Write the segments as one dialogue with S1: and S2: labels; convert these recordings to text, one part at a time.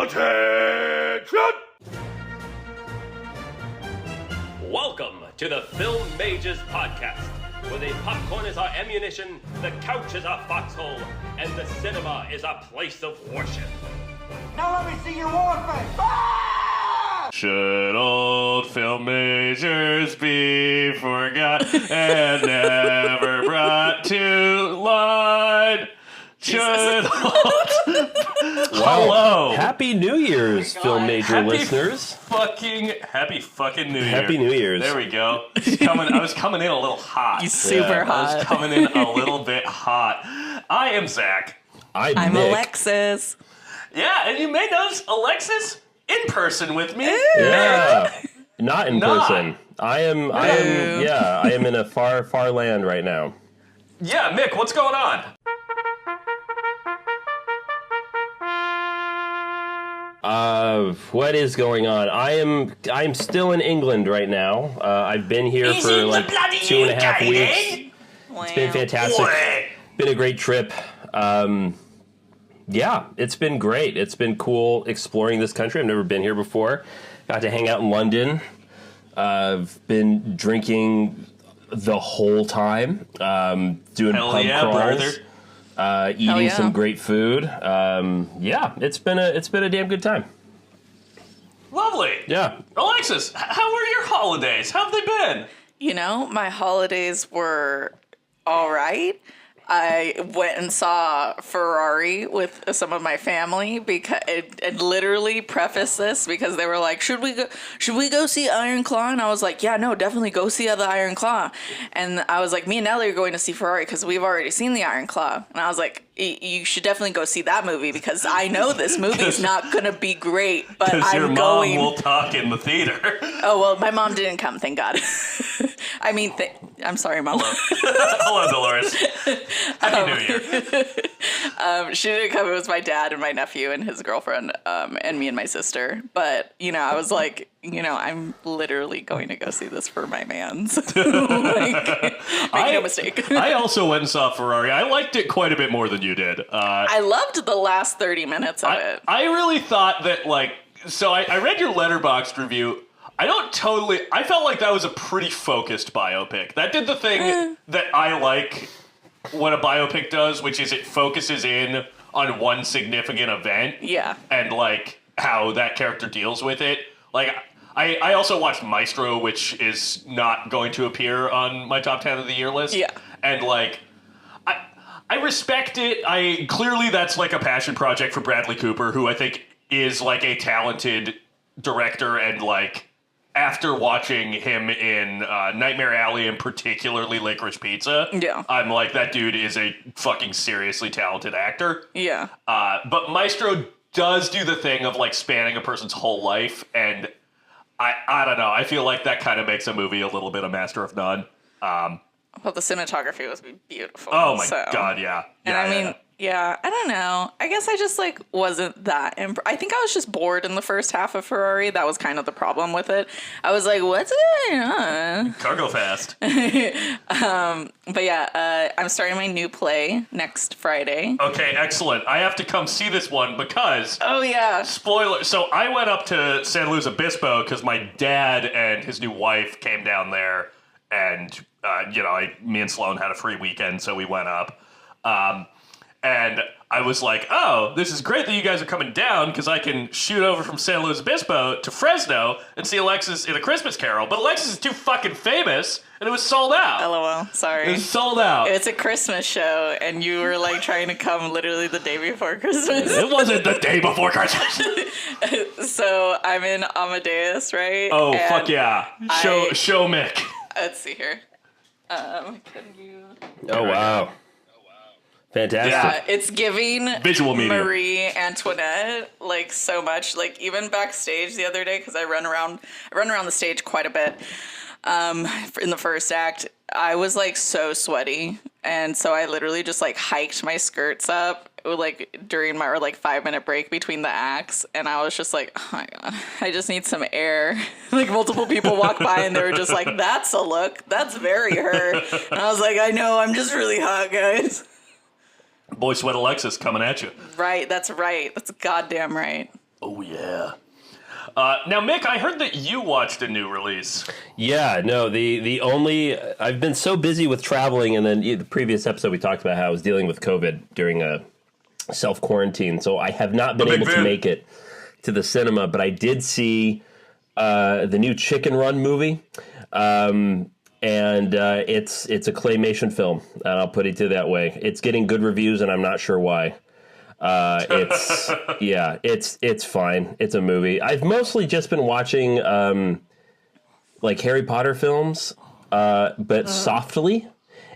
S1: Salutations!
S2: Welcome to the Film Mages Podcast, where the popcorn is our ammunition, the couch is our foxhole, and the cinema is our place of worship.
S3: Now let me see your war face. Ah!
S1: Should old film majors be forgot and never brought to light? Should old... Hello.
S4: Happy New Year's, Film Major listeners.
S1: Happy fucking New Year.
S4: Happy New Year's.
S1: There we go. I was coming in a little hot.
S5: He's super hot.
S1: I was coming in a little bit hot. I am Zack.
S4: I'm
S5: Mick.
S4: Alexis.
S1: Yeah, and you may notice Alexis in person with me.
S4: Yeah. Not in person. I am in a far land right now.
S1: Yeah, Mick, what's going on?
S4: What is going on? I'm still in England right now. I've been here for like 2.5 weeks.
S5: Wow.
S4: It's been fantastic. Been a great trip. Yeah, it's been great. It's been cool exploring this country. I've never been here before. Got to hang out in London. I've been drinking the whole time. Doing pub crawls. Eating some great food. Yeah, it's been a damn good time.
S1: Lovely.
S4: Yeah.
S1: Alexis, how were your holidays? How have they been?
S5: You know, my holidays were all right. I went and saw Ferrari with some of my family because it literally prefaced this because they were like, should we go see Iron Claw? And I was like, yeah, no, definitely go see the Iron Claw. And I was like, me and Nelly are going to see Ferrari because we've already seen the Iron Claw. And I was like, you should definitely go see that movie because I know this movie's not going to be great, but I'm going.
S1: Your mom will talk in the theater.
S5: Oh, well, my mom didn't come, thank God. I mean, I'm sorry, Mom.
S1: Hello, Dolores. Happy New Year.
S5: She didn't come. It was my dad and my nephew and his girlfriend and me and my sister. But, you know, I was like, you know, I'm literally going to go see this for my mans. Make no mistake.
S1: I also went and saw Ferrari. I liked it quite a bit more than you did.
S5: I loved the last 30 minutes of it.
S1: I really thought that, like, so I read your Letterboxd review. I felt like that was a pretty focused biopic. That did the thing that I like what a biopic does, which is it focuses in on one significant event.
S5: Yeah.
S1: And, like, how that character deals with it. Like, I also watched Maestro, which is not going to appear on my top 10 of the year list.
S5: Yeah.
S1: And, like, I respect it. Clearly that's, like, a passion project for Bradley Cooper, who I think is, like, a talented director and, like, after watching him in Nightmare Alley and particularly Licorice Pizza, I'm like, that dude is a fucking seriously talented actor.
S5: Yeah.
S1: But Maestro does do the thing of, like, spanning a person's whole life, and I don't know. I feel like that kind of makes a movie a little bit a master of none.
S5: Well, the cinematography was beautiful.
S1: Oh, my God, yeah.
S5: And I mean... Yeah, I don't know. I guess I just, like, wasn't that I think I was just bored in the first half of Ferrari. That was kind of the problem with it. I was like, what's going on?
S1: Cargo fast.
S5: But yeah, I'm starting my new play next Friday.
S1: Okay, excellent. I have to come see this one because...
S5: Oh, yeah.
S1: Spoiler. So I went up to San Luis Obispo because my dad and his new wife came down there. And, you know, me and Sloan had a free weekend, so we went up. And I was like, oh, this is great that you guys are coming down because I can shoot over from San Luis Obispo to Fresno and see Alexis in A Christmas Carol. But Alexis is too fucking famous, and it was sold out.
S5: LOL, sorry.
S1: It was sold out.
S5: It's a Christmas show, and you were, like, trying to come literally the day before Christmas.
S1: It wasn't the day before Christmas.
S5: So I'm in Amadeus, right?
S1: Oh, and fuck yeah. Show Mick.
S5: Let's see here. Can you...
S4: Oh, wow. Fantastic.
S5: Yeah, it's giving
S1: visual media.
S5: Marie Antoinette like so much. Like even backstage the other day because I run around the stage quite a bit. In the first act, I was like so sweaty, and so I literally just like hiked my skirts up like during my 5-minute break between the acts, and I was just like, oh my God, I just need some air. Like multiple people walked by and they were just like, that's a look, that's very her. And I was like, I know, I'm just really hot, guys.
S1: Boy Sweat Alexis coming at you.
S5: Right, that's right. That's goddamn right.
S1: Oh, yeah. Now, Mick, I heard that you watched a new release.
S4: Yeah, no, the only I've been so busy with traveling, and then the previous episode we talked about how I was dealing with COVID during a self-quarantine, so I have not been able to make it to the cinema, but I did see the new Chicken Run movie, and it's a claymation film, and I'll put it to that way. It's getting good reviews, and I'm not sure why. It's fine. It's a movie. I've mostly just been watching like Harry Potter films, but softly.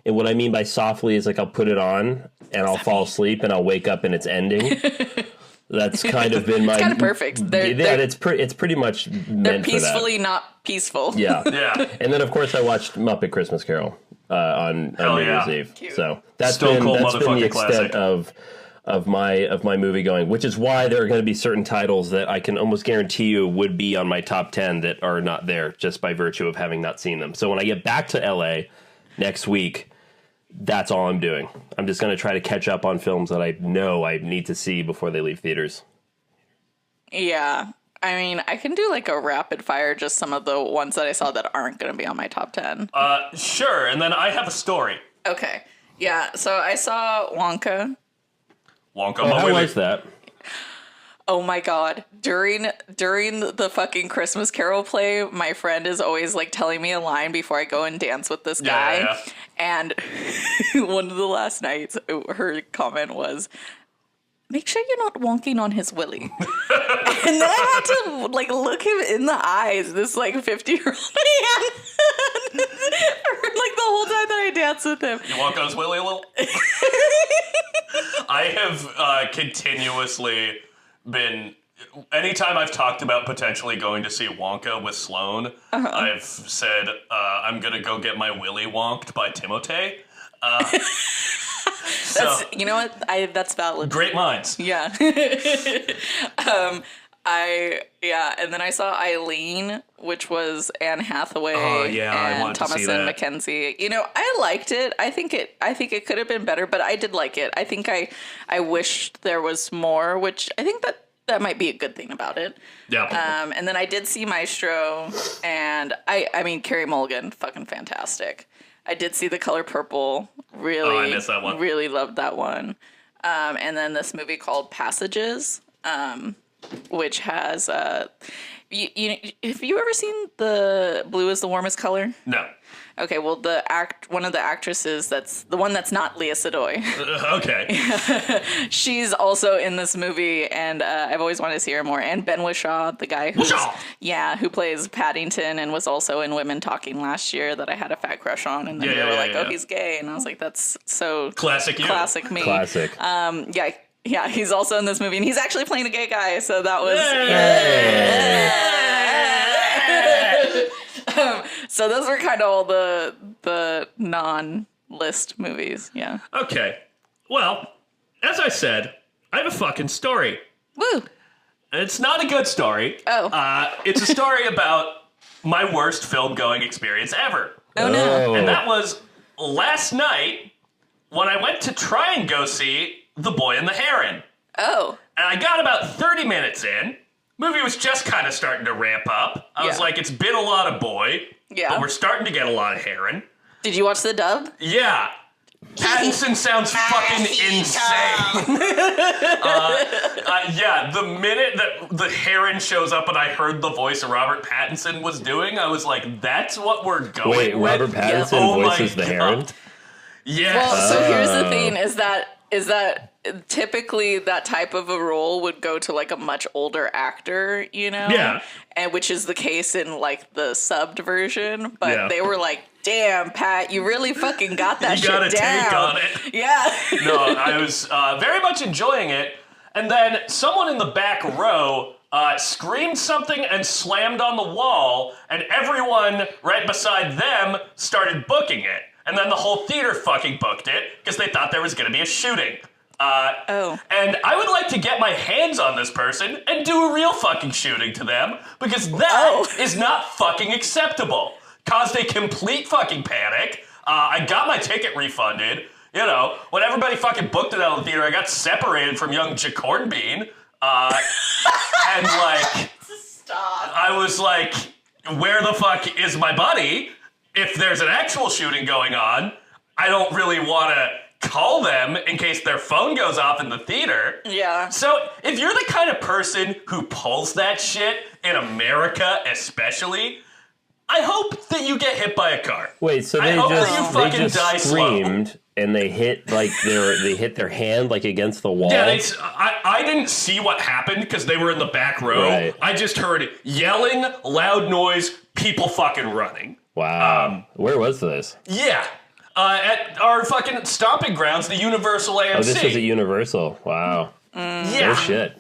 S4: And what I mean by softly is like I'll put it on and I'll fall asleep and I'll wake up and it's ending. That's kind of been my. It's
S5: kind of perfect.
S4: It's pretty much meant
S5: they're peacefully
S4: for that.
S5: not peaceful.
S4: Yeah,
S1: Yeah.
S4: And then of course I watched Muppet Christmas Carol on New Year's Eve.
S5: Cute.
S4: So that's
S1: Stone
S4: been
S1: Cold
S4: the
S1: motherfucking
S4: extent
S1: classic.
S4: of my movie going, which is why there are going to be certain titles that I can almost guarantee you would be on my top 10 that are not there just by virtue of having not seen them. So when I get back to LA next week, that's all I'm doing. I'm just going to try to catch up on films that I know I need to see before they leave theaters.
S5: Yeah. I mean, I can do like a rapid fire, just some of the ones that I saw that aren't going to be on my top 10.
S1: Sure, and then I have a story.
S5: Okay. Yeah, so I saw Wonka.
S4: How was that?
S5: Oh my god. During the fucking Christmas Carol play, my friend is always like telling me a line before I go and dance with this guy.
S1: Yeah.
S5: And one of the last nights, her comment was, "Make sure you're not wonking on his willy." And then I had to like look him in the eyes, this like 50-year-old man. For like the whole time that I danced with him.
S1: You want those Willy a little? I have continuously been, anytime I've talked about potentially going to see Wonka with Sloane, I've said, I'm going to go get my Willy wonked by Timothée.
S5: That's, you know what? That's valid.
S1: Great minds.
S5: Yeah. And then I saw Eileen, which was Anne Hathaway
S1: I wanted
S5: and
S1: to see
S5: Thomasin
S1: that.
S5: McKenzie. You know, I liked it. I think it could have been better, but I did like it. I think I wish there was more, which I think that might be a good thing about it.
S1: Yeah.
S5: And then I did see Maestro, and I mean Carey Mulligan, fucking fantastic. I did see The Color Purple. Really,
S1: I missed that one.
S5: Really loved that one. And then this movie called Passages, which has have you ever seen the Blue is the Warmest Color?
S1: No.
S5: Okay, well one of the actresses that's the one that's not Lea Seydoux.
S1: Okay.
S5: She's also in this movie, and I've always wanted to see her more. And Ben Whishaw, the guy who plays Paddington and was also in Women Talking last year, that I had a fat crush on, and then they were like, "Oh, he's gay," and I was like, "That's so
S1: classic you.
S5: classic me."
S4: Classic.
S5: Yeah, he's also in this movie, and he's actually playing a gay guy, so that was. So those were kind of all the non-list movies, yeah.
S1: Okay. Well, as I said, I have a fucking story.
S5: Woo!
S1: It's not a good story.
S5: Oh.
S1: It's a story about my worst film-going experience ever.
S5: Oh, no.
S1: And that was last night when I went to try and go see The Boy and the Heron.
S5: Oh.
S1: And I got about 30 minutes in. Movie was just kind of starting to ramp up. I was like, it's been a lot of boy, but we're starting to get a lot Heron.
S5: Did you watch the dub?
S1: Yeah. Pattinson sounds fucking insane. Yeah, the minute that the Heron shows up and I heard the voice Robert Pattinson was doing, I was like, that's what we're going
S4: Wait,
S1: with?
S4: Robert Pattinson voices the Heron?
S1: Yes.
S5: Well, so here's the thing, is that typically that type of a role would go to like a much older actor, you know?
S1: Yeah.
S5: And which is the case in like the subbed version, but they were like, "Damn, Pat, you really fucking got that shit down."
S1: You got a take on it.
S5: Yeah.
S1: No, I was very much enjoying it. And then someone in the back row screamed something and slammed on the wall, and everyone right beside them started booking it. And then the whole theater fucking booked it because they thought there was going to be a shooting. And I would like to get my hands on this person and do a real fucking shooting to them, because that is not fucking acceptable. Caused a complete fucking panic. I got my ticket refunded. You know, when everybody fucking booked it out of the theater, I got separated from young Jacorn Bean. And like,
S5: Stop.
S1: I was like, where the fuck is my buddy? If there's an actual shooting going on, I don't really want to call them in case their phone goes off in the theater.
S5: Yeah.
S1: So if you're the kind of person who pulls that shit in America especially, I hope that you get hit by a car.
S4: Wait, so
S1: I
S4: they
S1: hope that you fucking
S4: just
S1: die slow.
S4: screamed and they hit like they hit their hand like against the wall.
S1: Yeah, I didn't see what happened because they were in the back row.
S4: Right.
S1: I just heard yelling, loud noise, people fucking running.
S4: Wow. Where was this?
S1: Yeah. At our fucking stomping grounds, the Universal AMC.
S4: Oh, this was at Universal. Wow.
S1: Yeah.
S4: No shit.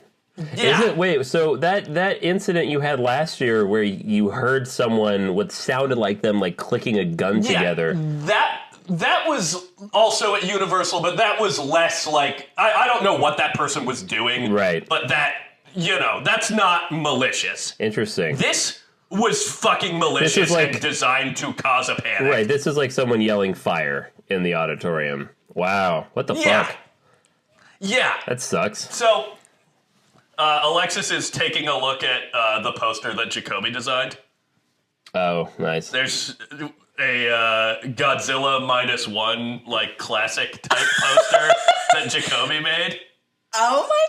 S1: Yeah.
S4: Is it, wait, so that incident you had last year where you heard someone what sounded like them like clicking a gun together.
S1: That was also at Universal, but that was less like I don't know what that person was doing.
S4: Right.
S1: But that, that's not malicious.
S4: Interesting.
S1: This was fucking malicious and designed to cause a panic.
S4: Right, this is like someone yelling fire in the auditorium. Wow. What the fuck?
S1: Yeah.
S4: That sucks.
S1: So, Alexis is taking a look at the poster that Jacoby designed.
S4: Oh, nice.
S1: There's a Godzilla -1 like classic type poster that Jacoby made.
S5: Oh my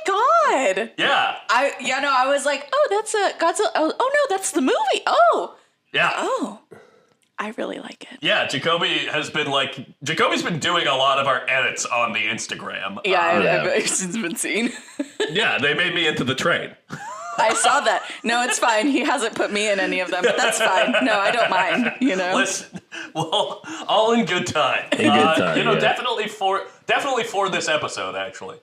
S5: god.
S1: Yeah.
S5: I was like, oh, that's a Godzilla. Oh no, that's the movie. Oh.
S1: Yeah.
S5: Oh. I really like it.
S1: Yeah, Jacoby's been doing a lot of our edits on the Instagram.
S5: Yeah, I've since been seen.
S1: Yeah, they made me into the train.
S5: I saw that. No, it's fine. He hasn't put me in any of them, but that's fine. No, I don't mind,
S1: Listen, well, all in good time.
S4: In good time, yeah.
S1: Definitely for this episode, actually.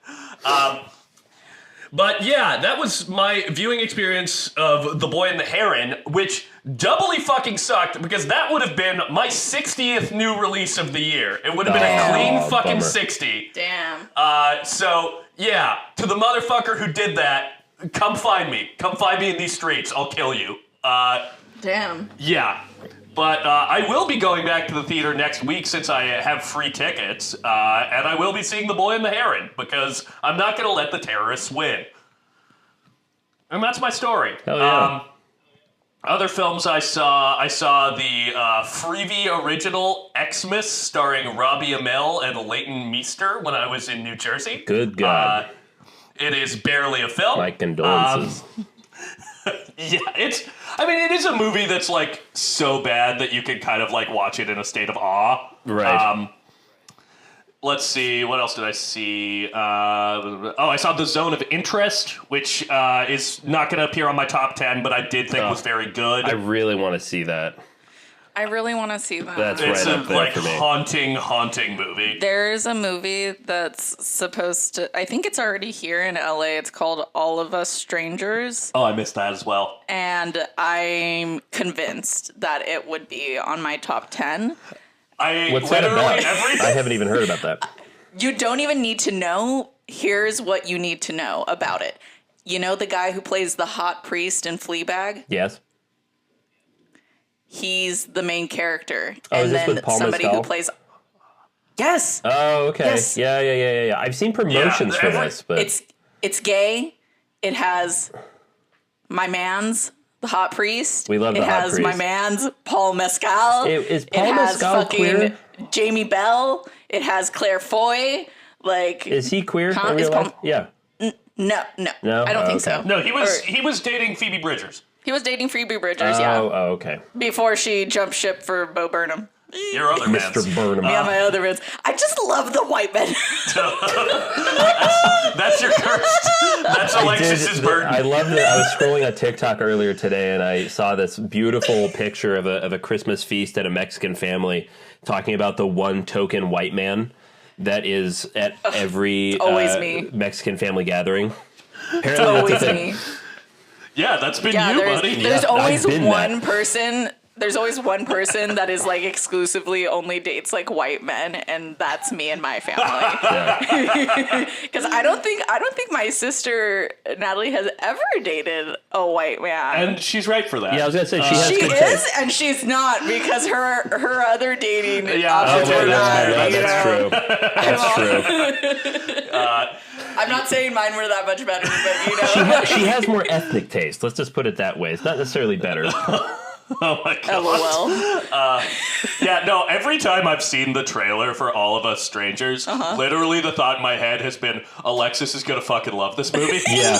S1: But yeah, that was my viewing experience of The Boy and the Heron, which doubly fucking sucked because that would have been my 60th new release of the year. It would have been a clean fucking
S4: bummer.
S1: 60.
S5: Damn.
S1: So yeah, to the motherfucker who did that, come find me. Come find me in these streets. I'll kill you.
S5: Damn.
S1: Yeah. But I will be going back to the theater next week since I have free tickets, and I will be seeing The Boy and the Heron because I'm not going to let the terrorists win. And that's my story.
S4: Hell yeah.
S1: Other films I saw the Freebie original Xmas starring Robbie Amell and Leighton Meester when I was in New Jersey.
S4: Good God.
S1: It is barely a film.
S4: My condolences.
S1: Yeah, it is a movie that's like so bad that you can kind of like watch it in a state of awe.
S4: Right.
S1: Let's see, what else did I see? I saw The Zone of Interest, which is not going to appear on my top 10, but I did think was very good.
S4: I really want to see that.
S5: I really want to see that.
S4: That's
S1: It's
S4: right
S1: a
S4: up there for me.
S1: haunting movie.
S5: There's a movie that's supposed to, I think it's already here in LA. It's called All of Us Strangers.
S1: Oh, I missed that as well.
S5: And I'm convinced that it would be on my top 10.
S4: What's that about? I haven't even heard about that.
S5: You don't even need to know. Here's what you need to know about it. You know the guy who plays the hot priest in Fleabag?
S4: Yes.
S5: He's the main character.
S4: Oh,
S5: and
S4: is this
S5: then
S4: with Paul
S5: somebody
S4: Mescal?
S5: who plays... Yes.
S4: Oh, okay.
S5: Yes.
S4: Yeah. I've seen promotions for this, but
S5: It's gay. It has my man's the hot priest.
S4: We love the hot priest.
S5: It has my man's Paul Mescal.
S4: Is Paul
S5: it has
S4: Mescal
S5: fucking
S4: queer?
S5: Jamie Bell. It has Claire Foy. Like,
S4: is he queer
S5: Huh?
S4: in real
S5: Is
S4: life?
S5: Paul-
S4: Yeah.
S5: no,
S4: Oh,
S5: I don't think
S4: okay.
S5: so.
S1: No, he was dating Phoebe Bridgers.
S5: He was dating Phoebe Bridgers, yeah,
S4: Oh, okay.
S5: before she jumped ship for Bo Burnham.
S1: Your other man.
S4: Mr. Burnham.
S5: Yeah, my other friends. I just love the white men.
S1: That's your curse. That's Alexis's burden.
S4: I love that. I was scrolling on TikTok earlier today, and I saw this beautiful picture of a Christmas feast at a Mexican family, talking about the one token white man that is at every
S5: always me.
S4: Mexican family gathering. Apparently,
S5: It's
S4: that's a
S5: always
S4: thing.
S5: me.
S1: Yeah, that's been
S5: Yeah,
S1: you, buddy.
S5: there's always
S4: I've been
S5: one
S4: that.
S5: person. There's always one person that is like exclusively only dates like white men, and that's me and my family. Because I don't think my sister Natalie has ever dated a white man.
S1: And she's right for that.
S4: Yeah, I was gonna say she has
S5: She
S4: good
S5: is,
S4: taste.
S5: and she's not, because her other dating
S1: Yeah,
S5: options
S1: oh,
S5: were
S1: that's
S5: not.
S1: fair.
S5: you
S4: That's
S5: know?
S4: true. That's true.
S5: I'm not saying mine were that much better, but you know.
S4: She has more ethnic taste. Let's just put it that way. It's not necessarily better.
S1: Oh my god.
S5: LOL.
S1: Yeah, no, every time I've seen the trailer for All of Us Strangers, literally the thought in my head has been, Alexis is going to fucking love this movie.
S4: Yeah.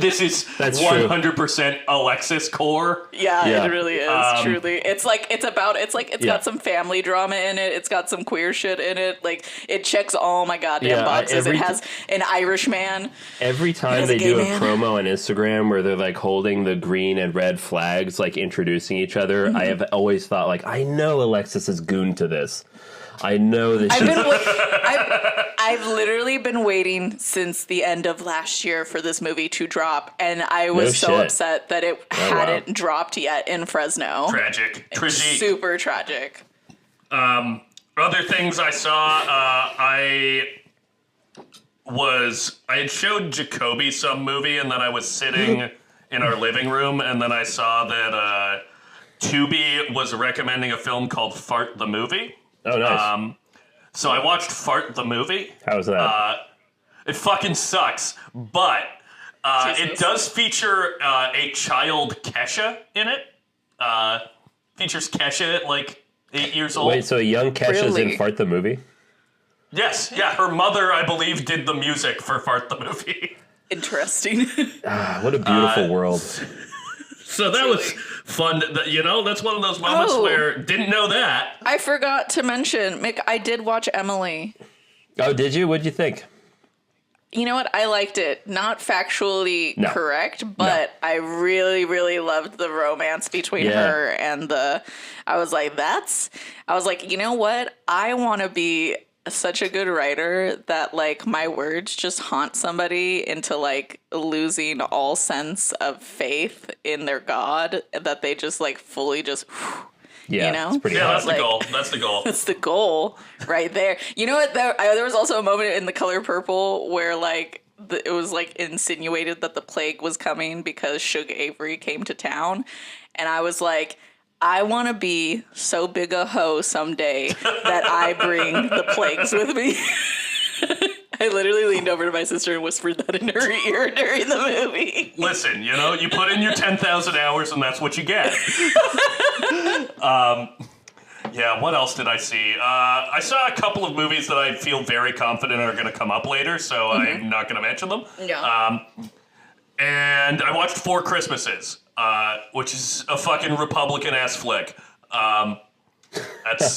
S1: This is
S4: That's
S1: 100% Alexis core.
S5: Yeah, it really is, truly. It's
S4: Yeah.
S5: got some family drama in it. It's got some queer shit in it. Like, it checks all my goddamn boxes. It has an Irish man.
S4: Every time they do a promo on Instagram where they're like holding the green and red flags, like introducing each other, I have always thought, like, I know Alexis is goon to this. I know that
S5: I've literally been waiting since the end of last year for this movie to drop, and I was so upset that it hadn't dropped yet in Fresno.
S1: Tragic.
S5: Super tragic.
S1: Other things I saw, I had showed Jacoby some movie, and then I was sitting in our living room, and then I saw that Tubi was recommending a film called Fart the Movie.
S4: Oh, nice.
S1: So I watched Fart the Movie.
S4: How was that?
S1: It fucking sucks, but it does feature a child Kesha in it. Features Kesha at like 8 years old.
S4: Wait, so a young Kesha's in Fart the Movie?
S1: Yes, yeah. Her mother, I believe, did the music for Fart the Movie.
S5: Interesting.
S4: What a beautiful world.
S1: So that was fun. That's one of those moments where didn't know that.
S5: I forgot to mention, Mick, I did watch Emily.
S4: Oh, did you? What'd you think?
S5: You know what? I liked it. Not factually correct, but I really, really loved the romance between her and I was like, you know what? I want to be such a good writer that like my words just haunt somebody into like losing all sense of faith in their God, that they just like fully just you know?
S4: It's pretty
S1: that's the goal. That's the goal.
S5: That's the goal right there. You know what? There was also a moment in The Color Purple where like it was like insinuated that the plague was coming because Suge Avery came to town, and I was like, I want to be so big a hoe someday that I bring the plagues with me. I literally leaned over to my sister and whispered that in her ear during the movie.
S1: Listen, you put in your 10,000 hours and that's what you get. Yeah, what else did I see? I saw a couple of movies that I feel very confident are going to come up later, so I'm not going to mention them.
S5: Yeah.
S1: And I watched Four Christmases. Which is a fucking Republican-ass flick. That's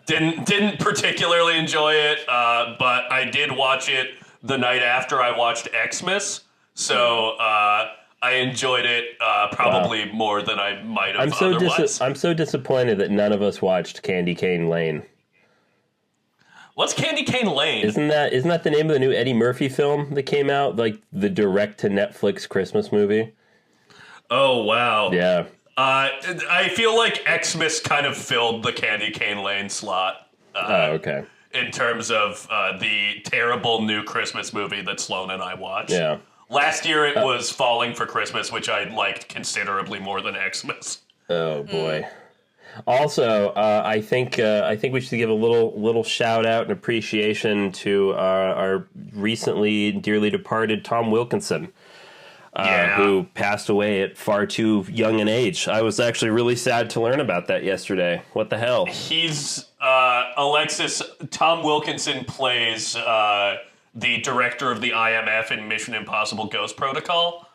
S1: didn't particularly enjoy it, but I did watch it the night after I watched Xmas, so I enjoyed it probably more than I might have otherwise.
S4: I'm so disappointed that none of us watched Candy Cane Lane.
S1: What's Candy Cane Lane?
S4: Isn't that the name of the new Eddie Murphy film that came out, like the direct to Netflix Christmas movie?
S1: Oh, wow.
S4: Yeah.
S1: I feel like Xmas kind of filled the Candy Cane Lane slot.
S4: Okay.
S1: In terms of the terrible new Christmas movie that Sloan and I watched.
S4: Yeah.
S1: Last year it was Falling for Christmas, which I liked considerably more than Xmas.
S4: Oh, boy. Also, I think we should give a little shout out and appreciation to our recently dearly departed Tom Wilkinson. Who passed away at far too young an age. I was actually really sad to learn about that yesterday. What the hell?
S1: He's, Alexis, Tom Wilkinson plays the director of the IMF in Mission Impossible Ghost Protocol.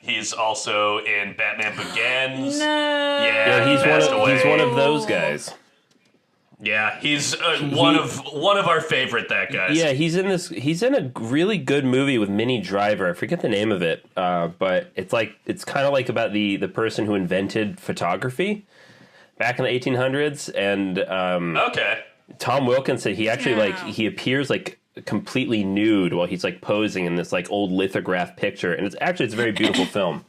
S1: He's also in Batman Begins.
S5: No.
S1: Yeah,
S4: he's one of those guys.
S1: Yeah, he's one of our favorite that guys.
S4: Yeah, he's in a really good movie with Minnie Driver. I forget the name of it, but it's kind of like about the person who invented photography back in the 1800s. And
S1: okay,
S4: Tom Wilkinson, he actually he appears like completely nude while he's like posing in this like old lithograph picture, and it's a very beautiful film.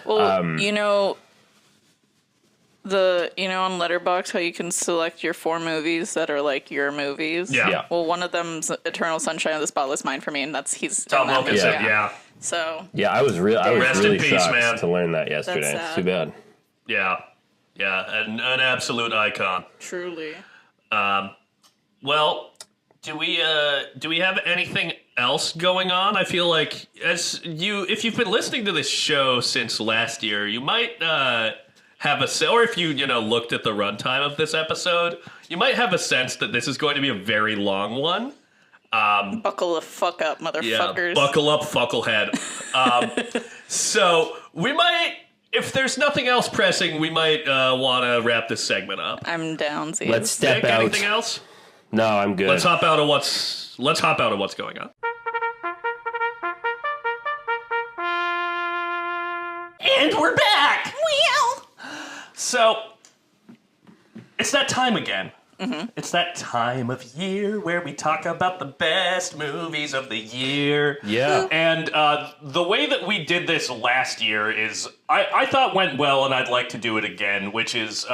S5: Well, on Letterboxd how you can select your 4 movies that are like your movies.
S1: Yeah.
S5: Well, one of them's Eternal Sunshine of the Spotless Mind for me, and he's
S1: Tom Wilkinson. Yeah.
S5: So.
S4: Yeah, I was really
S1: peace,
S4: shocked
S1: man.
S4: to learn that yesterday. It's too bad.
S1: Yeah. Yeah, an absolute icon.
S5: Truly.
S1: Well, Do we have anything else going on? I feel like if you've been listening to this show since last year, you might have or if you looked at the runtime of this episode, you might have a sense that this is going to be a very long one.
S5: Buckle the fuck up, motherfuckers.
S1: Yeah, buckle up, fucklehead. So we might, if there's nothing else pressing, we might want to wrap this segment up.
S5: I'm down, see.
S4: Let's step
S1: Nick,
S4: out.
S1: Anything else?
S4: No, I'm good.
S1: Let's hop out of what's going on. And we're back.
S5: Well.
S1: So it's that time again. Mm-hmm. It's that time of year where we talk about the best movies of the year.
S4: Yeah.
S1: And the way that we did this last year is, I thought went well, and I'd like to do it again, which is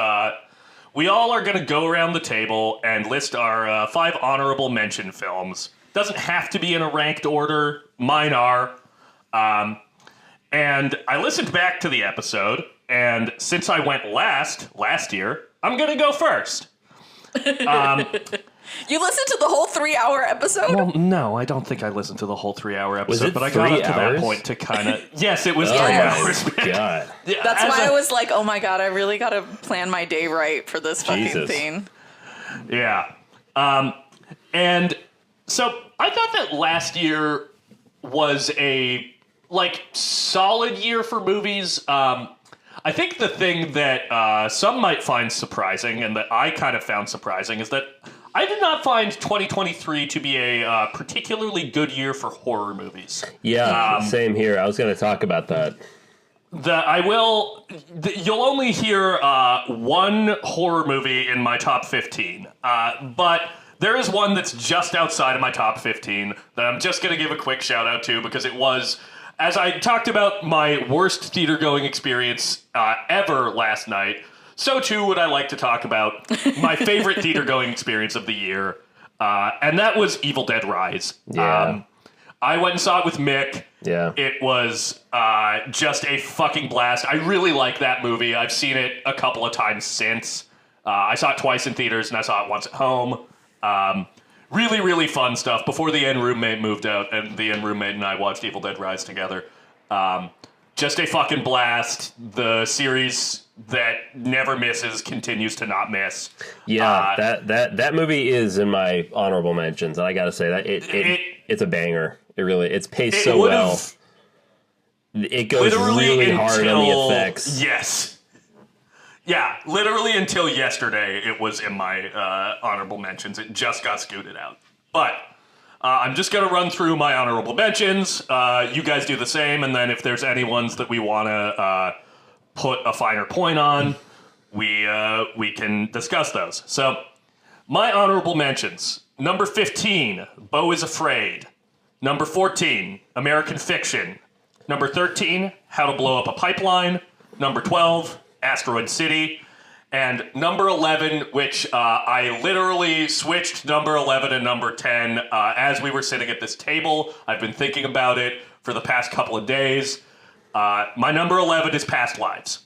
S1: we all are going to go around the table and list our 5 honorable mention films. Doesn't have to be in a ranked order. Mine are. And I listened back to the episode, and since I went last year, I'm going to go first.
S5: You listened to the whole 3-hour episode?
S1: Well, no, I don't think I listened to the whole 3-hour episode,
S4: Was it
S1: but I got
S4: 3
S1: up to that
S4: hours?
S1: point to kind of... Yes, it was
S4: Oh
S1: 3
S4: my
S1: hours.
S4: God.
S1: Yeah,
S5: That's
S1: as
S5: why
S1: a-
S5: I was like, oh my god, I really gotta plan my day right for this fucking
S4: Jesus.
S5: thing.
S1: Yeah. And so I thought that last year was a, solid year for movies. I think the thing that some might find surprising, and that I kind of found surprising, is that I did not find 2023 to be a particularly good year for horror movies.
S4: Yeah, same here. I was going to talk about that.
S1: You'll only hear one horror movie in my top 15, but there is one that's just outside of my top 15 that I'm just going to give a quick shout out to, because it was, as I talked about my worst theater going experience ever last night, so too would I like to talk about my favorite theater going experience of the year, and that was Evil Dead Rise.
S4: Yeah.
S1: I went and saw it with Mick.
S4: Yeah.
S1: It was just a fucking blast. I really like that movie. I've seen it a couple of times since. I saw it twice in theaters, and I saw it once at home. Really, really fun stuff. Before the end roommate moved out, and the end roommate and I watched Evil Dead Rise together. Just a fucking blast. The series that never misses continues to not miss.
S4: Yeah, that movie is in my honorable mentions, and I got to say that it's a banger. It's paced so well. It goes really hard on the effects.
S1: Yes. Yeah, literally until yesterday, it was in my honorable mentions. It just got scooted out. But I'm just going to run through my honorable mentions. You guys do the same, and then if there's any ones that we want to put a finer point on, we can discuss those. So, my honorable mentions. Number 15, Beau is Afraid. Number 14, American Fiction. Number 13, How to Blow Up a Pipeline. Number 12, Asteroid City. And number 11, which I literally switched number 11 and number 10 as we were sitting at this table. I've been thinking about it for the past couple of days. My number 11 is Past Lives.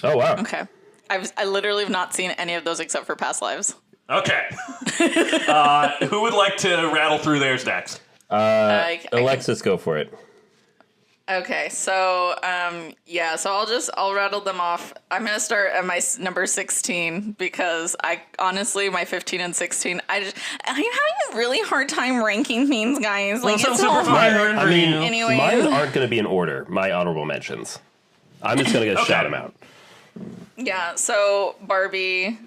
S4: Oh, wow.
S5: Okay. I literally have not seen any of those except for Past Lives.
S1: Okay. Who would like to rattle through theirs next?
S4: Alexis, go for it.
S5: Okay, so I'll rattle them off. I'm gonna start at my number 16 because I honestly, my 15 and 16, I'm having a really hard time ranking things, guys. Like, it's so hard.
S4: I mean,
S5: Anyways.
S4: mine aren't going to be in order. My honorable mentions. I'm just going to shout them out.
S5: Yeah, so Barbie,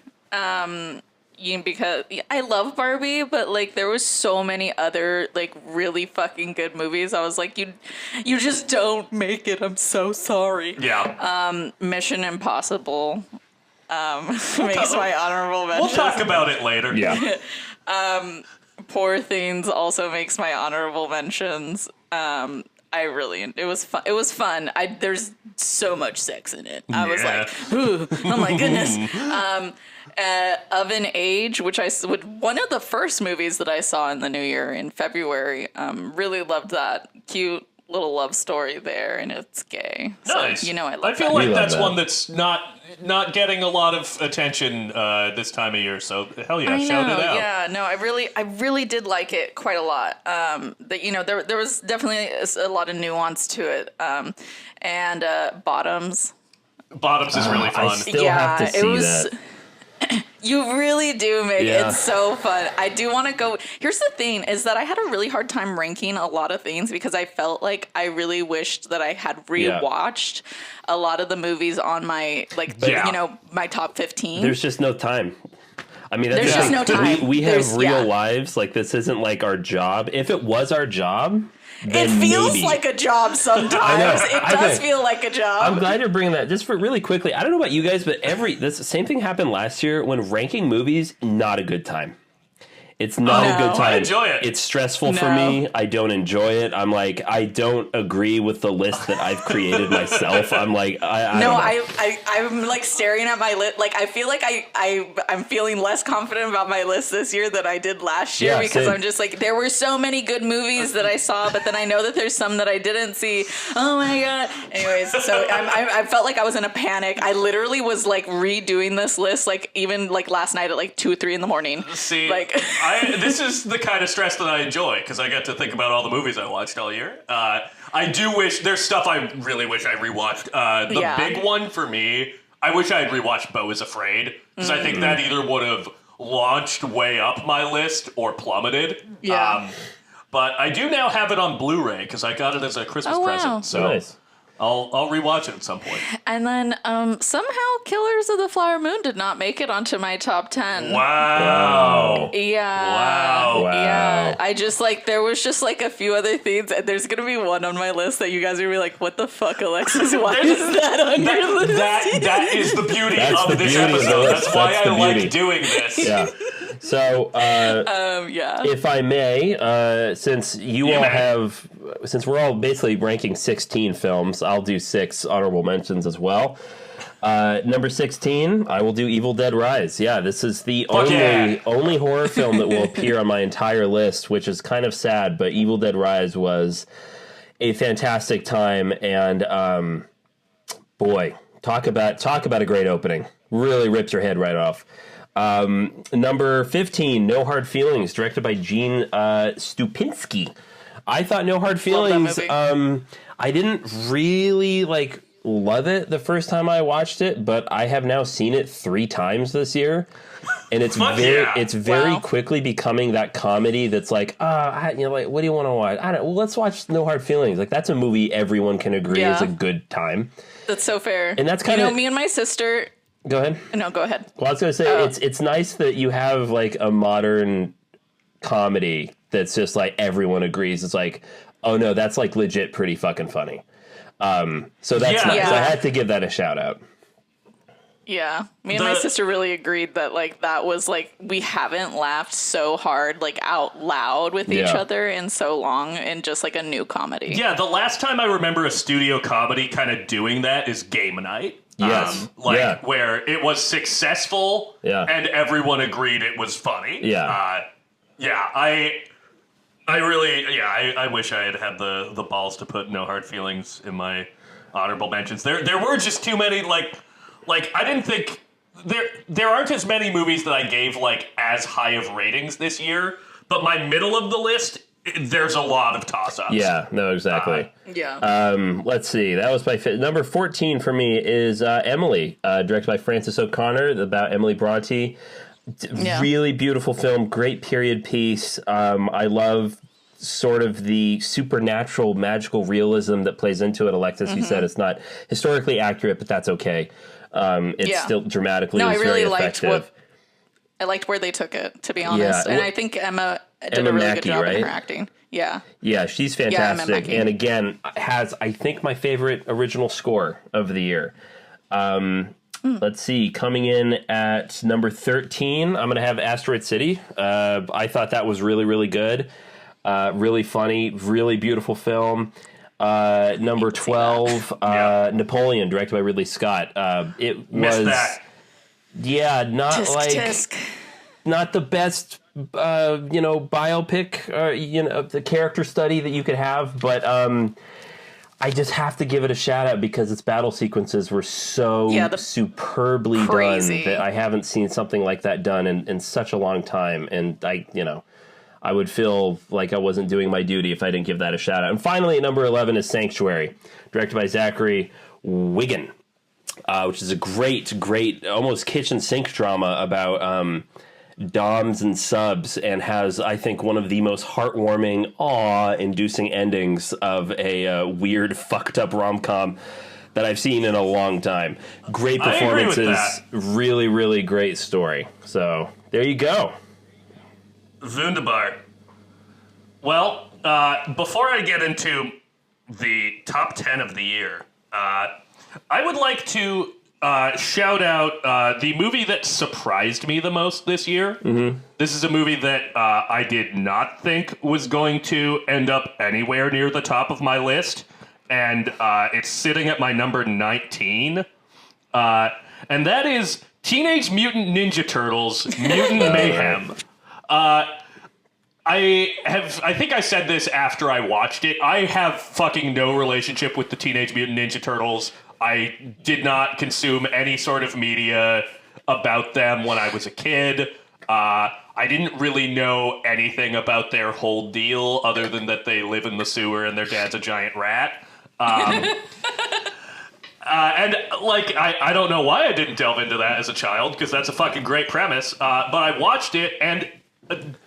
S5: because I love Barbie, but like there was so many other like really fucking good movies. I was like, you just don't make it. I'm so sorry.
S1: Yeah.
S5: Mission Impossible makes my honorable mention.
S1: We'll talk about it later.
S4: Yeah.
S5: Poor Things also makes my honorable mentions. It was fun. It was fun. There's so much sex in it. I was like, ooh, oh my goodness. Of an Age, which one of the first movies that I saw in the new year in February. Really loved that. Cute little love story there, and it's gay.
S1: Nice.
S5: So, I love
S1: I feel
S5: that.
S1: like
S4: love
S1: that's
S4: that.
S1: one that's not getting a lot of attention this time of year. So hell yeah,
S5: I
S1: shout
S5: know,
S1: it out.
S5: yeah, no, I really did like it quite a lot. There was definitely a lot of nuance to it. And Bottoms.
S1: Bottoms is really
S4: I
S1: fun.
S4: still have to see that.
S5: You really do, Mick.
S4: Yeah.
S5: It's so fun. I do want to go. Here's the thing: is that I had a really hard time ranking a lot of things because I felt like I really wished that I had rewatched a lot of the movies on my my top 15.
S4: There's just no time. I mean, that's
S5: There's
S4: the
S5: just
S4: thing.
S5: no time.
S4: We have real
S5: yeah.
S4: lives. Like, this isn't like our job. If it was our job,
S5: It
S4: then
S5: feels
S4: maybe.
S5: like a job sometimes. It does feel like a job.
S4: I'm glad you're bringing that. Just for really quickly, I don't know about you guys, but this same thing happened last year when ranking movies. Not a good time. It's not a good time.
S1: I enjoy it.
S4: It's stressful for me. I don't enjoy it. I'm like, I don't agree with the list that I've created myself. I'm like, I don't know.
S5: I'm like staring at my list. Like, I feel like I'm feeling less confident about my list this year than I did last year because
S4: same.
S5: I'm just like, there were so many good movies that I saw, but then I know that there's some that I didn't see. Oh my God. Anyways, so I felt like I was in a panic. I literally was like redoing this list, like even like last night at like 2 or 3 in the morning.
S1: See,
S5: like.
S1: this is the kind of stress that I enjoy because I get to think about all the movies I watched all year. I do wish there's stuff I really wish I rewatched. The big one for me, I wish I had rewatched Beau is Afraid because I think that either would have launched way up my list or plummeted.
S5: Yeah.
S1: But I do now have it on Blu-ray because I got it as a Christmas present. So
S4: Nice.
S1: I'll rewatch it at some point.
S5: And then somehow Killers of the Flower Moon did not make it onto my top 10.
S1: Wow.
S5: Yeah.
S1: Wow.
S5: Yeah. I just like, there was just like a few other things. And there's going to be one on my list that you guys are going to be like, what the fuck, Alexis? Why is that on your list?
S1: That is the beauty
S4: That's
S1: of
S4: the
S1: this
S4: beauty of the
S1: episode.
S4: list.
S1: That's why
S4: That's the
S1: I like
S4: beauty.
S1: doing this.
S4: Yeah. So,
S5: Yeah.
S4: if I may, since since we're all basically ranking 16 films, I'll do 6 honorable mentions as well. Number 16, I will do Evil Dead Rise. Yeah, this is the only horror film that will appear on my entire list, which is kind of sad, but Evil Dead Rise was a fantastic time, and boy, talk about a great opening. Really ripped your head right off. Number 15, No Hard Feelings, directed by Gene Stupinski. I thought No Hard Feelings, I didn't really love it the first time I watched it, but I have now seen it 3 times this year. And it's very quickly becoming that comedy that's like, what do you want to watch? Let's watch No Hard Feelings. Like, that's a movie everyone can agree is a good time.
S5: That's so fair.
S4: And that's kind of,
S5: me and my sister.
S4: Go ahead.
S5: No, go ahead.
S4: Well, I was going to say, it's nice that you have like a modern comedy that's just like everyone agrees. It's like, oh no, that's like legit pretty fucking funny. So that's nice.
S5: Yeah.
S4: I had to give that a shout out.
S5: Yeah. Me and my sister really agreed that that was we haven't laughed so hard out loud with each other in so long in just a new comedy.
S1: Yeah, the last time I remember a studio comedy kind of doing that is Game Night.
S4: Yes.
S1: Where it was successful and everyone agreed it was funny.
S4: Yeah.
S1: I wish I had the balls to put No Hard Feelings in my honorable mentions. There were just too many I didn't think there aren't as many movies that I gave as high of ratings this year, but my middle of the list, there's a lot of toss-ups.
S4: Yeah, no, exactly. Let's see. That was my number 14 for me is Emily, directed by Frances O'Connor, about Emily Bronte. Really beautiful film, great period piece. I love sort of the supernatural, magical realism that plays into it. Alexis, you said it's not historically accurate, but that's okay. It's still dramatically.
S5: No, I really
S4: liked
S5: I liked where they took it, to be honest. And I think Emma did a really good job in her acting. Yeah.
S4: Yeah, she's fantastic. And again, has, I think, my favorite original score of the year. Let's see. Coming in at number 13, I'm going to have Asteroid City. I thought that was really, really good. Really funny, really beautiful film. Number 12, Napoleon, directed by Ridley Scott. It
S1: Missed
S4: was...
S1: that.
S4: Yeah, not
S5: Tisk.
S4: not the best, biopic, the character study that you could have, but I just have to give it a shout out because its battle sequences were so superbly
S5: crazy.
S4: done that I haven't seen something like that done in such a long time. And I would feel like I wasn't doing my duty if I didn't give that a shout out. And finally, at number 11 is Sanctuary, directed by Zachary Wigan, which is a great, almost kitchen sink drama about doms and subs, and has, I think, one of the most heartwarming, awe-inducing endings of a weird, fucked up rom-com that I've seen in a long time. Great performances, really, really great story. So there you go.
S1: Wunderbar. Well, before I get into the top 10 of the year, I would like to shout out the movie that surprised me the most this year. Mm-hmm. This is a movie that I did not think was going to end up anywhere near the top of my list, and it's sitting at my number 19, and that is Teenage Mutant Ninja Turtles: Mutant Mayhem. I think I said this after I watched it. I have fucking no relationship with the Teenage Mutant Ninja Turtles. I did not consume any sort of media about them when I was a kid. I didn't really know anything about their whole deal other than that they live in the sewer and their dad's a giant rat. And I don't know why I didn't delve into that as a child, because that's a fucking great premise. But I watched it, and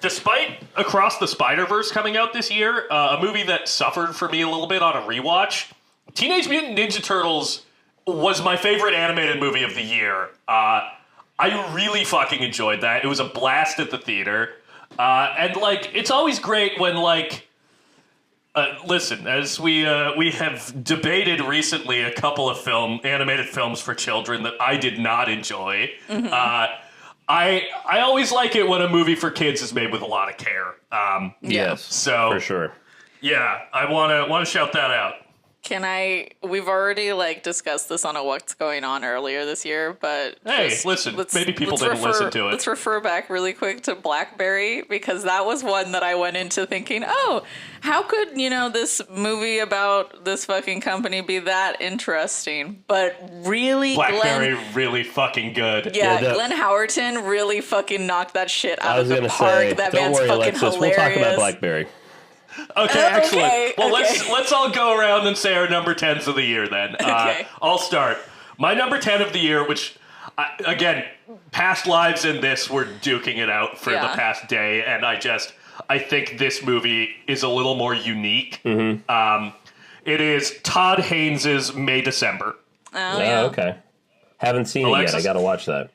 S1: despite Across the Spider-Verse coming out this year, a movie that suffered for me a little bit on a rewatch, Teenage Mutant Ninja Turtles was my favorite animated movie of the year. I really fucking enjoyed that. It was a blast at the theater. And it's always great when, listen, as we have debated recently a couple of animated films for children that I did not enjoy. Mm-hmm. I always like it when a movie for kids is made with a lot of care.
S4: Yes,
S1: so
S4: for sure.
S1: Yeah, I want to shout that out.
S5: We've already discussed this on a What's Going On earlier this year, but
S1: listen, maybe people didn't listen to it.
S5: Let's refer back really quick to Blackberry, because that was one that I went into thinking, how could, this movie about this fucking company be that interesting? But really,
S1: Blackberry really fucking good.
S5: Yeah, Glenn Howerton really fucking knocked that shit out of the park.
S4: Say,
S5: that
S4: don't
S5: man's
S4: worry,
S5: fucking
S4: Alexis,
S5: hilarious.
S4: We'll talk about Blackberry.
S1: Okay, excellent. Well, let's all go around and say our number 10s of the year then.
S5: Okay.
S1: I'll start. My number 10 of the year, which, again, past lives and this were duking it out for the past day, and I think this movie is a little more unique. Mm-hmm. It is Todd Haynes' May December.
S5: Oh, yeah.
S4: Okay. Haven't seen
S1: Alexis?
S4: it yet. I gotta watch that.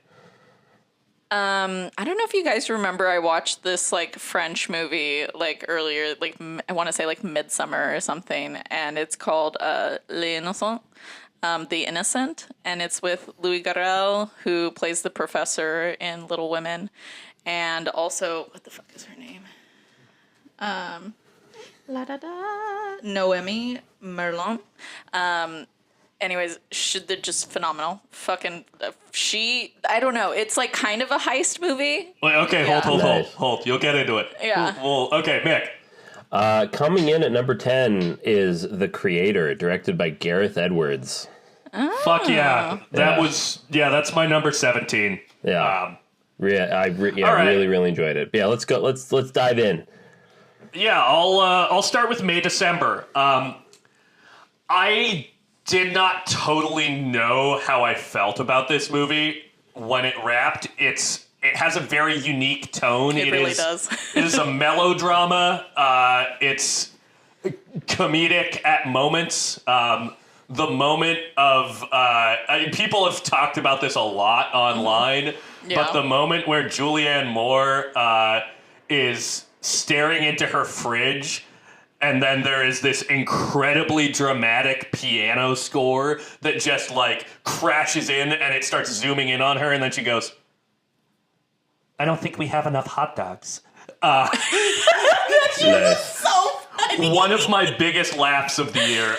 S5: I don't know if you guys remember, I watched this French movie earlier, I want to say Midsummer or something, and it's called L'Innocent, The Innocent, and it's with Louis Garrel, who plays the professor in Little Women, and also, what the fuck is her name? Noémie Merlant. Anyways, they're just phenomenal. Fucking, I don't know. It's kind of a heist movie.
S1: Wait, okay, hold. You'll get into it.
S5: Yeah.
S1: Well, okay, Mick.
S4: Coming in at number 10 is The Creator, directed by Gareth Edwards.
S5: Oh.
S1: Fuck yeah. That's my number 17.
S4: Yeah. I really, really enjoyed it. But yeah, let's go. Let's dive in.
S1: Yeah, I'll start with May December. I did not totally know how I felt about this movie when it wrapped. It has a very unique tone.
S5: It really does.
S1: It is a melodrama. It's comedic at moments. The moment of people have talked about this a lot online, but the moment where Julianne Moore is staring into her fridge, and then there is this incredibly dramatic piano score that just crashes in, and it starts zooming in on her, and then she goes, "I don't think we have enough hot dogs."
S5: That's so funny.
S1: One of my biggest laughs of the year.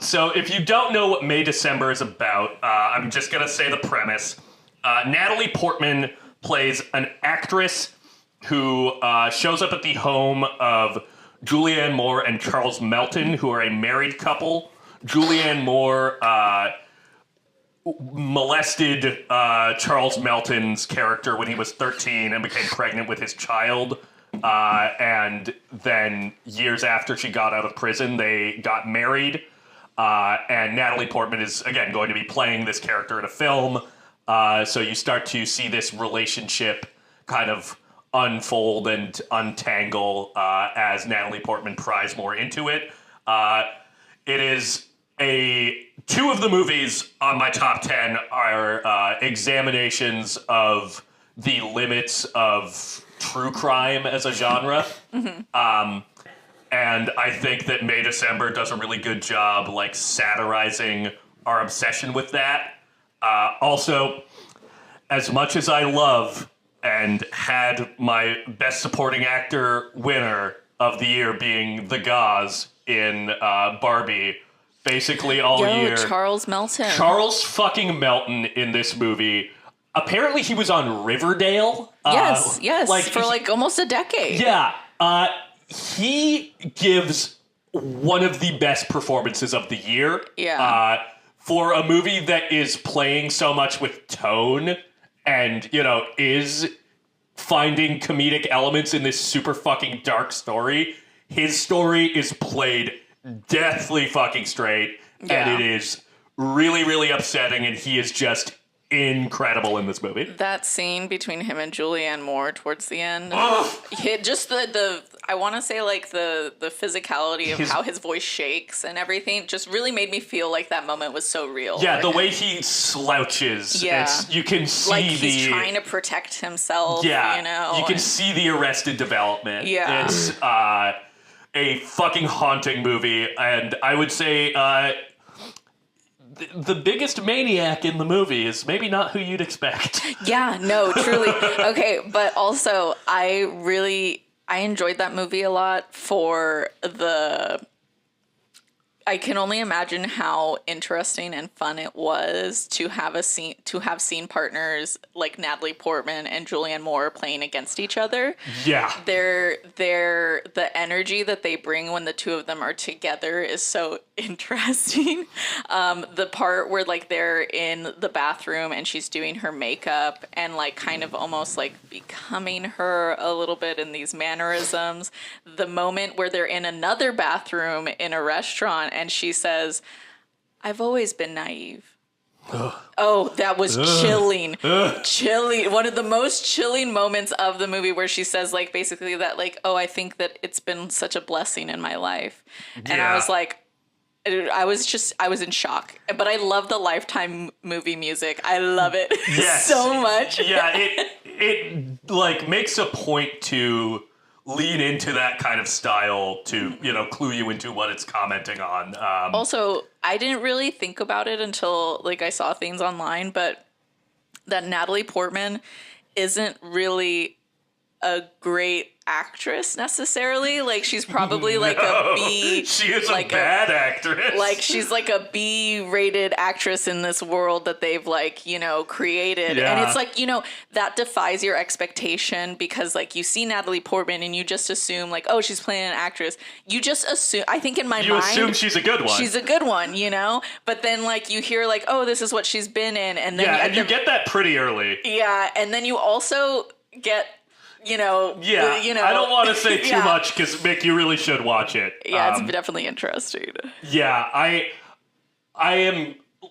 S1: So if you don't know what May December is about, I'm just going to say the premise. Natalie Portman plays an actress who shows up at the home of Julianne Moore and Charles Melton, who are a married couple Julianne Moore molested Charles Melton's character when he was 13 and became pregnant with his child. And then years after she got out of prison, they got married. And Natalie Portman is, again, going to be playing this character in a film. So you start to see this relationship kind of unfold and untangle as Natalie Portman pries more into it. It is two of the movies on my top 10 are examinations of the limits of true crime as a genre. Mm-hmm. And I think that May December does a really good job like satirizing our obsession with that. Also, as much as I love and had my Best Supporting Actor winner of the year being The Gauze in Barbie, basically all year.
S5: Charles Melton.
S1: Charles fucking Melton in this movie. Apparently he was on Riverdale.
S5: Yes, for like almost a decade.
S1: Yeah. He gives one of the best performances of the year.
S5: Yeah.
S1: For a movie that is playing so much with tone and, is finding comedic elements in this super fucking dark story, his story is played deathly fucking straight. Yeah. And it is really, really upsetting, and he is just incredible in this movie.
S5: That scene between him and Julianne Moore towards the end, just the I want to say like the physicality of how his voice shakes and everything just really made me feel like that moment was so real.
S1: Yeah, the way he slouches. Yeah, you can see
S5: like he's trying to protect himself.
S1: Yeah, you can see the Arrested Development.
S5: Yeah,
S1: it's a fucking haunting movie, and I would say the biggest maniac in the movie is maybe not who you'd expect.
S5: Yeah, no, truly. Okay, but also I enjoyed that movie a lot for I can only imagine how interesting and fun it was to have scene partners like Natalie Portman and Julianne Moore playing against each other.
S1: Yeah.
S5: The energy that they bring when the two of them are together is so interesting. The part where like they're in the bathroom and she's doing her makeup and like kind of almost like becoming her a little bit in these mannerisms. The moment where they're in another bathroom in a restaurant and she says, "I've always been naive." Oh, that was chilling. Chilling. One of the most chilling moments of the movie where she says like basically that like, "Oh, I think that it's been such a blessing in my life." Yeah. And I was like, I was in shock. But I love the Lifetime movie music. I love it so much.
S1: Yeah, it like makes a point to lean into that kind of style to, clue you into what it's commenting on.
S5: Also, I didn't really think about it until like I saw things online, but that Natalie Portman isn't really a great actress necessarily. Like she's probably like a B.
S1: She is like a bad actress.
S5: Like she's like a B-rated actress in this world that they've like, created. Yeah. And it's like, that defies your expectation because like you see Natalie Portman and you just assume like, oh, she's playing an actress. You just assume, I think in my mind.
S1: You assume she's a good one.
S5: She's a good one, But then like you hear like, oh, this is what she's been in. And then
S1: you get that pretty early.
S5: Yeah. And then you also get I
S1: don't want to say too much because Mick, you really should watch it.
S5: Yeah, it's definitely interesting.
S1: Yeah, I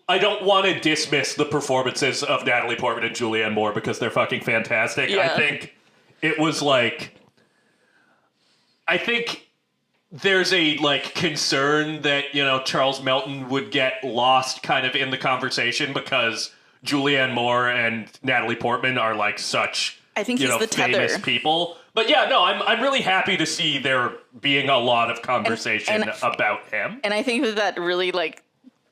S1: don't want to dismiss the performances of Natalie Portman and Julianne Moore because they're fucking fantastic. Yeah. I think it was like, I think there's a like concern that Charles Melton would get lost kind of in the conversation because Julianne Moore and Natalie Portman are like such.
S5: I think he's the
S1: famous
S5: tether.
S1: People. But yeah, no, I'm really happy to see there being a lot of conversation about him.
S5: And I think that really like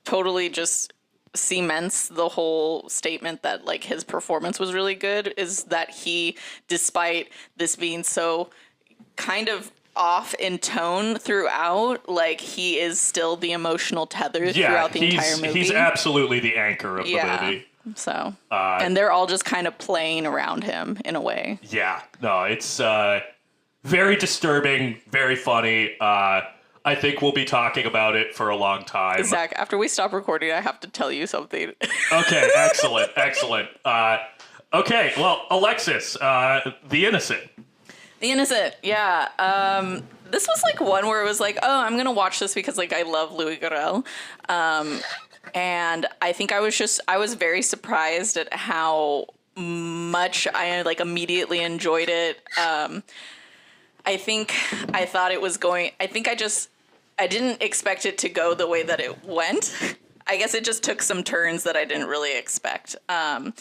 S5: totally just cements the whole statement that like his performance was really good is that he, despite this being so kind of off in tone throughout, like he is still the emotional tether throughout the entire movie.
S1: He's absolutely the anchor of the movie.
S5: So, and they're all just kind of playing around him in a way. Yeah,
S1: no, it's very disturbing, very funny. I think we'll be talking about it for a long time.
S5: Zach, after we stop recording, I have to tell you something.
S1: Okay, excellent. Okay, well, Alexis, The Innocent.
S5: The Innocent, yeah. This was like one where it was like, oh, I'm gonna watch this because like I love Louis Garrel, and I think I was very surprised at how much I like immediately enjoyed it. I think I thought it was going. I didn't expect it to go the way that it went. I guess it just took some turns that I didn't really expect. I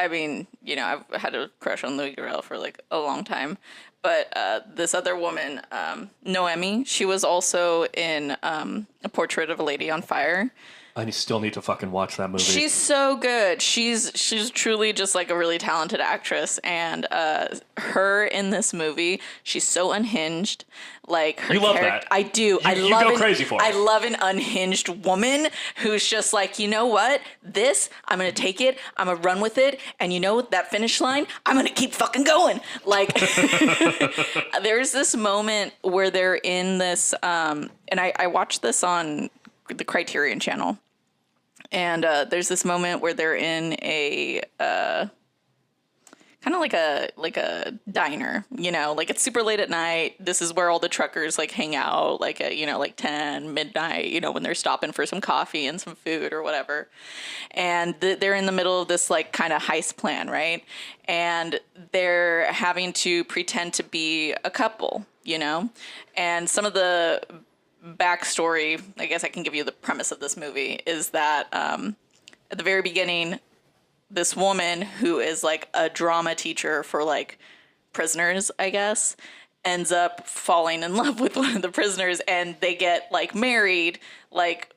S5: mean, you know, I've had a crush on Louis Garrel for like a long time. But this other woman, Noemi, she was also in A Portrait of a Lady on Fire.
S1: I still need to fucking watch that movie.
S5: She's so good. She's truly just like a really talented actress, and her in this movie, she's so unhinged. Like her
S1: you love that.
S5: I do.
S1: You go crazy for it.
S5: I love an unhinged woman who's just like, you know what? This, I'm gonna take it. I'm gonna run with it, and you know that finish line, I'm gonna keep fucking going. Like, there's this moment where they're in this, and I watched this on the Criterion Channel, and there's this moment where they're in a kind of like a diner, you know, like it's super late at night. This is where all the truckers like hang out, like at, you know, like 10 midnight, you know, when they're stopping for some coffee and some food or whatever. And they're in the middle of this like kind of heist plan, right? And they're having to pretend to be a couple, you know, and some of the backstory, I guess I can give you the premise of this movie, is that at the very beginning, this woman who is like a drama teacher for like prisoners, I guess, ends up falling in love with one of the prisoners, and they get like married,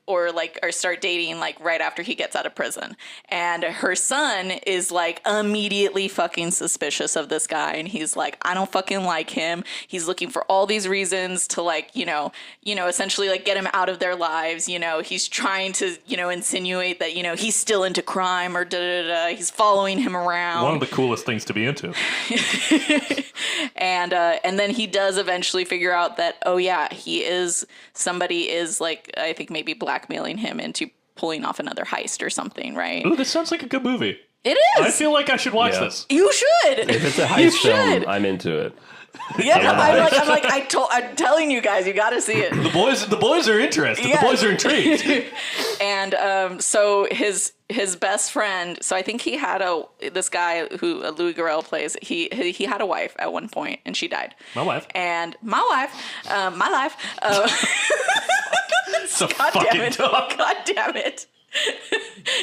S5: or start dating like right after he gets out of prison. And her son is like immediately fucking suspicious of this guy, and he's like, I don't fucking like him. He's looking for all these reasons to like, you know, essentially like get him out of their lives. You know, he's trying to, you know, insinuate that, you know, he's still into crime or He's following him around.
S1: One of the coolest things to be into.
S5: And then he does eventually figure out that, oh yeah, somebody is like, I think maybe blackmailing him into pulling off another heist or something, right?
S1: Ooh, this sounds like a good movie.
S5: It is.
S1: I feel like I should watch this.
S5: You should.
S4: If it's a heist film, I'm into it.
S5: Yeah, I'm telling you guys, you got to see it.
S1: The boys are interested.
S5: Yeah.
S1: The boys are intrigued.
S5: And so his best friend. So I think he had this guy who Louis Garrel plays. He had a wife at one point, and she died.
S1: My wife.
S5: My life.
S1: It's a
S5: God
S1: fucking
S5: damn it.
S1: dog.
S5: God damn it.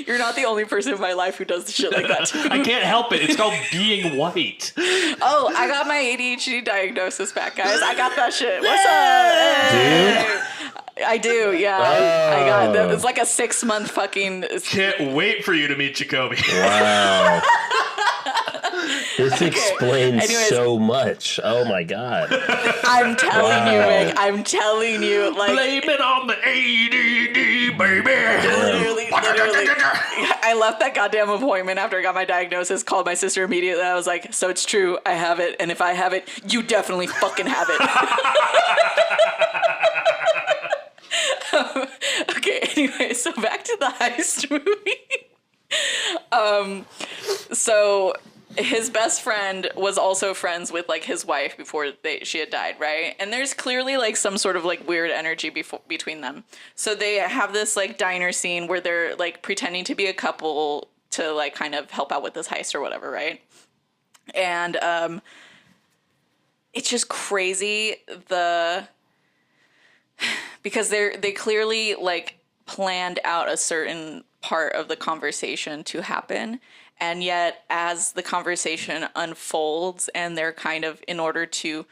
S5: You're not the only person in my life who does shit like that too.
S1: I can't help it. It's called being white.
S5: Oh, I got my ADHD diagnosis back, guys. I got that shit. What's up?
S4: Dude?
S5: I do, yeah.
S4: Oh.
S5: I got that. It's like a 6-month fucking.
S1: Can't wait for you to meet Jacoby.
S4: Wow. This explains
S5: Anyways.
S4: so much. Oh my god.
S5: I'm telling you, Mick. I'm telling you, like.
S1: Blame it on the ADD, baby.
S5: Literally. I left that goddamn appointment after I got my diagnosis, called my sister immediately. I was like, so it's true, I have it, and if I have it, you definitely fucking have it. Okay, anyway, so back to the heist movie. So his best friend was also friends with like his wife before she had died, right? And there's clearly like some sort of like weird energy between them. So they have this like diner scene where they're like pretending to be a couple to like kind of help out with this heist or whatever, right? And it's just crazy because they clearly like planned out a certain part of the conversation to happen, and yet as the conversation unfolds and they're kind of, in order to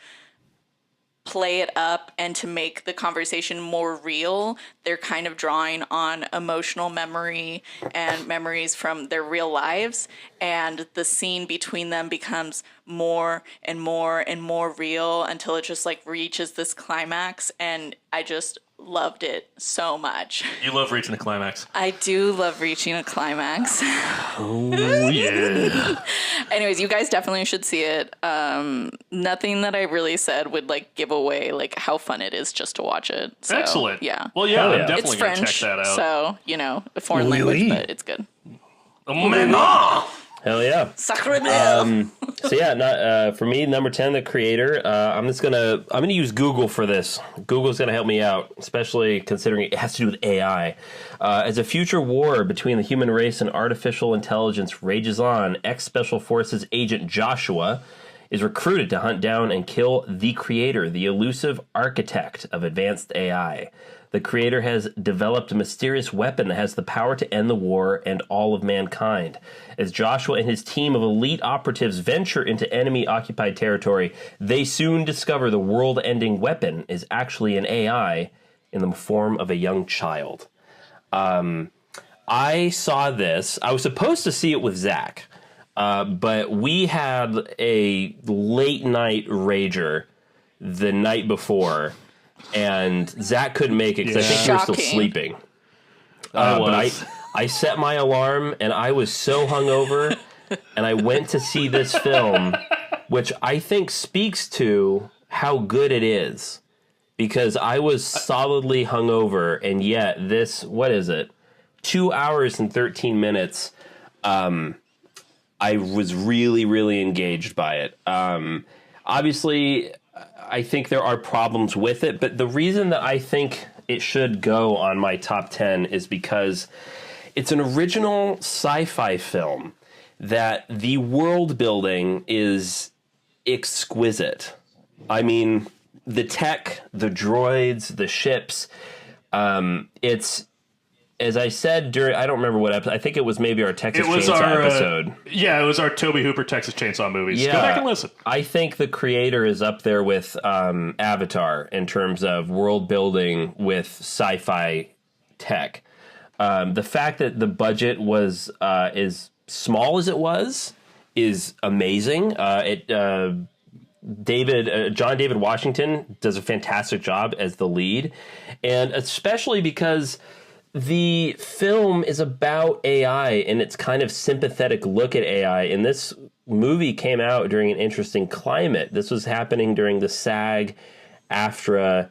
S5: play it up and to make the conversation more real, they're kind of drawing on emotional memory and memories from their real lives, and the scene between them becomes more and more and more real until it just like reaches this climax. And I just loved it so much.
S1: You love reaching a climax.
S5: I do love reaching a climax.
S4: Oh, yeah.
S5: Anyways, you guys definitely should see it. Nothing that I really said would like give away like how fun it is just to watch it. So,
S1: Excellent.
S5: Yeah.
S1: Well, yeah,
S4: Hell
S1: I'm
S4: yeah.
S1: definitely
S5: It's
S1: going to
S5: French,
S1: check that out.
S5: so a foreign
S4: Oui,
S5: language,
S4: oui.
S5: but it's good.
S1: Maintenant!
S4: Hell yeah.
S5: Sacre bleu!
S4: So yeah, not for me. Number 10, the creator. I'm gonna use Google for this. Google's gonna help me out, especially considering it has to do with AI. As a future war between the human race and artificial intelligence rages on, ex-Special Forces agent Joshua is recruited to hunt down and kill the creator, the elusive architect of advanced AI. The creator has developed a mysterious weapon that has the power to end the war and all of mankind. As Joshua and his team of elite operatives venture into enemy-occupied territory, they soon discover the world-ending weapon is actually an AI in the form of a young child. I saw this. I was supposed to see it with Zack, but we had a late-night rager the night before, and Zack couldn't make it because I think he was still
S5: Shocking.
S4: sleeping.
S1: was.
S4: But I set my alarm, and I was so hungover, and I went to see this film, which I think speaks to how good it is, because I was solidly hungover, and yet this, what is it, 2 hours and 13 minutes, I was really, really engaged by it. Obviously, I think there are problems with it, but the reason that I think it should go on my top 10 is because it's an original sci-fi film that the world building is exquisite. I mean, the tech, the droids, the ships, it's, as I said during, I don't remember what episode, I think it was maybe our Texas Chainsaw episode.
S1: Yeah, it was our Toby Hooper Texas Chainsaw movies. Go back and listen.
S4: I think the creator is up there with Avatar in terms of world building with sci-fi tech. The fact that the budget was as small as it was is amazing. John David Washington does a fantastic job as the lead, and especially because the film is about AI and its kind of sympathetic look at AI. And this movie came out during an interesting climate. This was happening during the SAG-AFTRA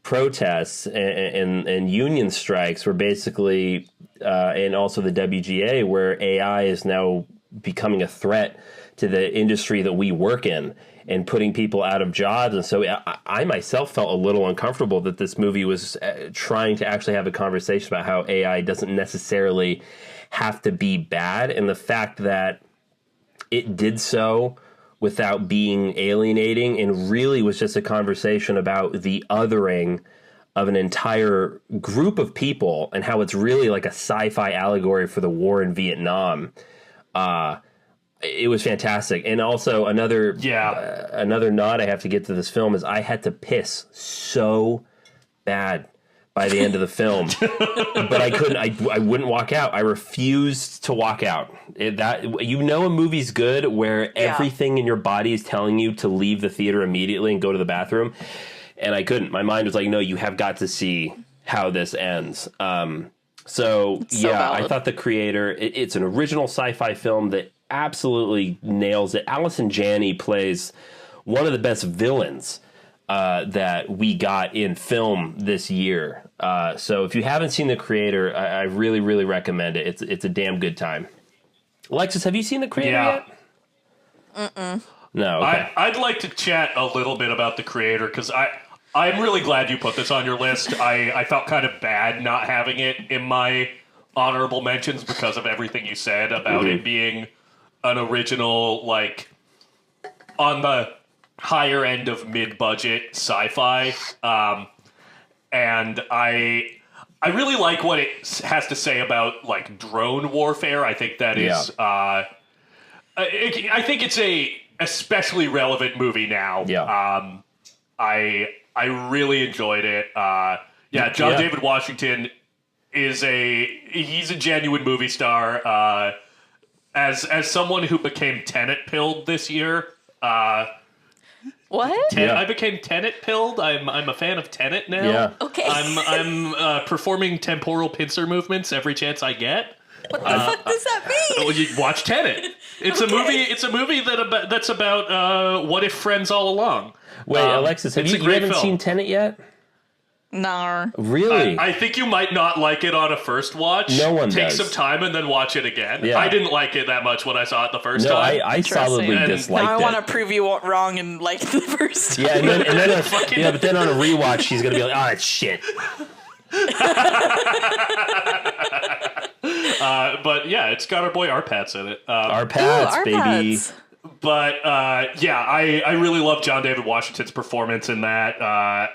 S4: protests and union strikes, where basically, and also the WGA, where AI is now becoming a threat to the industry that we work in and putting people out of jobs. And so I myself felt a little uncomfortable that this movie was trying to actually have a conversation about how AI doesn't necessarily have to be bad, and the fact that it did so without being alienating and really was just a conversation about the othering of an entire group of people and how it's really like a sci-fi allegory for the war in Vietnam. It was fantastic. And also another nod I have to get to this film is I had to piss so bad by the end of the film, but I couldn't. I wouldn't walk out. I refused to walk out. A movie's good where everything in your body is telling you to leave the theater immediately and go to the bathroom, and I couldn't. My mind was like, no, you have got to see how this ends. So
S5: valid.
S4: I thought the creator. It's an original sci-fi film that absolutely nails it. Allison Janney plays one of the best villains that we got in film this year. So if you haven't seen the creator, I really, really recommend it. It's a damn good time. Alexis, have you seen the creator yet?
S5: Mm-mm.
S4: No. Okay.
S1: I'd like to chat a little bit about the creator, because I'm really glad you put this on your list. I felt kind of bad not having it in my honorable mentions because of everything you said about it being an original, like, on the higher end of mid-budget sci-fi. And I really like what it has to say about, like, drone warfare. I think that is... I think it's a especially relevant movie now.
S4: Yeah.
S1: I really enjoyed it. John David Washington he's a genuine movie star. As someone who became Tenet pilled this year,
S5: What?
S4: Yeah.
S1: I became Tenet pilled. I'm a fan of Tenet now.
S4: Yeah.
S5: Okay.
S1: I'm performing temporal pincer movements every chance I get.
S5: What the fuck does that mean?
S1: Well, you watch Tenet. It's a movie. It's a movie that's about what if friends all along.
S4: Wait, Alexis,
S1: it's a
S4: you
S1: great
S4: haven't
S1: film.
S4: seen Tenet yet?
S5: No.
S4: Really?
S1: I think you might not like it on a first watch.
S4: No one
S1: Take
S4: does.
S1: some time and then watch it again.
S4: Yeah.
S1: I didn't like it that much when I saw it the first
S4: no,
S1: time.
S4: I solidly
S1: And
S4: disliked
S5: Now I
S4: it.
S5: want to prove you wrong and like the first time.
S4: Yeah, and then but then on a rewatch, she's gonna be like, "Oh, it's shit."
S1: But yeah, it's got our boy Arpats in it.
S4: Our pads,
S5: Ooh,
S4: baby.
S5: Arpads.
S1: But yeah, I really love John David Washington's performance in that.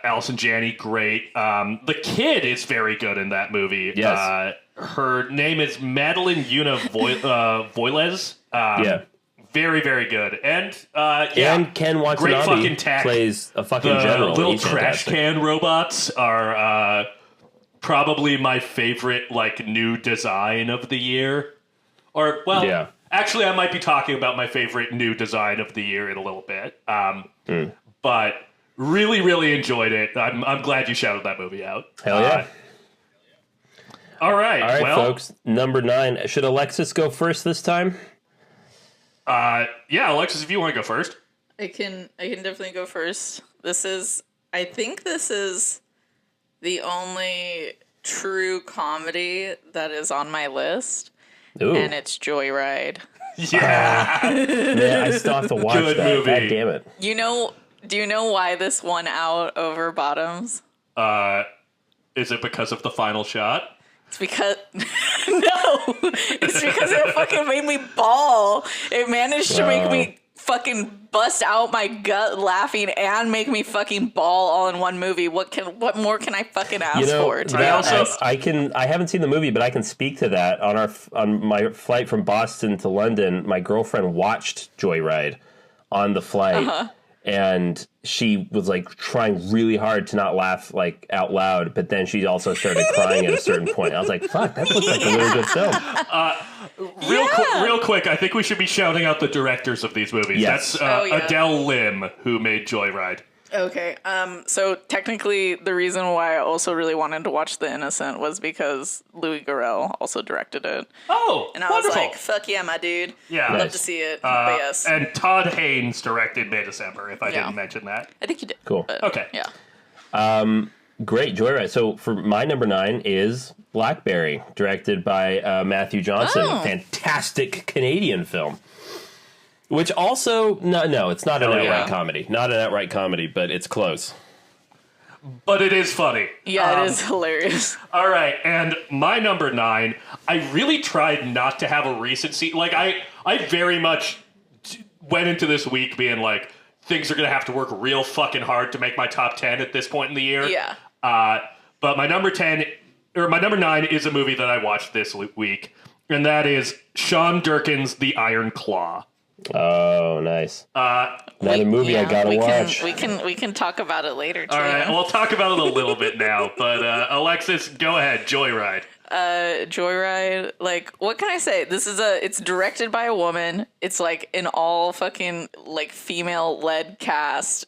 S1: Allison Janney, great. The kid is very good in that movie.
S4: Yes.
S1: Her name is Madeline Una Voiles.
S4: Yeah.
S1: Very, very good. And yeah,
S4: And Ken
S1: great fucking
S4: Watanabe
S1: tech.
S4: plays a fucking
S1: The
S4: general.
S1: little
S4: He's
S1: trash
S4: fantastic.
S1: can robots are probably my favorite like new design of the year. Or well,
S4: Yeah.
S1: actually, I might be talking about my favorite new design of the year in a little bit. But really, really enjoyed it. I'm glad you shouted that movie out.
S4: Hell yeah.
S1: All right,
S4: All right,
S1: well,
S4: folks. Number 9. Should Alexis go first this time?
S1: yeah, Alexis, if you want to go first.
S5: I can definitely go first. I think this is the only true comedy that is on my list,
S4: Ooh.
S5: and it's Joyride.
S1: Yeah,
S4: Man, I still have to watch
S1: Good
S4: that.
S1: movie.
S4: God damn it.
S5: Do you know why this won out over Bottoms?
S1: is it because of the final shot?
S5: It's because it's because it fucking made me bawl. It managed to make me fucking bust out my gut laughing and make me fucking bawl all in one movie. What more can I fucking ask for? To be honest,
S4: I haven't seen the movie, but I can speak to that. On my flight from Boston to London, my girlfriend watched Joyride on the flight. And she was like trying really hard to not laugh like out loud, but then she also started crying at a certain point. I was like, "Fuck, that looks like a really good film."
S1: Real quick, I think we should be shouting out the directors of these movies.
S4: Yes.
S1: That's Adele Lim, who made Joyride.
S5: okay. So technically, the reason why I also really wanted to watch The Innocent was because Louis Garrel also directed it,
S1: Oh,
S5: and I
S1: wonderful.
S5: was like, "Fuck yeah, my dude!
S1: Yeah.
S5: Love
S4: Nice.
S5: to see it." But yes,
S1: And Todd Haynes directed May December, if I
S5: Yeah.
S1: didn't mention that.
S5: I think you did.
S4: Cool.
S5: But,
S1: Okay.
S5: Yeah.
S4: Great, Joyride. So for my number 9 is Blackberry, directed by Matthew Johnson.
S5: Oh.
S4: Fantastic Canadian film. Which also, no, it's not an
S1: Hell
S4: outright
S1: yeah.
S4: comedy. Not an outright comedy, but it's close.
S1: But it is funny.
S5: Yeah, it is hilarious.
S1: All right, and my number 9, I really tried not to have a recency. Like, I very much went into this week being like, things are going to have to work real fucking hard to make my top 10 at this point in the year.
S5: Yeah.
S1: But my number 9 is a movie that I watched this week, and that is Sean Durkin's The Iron Claw.
S4: Oh, nice. Not a movie I gotta watch.
S5: We can talk about it later too.
S1: All right, we'll talk about it a little bit now, but Alexis, go ahead, Joyride.
S5: Joyride, like, what can I say? It's directed by a woman. It's like an all fucking like female led cast.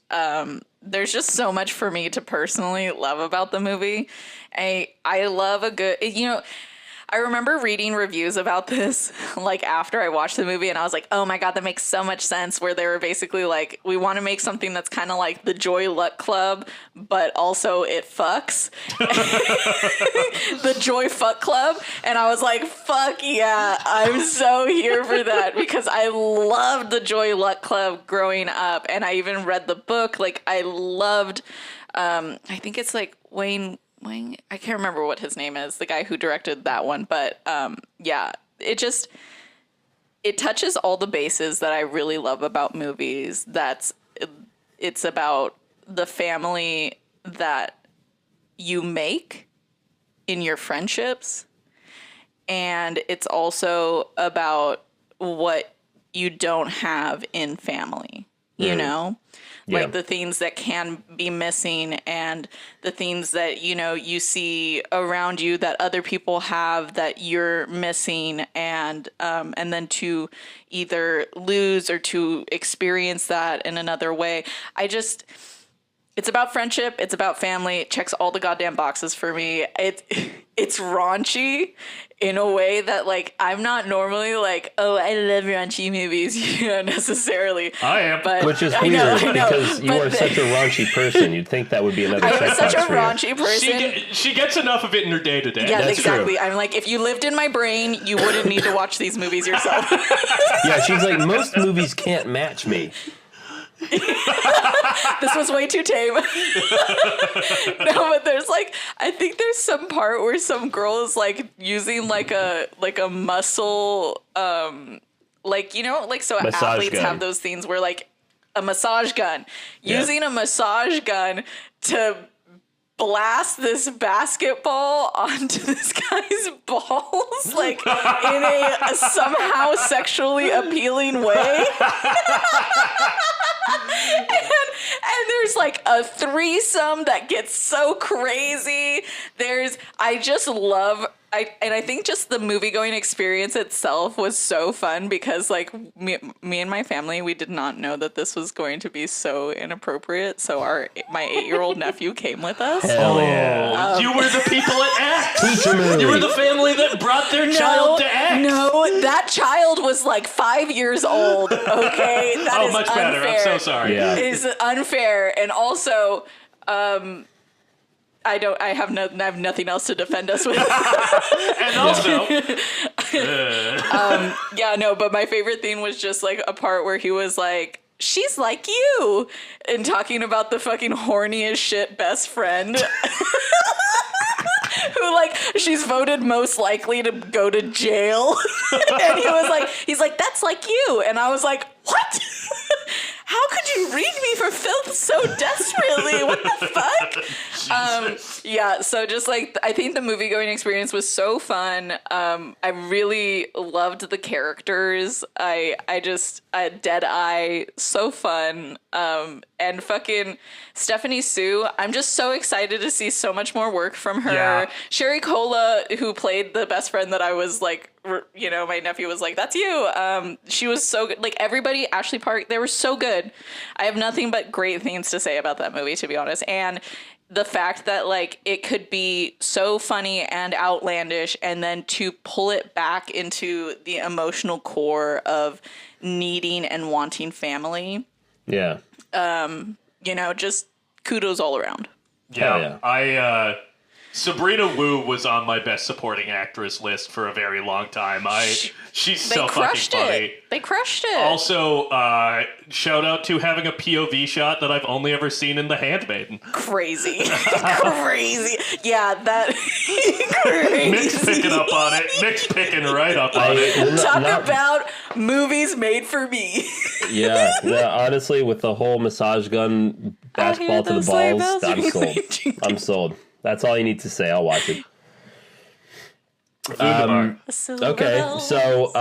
S5: There's just so much for me to personally love about the movie. I love a good, I remember reading reviews about this, like, after I watched the movie, and I was like, oh my God, that makes so much sense, where they were basically like, we want to make something that's kind of like the Joy Luck Club, but also it fucks. The Joy Fuck Club. And I was like, fuck yeah, I'm so here for that, because I loved the Joy Luck Club growing up, and I even read the book. Like, I loved, I think it's like Wayne, I can't remember what his name is, the guy who directed that one, but yeah, it touches all the bases that I really love about movies. It's about the family that you make in your friendships, and it's also about what you don't have in family. you know?
S4: Yeah.
S5: Like the things that can be missing and the things that, you know, you see around you that other people have that you're missing, and then to either lose or to experience that in another way. It's about friendship. It's about family. It checks all the goddamn boxes for me. It's raunchy in a way that, like, I'm not normally like, oh, I love raunchy movies, you know, necessarily.
S1: I am.
S5: But
S4: Which is
S5: I
S4: weird
S5: know,
S4: because you are such a raunchy person. You'd think that would be another
S5: I
S4: checkbox
S5: am such a
S4: for you.
S5: raunchy person.
S1: She gets enough of it in her day to day.
S5: Yeah,
S4: That's
S5: exactly.
S4: true.
S5: I'm like, if you lived in my brain, you wouldn't need to watch these movies yourself.
S4: Yeah, she's like, most movies can't match me.
S5: This was way too tame. No, but there's like, I think there's some part where some girl is like using like a muscle, like, you know, like, so
S4: Massage
S5: athletes
S4: gun.
S5: have those things where like a massage gun, using a massage gun to blast this basketball onto this guy's balls, like in a somehow sexually appealing way. And there's like a threesome that gets so crazy. I think just the movie going experience itself was so fun because like me and my family, we did not know that this was going to be so inappropriate. So my 8-year-old nephew came with us.
S4: Hell yeah.
S1: You were the people at ACT.
S4: Teacher movie.
S1: You were the family that brought their child to ACT.
S5: No, that child was like 5 years old. Okay, that is
S1: much
S5: unfair.
S1: better. I'm so sorry.
S4: Yeah.
S5: It is unfair, and also, I have nothing else to defend us with.
S1: And also,
S5: Yeah, no, but my favorite thing was just like a part where he was like, she's like you, and talking about the fucking horniest shit best friend. Who, like, she's voted most likely to go to jail. And he's like, that's like you. And I was like, what? How could you read me for filth so desperately? What the fuck? Yeah, so just like, I think the movie going experience was so fun. I really loved the characters. I Dead Eye, so fun. And fucking Stephanie Sue, I'm just so excited to see so much more work from her.
S1: Yeah.
S5: Sherry Cola, who played the best friend that I was like, you know, my nephew was like, that's you. She was so good. Like, everybody, Ashley Park, they were so good. I have nothing but great things to say about that movie, to be honest. And the fact that, like, it could be so funny and outlandish, and then to pull it back into the emotional core of needing and wanting family.
S4: Yeah.
S5: You know, just kudos all around.
S1: Yeah. Sabrina Wu was on my best supporting actress list for a very long time. She's so fucking funny.
S5: They crushed it.
S1: Also, shout out to having a POV shot that I've only ever seen in The Handmaiden.
S5: Crazy. Crazy. Yeah, that crazy.
S1: Mick's picking up on it. Mick's picking right up on it.
S5: Talk about movies made for me.
S4: Yeah, honestly, with the whole massage gun basketball to the balls, I'm sold. I'm sold. That's all you need to say. I'll watch it. Okay, so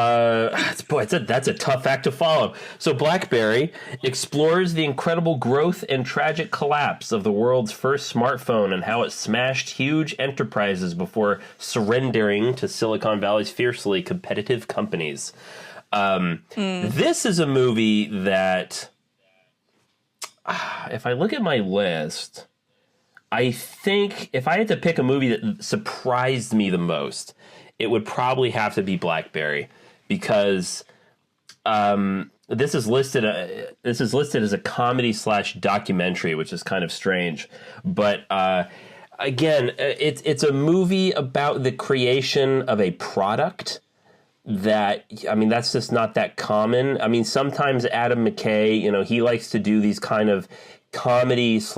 S4: boy, that's a tough act to follow. So BlackBerry explores the incredible growth and tragic collapse of the world's first smartphone and how it smashed huge enterprises before surrendering to Silicon Valley's fiercely competitive companies. This is a movie that, if I look at my list, I think if I had to pick a movie that surprised me the most, it would probably have to be BlackBerry, because this is listed as a comedy / documentary, which is kind of strange. But again, it's a movie about the creation of a product that, I mean, that's just not that common. I mean, sometimes Adam McKay, you know, he likes to do these kind of comedy /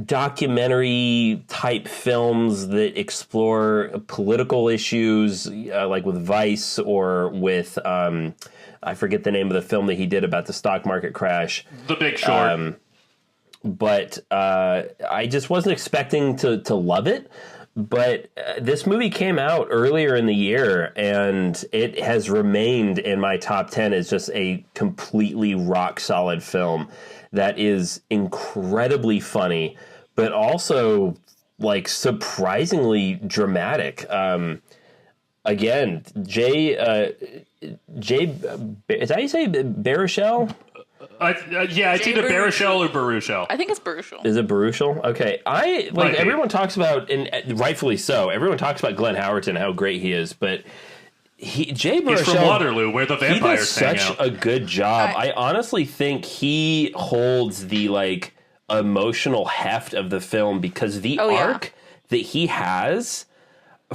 S4: documentary type films that explore political issues, like with Vice or with I forget the name of the film that he did about the stock market crash,
S1: The Big Short.
S4: but I just wasn't expecting to love it. But this movie came out earlier in the year, and it has remained in my top 10 as just a completely rock-solid film that is incredibly funny, but also, like, surprisingly dramatic. Again, Jay, is that how you say Baruchel?
S1: Yeah, it's either Baruchel or Baruchel.
S5: I think it's Baruchel.
S4: Is it Baruchel? Okay. Everyone talks about, and rightfully so, everyone talks about Glenn Howerton, how great he is, but Jay Baruchel...
S1: He's from Waterloo, where the vampires hang out.
S4: He does such a good job. I honestly think he holds the, like, emotional heft of the film, because the arc that he has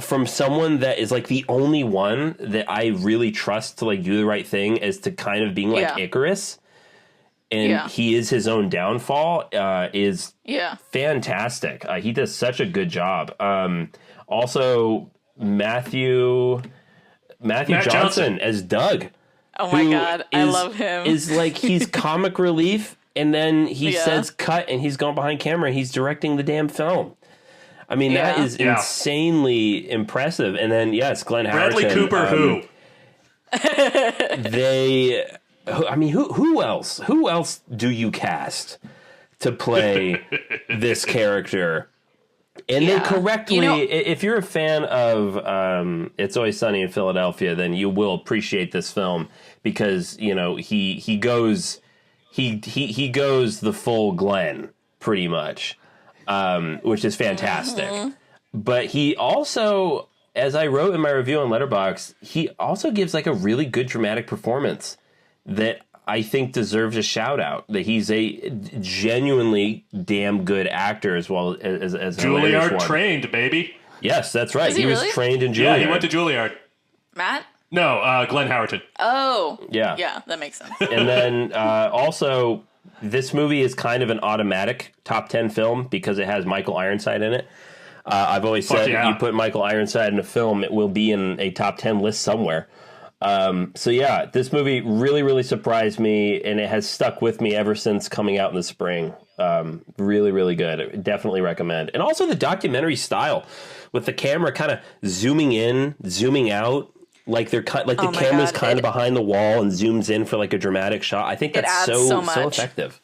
S4: from someone that is, like, the only one that I really trust to, like, do the right thing is to kind of being like Icarus, and he is his own downfall, is fantastic. He does such a good job. Also, Matt Johnson as Doug.
S5: Oh my God, I love him.
S4: Is like, he's comic relief, and then he says cut, and he's gone behind camera, and he's directing the damn film. I mean, that is insanely impressive. And then, yes, Glenn
S1: Bradley
S4: Howerton.
S1: Cooper, who?
S4: Who else? Who else do you cast to play this character? And they correctly, if you're a fan of It's Always Sunny in Philadelphia, then you will appreciate this film, because, you know, he goes the full Glenn pretty much, which is fantastic. Mm-hmm. But he also, as I wrote in my review on Letterboxd, he also gives, like, a really good dramatic performance that I think deserves a shout out. That he's a genuinely damn good actor, as well as
S1: Juilliard trained, baby.
S4: Yes, that's right. He
S5: really?
S4: was trained in Juilliard.
S1: Yeah, he went to Juilliard.
S5: Matt?
S1: No, Glenn Howerton.
S5: Oh.
S4: Yeah.
S5: Yeah, that makes sense.
S4: And then also, this movie is kind of an automatic top 10 film because it has Michael Ironside in it. I've always said you put Michael Ironside in a film, it will be in a top 10 list somewhere. So yeah, this movie really, really surprised me, and it has stuck with me ever since coming out in the spring. Really, really good. Definitely recommend. And also the documentary style, with the camera kind of zooming in, zooming out, like the camera's kind of behind the wall and zooms in for like a dramatic shot. I think that's so effective.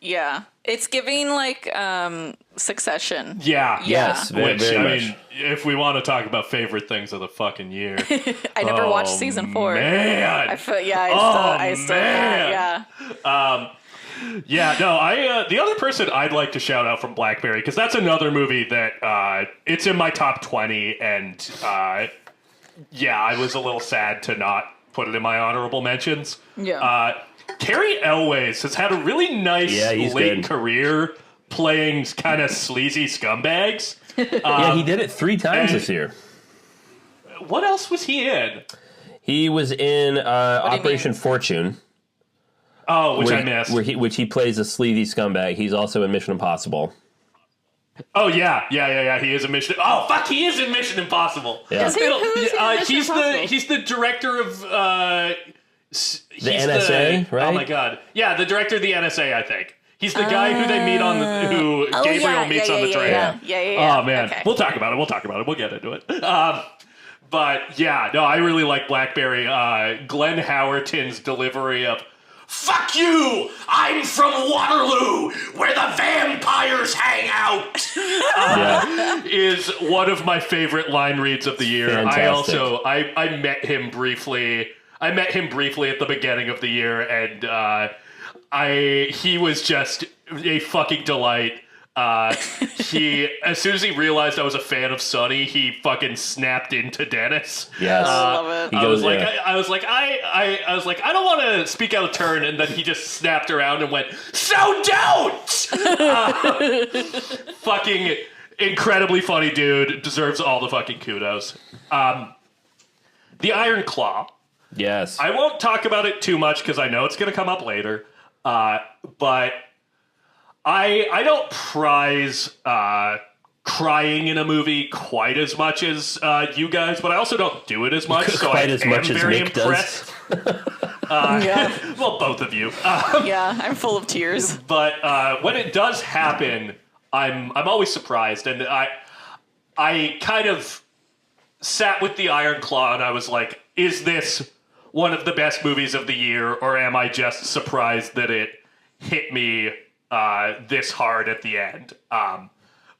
S5: Yeah, it's giving like Succession.
S1: Yeah.
S4: Yes. Very,
S1: Which,
S4: very
S1: I
S4: much.
S1: mean, if we want to talk about favorite things of the fucking year,
S5: I never watched season 4.
S1: Man,
S5: I still
S1: the other person I'd like to shout out from Blackberry, because that's another movie that it's in my top 20, and I was a little sad to not put it in my honorable mentions.
S5: Yeah.
S1: Cary Elwes has had a really nice late career playing kind of sleazy scumbags.
S4: He did it 3 times this year.
S1: What else was he in?
S4: He was in Operation Fortune.
S1: Oh, which I missed.
S4: Which he plays a sleazy scumbag. He's also in Mission Impossible.
S1: Oh, yeah. He is in Mission... Oh, fuck, he is in Mission Impossible.
S4: Yeah.
S5: Is he? Who's in Mission Impossible?
S1: He's the director of...
S4: the NSA, right?
S1: Oh, my God. Yeah, the director of the NSA, I think. He's the guy who they meet on the... Who Gabriel meets on the train.
S5: Yeah.
S1: Oh, man. Okay. We'll talk about it. We'll get into it. But, yeah, no, I really like Blackberry. Glenn Howerton's delivery of... Fuck you! I'm from Waterloo, where the vampires hang out. Is one of my favorite line reads of the year.
S4: Fantastic.
S1: I met him briefly. I met him briefly at the beginning of the year, and he was just a fucking delight. As soon as he realized I was a fan of Sonny, he fucking snapped into Dennis.
S4: Yes,
S5: I love it.
S1: I was like, I don't want to speak out of turn, and then he just snapped around and went, so don't! Fucking incredibly funny dude, deserves all the fucking kudos. The Iron Claw.
S4: Yes.
S1: I won't talk about it too much because I know it's going to come up later, but I don't prize crying in a movie quite as much as you guys, but I also don't do it as much. So
S4: quite
S1: I
S4: as
S1: am
S4: much as
S1: very
S4: Mick
S1: impressed. Well, both of you.
S5: I'm full of tears.
S1: But when it does happen, I'm always surprised, and I kind of sat with the Iron Claw and I was like, is this one of the best movies of the year, or am I just surprised that it hit me this hard at the end?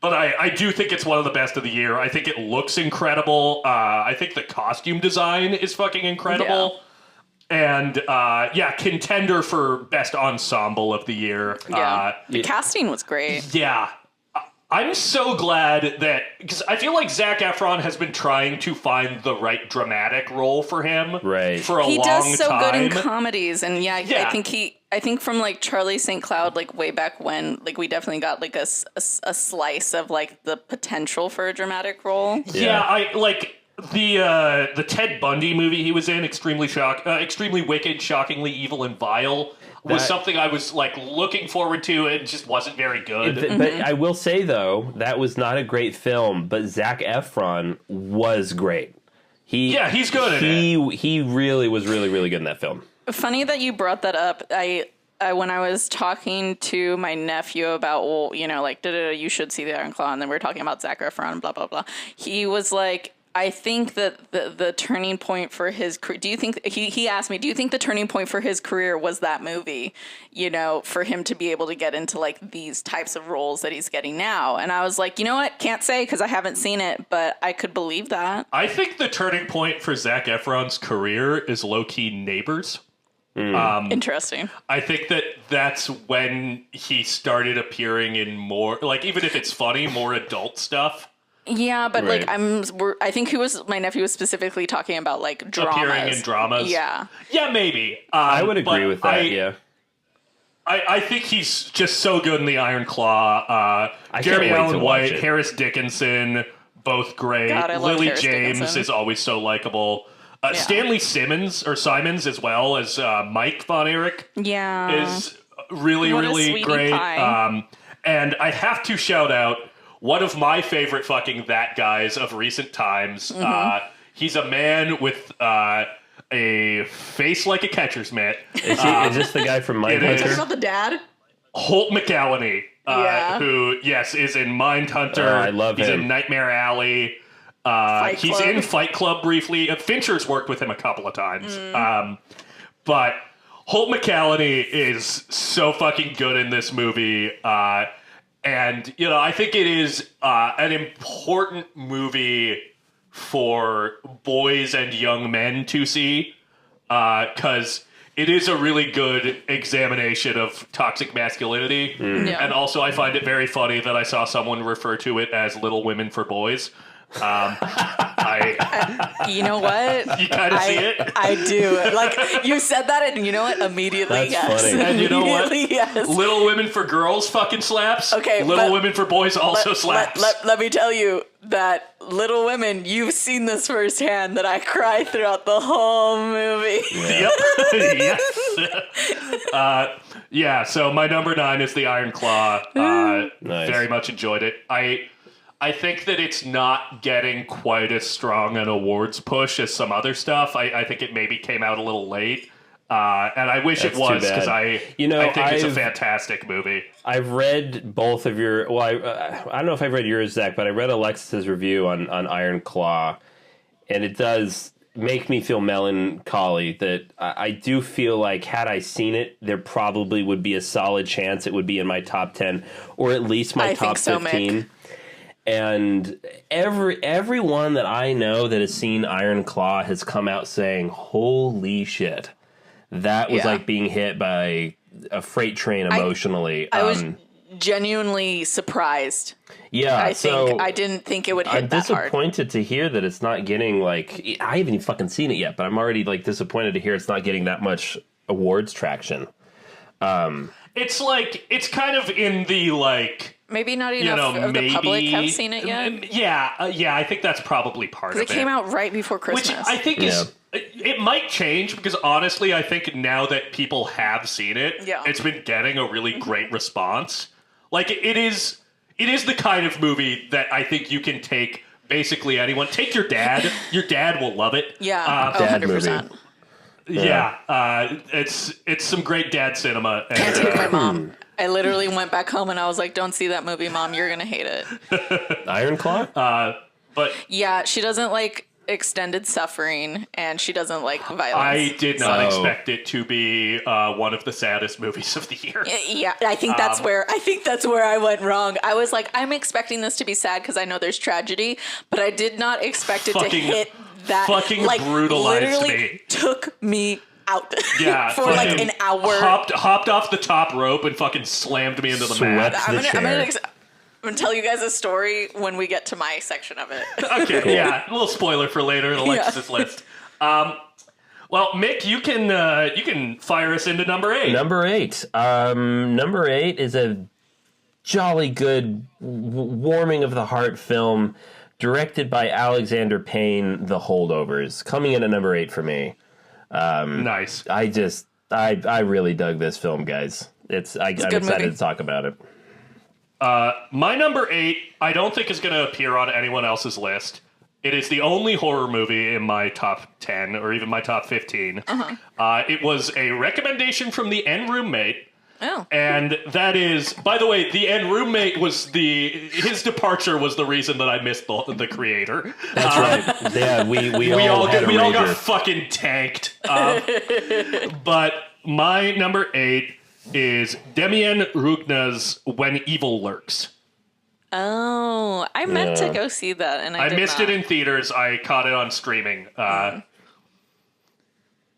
S1: But I do think it's one of the best of the year. I think it looks incredible. I think the costume design is fucking incredible. Yeah. And, contender for best ensemble of the year.
S5: Yeah. The casting was great.
S1: Yeah. I'm so glad that, because I feel like Zac Efron has been trying to find the right dramatic role for him for a long time. He does so good in
S5: comedies, and I think from like Charlie St. Cloud, like way back when, like we definitely got like a slice of like the potential for a dramatic role.
S1: Yeah, I like the Ted Bundy movie he was in, extremely wicked, shockingly evil and vile. Was something I was like looking forward to. It just wasn't very good.
S4: But I will say though, that was not a great film. But Zac Efron was great. He's good at it. He really was really good in that film.
S5: Funny that you brought that up. I when I was talking to my nephew about, well, you know, like you should see the Iron Claw, and then we were talking about Zac Efron, blah blah blah. He was like, I think that the turning point for his career, do you think, he asked me, do you think the turning point for his career was that movie, you know, for him to be able to get into like these types of roles that he's getting now? And I was like, you know what? Can't say because I haven't seen it, but I could believe that.
S1: I think the turning point for Zac Efron's career is low-key Neighbors.
S5: Interesting.
S1: I think that's when he started appearing in more, like, even if it's funny, more adult stuff.
S5: Yeah, but like I think my nephew was specifically talking about like dramas.
S1: Appearing in dramas.
S5: Yeah.
S1: Yeah, maybe.
S4: I would agree with that.
S1: I think he's just so good in the Iron Claw. Jeremy Allen White, Harris Dickinson, both great. God, Lily Harris James Dickinson. Is always so likable. Stanley Simons as well as Mike Von Erich.
S5: Yeah.
S1: Is really great. And I have to shout out one of my favorite fucking that guys of recent times. He's a man with a face like a catcher's mitt.
S4: Is this the guy from Mindhunter?
S5: Talking about the dad?
S1: Holt McCallany, who, is in Mindhunter.
S4: I love him.
S1: He's in Nightmare Alley. He's in Fight Club briefly. Fincher's worked with him a couple of times. But Holt McCallany is so fucking good in this movie. And, you know, I think it is an important movie for boys and young men to see, because it is a really good examination of toxic masculinity. And also I find it very funny that I saw someone refer to it as Little Women for Boys.
S5: You know what?
S1: You kind of see it?
S5: I do. Like, you said that, and you know what? Immediately,
S4: That's funny.
S1: And you know what?
S5: Yes.
S1: Little Women for Girls fucking slaps.
S5: Okay,
S1: Little Women for Boys also slaps.
S5: Let me tell you that Little Women, you've seen this firsthand, that I cry throughout the whole movie.
S1: Yep. Yes. So my number 9 is the Iron Claw.
S4: Nice.
S1: Very much enjoyed it. I think that it's not getting quite as strong an awards push as some other stuff. I think it maybe came out a little late. And I wish it was, because I think it's a fantastic movie.
S4: I've read both of your... Well, I don't know if I've read yours, Zach, but I read Alexis's review on Iron Claw, and it does make me feel melancholy that I do feel like had I seen it, there probably would be a solid chance it would be in my top 10, or at least my top 15. Mick. And everyone that I know that has seen Iron Claw has come out saying, holy shit, that was like being hit by a freight train emotionally.
S5: I was genuinely surprised.
S4: Yeah,
S5: I didn't think it would hit that hard.
S4: I'm disappointed to hear that it's not getting, like, I haven't even fucking seen it yet, but I'm already like disappointed to hear it's not getting that much awards traction.
S1: It's like, it's kind of in the, like...
S5: Maybe not enough of the public have seen it yet.
S1: Yeah, I think that's probably part of it.
S5: Because it came out right before Christmas.
S1: Which I think it might change, because honestly, I think now that people have seen it, it's been getting a really great response. Like, it is the kind of movie that I think you can take basically anyone. Take your dad. Your dad will love it.
S5: Yeah, 100%.
S1: It's some great dad cinema.
S5: Can't take my mom. I literally went back home and I was like, don't see that movie, Mom. You're going to hate it.
S4: Iron Claw?
S1: But
S5: Yeah, she doesn't like extended suffering, and she doesn't like violence.
S1: I did not expect it to be one of the saddest movies of the year.
S5: Yeah, I think that's where I went wrong. I was like, I'm expecting this to be sad because I know there's tragedy, but I did not expect it to hit that.
S1: Fucking
S5: like,
S1: brutalized
S5: literally
S1: me.
S5: Took me out.
S1: Yeah,
S5: for like an hour.
S1: Hopped off the top rope and fucking slammed me into the mat.
S5: I'm gonna tell you guys a story when we get to my section of it.
S1: Okay,
S4: Cool.
S1: yeah, a little spoiler for later in Alexis' list. Well, Mick, you can fire us into number 8.
S4: Number 8. Number 8 is a jolly good, warming of the heart film directed by Alexander Payne, The Holdovers. Coming in at number 8 for me.
S1: Nice.
S4: I really dug this film, guys. I'm excited to talk about it.
S1: My number 8, I don't think is going to appear on anyone else's list. It is the only horror movie in my top 10 or even my top 15. It was a recommendation from the N Roommate.
S5: Oh.
S1: And that is, by the way, the N Roommate his departure was the reason that I missed the creator.
S4: That's right. Yeah, we all
S1: got fucking tanked. But my number 8 is Damien Rugna's When Evil Lurks.
S5: Oh, I meant to go see that, and I
S1: missed it in theaters. I caught it on streaming.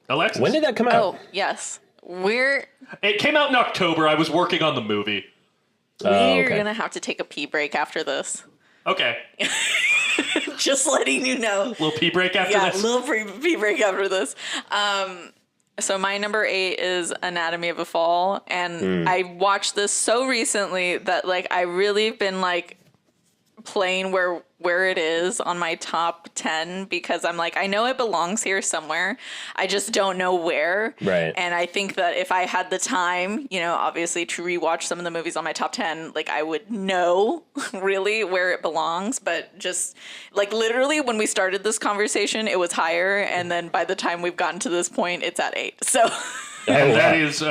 S1: Alexis?
S4: When did that come out?
S5: Oh, yes.
S1: It came out in October. I was working on the movie.
S5: We're going to have to take a pee break after this.
S1: Okay.
S5: Just letting you know.
S1: Little pee break after this?
S5: Yeah, little pee break after this. So my number 8 is Anatomy of a Fall, and I watched this so recently that like I really been like playing where it is on my top 10 because I'm like, I know it belongs here somewhere. I just don't know where.
S4: Right.
S5: And I think that if I had the time, obviously to rewatch some of the movies on my top 10, like I would know really where it belongs. But just like literally when we started this conversation, it was higher. And then by the time we've gotten to this point, it's at 8. So.
S1: And that is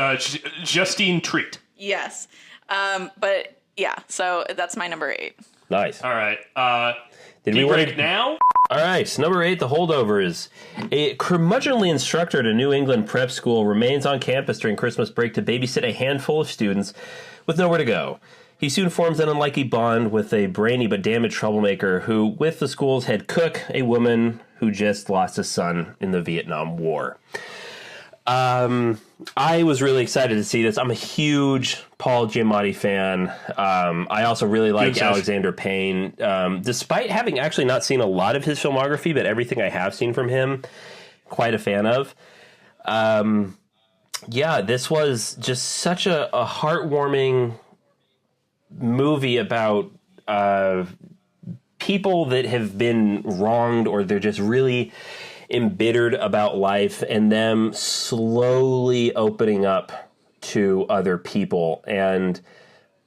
S1: Justine Treat.
S5: Yes. But yeah, so that's my number 8.
S4: Nice.
S1: All right.
S4: Did we
S1: break now?
S4: All right. Number 8, The Holdovers. A curmudgeonly instructor at a New England prep school remains on campus during Christmas break to babysit a handful of students with nowhere to go. He soon forms an unlikely bond with a brainy but damaged troublemaker who, with the school's head cook, a woman who just lost a son in the Vietnam War. I was really excited to see this. I'm a huge Paul Giamatti fan. I also really like Alexander Payne. Despite having actually not seen a lot of his filmography, but everything I have seen from him, quite a fan of. Yeah, this was just such a heartwarming movie about people that have been wronged or they're just really embittered about life and them slowly opening up to other people. And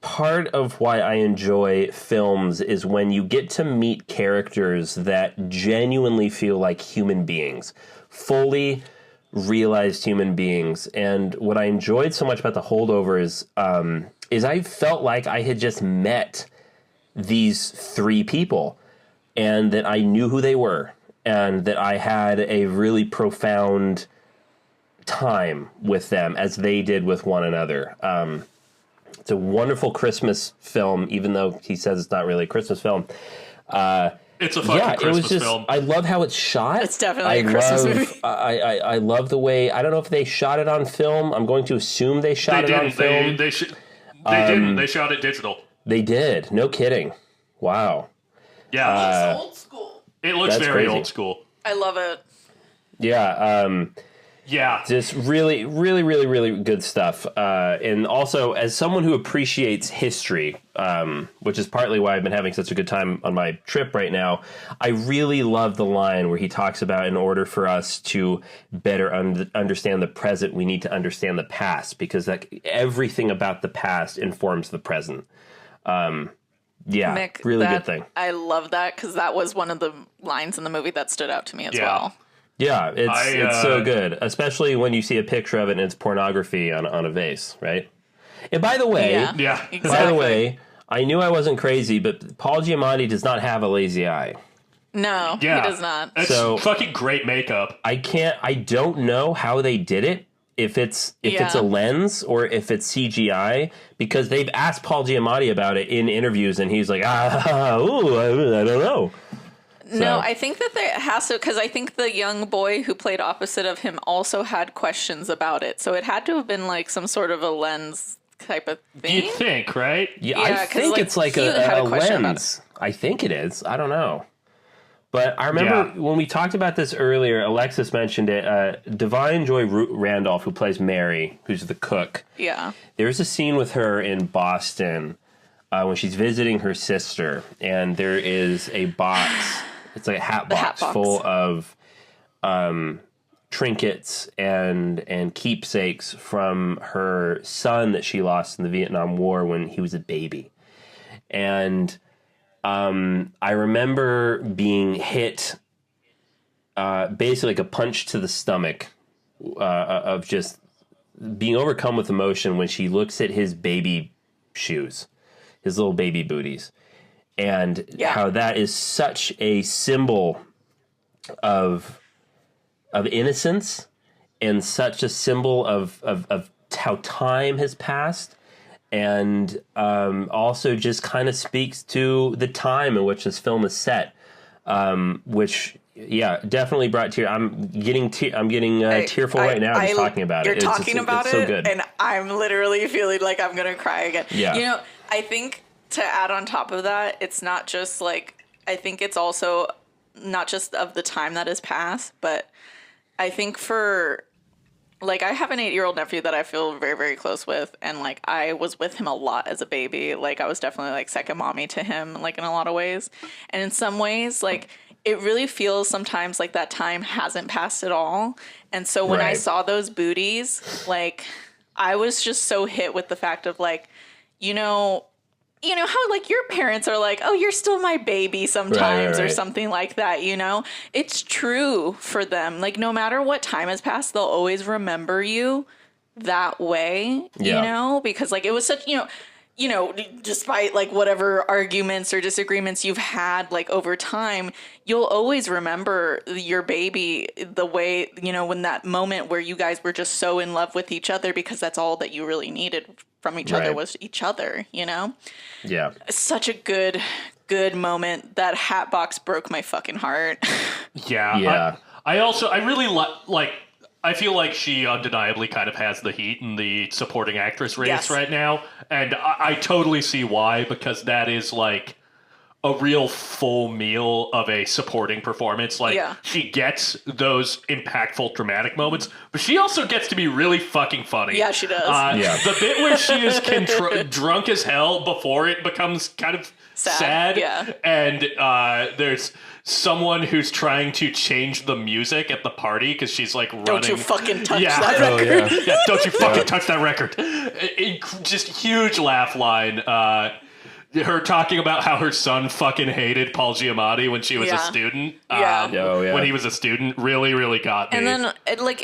S4: part of why I enjoy films is when you get to meet characters that genuinely feel like human beings, fully realized human beings. And what I enjoyed so much about The Holdovers is I felt like I had just met these 3 people and that I knew who they were. And that I had a really profound time with them as they did with one another. It's a wonderful Christmas film, even though he says it's not really a Christmas film.
S1: It's a fucking Christmas film.
S4: I love how it's shot.
S5: It's definitely a Christmas movie.
S4: I love the way, I don't know if they shot it on film. I'm going to assume they shot it on film.
S1: They didn't. They shot it digital.
S4: They did. No kidding. Wow.
S1: Yeah.
S5: It's old school.
S1: It looks very old school.
S5: I love it.
S4: Yeah.
S1: Yeah.
S4: Just really, really, really, really good stuff. And also, as someone who appreciates history, which is partly why I've been having such a good time on my trip right now, I really love the line where he talks about in order for us to better understand the present, we need to understand the past, because everything about the past informs the present. Yeah,
S5: Mick,
S4: really good thing.
S5: I love that because that was one of the lines in the movie that stood out to me as well.
S4: Yeah, it's so good, especially when you see a picture of it and it's pornography on a vase, right? And by the way,
S5: exactly.
S4: By the way, I knew I wasn't crazy, but Paul Giamatti does not have a lazy eye.
S5: No,
S1: Yeah.
S5: he does not.
S1: It's
S4: So-
S1: fucking great makeup.
S4: I don't know how they did it. If it's a lens or if it's CGI, because they've asked Paul Giamatti about it in interviews, and he's like, I don't know.
S5: No, I think that there has to, because I think the young boy who played opposite of him also had questions about it. So it had to have been like some sort of a lens type of thing.
S1: You'd think, right?
S4: Yeah,
S5: Yeah,
S4: I
S5: 'cause,
S4: think
S5: like,
S4: it's like
S5: he had
S4: a
S5: a question about
S4: lens. I think it is. I don't know. But I remember when we talked about this earlier, Alexis mentioned it. Divine Joy Randolph, who plays Mary, who's the cook.
S5: Yeah.
S4: There's a scene with her in Boston when she's visiting her sister, and there is a box. It's like a hat box full of trinkets and keepsakes from her son that she lost in the Vietnam War when he was a baby. And I remember being hit basically like a punch to the stomach of just being overcome with emotion when she looks at his baby shoes, his little baby booties, and how that is such a symbol of innocence and such a symbol of how time has passed. And also just kind of speaks to the time in which this film is set, which definitely brought tears. I'm getting tearful right now just talking about it.
S5: You're talking about it,
S4: so good.
S5: and I'm literally feeling like I'm gonna cry again.
S4: Yeah.
S5: You know, I think to add on top of that, it's not just like, I think it's also not just of the time that has passed, but I think for. Like, I have an 8-year-old nephew that I feel very, very close with, and, like, I was with him a lot as a baby. Like, I was definitely, like, second mommy to him, like, in a lot of ways. And in some ways, like, it really feels sometimes like that time hasn't passed at all. And so when I saw those booties, like, I was just so hit with the fact of, like, you know how, like, your parents are like, oh, you're still my baby sometimes or something like that, you know? It's true for them. Like, no matter what time has passed, they'll always remember you that way, you know? Because, like, it was such, you know, despite, like, whatever arguments or disagreements you've had, like, over time, you'll always remember your baby the way, you know, when that moment where you guys were just so in love with each other because that's all that you really needed from each other was each other, you know?
S4: Yeah.
S5: It's such a good moment. That hat box broke my fucking heart.
S1: Yeah. I really like, I feel like she undeniably kind of has the heat in the supporting actress race right now. And I totally see why, because that is like a real full meal of a supporting performance. Like, she gets those impactful, dramatic moments, but she also gets to be really fucking funny.
S5: Yeah, she does.
S1: The bit where she is drunk as hell before it becomes kind of sad. And there's someone who's trying to change the music at the party because she's like running.
S5: Don't you fucking touch that record.
S1: Don't you fucking touch that record. Just huge laugh line. Her talking about how her son fucking hated Paul Giamatti when she was a student. When he was a student, really, really got me.
S5: And then, like,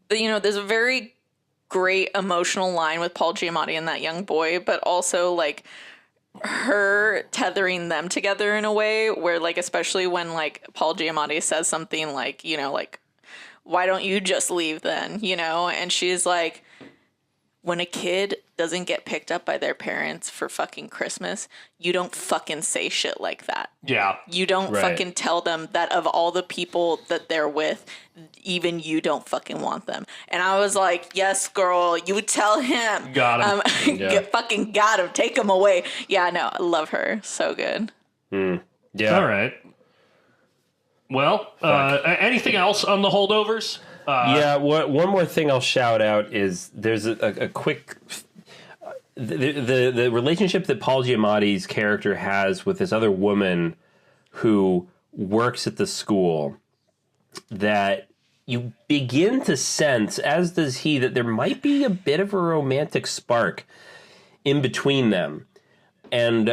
S5: there's a very great emotional line with Paul Giamatti and that young boy, but also, like, her tethering them together in a way where, like, especially when, like, Paul Giamatti says something like, you know, like, why don't you just leave then, you know? And she's like, when a kid doesn't get picked up by their parents for fucking Christmas, you don't fucking say shit like that.
S1: Yeah.
S5: You don't fucking tell them that of all the people that they're with, even you don't fucking want them. And I was like, yes, girl, you tell him.
S1: Got him.
S5: Fucking got him. Take him away. Yeah, no, I love her. So good.
S4: Yeah.
S1: All right. Well, anything else on the holdovers?
S4: One more thing I'll shout out is there's a quick the relationship that Paul Giamatti's character has with this other woman who works at the school, that you begin to sense, as does he, that there might be a bit of a romantic spark in between them. And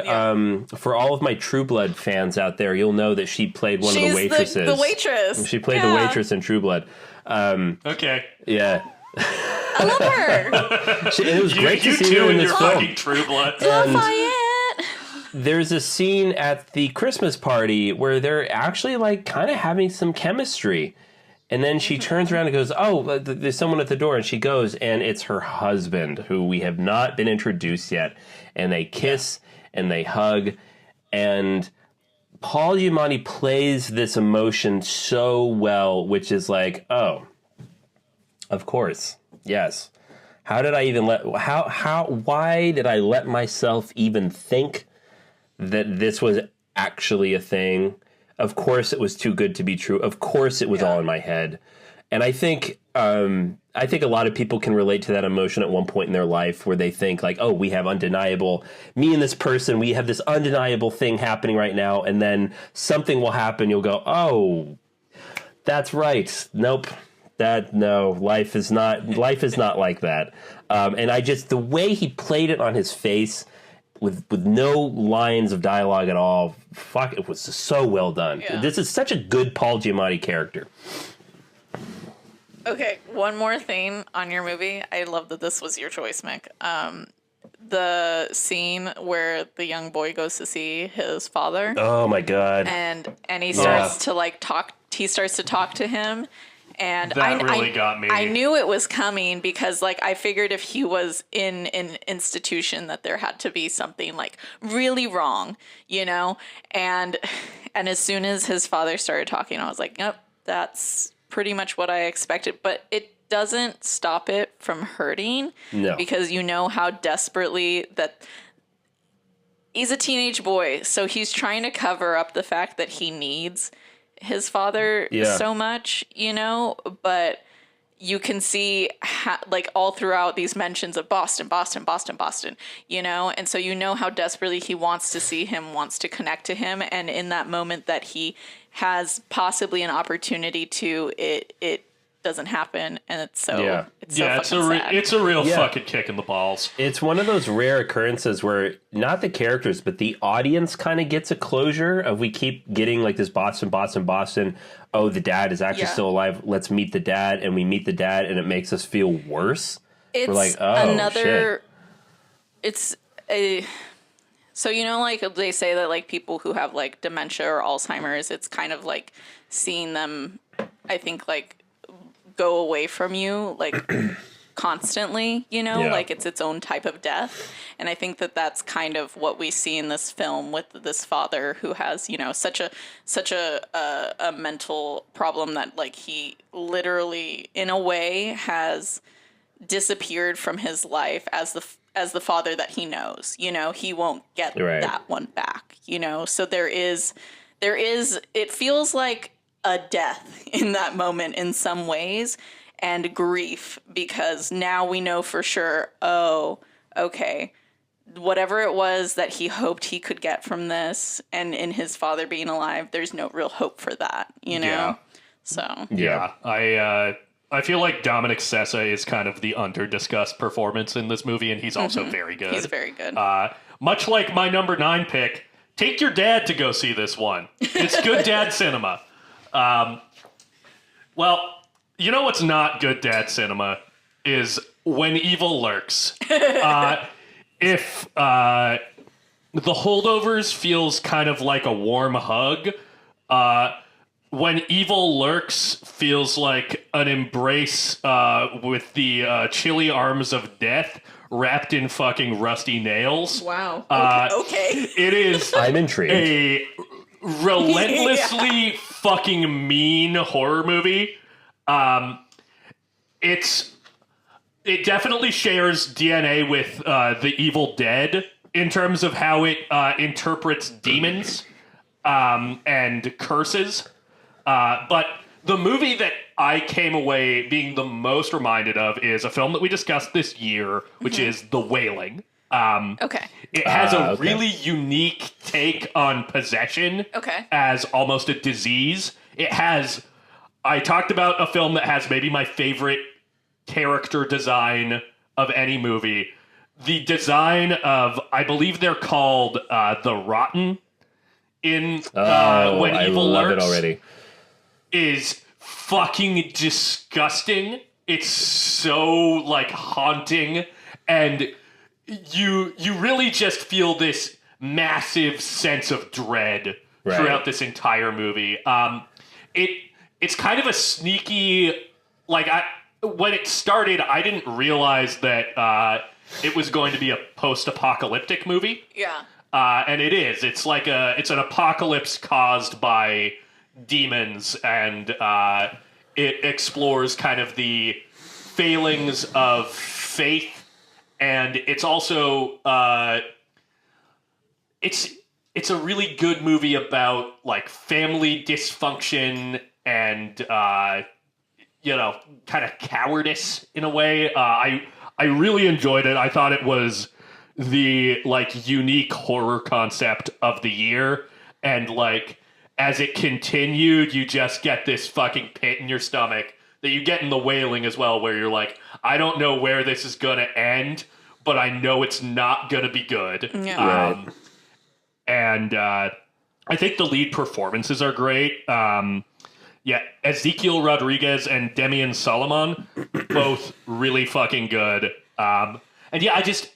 S4: for all of my True Blood fans out there, you'll know that she played one of the waitresses.
S5: The waitress.
S4: She played the waitress in True Blood.
S1: Okay.
S4: Yeah.
S5: I love her.
S4: It was great to see
S1: you
S4: her in
S1: and
S4: this
S1: your
S4: film.
S1: fucking True Blood.
S5: Lafayette.
S4: there's a scene at the Christmas party where they're actually like kind of having some chemistry. And then she turns around and goes, oh, there's someone at the door. And she goes, and it's her husband, who we have not been introduced yet. And they kiss and they hug. And Paul Giamatti plays this emotion so well, which is like, oh, of course, yes. How did I even why did I let myself even think that this was actually a thing? Of course it was too good to be true. Of course it was all in my head. And I think a lot of people can relate to that emotion at one point in their life where they think like, oh, we have undeniable, me and this person, we have this undeniable thing happening right now. And then something will happen. You'll go, oh, that's right. Nope. Life is not like that. And the way he played it on his face, with no lines of dialogue at all. Fuck, it was so well done. Yeah. This is such a good Paul Giamatti character.
S5: Okay, one more thing on your movie. I love that this was your choice, Mick. The scene where the young boy goes to see his father.
S4: Oh my god.
S5: And he starts to like talk. He starts to talk to him. And
S1: that really got me.
S5: I knew it was coming because, like, I figured if he was in an institution that there had to be something, like, really wrong, you know? And as soon as his father started talking, I was like, yep, that's pretty much what I expected. But it doesn't stop it from hurting.
S4: No.
S5: Because you know how desperately that... He's a teenage boy, so he's trying to cover up the fact that he needs... his father so much, you know, but you can see like all throughout these mentions of Boston, you know, and so you know how desperately he wants to see him, wants to connect to him, and in that moment that he has possibly an opportunity to, it doesn't happen, and it's so
S1: it's a real fucking kick in the balls.
S4: It's one of those rare occurrences where not the characters but the audience kind of gets a closure of, we keep getting like this Boston. Oh, the dad is actually still alive. Let's meet the dad, and we meet the dad, and it makes us feel worse.
S5: We're like, oh, shit. So, you know, like they say that like people who have like dementia or Alzheimer's, it's kind of like seeing them, I think, like go away from you like constantly, you know, like it's its own type of death. And I think that that's kind of what we see in this film with this father who has, you know, such a mental problem that like he literally in a way has disappeared from his life as the father that he knows, you know. He won't get that one back, you know. So there is it feels like a death in that moment in some ways, and grief, because now we know for sure, oh, okay, whatever it was that he hoped he could get from this and in his father being alive, there's no real hope for that, you know?
S1: Yeah.
S5: So.
S1: Yeah. I feel like Dominic Sessa is kind of the under-discussed performance in this movie, and he's also very good.
S5: He's very good.
S1: Much like my number 9 pick, take your dad to go see this one. It's good dad cinema. Well, you know what's not good dad cinema is When Evil Lurks. If The Holdovers feels kind of like a warm hug, When Evil Lurks feels like an embrace with the chilly arms of death wrapped in fucking rusty nails.
S5: Wow. Okay.
S1: It is
S4: I'm intrigued.
S1: A relentlessly fucking mean horror movie. It definitely shares DNA with The Evil Dead in terms of how it interprets demons and curses. But the movie that I came away being the most reminded of is a film that we discussed this year, which is The Wailing. It has a really unique take on possession as almost a disease. I talked about a film that has maybe my favorite character design of any movie. The design of, I believe they're called the Rotten in When Evil Lurks. I love it already. Is fucking disgusting. It's so like haunting, and you really just feel this massive sense of dread throughout this entire movie. It's kind of a sneaky, like, when it started, I didn't realize that it was going to be a post-apocalyptic movie.
S5: Yeah.
S1: And it is. It's like it's an apocalypse caused by demons, and it explores kind of the failings of faith, and it's also it's a really good movie about like family dysfunction and kind of cowardice in a way. I really enjoyed it. I thought it was the like unique horror concept of the year, and like as it continued, you just get this fucking pit in your stomach that you get in The Wailing as well, where you're like, I don't know where this is gonna end, but I know it's not gonna be good.
S5: Yeah.
S1: And I think the lead performances are great. Ezekiel Rodriguez and Demian Solomon, both really fucking good. And yeah, I just,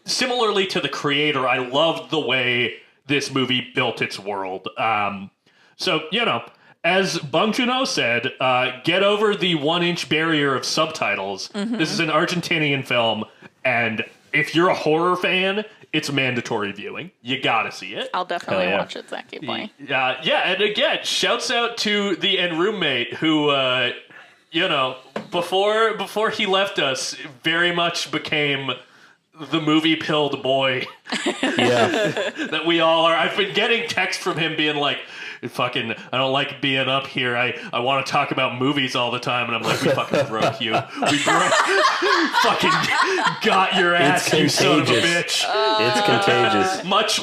S1: similarly to the creator, I loved the way this movie built its world. So, as Bong Joon-ho said, get over the 1-inch barrier of subtitles. Mm-hmm. This is an Argentinian film, and if you're a horror fan, it's mandatory viewing. You gotta see it.
S5: I'll definitely watch it, Zack. Keep playing.
S1: And again, shouts out to the roommate who, before he left us, very much became the movie pilled boy. That we all are. I've been getting texts from him being like, I don't like being up here. I want to talk about movies all the time. And I'm like, we fucking broke you. We fucking got your ass, you son of a bitch.
S4: It's contagious.
S1: Much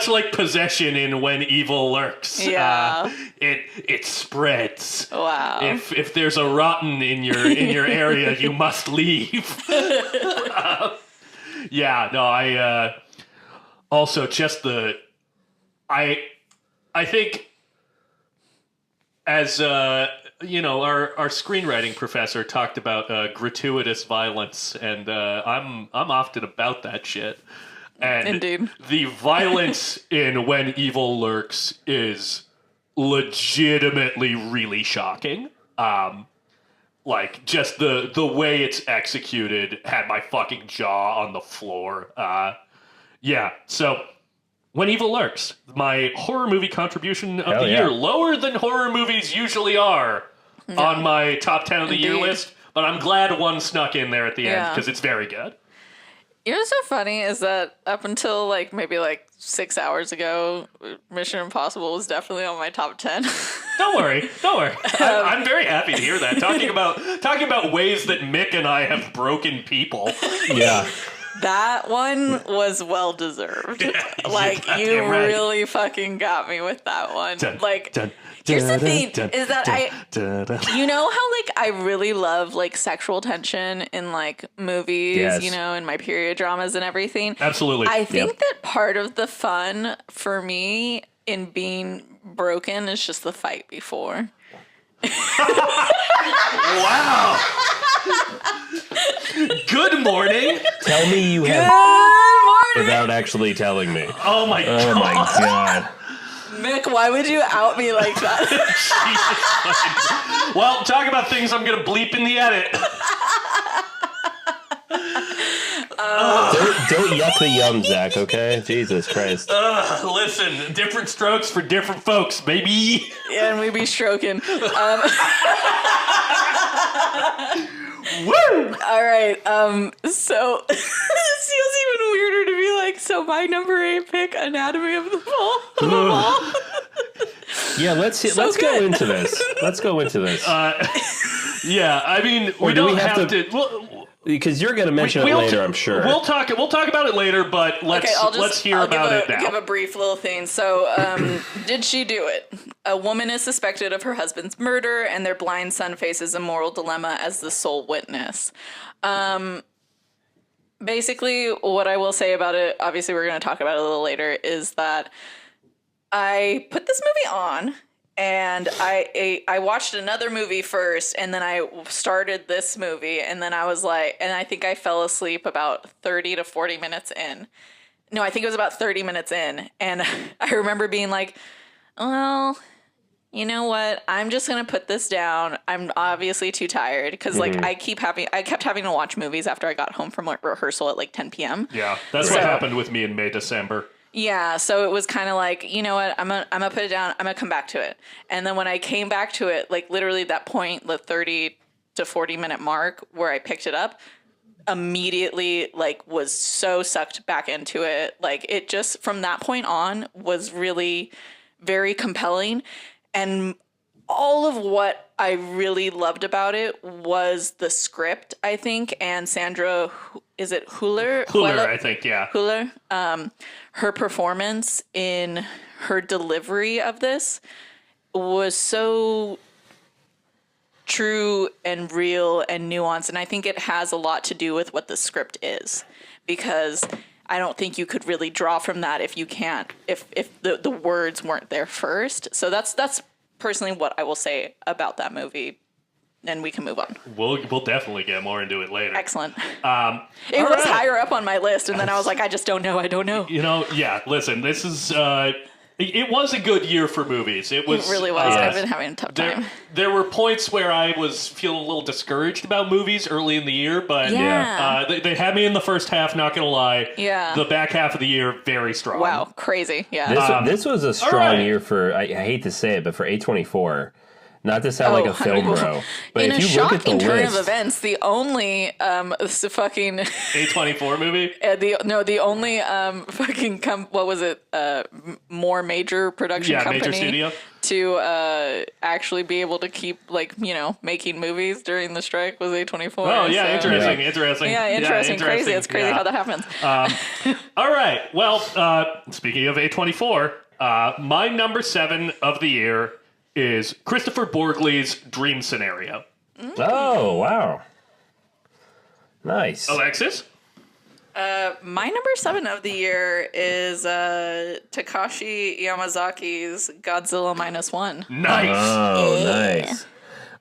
S1: like Possession in When Evil Lurks.
S5: Yeah.
S1: It spreads.
S5: Wow.
S1: If there's a rotten in your area, you must leave. I also just I think as our screenwriting professor talked about gratuitous violence, and I'm often about that shit. And
S5: indeed,
S1: the violence in When Evil Lurks is legitimately really shocking. Like just the way it's executed had my fucking jaw on the floor. So When Evil Lurks, my horror movie contribution of the year, lower than horror movies usually are on my top 10 of the year list, but I'm glad one snuck in there at the end because it's very good.
S5: You know what's so funny is that up until maybe 6 hours ago, Mission Impossible was definitely on my top 10.
S1: Don't worry. I'm very happy to hear that. Talking about ways that Mick and I have broken people.
S4: Yeah.
S5: That one was well deserved. You really fucking got me with that one. Here's the thing is that you know how I really love sexual tension in movies, in my period dramas and everything.
S1: Absolutely.
S5: I think that part of the fun for me in being broken is just the fight before.
S1: Wow. Good morning.
S4: Tell me you have without actually telling me.
S1: Oh my god.
S4: Oh my god.
S5: Mick, why would you out me like that?
S1: Jesus. Well, talk about things I'm going to bleep in the edit.
S4: Don't yuck the yum, Zach, okay? Jesus Christ.
S1: Listen, different strokes for different folks, baby.
S5: Yeah, and we be stroking.
S1: Woo!
S5: All right. So this feels even weirder to be so my number 8 pick, Anatomy of the Fall.
S4: Yeah, let's go into this. Let's go into this.
S1: I mean, we don't have to
S4: because you're going to mention it later, I'm sure.
S1: We'll talk about it later, but let's hear about it now.
S5: Give a brief little thing. So, did she do it? A woman is suspected of her husband's murder, and their blind son faces a moral dilemma as the sole witness. Basically, what I will say about it, obviously we're going to talk about it a little later, is that I put this movie on, and I watched another movie first, and then I started this movie, and then I was and I think I fell asleep about 30 to 40 minutes in. No, I think it was about 30 minutes in. And I remember being like, well, you know what? I'm just going to put this down. I'm obviously too tired because like I kept having to watch movies after I got home from like rehearsal at like 10 p.m.
S1: Yeah, that's what happened with me in May, December.
S5: Yeah, so it was kind of like, you know what? I'm gonna put it down. I'm gonna come back to it. And then when I came back to it, like literally that point, the 30 to 40 minute mark where I picked it up, immediately like was so sucked back into it. Like it just from that point on was really very compelling. And all of what I really loved about it was the script, I think, and Sandra, is it Hüller?
S1: Hüller, I think, yeah.
S5: Hüller. Her performance in her delivery of this was so true and real and nuanced. And I think it has a lot to do with what the script is, because I don't think you could really draw from that if the words weren't there first. So that's personally what I will say about that movie, and we can move on.
S1: We'll definitely get more into it later.
S5: Excellent. It was higher up on my list, and then I was like, I just don't know. I don't know.
S1: You know, yeah. Listen, this is. It was a good year for movies. It
S5: really was. I've been having a tough time.
S1: There were points where I was feeling a little discouraged about movies early in the year, but they had me in the first half, not going to lie.
S5: Yeah.
S1: The back half of the year, very strong.
S5: Wow, crazy. Yeah.
S4: This was a strong year for, I hate to say it, but for A24. Not to sound like a film bro, but
S5: in
S4: if
S5: a
S4: you look at the
S5: shocking turn
S4: list,
S5: of events, the only fucking
S1: A24 movie.
S5: The only fucking what was it? More major production company
S1: major studio
S5: to actually be able to keep making movies during the strike was A24.
S1: Oh yeah,
S5: so.
S1: interesting.
S5: Yeah, interesting. Crazy. It's crazy how that happens.
S1: All right. Well, speaking of A24, my number 7 of the year is Christopher Borgle's Dream Scenario.
S4: Oh, wow. Nice.
S1: Alexis?
S5: My number 7 of the year is Takashi Yamazaki's Godzilla -1.
S1: Nice.
S4: Oh, nice.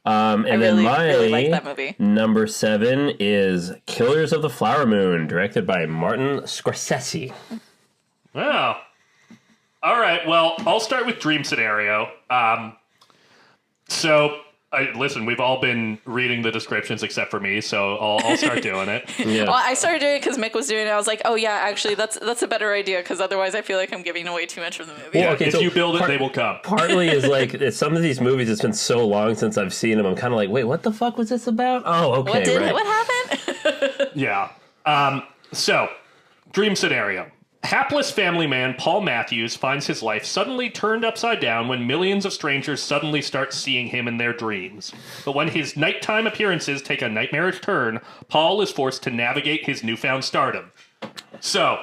S4: And then my
S5: really like that movie.
S4: Number 7 is Killers of the Flower Moon, directed by Martin Scorsese.
S1: Wow. All right. Well, I'll start with Dream Scenario. Listen, we've all been reading the descriptions except for me, so I'll start doing it.
S4: Yeah.
S5: Well, I started doing it because Mick was doing it. I was like, oh yeah, actually, that's a better idea, because otherwise I feel like I'm giving away too much of the movie.
S4: Well, okay,
S1: if you build it, they will come.
S4: Partly is like, some of these movies, it's been so long since I've seen them, I'm kind of like, wait, what the fuck was this about? Oh, okay,
S5: What happened?
S1: Yeah. So, Dream Scenario. Hapless family man Paul Matthews finds his life suddenly turned upside down when millions of strangers suddenly start seeing him in their dreams. But when his nighttime appearances take a nightmarish turn, Paul is forced to navigate his newfound stardom. So,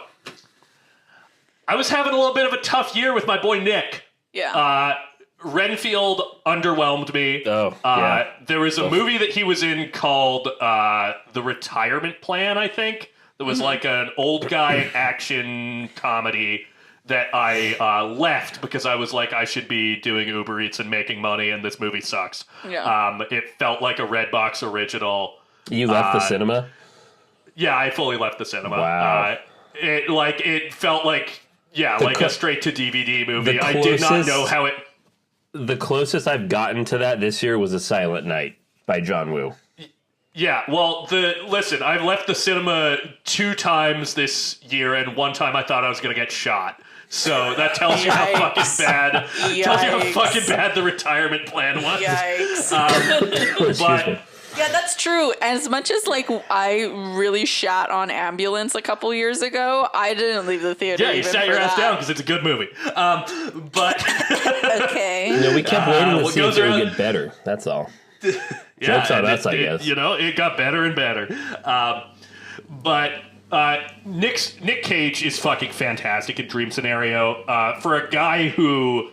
S1: I was having a little bit of a tough year with my boy Nick.
S5: Yeah.
S1: Renfield underwhelmed me.
S4: Oh, yeah.
S1: There was a movie that he was in called The Retirement Plan, I think. It was like an old guy action comedy that I left because I was like, I should be doing Uber Eats and making money, and this movie sucks.
S5: Yeah.
S1: It felt like a Redbox original.
S4: You left the cinema?
S1: Yeah, I fully left the cinema.
S4: Wow.
S1: It felt like a straight to DVD movie. I did not know how it.
S4: The closest I've gotten to that this year was A Silent Night by John Woo.
S1: Yeah, well, listen, I've left the cinema 2 times this year, and 1 time I thought I was going to get shot. So that tells you how fucking bad. Tells you how fucking bad the retirement plan was.
S5: Yikes.
S1: But
S5: yeah, that's true. As much as I really shat on Ambulance a couple years ago, I didn't leave the theater.
S1: Yeah, you sat your ass down because it's a good movie. But
S5: okay.
S4: No, we kept waiting to see if it would get better. That's all. Jokes on us, I guess.
S1: It got better and better. But Nick Cage is fucking fantastic in Dream Scenario. For a guy who,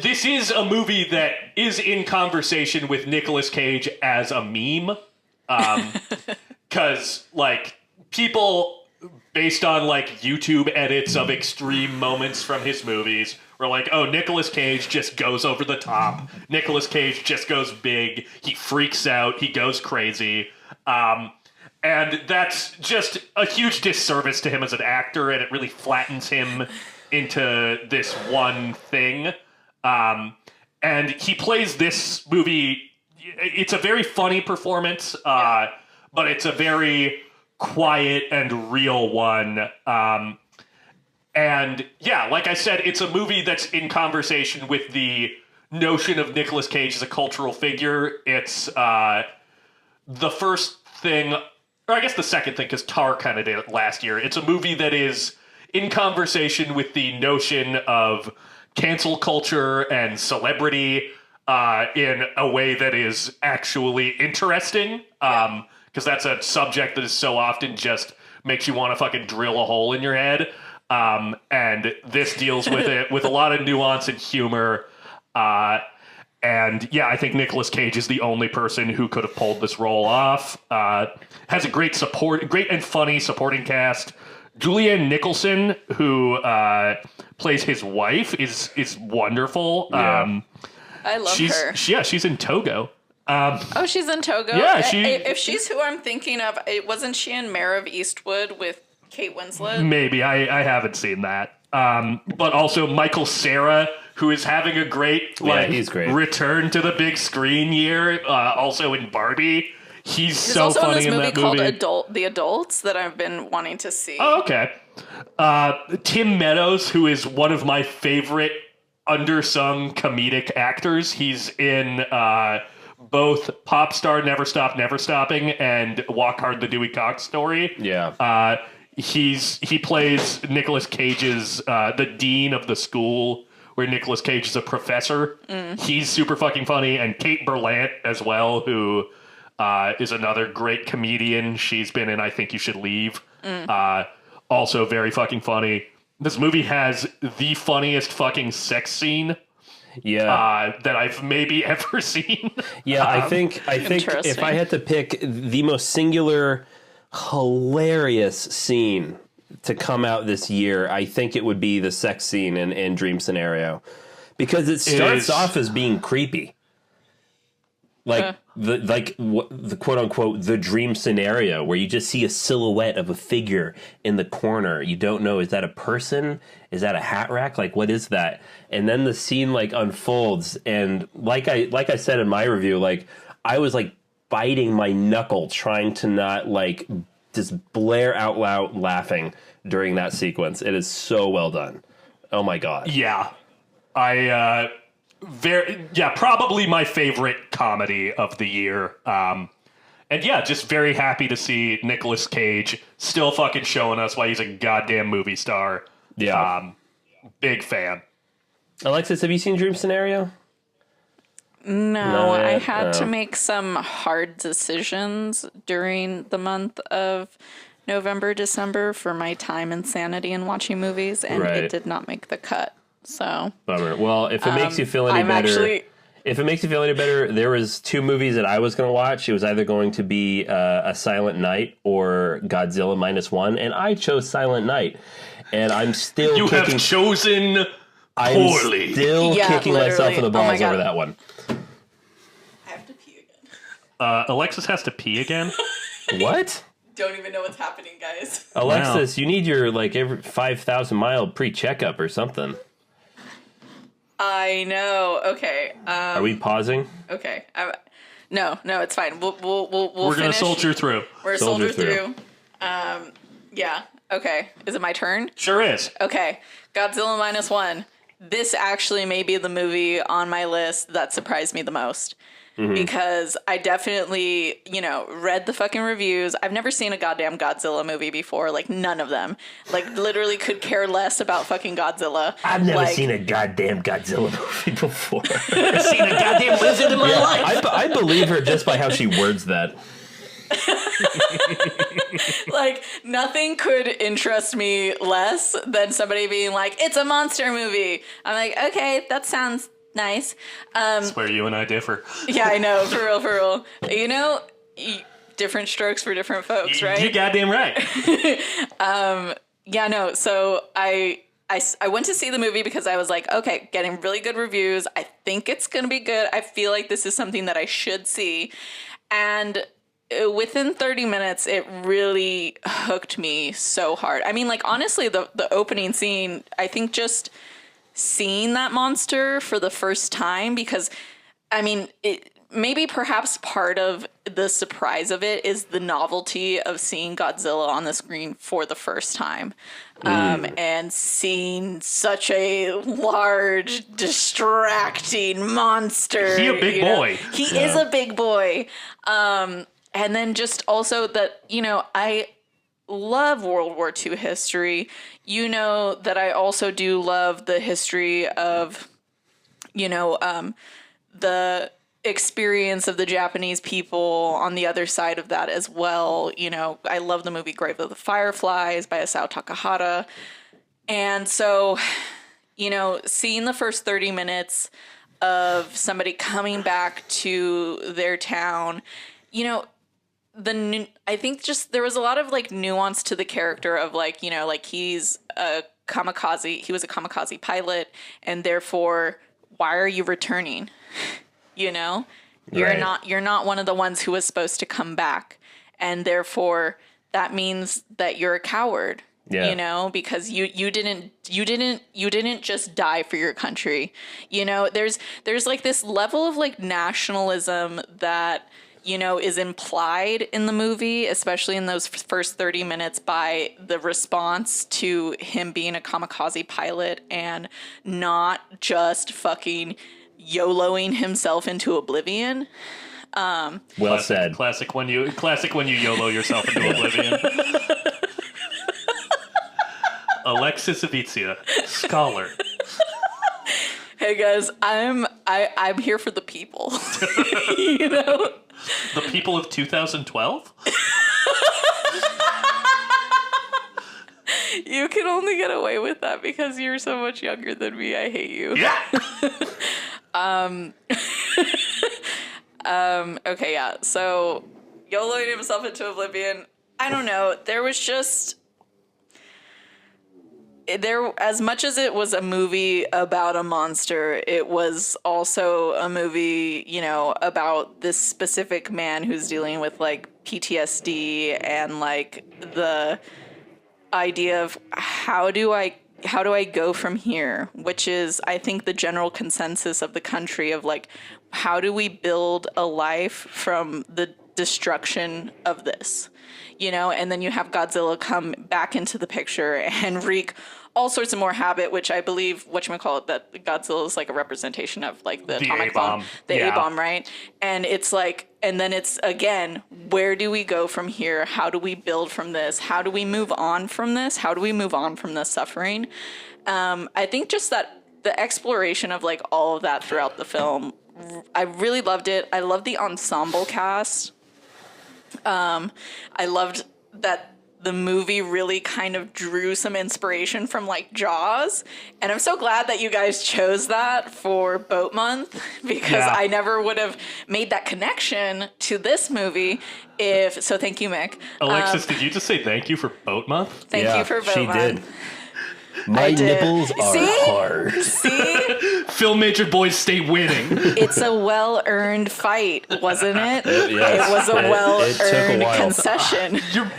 S1: this is a movie that is in conversation with Nicolas Cage as a meme. Because, people, based on, YouTube edits of extreme moments from his movies, were like, oh, Nicolas Cage just goes over the top. Nicolas Cage just goes big. He freaks out. He goes crazy. And that's just a huge disservice to him as an actor, and it really flattens him into this one thing. And he plays this movie. It's a very funny performance, but it's a very quiet and real one. And yeah, like I said, it's a movie that's in conversation with the notion of Nicolas Cage as a cultural figure. It's the first thing, or I guess the second thing, because Tar kind of did it last year. It's a movie that is in conversation with the notion of cancel culture and celebrity in a way that is actually interesting. Because that's a subject that is so often just makes you want to fucking drill a hole in your head. And this deals with it with a lot of nuance and humor. And yeah, I think Nicolas Cage is the only person who could have pulled this role off. Has a great and funny supporting cast. Julianne Nicholson, who plays his wife, is wonderful.
S4: Yeah.
S5: I love her.
S1: She's in Togo.
S5: Oh, she's in Togo?
S1: Yeah,
S5: if she's who I'm thinking of, wasn't she in Mare of Eastwood with Kate Winslet?
S1: Maybe. I haven't seen that. But also Michael Cera, who is having a great,
S4: he's great.
S1: return to the big screen year, also in Barbie. He's so
S5: also
S1: funny
S5: in this movie called
S1: movie.
S5: The Adults that I've been wanting to see.
S1: Oh, okay. Tim Meadows, who is one of my favorite undersung comedic actors. He's in both Pop Star Never Stop Never Stopping and Walk Hard the Dewey Cox Story.
S4: Yeah.
S1: He plays Nicolas Cage's the dean of the school where Nicolas Cage is a professor. He's super fucking funny. And Kate Berlant as well, who is another great comedian. She's been in I Think You Should Leave. Also very fucking funny. This movie has the funniest fucking sex scene that I've maybe ever seen.
S4: Yeah, I think if I had to pick the most singular, hilarious scene to come out this year, I think it would be the sex scene in Dream Scenario. Because it starts off as being creepy. Like the quote unquote the dream scenario where you just see a silhouette of a figure in the corner. You don't know, is that a person? Is that a hat rack? Like, what is that? And then the scene like unfolds, and like I said in my review, like I was like biting my knuckle trying to not like just blare out loud laughing during that sequence. It is so well done. Oh my god.
S1: Yeah. Probably my favorite comedy of the year. And yeah, just very happy to see Nicolas Cage still fucking showing us why he's a goddamn movie star.
S4: Yeah.
S1: Big fan.
S4: Alexis, have you seen Dream Scenario?
S5: No, I had to make some hard decisions during the month of November, December for my time and sanity in watching movies, and it did not make the cut. So
S4: bummer. Well, if it makes you feel any better, there was two movies that I was going to watch. It was either going to be A Silent Night or Godzilla -1, and I chose Silent Night. And I'm still
S1: You have chosen poorly.
S4: I'm still kicking myself in the balls over that one.
S5: I have to pee again.
S1: Alexis has to pee again?
S4: What?
S5: Don't even know what's happening, guys.
S4: Alexis, you need your like every 5,000 mile pre-checkup or something.
S5: I know. Okay.
S4: Are we pausing?
S5: Okay. No, it's fine. We're
S1: gonna soldier through.
S5: We're soldier through. Yeah. Okay. Is it my turn?
S1: Sure is.
S5: Okay. Godzilla -1. This actually may be the movie on my list that surprised me the most. Because I definitely, read the fucking reviews. I've never seen a goddamn Godzilla movie before. Like, none of them. Like, literally could care less about fucking Godzilla.
S4: I've never seen a goddamn Godzilla movie before.
S1: I've seen a goddamn lizard in my life.
S4: I believe her just by how she words that.
S5: Like, nothing could interest me less than somebody being like, it's a monster movie. I'm like, okay, that sounds nice.
S1: That's where you and I differ.
S5: Yeah, I know. For real. Different strokes for different folks, right?
S1: You're goddamn right.
S5: Yeah, no. So I went to see the movie because I was like, okay, getting really good reviews. I think it's going to be good. I feel like this is something that I should see. And within 30 minutes, it really hooked me so hard. I mean, like, honestly, the opening scene, I think just seeing that monster for the first time, because, I mean, maybe perhaps part of the surprise of it is the novelty of seeing Godzilla on the screen for the first time. And seeing such a large, distracting monster.
S1: He a big boy.
S5: He is a big boy. And then just also that, I love World War II history. You know that I also do love the history of, the experience of the Japanese people on the other side of that as well. I love the movie Grave of the Fireflies by Isao Takahata. And so, seeing the first 30 minutes of somebody coming back to their town, I think just there was a lot of like nuance to the character of like, like he's a kamikaze, he was a kamikaze pilot, and therefore, why are you returning? You're not one of the ones who was supposed to come back, and therefore that means that you're a coward.
S4: Yeah.
S5: Because you didn't just die for your country. There's like this level of like nationalism that is implied in the movie, especially in those first 30 minutes, by the response to him being a kamikaze pilot and not just fucking YOLOing himself into oblivion.
S4: Well said.
S1: Classic when you YOLO yourself into oblivion. Alexis Avizia, scholar.
S5: Hey guys, I'm here for the people.
S1: The people of 2012?
S5: You can only get away with that because you're so much younger than me. I hate you.
S1: Yeah.
S5: Okay, yeah. So, YOLOing himself into oblivion. I don't know. As much as it was a movie about a monster, it was also a movie, about this specific man who's dealing with like PTSD and like the idea of how do I go from here, which is, I think, the general consensus of the country of like, how do we build a life from the destruction of this, and then you have Godzilla come back into the picture and wreak all sorts of more havoc, which I believe, that Godzilla is like a representation of like the atomic bomb, A-bomb, right? And it's like, and then it's again, where do we go from here? How do we build from this? How do we move on from this? How do we move on from the suffering? I think just that the exploration of like all of that throughout the film, I really loved it. I loved the ensemble cast. I loved that the movie really kind of drew some inspiration from like Jaws. And I'm so glad that you guys chose that for Boat Month, because I never would have made that connection to this movie so thank you, Mick.
S1: Alexis, did you just say thank you for Boat Month?
S5: Thank you for Boat Month.
S4: She did. My nipples are hard.
S5: See?
S1: Film major boys stay winning.
S5: It's a well-earned fight, wasn't it?
S4: Yes.
S5: It was a well-earned concession.
S1: You're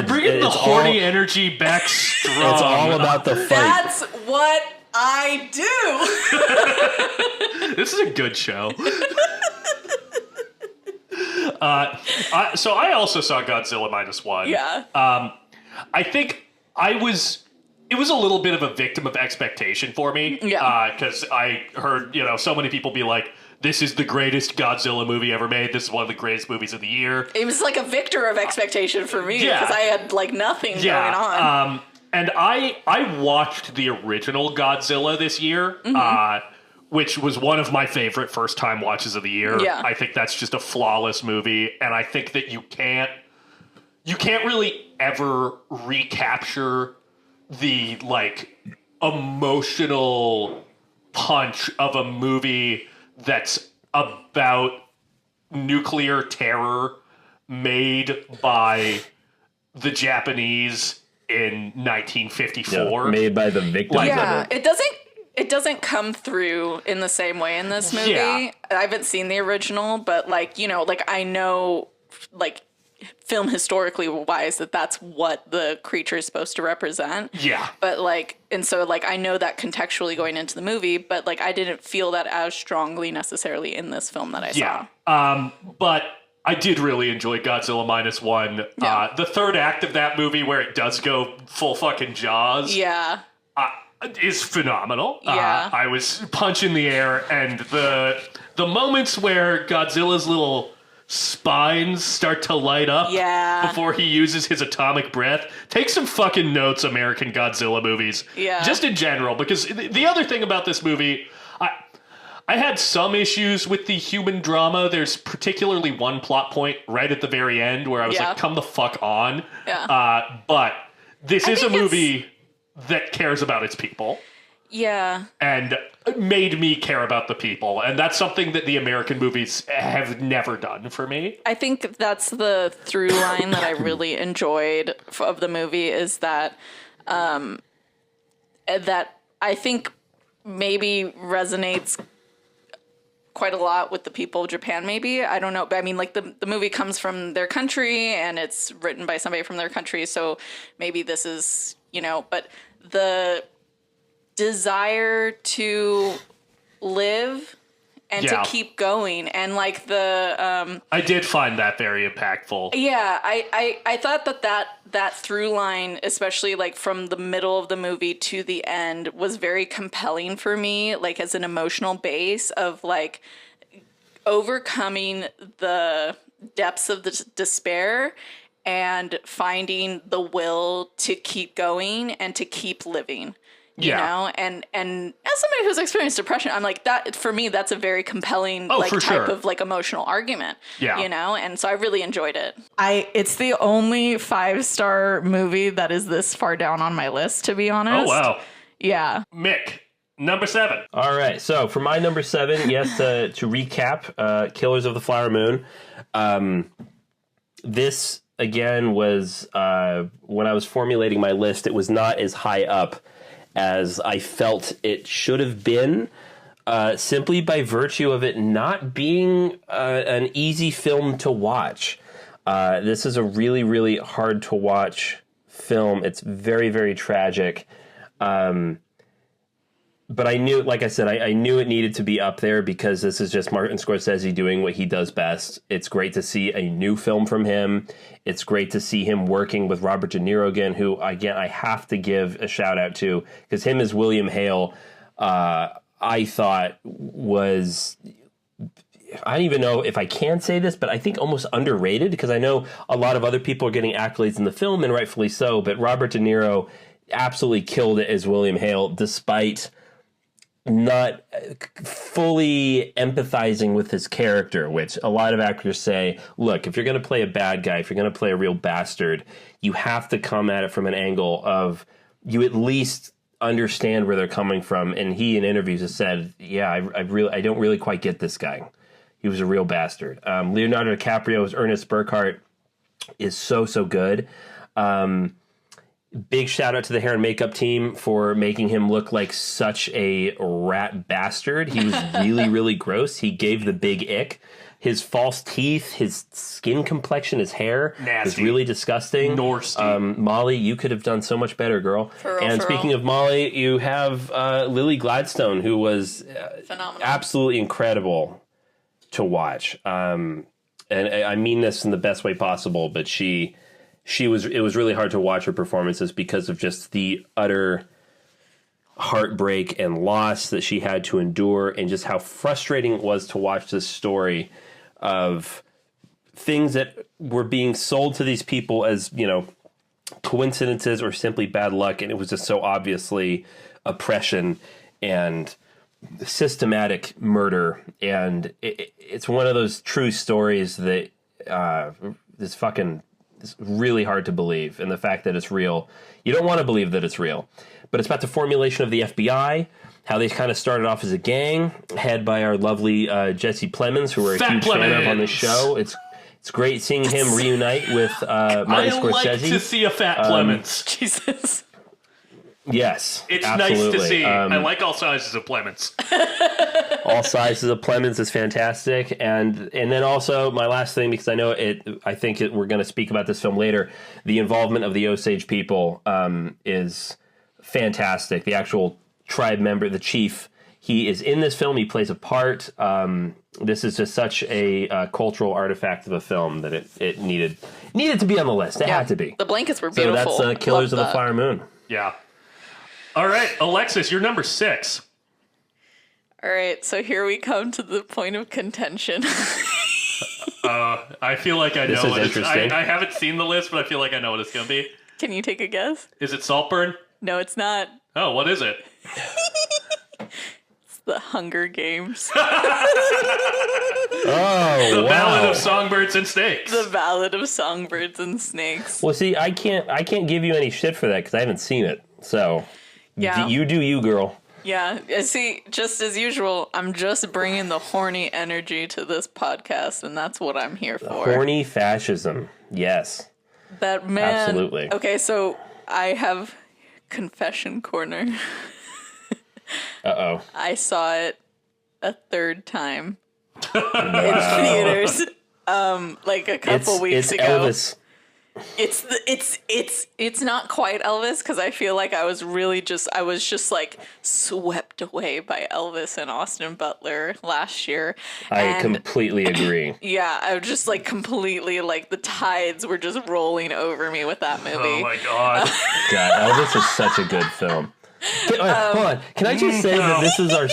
S1: bringing the horny energy back strong.
S4: It's all about the fight.
S5: That's what I do.
S1: This is a good show. So I also saw Godzilla -1.
S5: Yeah.
S1: I think it was a little bit of a victim of expectation for me.
S5: Yeah.
S1: Because I heard, so many people be like, this is the greatest Godzilla movie ever made. This is one of the greatest movies of the year.
S5: It was like a victor of expectation for me, because I had like nothing going on.
S1: And I watched the original Godzilla this year, which was one of my favorite first-time watches of the year.
S5: Yeah.
S1: I think that's just a flawless movie, and I think that you can't really ever recapture the like emotional punch of a movie that's about nuclear terror made by the Japanese in 1954.
S4: Yeah, made by the victims of it.
S5: It doesn't come through in the same way in this movie.
S1: Yeah.
S5: I haven't seen the original, but like, I know like film historically wise that's what the creature is supposed to represent.
S1: Yeah.
S5: But like, and so like I know that contextually going into the movie, but like I didn't feel that as strongly necessarily in this film that I saw.
S1: Yeah. But I did really enjoy Godzilla -1.
S5: Yeah.
S1: The third act of that movie where it does go full fucking Jaws.
S5: Yeah.
S1: Is phenomenal.
S5: Yeah.
S1: I was punching the air, and the moments where Godzilla's little spines start to light up before he uses his atomic breath. Take some fucking notes, American Godzilla movies.
S5: Yeah.
S1: Just in general, because the other thing about this movie, I had some issues with the human drama. There's particularly one plot point right at the very end where I was like, come the fuck on.
S5: Yeah.
S1: But this is a movie that cares about its people.
S5: Yeah.
S1: And made me care about the people. And that's something that the American movies have never done for me.
S5: I think that's the through line that I really enjoyed of the movie is that that I think maybe resonates quite a lot with the people of Japan, maybe. I don't know. But I mean, like the movie comes from their country and it's written by somebody from their country. So maybe this is, but the desire to live and to keep going and like the
S1: I did find that very impactful.
S5: Yeah, I thought that through line, especially like from the middle of the movie to the end, was very compelling for me, like as an emotional base of like overcoming the depths of the despair and finding the will to keep going and to keep living. You know, and as somebody who's experienced depression, I'm like that for me. That's a very compelling type of like emotional argument. Yeah, and so I really enjoyed it. It's the only 5-star movie that is this far down on my list, to be honest.
S1: Oh wow,
S5: yeah.
S1: Mick, number 7.
S4: All right, so for my number 7, yes, to recap, Killers of the Flower Moon. This again was when I was formulating my list. It was not as high up as I felt it should have been, simply by virtue of it not being an easy film to watch. This is a really, really hard to watch film. It's very, very tragic. But I knew, like I said, I knew it needed to be up there because this is just Martin Scorsese doing what he does best. It's great to see a new film from him. It's great to see him working with Robert De Niro again, who, again, I have to give a shout out to, because him as William Hale, I thought was, I don't even know if I can say this, but I think almost underrated, because I know a lot of other people are getting accolades in the film, and rightfully so, but Robert De Niro absolutely killed it as William Hale, despite not fully empathizing with his character, which a lot of actors say, look, if you're going to play a bad guy, if you're going to play a real bastard, you have to come at it from an angle of you at least understand where they're coming from. And he in interviews has said, yeah, I don't really quite get this guy. He was a real bastard. Leonardo DiCaprio's Ernest Burkhart is so good. Big shout out to the hair and makeup team for making him look like such a rat bastard. He was really, really gross. He gave the big ick. His false teeth, his skin complexion, his hair was really disgusting. Molly, you could have done so much better, girl. Speaking of Molly, you have Lily Gladstone, who was absolutely incredible to watch. And I mean this in the best way possible, but it was really hard to watch her performances because of just the utter heartbreak and loss that she had to endure, and just how frustrating it was to watch this story of things that were being sold to these people as, coincidences or simply bad luck. And it was just so obviously oppression and systematic murder. And it's one of those true stories that it's really hard to believe, and the fact that it's real. You don't want to believe that it's real. But it's about the formulation of the FBI, how they kind of started off as a gang, head by our lovely Jesse Plemons, who we're a huge fan of on the show. It's great seeing him reunite with Martin Scorsese.
S1: I like to see a Fat Plemons.
S5: Jesus.
S4: Yes,
S1: It's
S4: absolutely.
S1: nice to see. I like all sizes of Plemons.
S4: All sizes of Plemons is fantastic, and then also my last thing, because I know we're going to speak about this film later. The involvement of the Osage people is fantastic. The actual tribe member, the chief, he is in this film. He plays a part. This is just such a cultural artifact of a film that it needed to be on the list. It had to be.
S5: The blankets were
S4: So
S5: beautiful.
S4: that's Killers of
S5: Loved
S4: the
S5: that.
S4: Flower Moon.
S1: Yeah. All right, Alexis, you're number 6.
S5: All right, so here we come to the point of contention.
S1: I feel like I
S4: This
S1: know
S4: is
S1: what it's.
S4: interesting.
S1: I haven't seen the list, but I feel like I know what it's going to be.
S5: Can you take a guess?
S1: Is it Saltburn?
S5: No, it's not.
S1: Oh, what is it?
S5: It's the Hunger Games.
S4: Oh,
S1: The
S4: wow.
S1: Ballad of Songbirds and Snakes.
S5: The Ballad of Songbirds and Snakes.
S4: Well, see, I can't give you any shit for that because I haven't seen it. So,
S5: Yeah.
S4: you do you, girl.
S5: Yeah, see, just as usual, I'm just bringing the horny energy to this podcast, and that's what I'm here for.
S4: Horny fascism. Yes.
S5: That man.
S4: Absolutely.
S5: Okay, so I have confession corner.
S4: Uh-oh.
S5: I saw it a third time in theaters, like a couple weeks
S4: it's
S5: ago.
S4: Elvis.
S5: It's not quite Elvis, because I feel like I was just like swept away by Elvis and Austin Butler last year.
S4: I completely agree.
S5: Yeah, I was just like completely like the tides were just rolling over me with that movie.
S1: Oh my god.
S4: God, Elvis is such a good film. Hold on. Can I just say that this is our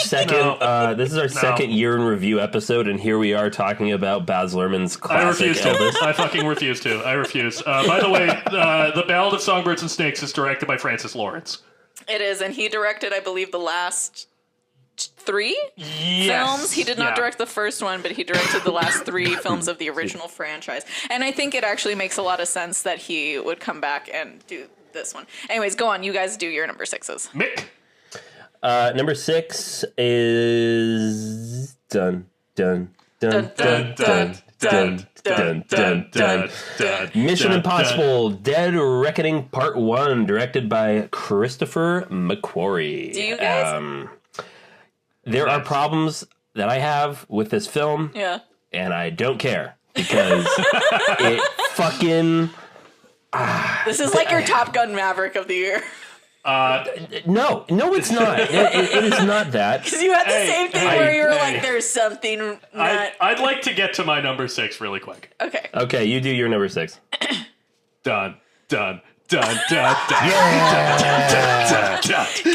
S4: second year in review episode, and here we are talking about Baz Luhrmann's
S1: I
S4: classic
S1: refuse to.
S4: Elvis.
S1: I fucking refuse to. I refuse. By the way, The Ballad of Songbirds and Snakes is directed by Francis Lawrence.
S5: It is, and he directed, I believe, the last 3
S1: Yes.
S5: films. He did not direct the first one, but he directed the last 3 films of the original franchise. And I think it actually makes a lot of sense that he would come back and do this one. Anyways, go on. You guys do your number 6s.
S1: Mick.
S4: Number 6 is dun dun dun dun dun dun dun dun dun. Mission Impossible: Dead Reckoning Part 1, directed by Christopher McQuarrie.
S5: Do you guys?
S4: There are problems that I have with this film,
S5: Yeah.
S4: and I don't care because it fucking
S5: This is like your Top Gun Maverick of the year.
S4: no, it's not. It is not that.
S5: Because you had the same thing where you were
S1: hey.
S5: like, there's something not...
S1: I'd like to get to my number 6 really quick.
S5: Okay.
S4: Okay, you do your number 6.
S1: Dun, dun, dun, dun, dun.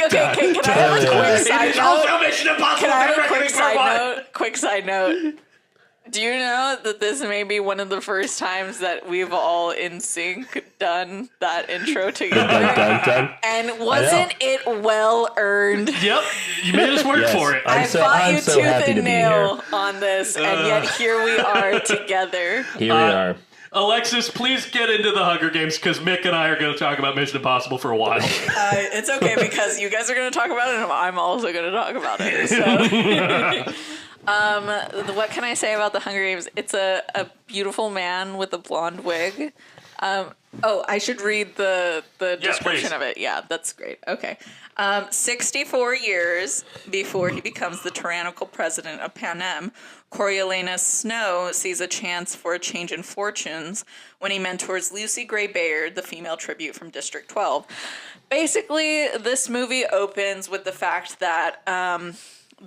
S5: Okay, can I have a quick side note?
S1: Mission Impossible.
S5: Can I have a
S1: Dead
S5: quick
S1: Reckoning Part
S5: side
S1: 1.
S5: note? Quick side note. Do you know that this may be one of the first times that we've all in sync done that intro together?
S4: Dun, dun.
S5: And wasn't it well earned?
S1: Yep, you made us work
S4: Yes.
S1: for it.
S5: I fought you
S4: so
S5: tooth
S4: happy to
S5: and
S4: be
S5: nail on this, and yet here we are together.
S4: Here we are.
S1: Alexis, please get into the Hunger Games because Mick and I are going to talk about Mission Impossible for a while.
S5: It's okay because you guys are going to talk about it, and I'm also going to talk about it. So. What can I say about the Hunger Games? It's a beautiful man with a blonde wig. I should read the description
S1: please.
S5: of it. Yeah, that's great. Okay. 64 years before he becomes the tyrannical president of Panem, Coriolanus Snow sees a chance for a change in fortunes when he mentors Lucy Gray Bayard, the female tribute from District 12. Basically, this movie opens with the fact that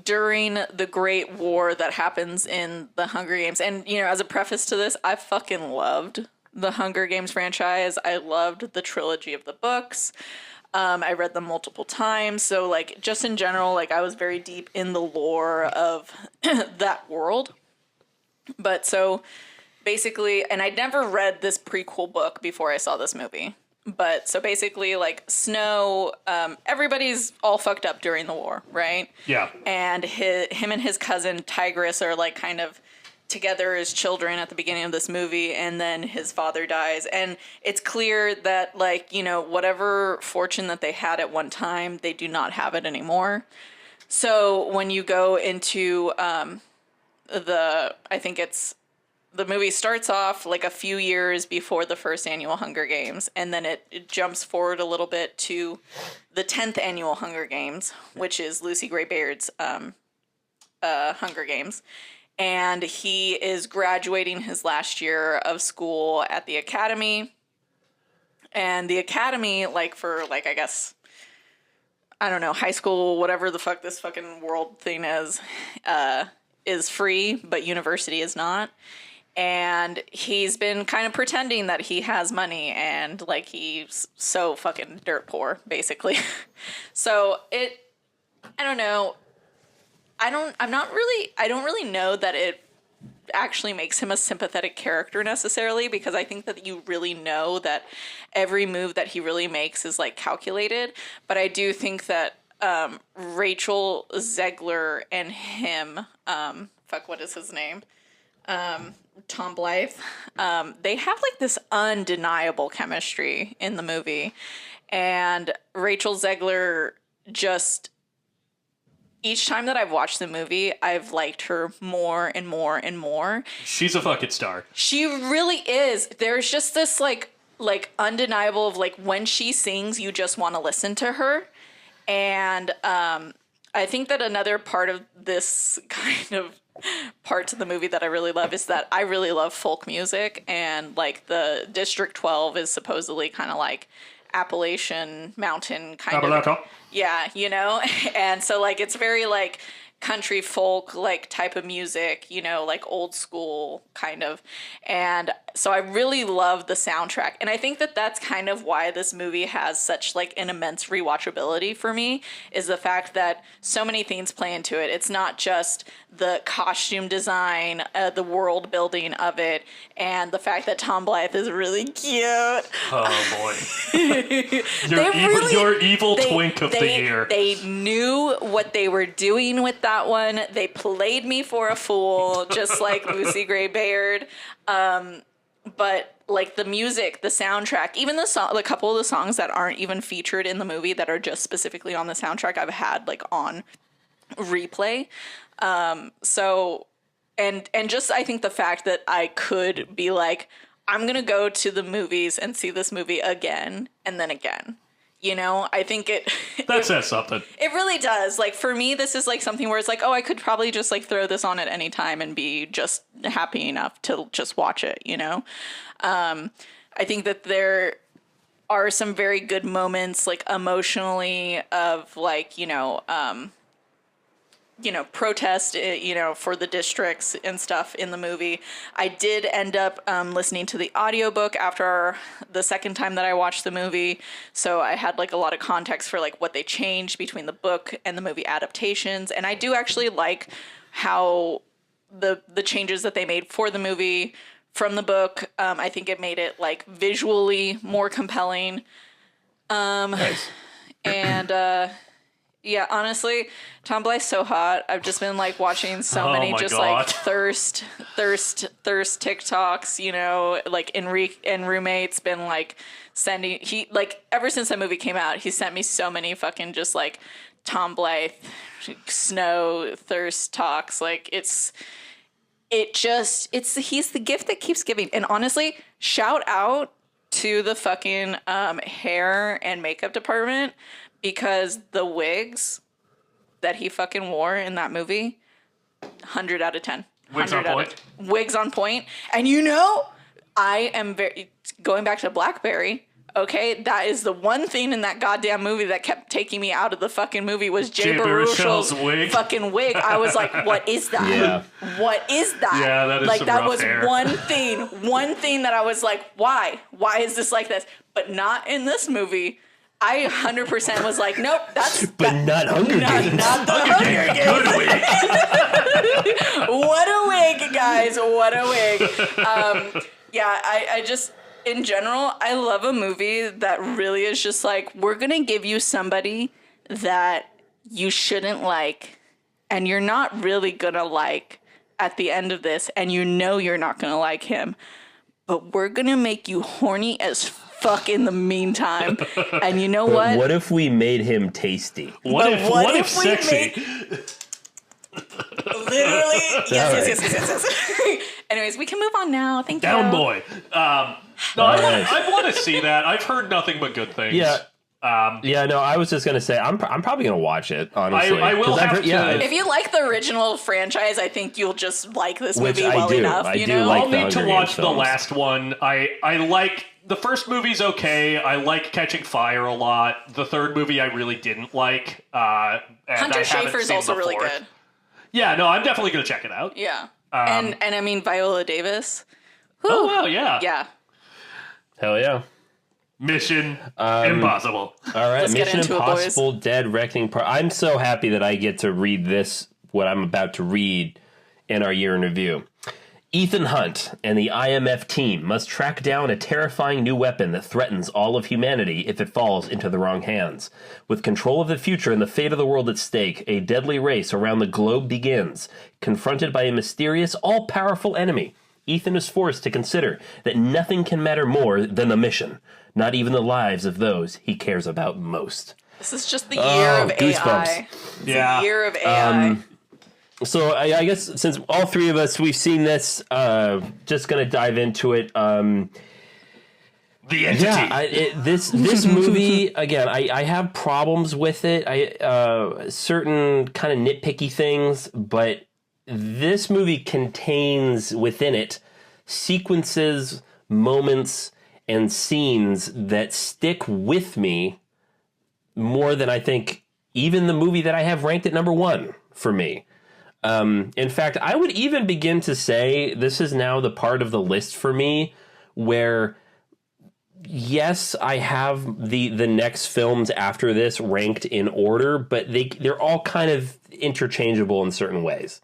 S5: during the Great War that happens in the Hunger Games, and, you know, as a preface to this, I fucking loved the Hunger Games franchise. I loved the trilogy of the books. I read them multiple times. So, like, just in general, like, I was very deep in the lore of that world. But so, basically, and I'd never read this prequel book before I saw this movie. But so basically, like, Snow, everybody's all fucked up during the war, right?
S1: Yeah.
S5: And him and his cousin Tigris are, like, kind of together as children at the beginning of this movie, and then his father dies. And it's clear that, like, you know, whatever fortune that they had at one time, they do not have it anymore. So when you go into I think it's the movie starts off like a few years before the first annual Hunger Games, and then it jumps forward a little bit to the 10th annual Hunger Games, which is Lucy Gray Baird's Hunger Games. And he is graduating his last year of school at the academy. And the academy, like for like, I guess, I don't know, high school, whatever the fuck this fucking world thing is free, but university is not. And he's been kind of pretending that he has money and like he's so fucking dirt poor, basically. So I don't know. I don't really know that it actually makes him a sympathetic character necessarily, because I think that you really know that every move that he really makes is like calculated. But I do think that Rachel Zegler and him, what is his name? Tom Blythe, they have like this undeniable chemistry in the movie. And Rachel Zegler just, each time that I've watched the movie, I've liked her more and more and more.
S1: She's a fucking star.
S5: She really is. There's just this like undeniable of like when she sings, you just want to listen to her. And I think that another part of this kind of part to the movie that I really love is that I really love folk music, and like the District 12 is supposedly kind of like Appalachian mountain kind of. Yeah, you know? And so like it's very like country folk like type of music, you know, like old school kind of. And so I really love the soundtrack. And I think that that's kind of why this movie has such like an immense rewatchability for me, is the fact that so many things play into it. It's not just the costume design, the world building of it, and the fact that Tom Blythe is really cute.
S1: Oh boy. your evil twink of the year.
S5: They knew what they were doing with that one. They played me for a fool, just like Lucy Gray Baird. But like the music, the soundtrack, even the couple of the songs that aren't even featured in the movie that are just specifically on the soundtrack, I've had like on replay. So, and just, I think the fact that I could be like, I'm going to go to the movies and see this movie again and then again. You know, I think
S1: that says something. It
S5: really does. Like for me, this is like something where it's like, oh, I could probably just like throw this on at any time and be just happy enough to just watch it, you know? I think that there are some very good moments, like emotionally, of like, protest, for the districts and stuff in the movie. I did end up listening to the audiobook after the second time that I watched the movie. So I had like a lot of context for like what they changed between the book and the movie adaptations. And I do actually like how the changes that they made for the movie from the book. I think it made it like visually more compelling. Nice. And, yeah, honestly, Tom Blythe's so hot. I've just been like watching so many just like thirst TikToks, like and roommate's been like sending, ever since that movie came out, he sent me so many fucking just like Tom Blythe snow thirst talks. Like he's the gift that keeps giving. And honestly, shout out to the fucking hair and makeup department, because the wigs that he fucking wore in that movie, 100 out of 10.
S1: Wigs on point.
S5: Wigs on point. And I am going back to Blackberry. Okay, that is the one thing in that goddamn movie that kept taking me out of the fucking movie was Jay Baruchel's fucking wig. I was like, what is that?
S4: Yeah.
S5: What is that?
S1: Yeah, that is
S5: like
S1: some
S5: that
S1: rough
S5: was
S1: hair.
S5: one thing that I was like, why? Why is this like this? But not in this movie. I 100% was like, nope,
S4: not Hunger Games.
S5: Not the Hunger Games.
S1: Good wig.
S5: What a wig, guys. What a wig. I just, in general, I love a movie that really is just like, we're going to give you somebody that you shouldn't like, and you're not really going to like at the end of this, and you're not going to like him, but we're going to make you horny as fuck in the meantime. And you know what?
S4: What if we made him tasty?
S1: What if sexy?
S5: Literally, yes. Anyways, we can move on now. Thank you.
S1: Down boy. No,
S4: right.
S1: I want to see that. I've heard nothing but good things.
S4: Yeah. No, I was just gonna say I'm probably gonna watch it. Honestly,
S1: I will
S4: 'Cause I've
S1: have
S4: heard-
S1: to-
S4: Yeah,
S5: If you like the original franchise, I think you'll just like this
S4: Which
S5: movie
S4: I
S5: well
S4: do.
S5: enough.
S4: I
S5: You
S4: do
S5: know,
S4: like
S1: I'll
S4: the
S1: need to
S4: Hunger
S1: watch
S4: Games
S1: the
S4: films.
S1: last one. I like the first movie's okay. I like Catching Fire a lot. The third movie I really didn't like. And I
S5: Hunter
S1: haven't
S5: Schafer's
S1: seen
S5: also
S1: the
S5: really
S1: fourth.
S5: good.
S1: Yeah, no, I'm definitely gonna check it out.
S5: Yeah, and I mean Viola Davis.
S1: Oh
S5: Whew.
S1: wow, yeah.
S5: Yeah.
S4: hell yeah.
S1: Mission Impossible.
S4: All right,
S5: Let's get
S4: Mission
S5: into it, boys.
S4: Impossible: Dead Reckoning Part. I'm so happy that I get to read this. What I'm about to read in our year in review. Ethan Hunt and the IMF team must track down a terrifying new weapon that threatens all of humanity if it falls into the wrong hands. With control of the future and the fate of the world at stake, a deadly race around the globe begins. Confronted by a mysterious, all-powerful enemy, Ethan is forced to consider that nothing can matter more than the mission, not even the lives of those he cares about most.
S5: This is just the year of
S4: goosebumps.
S5: AI. It's
S1: Yeah.
S5: the year of AI.
S4: So I guess since all three of us, we've seen this, just going to dive into it.
S1: The Entity.
S4: Yeah, this movie, again, I have problems with it. Certain kind of nitpicky things, but this movie contains within it sequences, moments, and scenes that stick with me more than I think even the movie that I have ranked at number one for me. In fact, I would even begin to say this is now the part of the list for me where, yes, I have the next films after this ranked in order, but they're all kind of interchangeable in certain ways.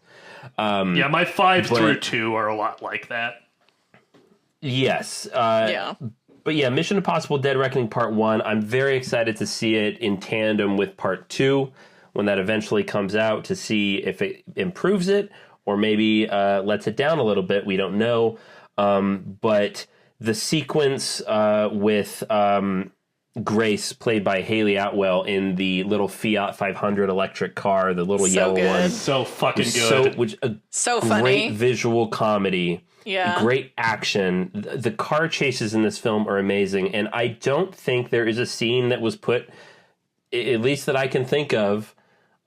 S1: Yeah, my 5 through 2 are a lot like that.
S4: Yes.
S5: Yeah.
S4: But yeah, Mission Impossible Dead Reckoning Part 1, I'm very excited to see it in tandem with Part 2 when that eventually comes out to see if it improves it or maybe lets it down a little bit. We don't know. But the sequence with Grace, played by Haley Atwell, in the little Fiat 500 electric car, the little
S5: So
S4: yellow
S5: good.
S4: one.
S1: So fucking
S4: So,
S1: good.
S4: which a
S5: So
S4: great
S5: funny.
S4: visual comedy.
S5: Yeah.
S4: Great action. The car chases in this film are amazing, and I don't think there is a scene that was put, at least that I can think of,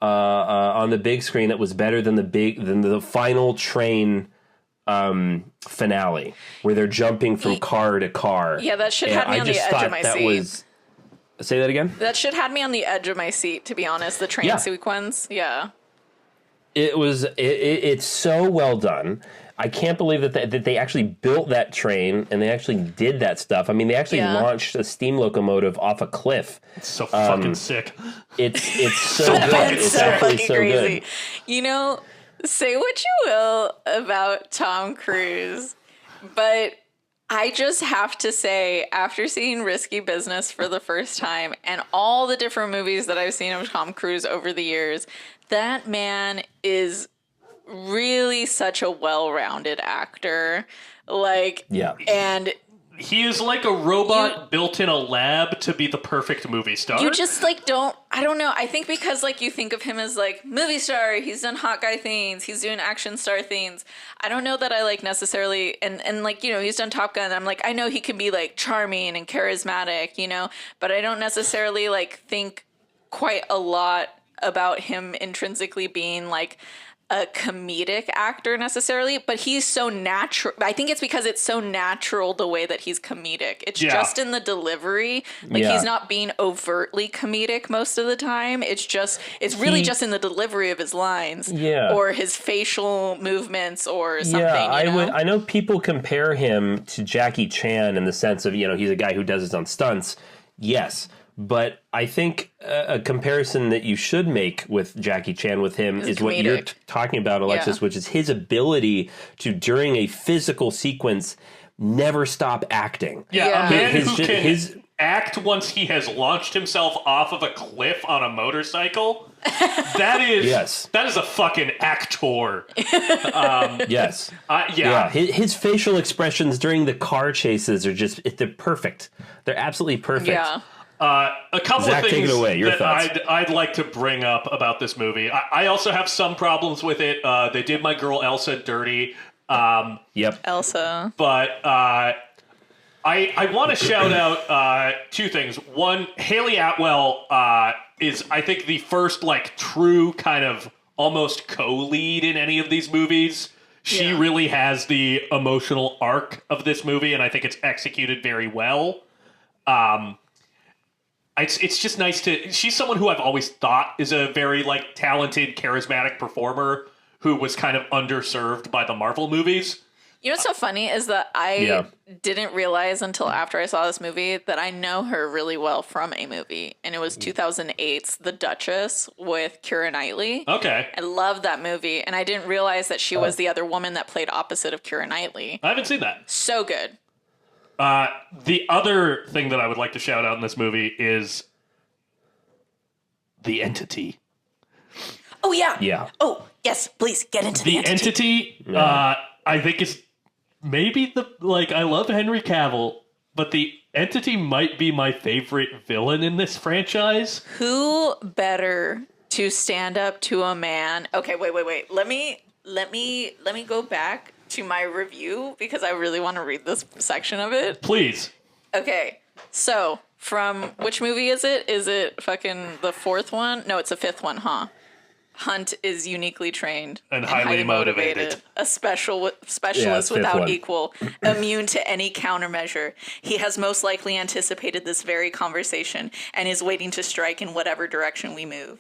S4: on the big screen that was better than the final train finale, where they're jumping from car to car.
S5: Yeah, that shit
S4: And
S5: had me
S4: I
S5: on the
S4: just
S5: edge
S4: thought
S5: of my
S4: that
S5: seat.
S4: was. Say that again.
S5: That shit had me on the edge of my seat, to be honest. The train
S4: Yeah.
S5: sequence. Yeah.
S4: It was. It's so well done. I can't believe that they actually built that train and they actually did that stuff. I mean, they actually
S5: Yeah.
S4: launched a steam locomotive off a cliff.
S1: It's so fucking sick.
S4: It's so good.
S1: fucking
S4: It's
S5: so
S4: actually
S5: fucking
S4: so
S5: crazy.
S4: good.
S5: You know, say what you will about Tom Cruise, but I just have to say, after seeing Risky Business for the first time and all the different movies that I've seen of Tom Cruise over the years, that man is really such a well-rounded actor. Like,
S4: Yeah.
S5: and
S1: He is like a robot built in a lab to be the perfect movie star.
S5: you just like I don't know. I think because like you think of him as like movie star, he's done hot guy things, he's doing action star things. I don't know that I like necessarily and like, you know, he's done Top Gun. I'm like, I know he can be like charming and charismatic, you know, but I don't necessarily like think quite a lot about him intrinsically being like a comedic actor necessarily, but he's so natural. I think it's because it's so natural the way that he's comedic. It's
S1: Yeah.
S5: just in the delivery. Like
S4: Yeah.
S5: he's not being overtly comedic most of the time. It's really
S4: He-
S5: just in the delivery of his lines,
S4: Yeah.
S5: or his facial movements or something.
S4: Yeah,
S5: you know?
S4: I know people compare him to Jackie Chan in the sense of, you know, he's a guy who does his own stunts. Yes. But I think a comparison that you should make with Jackie Chan with him is what you're
S5: comedic.
S4: talking about, Alexis,
S5: Yeah.
S4: which is his ability to, during a physical sequence, never stop acting.
S1: yeah,
S5: Yeah.
S1: a man
S4: His-
S1: who can
S4: his-
S1: act once he has launched himself off of a cliff on a motorcycle. That is
S4: Yes.
S1: that is a fucking actor.
S4: Yes.
S1: Yeah.
S4: Yeah, his facial expressions during the car chases are they're perfect. They're absolutely perfect.
S5: Yeah.
S1: A couple
S4: Zach,
S1: of
S4: take
S1: things
S4: it away. Your
S1: that
S4: thoughts.
S1: I'd like to bring up about this movie. I also have some problems with it. They did my girl Elsa dirty.
S4: Yep.
S5: Elsa.
S1: But I want to shout out two things. One, Haley Atwell is, I think, the first like true kind of almost co-lead in any of these movies. She really has the emotional arc of this movie, and I think it's executed very well. It's just nice to... She's someone who I've always thought is a very like talented, charismatic performer who was kind of underserved by the Marvel movies.
S5: You know what's so funny is that I didn't realize until after I saw this movie that I know her really well from a movie. And it was 2008's The Duchess with Keira Knightley.
S1: Okay.
S5: I love that movie. And I didn't realize that she was the other woman that played opposite of Keira Knightley.
S1: I haven't seen that.
S5: So good.
S1: The other thing that I would like to shout out in this movie is The Entity.
S5: Oh, yeah.
S4: Yeah.
S5: Oh, yes, please get into
S1: The Entity, I think is maybe I love Henry Cavill, but The Entity might be my favorite villain in this franchise.
S5: Who better to stand up to a man? Okay, wait. Let me go back to my review because I really want to read this section of it.
S1: Please.
S5: Okay, so from which movie is it? Is it fucking the fourth one? No, it's the fifth one, huh? Hunt is uniquely trained
S1: and highly motivated.
S5: A specialist without
S4: one.
S5: equal, immune to any countermeasure. He has most likely anticipated this very conversation and is waiting to strike in whatever direction we move.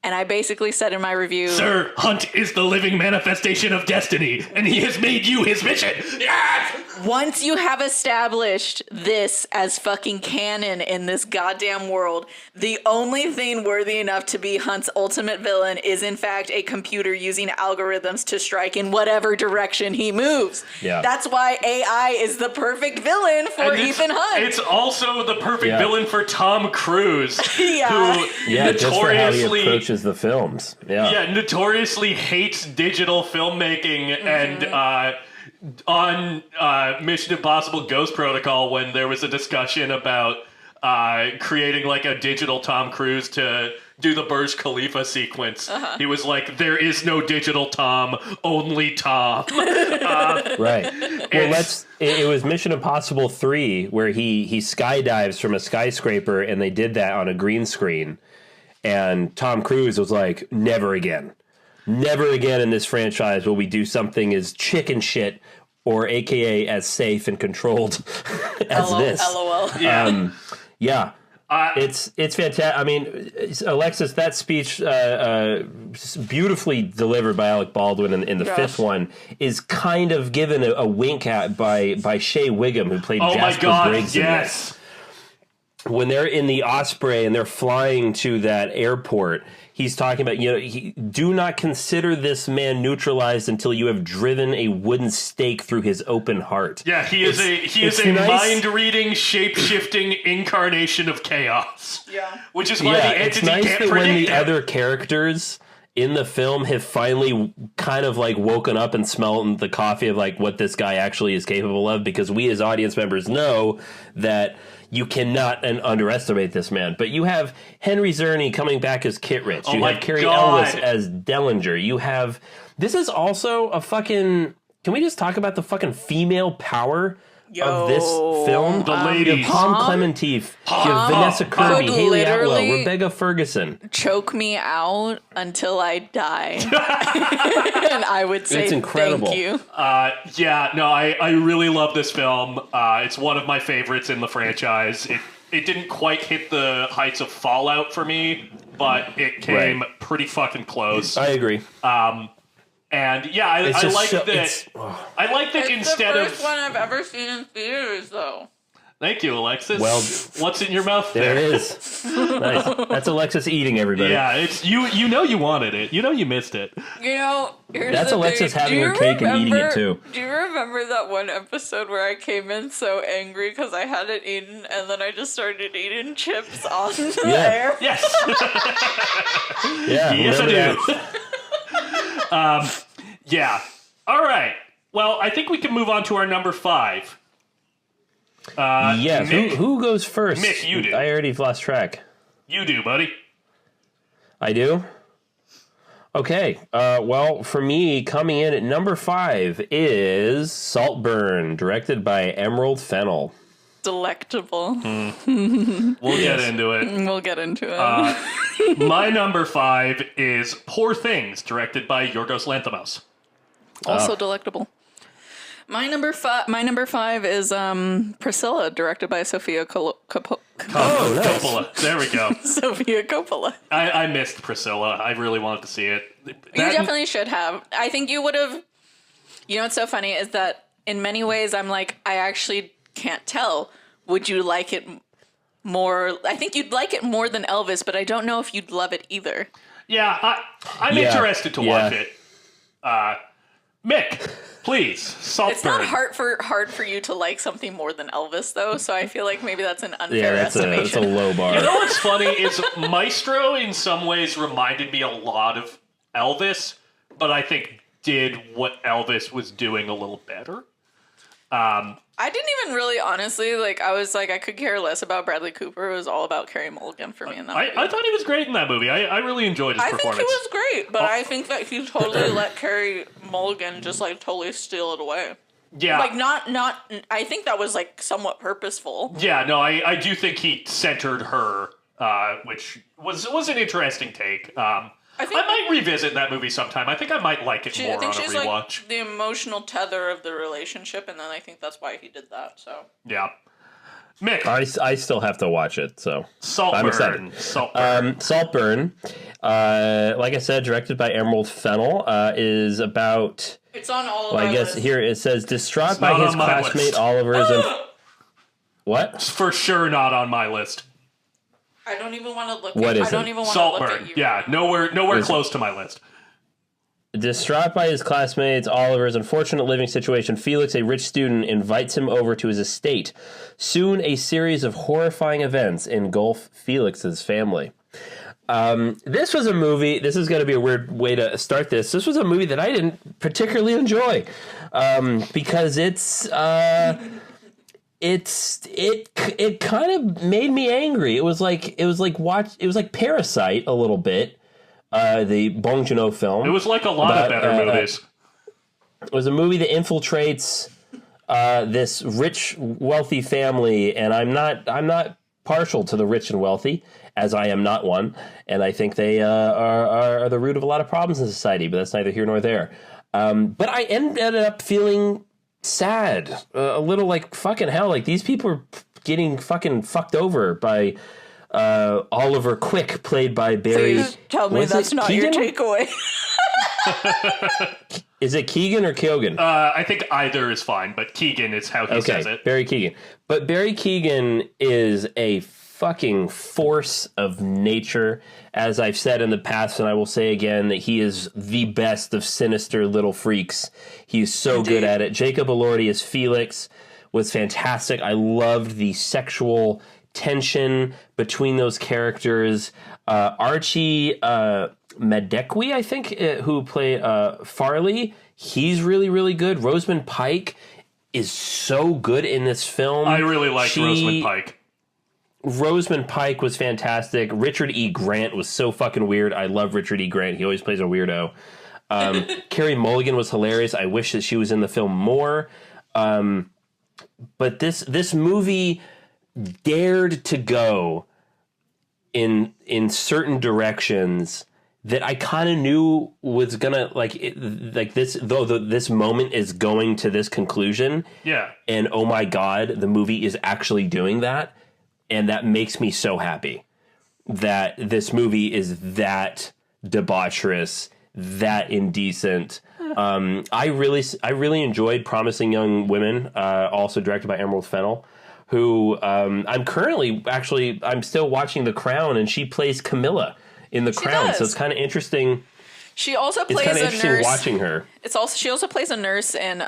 S5: And I basically said in my review,
S1: Sir, Hunt is the living manifestation of destiny, and he has made you his mission. Yes!
S5: once you have established this as fucking canon in this goddamn world, the only thing worthy enough to be Hunt's ultimate villain is in fact a computer using algorithms to strike in whatever direction he moves.
S4: Yeah.
S5: That's why AI is the perfect villain for Ethan Hunt.
S1: It's also the perfect villain for Tom Cruise,
S5: Yeah.
S1: who
S4: just for how he
S1: notoriously
S4: approaches the films. Yeah.
S1: notoriously hates digital filmmaking. And on Mission Impossible Ghost Protocol, when there was a discussion about creating like a digital Tom Cruise to do the Burj Khalifa sequence, he was like, there is no digital Tom, only Tom.
S4: Right. Well, it was Mission Impossible 3 where he skydives from a skyscraper, and they did that on a green screen. And Tom Cruise was like, never again. Never again in this franchise will we do something as chicken shit or AKA as safe and controlled as this.
S5: LOL.
S1: Yeah.
S4: Yeah. It's fantastic. I mean, Alexis, that speech, beautifully delivered by Alec Baldwin in the fifth one, is kind of given a wink at by Shea Wiggum, who played Jasper Briggs in this. When they're in the Osprey and they're flying to that airport, he's talking about, do not consider this man neutralized until you have driven a wooden stake through his open heart.
S1: Yeah, he is a mind-reading, shape-shifting incarnation of chaos. Yeah. Which is why the Entity
S4: it's nice
S1: can't
S4: that when
S1: predict
S4: the
S1: him.
S4: other characters in the film have finally kind of like woken up and smelled the coffee of like what this guy actually is capable of, because we as audience members know that you cannot underestimate this man. But you have Henry Czerny coming back as Kittredge. You have Carrie Elwes as Dellinger. You have... This is also a fucking... Can we just talk about the fucking female power of this film?
S1: The ladies.
S4: You have Pom Clementif. You have Vanessa Kirby, Haley Atwell, Rebecca Ferguson.
S5: Choke me out until I die. And I would say
S4: It's incredible.
S5: thank you.
S1: I really love this film. It's one of my favorites in the franchise. It didn't quite hit the heights of Fallout for me, but it came pretty fucking close.
S4: I agree.
S1: And yeah, I like that. I like that
S5: It's
S1: instead
S5: the
S1: of.
S5: first one I've ever seen in theaters, though.
S1: Thank you, Alexis.
S4: Well,
S1: what's in your mouth
S4: There
S1: there?
S4: it is. Nice. That's Alexis eating, everybody.
S1: Yeah, it's you. You know you wanted it. You know you missed it.
S5: Here's
S4: That's
S5: the
S4: Alexis
S5: thing.
S4: having
S5: Do
S4: her
S5: you
S4: cake and eating it,
S5: remember-
S4: too.
S5: Do you remember that one episode where I came in so angry because I hadn't eaten, and then I just started eating chips on the air?
S1: Yes.
S4: Yeah,
S1: Yes, I
S4: remember
S1: do.
S4: that?
S1: Yeah. All right. Well, I think we can move on to our number 5.
S4: Yes.
S1: Mick.
S4: Who goes first?
S1: Mick, you do.
S4: I already lost track.
S1: You do, buddy.
S4: I do? Okay, well, for me, coming in at number 5 is Saltburn, directed by Emerald Fennell.
S5: Delectable.
S1: We'll get into it.
S5: We'll get into it.
S1: My number 5 is Poor Things, directed by Yorgos Lanthimos.
S5: Also delectable. My number 5 is Priscilla, directed by Sofia Coppola.
S1: Coppola. There we go.
S5: Sofia Coppola.
S1: I missed Priscilla. I really wanted to see it.
S5: You definitely should have. I think you would have. You know what's so funny is that in many ways I'm like, I actually can't tell. Would you like it more? I think you'd like it more than Elvis, but I don't know if you'd love it either.
S1: Yeah, I'm interested to watch it. Mick, please, Saltburn.
S5: It's not hard for you to like something more than Elvis, though. So I feel like maybe that's an unfair estimation.
S4: That's a low bar.
S1: You know what's funny is Maestro in some ways reminded me a lot of Elvis, but I think did what Elvis was doing a little better.
S5: I didn't even really, honestly, like, I was like, I could care less about Bradley Cooper. It was all about Carey Mulligan for me in that movie.
S1: I thought he was great in that movie. I really enjoyed his performance.
S5: I think he was great, but I think that he totally let Carey Mulligan just, like, totally steal it away.
S1: Yeah.
S5: Like, not, I think that was, like, somewhat purposeful.
S1: Yeah, no, I do think he centered her, which was an interesting take. I might revisit that movie sometime. I think I might like it more on a rewatch. Like
S5: the emotional tether of the relationship, and then I think that's why he did that. So
S1: yeah, Mick,
S4: I still have to watch it, so
S1: Saltburn.
S4: I'm excited. Saltburn, like I said, directed by Emerald Fennell, is about.
S5: It's on all of
S4: Well, I guess
S5: lists.
S4: Here it says, distraught by his classmate Oliver's. What?
S1: It's for sure not on my list.
S5: I don't even want to look.
S4: What is
S5: I don't
S4: it?
S5: even want to look at
S1: Saltburn.
S5: you.
S1: Yeah, nowhere close to my list.
S4: Distraught by his classmates Oliver's unfortunate living situation, Felix, a rich student, invites him over to his estate. Soon, a series of horrifying events engulf Felix's family. This was a movie. This is going to be a weird way to start this. This was a movie that I didn't particularly enjoy because it kind of made me angry. It was like Parasite a little bit, the Bong Joon-ho film.
S1: It was like a lot of better movies.
S4: It was a movie that infiltrates this rich, wealthy family, and I'm not partial to the rich and wealthy, as I am not one, and I think they are the root of a lot of problems in society. But that's neither here nor there. But I ended up feeling sad, a little like fucking hell. Like these people are getting fucking fucked over by Oliver Quick, played by Barry.
S5: Please tell me that's not your takeaway.
S4: Is it Keegan or Keoghan?
S1: I think either is fine, but Keegan is how he says it.
S4: Barry Keegan. But Barry Keegan is a fucking force of nature. As I've said in the past, and I will say again, that he is the best of sinister little freaks. He's so good at it. Jacob Elordi as Felix was fantastic. I loved the sexual tension between those characters. Archie Madekwe, I think, who played Farley, he's really, really good. Rosamund Pike is so good in this film.
S1: I really liked Rosamund Pike.
S4: Rosamund Pike was fantastic. Richard E. Grant was so fucking weird. I love Richard E. Grant. He always plays a weirdo. Carey Mulligan was hilarious. I wish that she was in the film more. But this movie dared to go in certain directions that I kind of knew was gonna this moment is going to this conclusion.
S1: Yeah.
S4: And oh my God, the movie is actually doing that. And that makes me so happy that this movie is that debaucherous, that indecent. I really enjoyed Promising Young Women, also directed by Emerald Fennell, who I'm still watching The Crown, and she plays Camilla in The Crown.
S5: Does.
S4: So it's kind of interesting.
S5: She also
S4: It's
S5: plays
S4: kind of
S5: a
S4: interesting
S5: nurse.
S4: watching her.
S5: She also plays a nurse in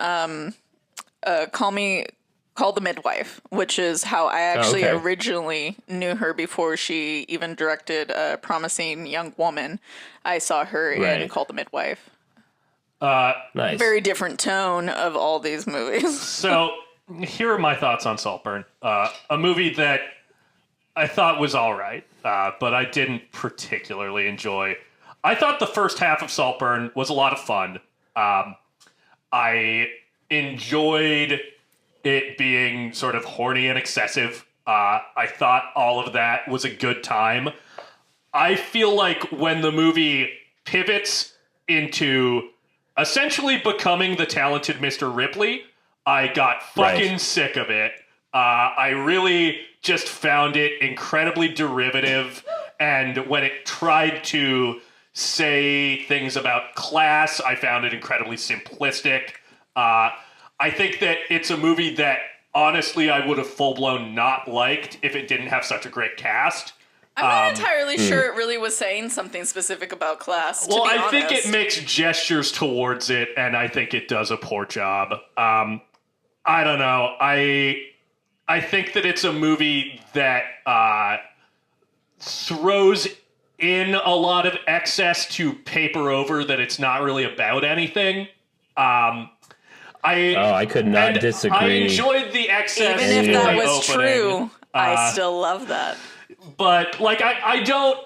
S5: Call the Midwife, which is how I actually originally knew her before she even directed Promising Young Woman. I saw her in Call the Midwife.
S4: Nice.
S5: Very different tone of all these movies.
S1: So here are my thoughts on Saltburn. A movie that I thought was all right, but I didn't particularly enjoy. I thought the first half of Saltburn was a lot of fun. I enjoyed it being sort of horny and excessive. I thought all of that was a good time. I feel like when the movie pivots into essentially becoming the talented Mr. Ripley, I got fucking sick of it. I really just found it incredibly derivative, and when it tried to say things about class, I found it incredibly simplistic. I think that it's a movie that, honestly, I would have full-blown not liked if it didn't have such a great cast.
S5: I'm not entirely sure it really was saying something specific about class, to be honest.
S1: I think it makes gestures towards it, and I think it does a poor job. I don't know. I think that it's a movie that throws in a lot of excess to paper over that it's not really about anything.
S4: I could not disagree.
S1: I enjoyed the excess.
S5: Even if that was
S1: opening.
S5: true, I still love that.
S1: But, like, I don't...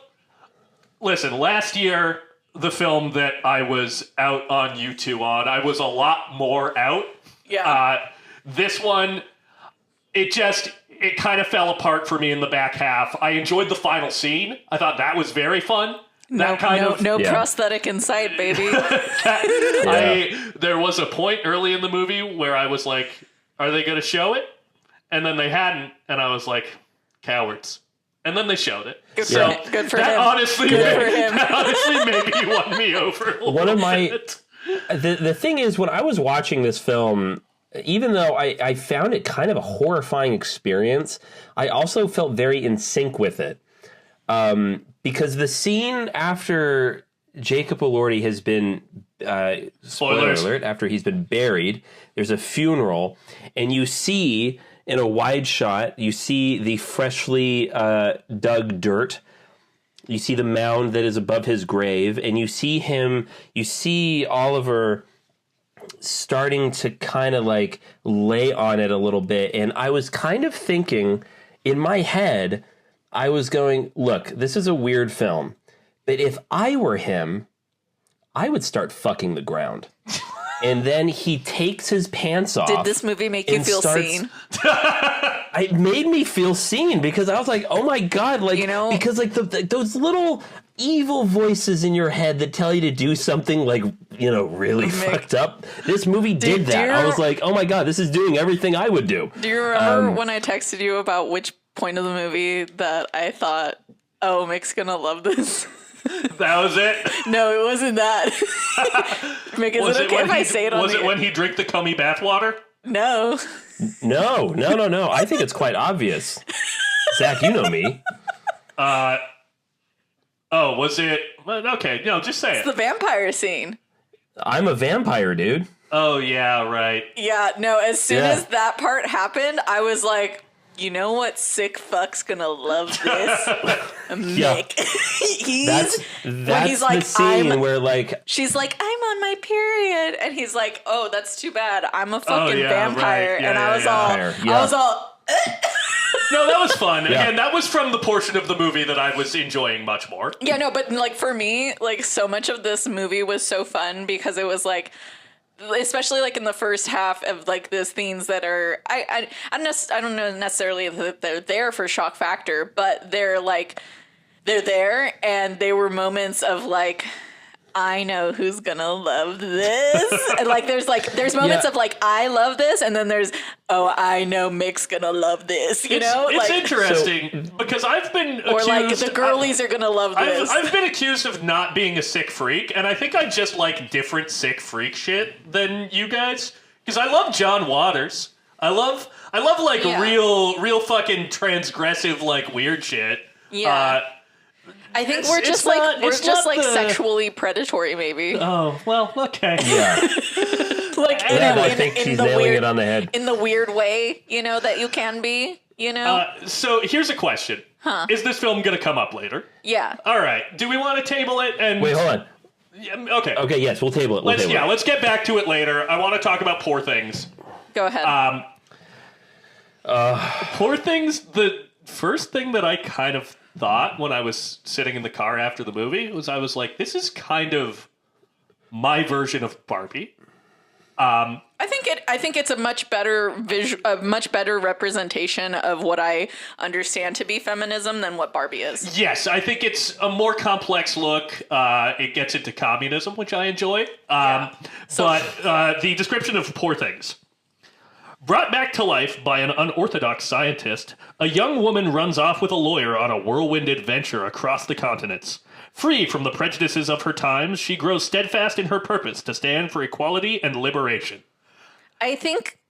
S1: Listen, last year, the film that I was out on U2 on, I was a lot more out.
S5: Yeah.
S1: This one, it kind of fell apart for me in the back half. I enjoyed the final scene. I thought that was very fun.
S5: No prosthetic in sight, baby.
S1: There was a point early in the movie where I was like, are they going to show it? And then they hadn't, and I was like, cowards. And then they showed it.
S5: Good for him.
S1: Honestly, that honestly maybe won me over.
S4: One of my the thing is, when I was watching this film, even though I found it kind of a horrifying experience, I also felt very in sync with it. Because the scene after Jacob Elordi has been, spoiler alert, after he's been buried, there's a funeral, and you see, in a wide shot, you see the freshly dug dirt. You see the mound that is above his grave, and you see Oliver starting to kind of like lay on it a little bit. And I was kind of thinking in my head, I was going, look, this is a weird film, but if I were him, I would start fucking the ground. And then he takes his pants off.
S5: Did this movie make you feel seen?
S4: It made me feel seen because I was like, oh my God, like, because like those little evil voices in your head that tell you to do something like, really fucked up. This movie did that. I was like, oh my God, this is doing everything I would do.
S5: Do you remember when I texted you about which point of the movie that I thought, oh, Mick's gonna love this?
S1: That was it?
S5: No, it wasn't that. Mick, is it okay if I say it on
S1: Was it when he drank the cummy bathwater?
S5: No.
S4: No. I think it's quite obvious. Zach, you know me.
S1: Was it? Okay, just say
S5: It's the vampire scene.
S4: I'm a vampire, dude.
S1: Oh, yeah, right.
S5: Yeah, no, as soon as that part happened, I was like, you know what sick fuck's gonna love this? Mick.
S4: That's
S5: he's like,
S4: the scene where like
S5: she's like, I'm on my period, and he's like, oh, that's too bad. I'm a fucking vampire,
S1: right. Yeah,
S5: and I was all.
S1: No, that was fun. Again, that was from the portion of the movie that I was enjoying much more.
S5: Yeah, no, but like for me, like so much of this movie was so fun because it was like, especially like in the first half of like those themes that are I don't know necessarily that they're there for shock factor, but they're there, and they were moments of like, I know who's gonna love this. And like there's moments of like, I love this, and then there's, oh, I know Mick's gonna love this.
S1: It's interesting because I've been accused,
S5: or like the girlies are gonna love this.
S1: I've been accused of not being a sick freak, and I think I just like different sick freak shit than you guys. Because I love John Waters. I love like real fucking transgressive like weird shit.
S5: Yeah. I think we're just sexually predatory, maybe.
S1: Oh, well, okay.
S4: Yeah.
S5: I
S4: think she's nailing it on the head.
S5: In the weird way, that you can be,
S1: So here's a question. Is this film going to come up later?
S5: Yeah.
S1: All right. Do we want to table it? And
S4: wait, hold on.
S1: Yeah, okay.
S4: Okay, yes, we'll table it.
S1: Let's get back to it later. I want to talk about Poor Things.
S5: Go ahead.
S1: Poor Things, the first thing that I kind of thought when I was sitting in the car after the movie was I was like, this is kind of my version of Barbie.
S5: I think it's a much better representation of what I understand to be feminism than what Barbie is.
S1: Yes, I think it's a more complex look. It gets into communism, which I enjoy. But the description of Poor Things. Brought back to life by an unorthodox scientist, a young woman runs off with a lawyer on a whirlwind adventure across the continents. Free from the prejudices of her times, she grows steadfast in her purpose to stand for equality and liberation.
S5: I think...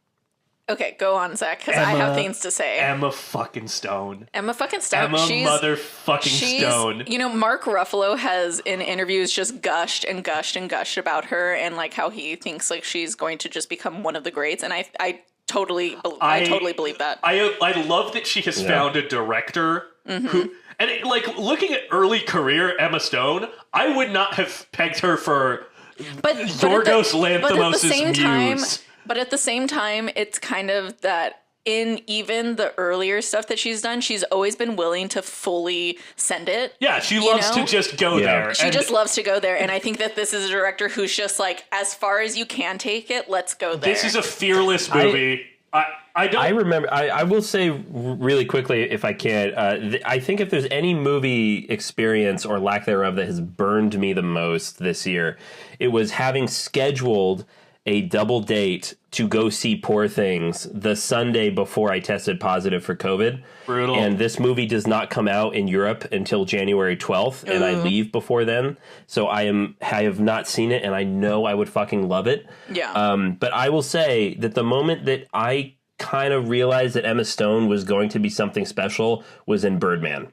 S5: Okay, go on, Zach, because I have things to say.
S1: Emma fucking Stone.
S5: Emma fucking Stone.
S1: Emma motherfucking Stone.
S5: You know, Mark Ruffalo has in interviews just gushed and gushed and gushed about her and like how he thinks like she's going to just become one of the greats, and I totally believe that.
S1: I love that she has found a director who, and looking at early career Emma Stone, I would not have pegged her for Yorgos Lanthimos' muse.
S5: But at the same time, it's kind of that in even the earlier stuff that she's done, she's always been willing to fully send it.
S1: Yeah, she loves to just go there.
S5: She just loves to go there. And I think that this is a director who's just like, as far as you can take it, let's go there.
S1: This is a fearless movie.
S4: I remember. I will say really quickly, if I can. I think if there's any movie experience or lack thereof that has burned me the most this year, it was having scheduled a double date to go see Poor Things the Sunday before I tested positive for COVID.
S1: Brutal.
S4: And this movie does not come out in Europe until January 12th, and I leave before then. So I have not seen it, and I know I would fucking love it.
S5: Yeah.
S4: But I will say that the moment that I kind of realized that Emma Stone was going to be something special was in Birdman,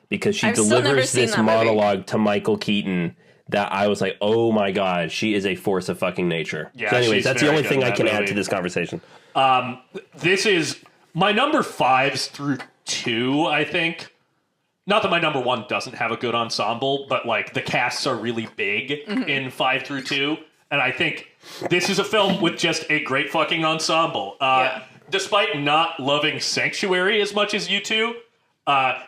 S4: because she delivers this monologue to Michael Keaton that I was like, oh my God, she is a force of fucking nature.
S1: Yeah,
S4: so anyways, that's the only thing I can add to this conversation.
S1: This is my number 5s through 2, I think. Not that my number 1 doesn't have a good ensemble, but like the casts are really big in 5 through 2. And I think this is a film with just a great fucking ensemble. Despite not loving Sanctuary as much as you two,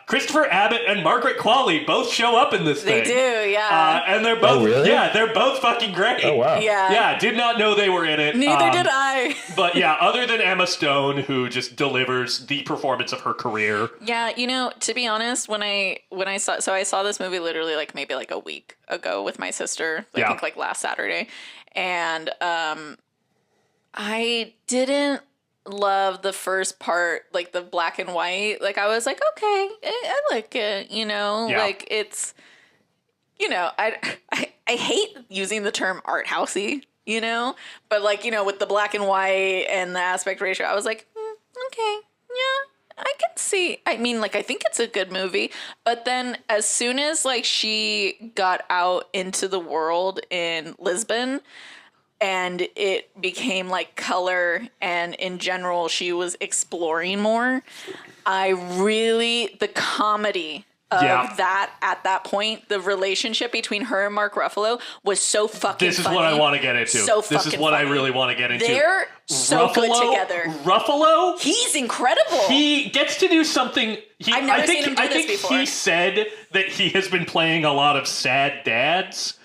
S1: Christopher Abbott and Margaret Qualley both show up in this thing.
S5: They do, yeah.
S1: And they're both,
S4: really?
S1: they're both fucking great.
S4: Oh, wow.
S5: Yeah.
S1: Did not know they were in it.
S5: Neither did I.
S1: But yeah, other than Emma Stone, who just delivers the performance of her career.
S5: Yeah, you know, to be honest, when I saw this movie literally like maybe like a week ago with my sister, I think like last Saturday. And I didn't love the first part, like the black and white. Like I was like, okay, I like it, you know. Like it's, you know, I hate using the term art housey, you know, but like, you know, with the black and white and the aspect ratio, I was like, okay, yeah, I can see. I mean, like I think it's a good movie, but then as soon as like she got out into the world in Lisbon, and it became like color, and in general, she was exploring more. The comedy of that at that point, the relationship between her and Mark Ruffalo was so fucking
S1: This is
S5: funny.
S1: what I want to get into.
S5: So
S1: this is what
S5: funny.
S1: I really want to get into.
S5: They're so good together.
S1: Ruffalo?
S5: He's incredible.
S1: He gets to do something.
S5: I've never seen him do this before.
S1: He said that he has been playing a lot of sad dads.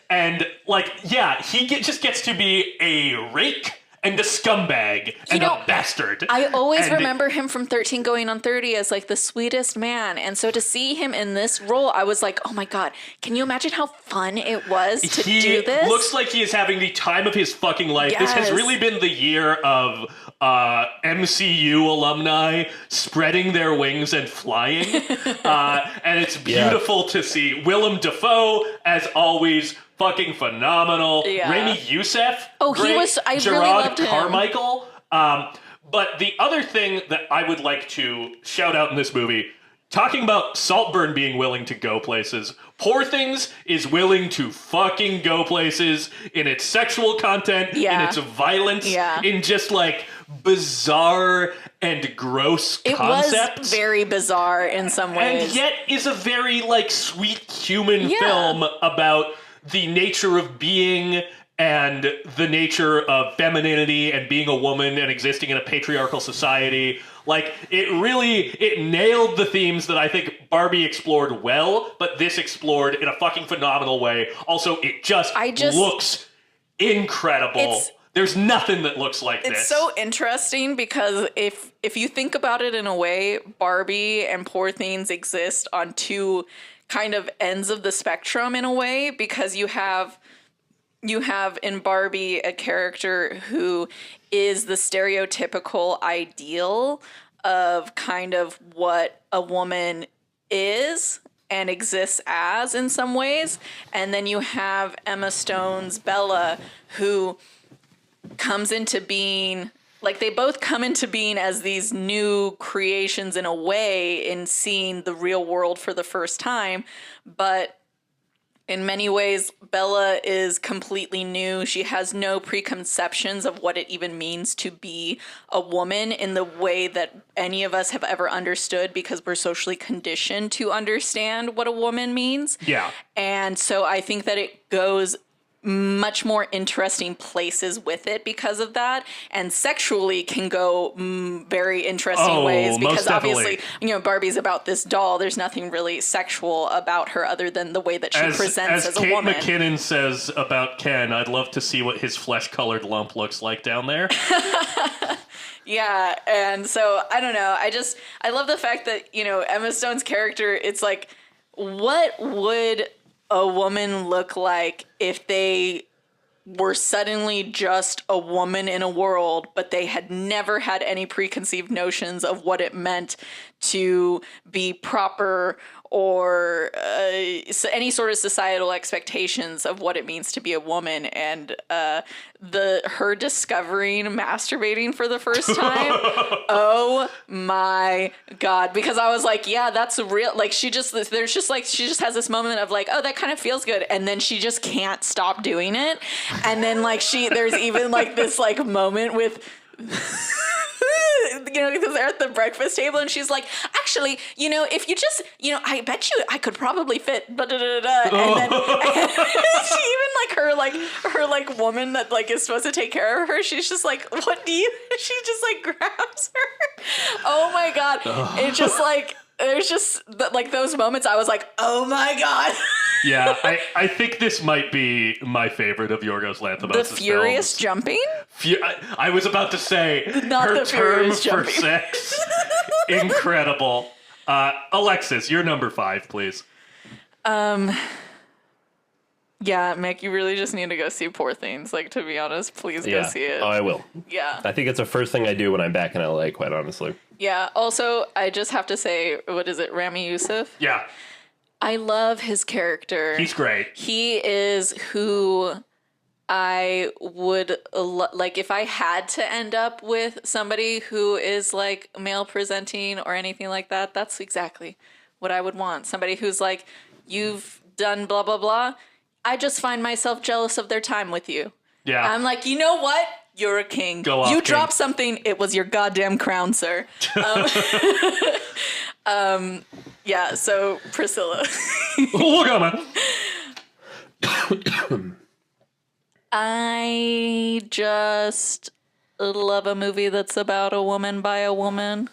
S1: And, like, yeah, he just gets to be a rake and a scumbag and a bastard.
S5: I always remember him from 13 Going on 30 as, like, the sweetest man. And so to see him in this role, I was like, oh, my God. Can you imagine how fun it was to do this?
S1: He looks like he is having the time of his fucking life.
S5: Yes.
S1: This has really been the year of MCU alumni spreading their wings and flying. And it's beautiful to see. Willem Dafoe, as always, fucking phenomenal.
S5: Yeah.
S1: Rami Youssef.
S5: Oh,
S1: great.
S5: he was. I
S1: Gerard
S5: really loved him.
S1: Carmichael. But the other thing that I would like to shout out in this movie, talking about Saltburn being willing to go places, Poor Things is willing to fucking go places in its sexual content, in its violence, in just like bizarre and gross concepts.
S5: It was very bizarre in some ways.
S1: And yet is a very like sweet human film about the nature of being and the nature of femininity and being a woman and existing in a patriarchal society. Like, it nailed the themes that I think Barbie explored well, but this explored in a fucking phenomenal way. Also, it just looks incredible. There's nothing that looks like this.
S5: It's so interesting because if you think about it in a way, Barbie and Poor Things exist on two kind of ends of the spectrum in a way, because you have in Barbie a character who is the stereotypical ideal of kind of what a woman is and exists as in some ways. And then you have Emma Stone's Bella, who comes into being, like, they both come into being as these new creations in a way, in seeing the real world for the first time. But in many ways, Bella is completely new. She has no preconceptions of what it even means to be a woman in the way that any of us have ever understood, because we're socially conditioned to understand what a woman means.
S1: Yeah.
S5: And so I think that it goes much more interesting places with it because of that, and sexually can go very interesting ways, because obviously, Barbie's about this doll. There's nothing really sexual about her other than the way that she presents as a woman.
S1: Kate McKinnon says about Ken, I'd love to see what his flesh-colored lump looks like down there.
S5: Yeah, and so I don't know. I love the fact that, Emma Stone's character, it's like, what would a woman look like if they were suddenly just a woman in a world, but they had never had any preconceived notions of what it meant to be proper, or any sort of societal expectations of what it means to be a woman. And her discovering masturbating for the first time, oh my God. Because I was like, yeah, that's real. Like, she just has this moment of like, oh, that kind of feels good. And then she just can't stop doing it. And then like there's even like this like moment with, because they're at the breakfast table and she's like, actually, if you just, I bet you I could probably fit, blah, blah, blah, blah. And then and she even her woman that like is supposed to take care of her, she's just like, what do you, she just like grabs her. Oh my God. It's just like, there's just like those moments I was like, oh my God.
S1: Yeah, I think this might be my favorite of Yorgos Lanthimos'
S5: The furious
S1: films.
S5: Jumping?
S1: I was about to say,
S5: Not
S1: her
S5: the
S1: term
S5: furious
S1: for
S5: jumping.
S1: sex, incredible. Alexis, you're number 5, please.
S5: Yeah, Mick, you really just need to go see Poor Things. Like, to be honest, please go see it.
S4: Oh, I will.
S5: Yeah.
S4: I think it's the first thing I do when I'm back in LA, quite honestly.
S5: Yeah. Also, I just have to say, what is it, Rami Youssef?
S1: Yeah.
S5: I love his character.
S1: He's great.
S5: He is who I would like if I had to end up with somebody who is like male presenting or anything like that. That's exactly what I would want. Somebody who's like, you've done blah, blah, blah. I just find myself jealous of their time with you.
S1: Yeah.
S5: I'm like, you know what? You're a king.
S1: Go off,
S5: you
S1: king.
S5: dropped something. It was your goddamn crown, sir. Yeah, so Priscilla.
S1: Look at me.
S5: I just love a movie that's about a woman by a woman.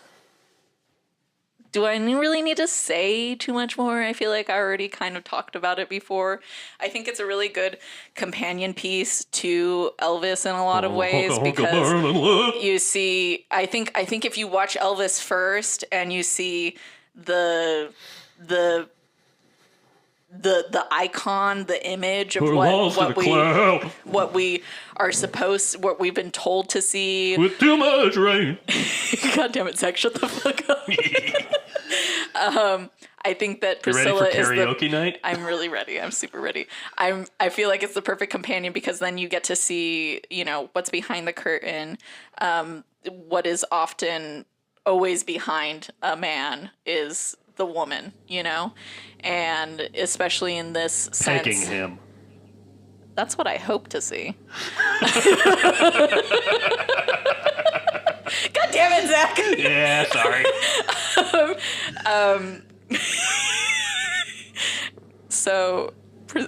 S5: Do I really need to say too much more? I feel like I already kind of talked about it before. I think it's a really good companion piece to Elvis in a lot of ways, because you see, I think if you watch Elvis first and you see the icon, the image of what we are what we've been told to see.
S1: With too much rain.
S5: God damn it, Zack, shut the fuck up. I think that Priscilla
S1: is karaoke night?
S5: I'm really ready. I'm super ready. I feel like it's the perfect companion because then you get to see, what's behind the curtain. What is often always behind a man is the woman, and especially in this sense.
S1: Pegging him.
S5: That's what I hope to see. God damn it, Zack.
S1: Yeah, sorry.
S5: So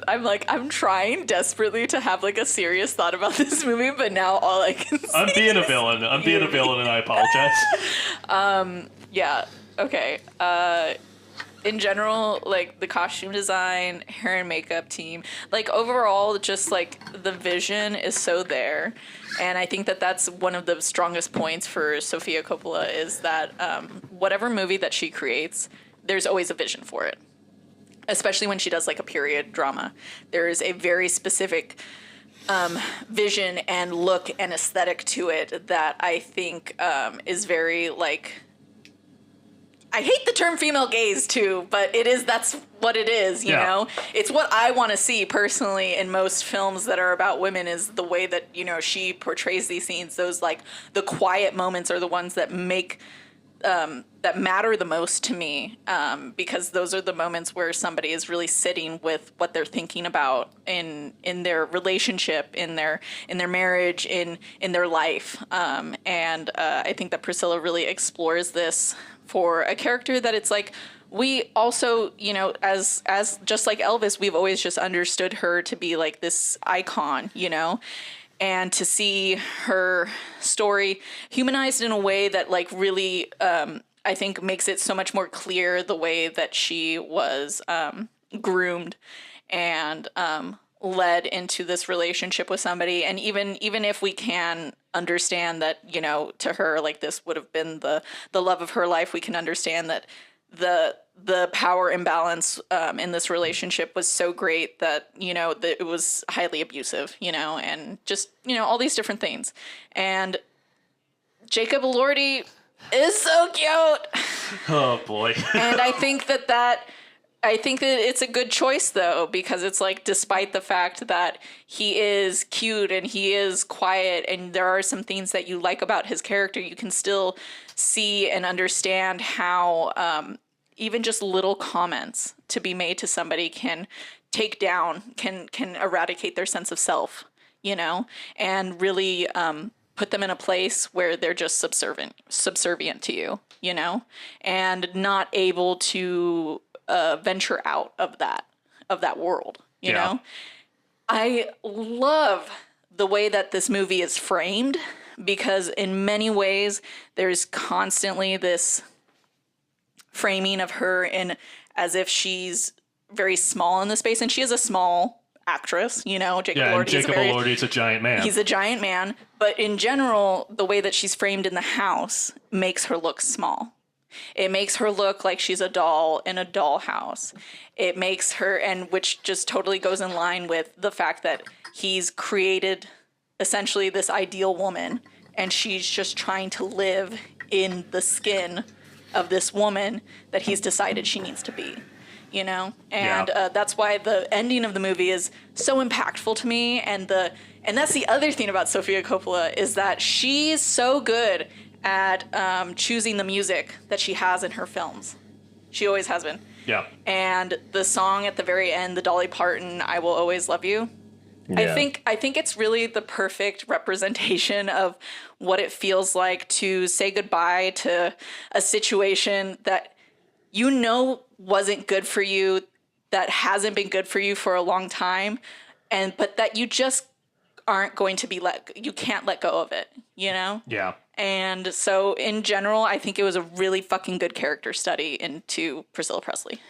S5: I'm trying desperately to have like a serious thought about this movie, but now all I can
S1: I'm being a villain. I'm being a villain, and I apologize.
S5: Yeah. Okay. In general, like the costume design, hair and makeup team, like overall, just like the vision is so there. And I think that that's one of the strongest points for Sofia Coppola is that whatever movie that she creates, there's always a vision for it. Especially when she does like a period drama. There is a very specific vision and look and aesthetic to it that I think is very like... I hate the term female gaze too, but that's what it is, you know? It's what I want to see personally in most films that are about women is the way that, you know, she portrays these scenes. Those like the quiet moments are the ones that make, that matter the most to me, because those are the moments where somebody is really sitting with what they're thinking about in their relationship, in their marriage, in their life. And I think that Priscilla really explores this for a character that it's like, we also, you know, as just like Elvis, we've always just understood her to be like this icon, you know, and to see her story humanized in a way that like really, I think makes it so much more clear the way that she was groomed and led into this relationship with somebody. And even if we can understand that, you know, to her, like this would have been the love of her life, we can understand that the power imbalance in this relationship was so great that, you know, that it was highly abusive, you know, and just, you know, all these different things. And Jacob Elordi is so cute.
S1: Oh boy.
S5: And I think that it's a good choice, though, because it's like, despite the fact that he is cute and he is quiet and there are some things that you like about his character, you can still see and understand how even just little comments to be made to somebody can take down, can eradicate their sense of self, you know, and really put them in a place where they're just subservient to you, you know, and not able to venture out of that world, you know? I love the way that this movie is framed because in many ways there's constantly this framing of her in as if she's very small in the space, and she is a small actress, you know. Jacob Elordi's
S1: a giant man.
S5: He's a giant man, but in general, the way that she's framed in the house makes her look small. It makes her look like she's a doll in a dollhouse. It makes her, and which just totally goes in line with the fact that he's created essentially this ideal woman, and she's just trying to live in the skin of this woman that he's decided she needs to be, you know? And that's why the ending of the movie is so impactful to me. And that's the other thing about Sofia Coppola is that she's so good at choosing the music that she has in her films. She always has been.
S1: Yeah.
S5: And the song at the very end, the Dolly Parton, "I Will Always Love You." Yeah. I think it's really the perfect representation of what it feels like to say goodbye to a situation that you know wasn't good for you, that hasn't been good for you for a long time, but that you just aren't going to you can't let go of it, you know?
S1: Yeah.
S5: And so in general, I think it was a really fucking good character study into Priscilla Presley.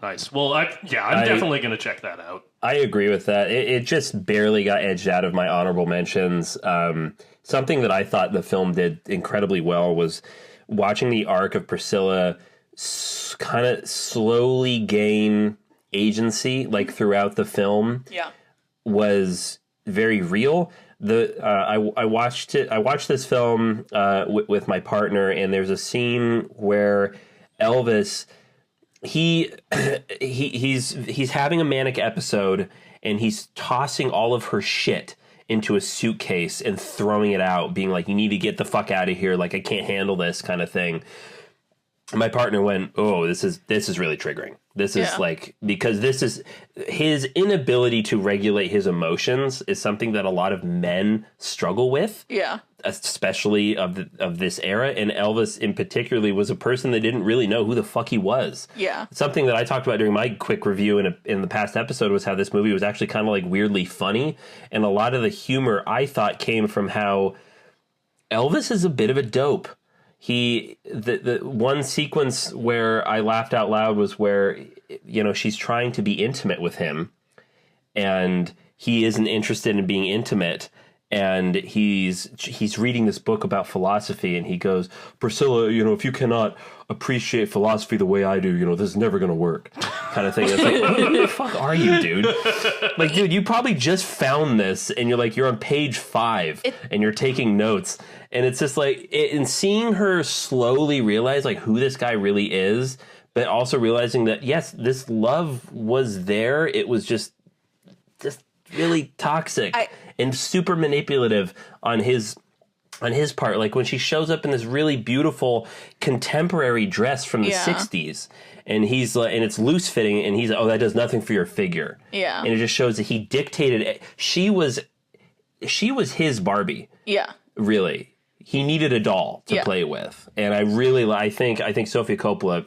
S1: Nice. Well, I'm definitely going to check that out.
S4: I agree with that. It just barely got edged out of my honorable mentions. Something that I thought the film did incredibly well was watching the arc of Priscilla kind of slowly gain agency, like throughout the film.
S5: Yeah.
S4: Was very real. I watched this film with my partner, and there's a scene where Elvis he's having a manic episode, and he's tossing all of her shit into a suitcase and throwing it out, being like, "You need to get the fuck out of here! Like, I can't handle this," kind of thing. my partner went, "Oh, this is really triggering. This is like, because this is his inability to regulate his emotions is something that a lot of men struggle with.
S5: Yeah.
S4: Especially of this era, and Elvis in particularly was a person that didn't really know who the fuck he was.
S5: Yeah.
S4: Something that I talked about during my quick review in the past episode was how this movie was actually kind of like weirdly funny, and a lot of the humor I thought came from how Elvis is a bit of a dope. The one sequence where I laughed out loud was where, you know, she's trying to be intimate with him, and he isn't interested in being intimate. And he's reading this book about philosophy, and he goes, "Priscilla, you know, if you cannot appreciate philosophy the way I do, you know, this is never going to work," kind of thing. It's like, who the fuck are you, dude? Like, dude, you probably just found this, and you're on page 5, and you're taking notes, and it's just like, and seeing her slowly realize like who this guy really is, but also realizing that yes, this love was there. It was just really toxic and super manipulative on his part. Like when she shows up in this really beautiful contemporary dress from the 60s, and he's like, and it's loose fitting, and he's like, "Oh, that does nothing for your figure." Yeah. And it just shows that he dictated it. She was his Barbie. Yeah. Really. He needed a doll to play with, and I think Sofia Coppola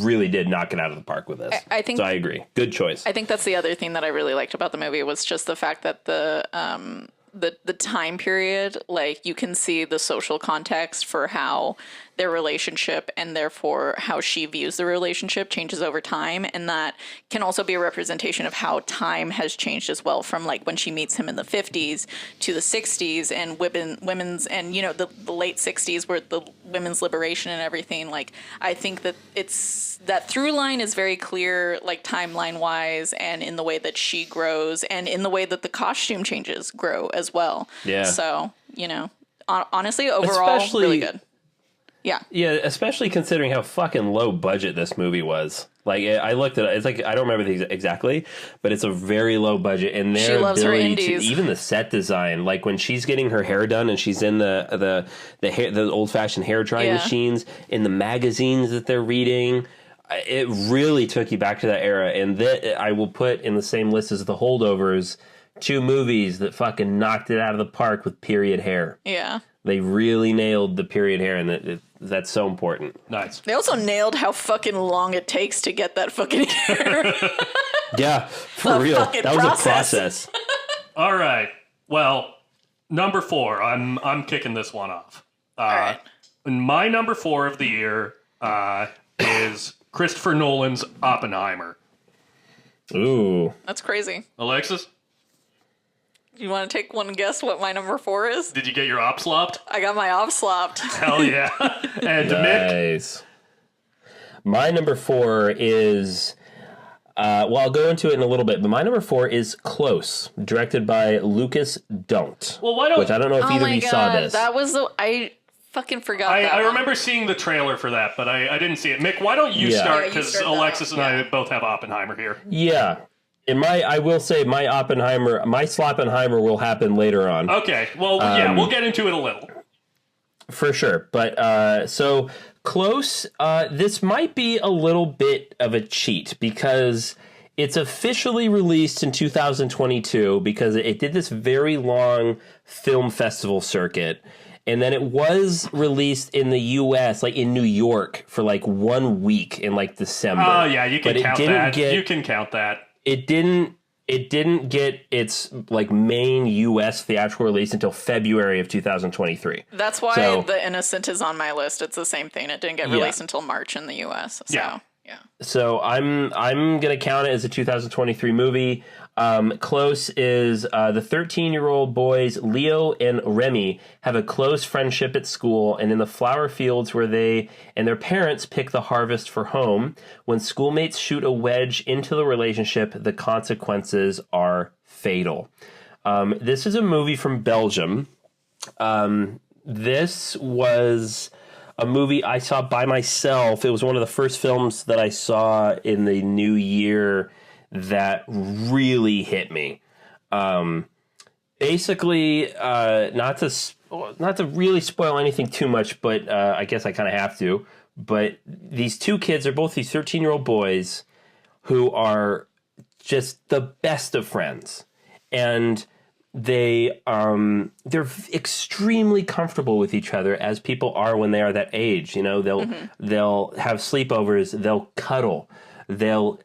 S4: really did knock it out of the park with this. I think so. I agree. Good choice.
S5: I think that's the other thing that I really liked about the movie was just the fact that the time period, like you can see the social context for how their relationship and therefore how she views the relationship changes over time, and that can also be a representation of how time has changed as well, from like when she meets him in the 50s to the 60s and women's and, you know, the late 60s where the women's liberation and everything. Like I think that it's that through line is very clear, like timeline wise, and in the way that she grows and in the way that the costume changes grow as well. Yeah. So, you know, honestly, overall, really good. Yeah. Yeah,
S4: especially considering how fucking low budget this movie was. Like, I looked at it, it's like, I don't remember exactly, but it's a very low budget. And their ability to, even the set design, like when she's getting her hair done and she's in the old-fashioned hair drying machines, in the magazines that they're reading, it really took you back to that era. And that I will put in the same list as The Holdovers, 2 movies that fucking knocked it out of the park with period hair. Yeah. They really nailed the period hair, and that's so important.
S1: Nice.
S5: They also nailed how fucking long it takes to get that fucking hair.
S4: Yeah, for real. That was a process.
S1: All right. Well, number 4. I'm kicking this one off. All right. And my number 4 of the year is Christopher Nolan's Oppenheimer.
S4: Ooh.
S5: That's crazy.
S1: Alexis?
S5: You want to take one guess what my number 4 is?
S1: Did you get your op slopped?
S5: I got my op slopped.
S1: Hell yeah. And
S4: nice. Mick? My number 4 is, well, I'll go into it in a little bit, but my number 4 is Close, directed by Lucas Don't.
S1: Well, why don't...
S4: Which I don't know if either of you saw this.
S5: That was I fucking forgot
S1: I remember seeing the trailer for that, but I didn't see it. Mick, why don't you start? Because Alexis and I both have Oppenheimer here.
S4: Yeah. I will say my Sloppenheimer will happen later on.
S1: Okay, well, yeah, we'll get into it a little.
S4: For sure. But, so, Close, this might be a little bit of a cheat, because it's officially released in 2022, because it did this very long film festival circuit, and then it was released in the U.S., like in New York, for like 1 week in like December.
S1: Oh, yeah, you can count that. You can count that.
S4: It didn't get its like main U.S. theatrical release until February of 2023.
S5: That's why The Innocent is on my list. It's the same thing. It didn't get released until March in the U.S. So, yeah.
S4: So I'm gonna count it as a 2023 movie. Close is the 13-year-old boys Leo and Remy have a close friendship at school and in the flower fields where they and their parents pick the harvest for home. When schoolmates shoot a wedge into the relationship, the consequences are fatal. This is a movie from Belgium. This was a movie I saw by myself. It was one of the first films that I saw in the new year that really hit me. Basically, not to really spoil anything too much, but I guess I kind of have to. But these two kids are both these 13-year-old boys who are just the best of friends. And they're extremely comfortable with each other, as people are when they are that age. You know, they'll have sleepovers, they'll cuddle, they'll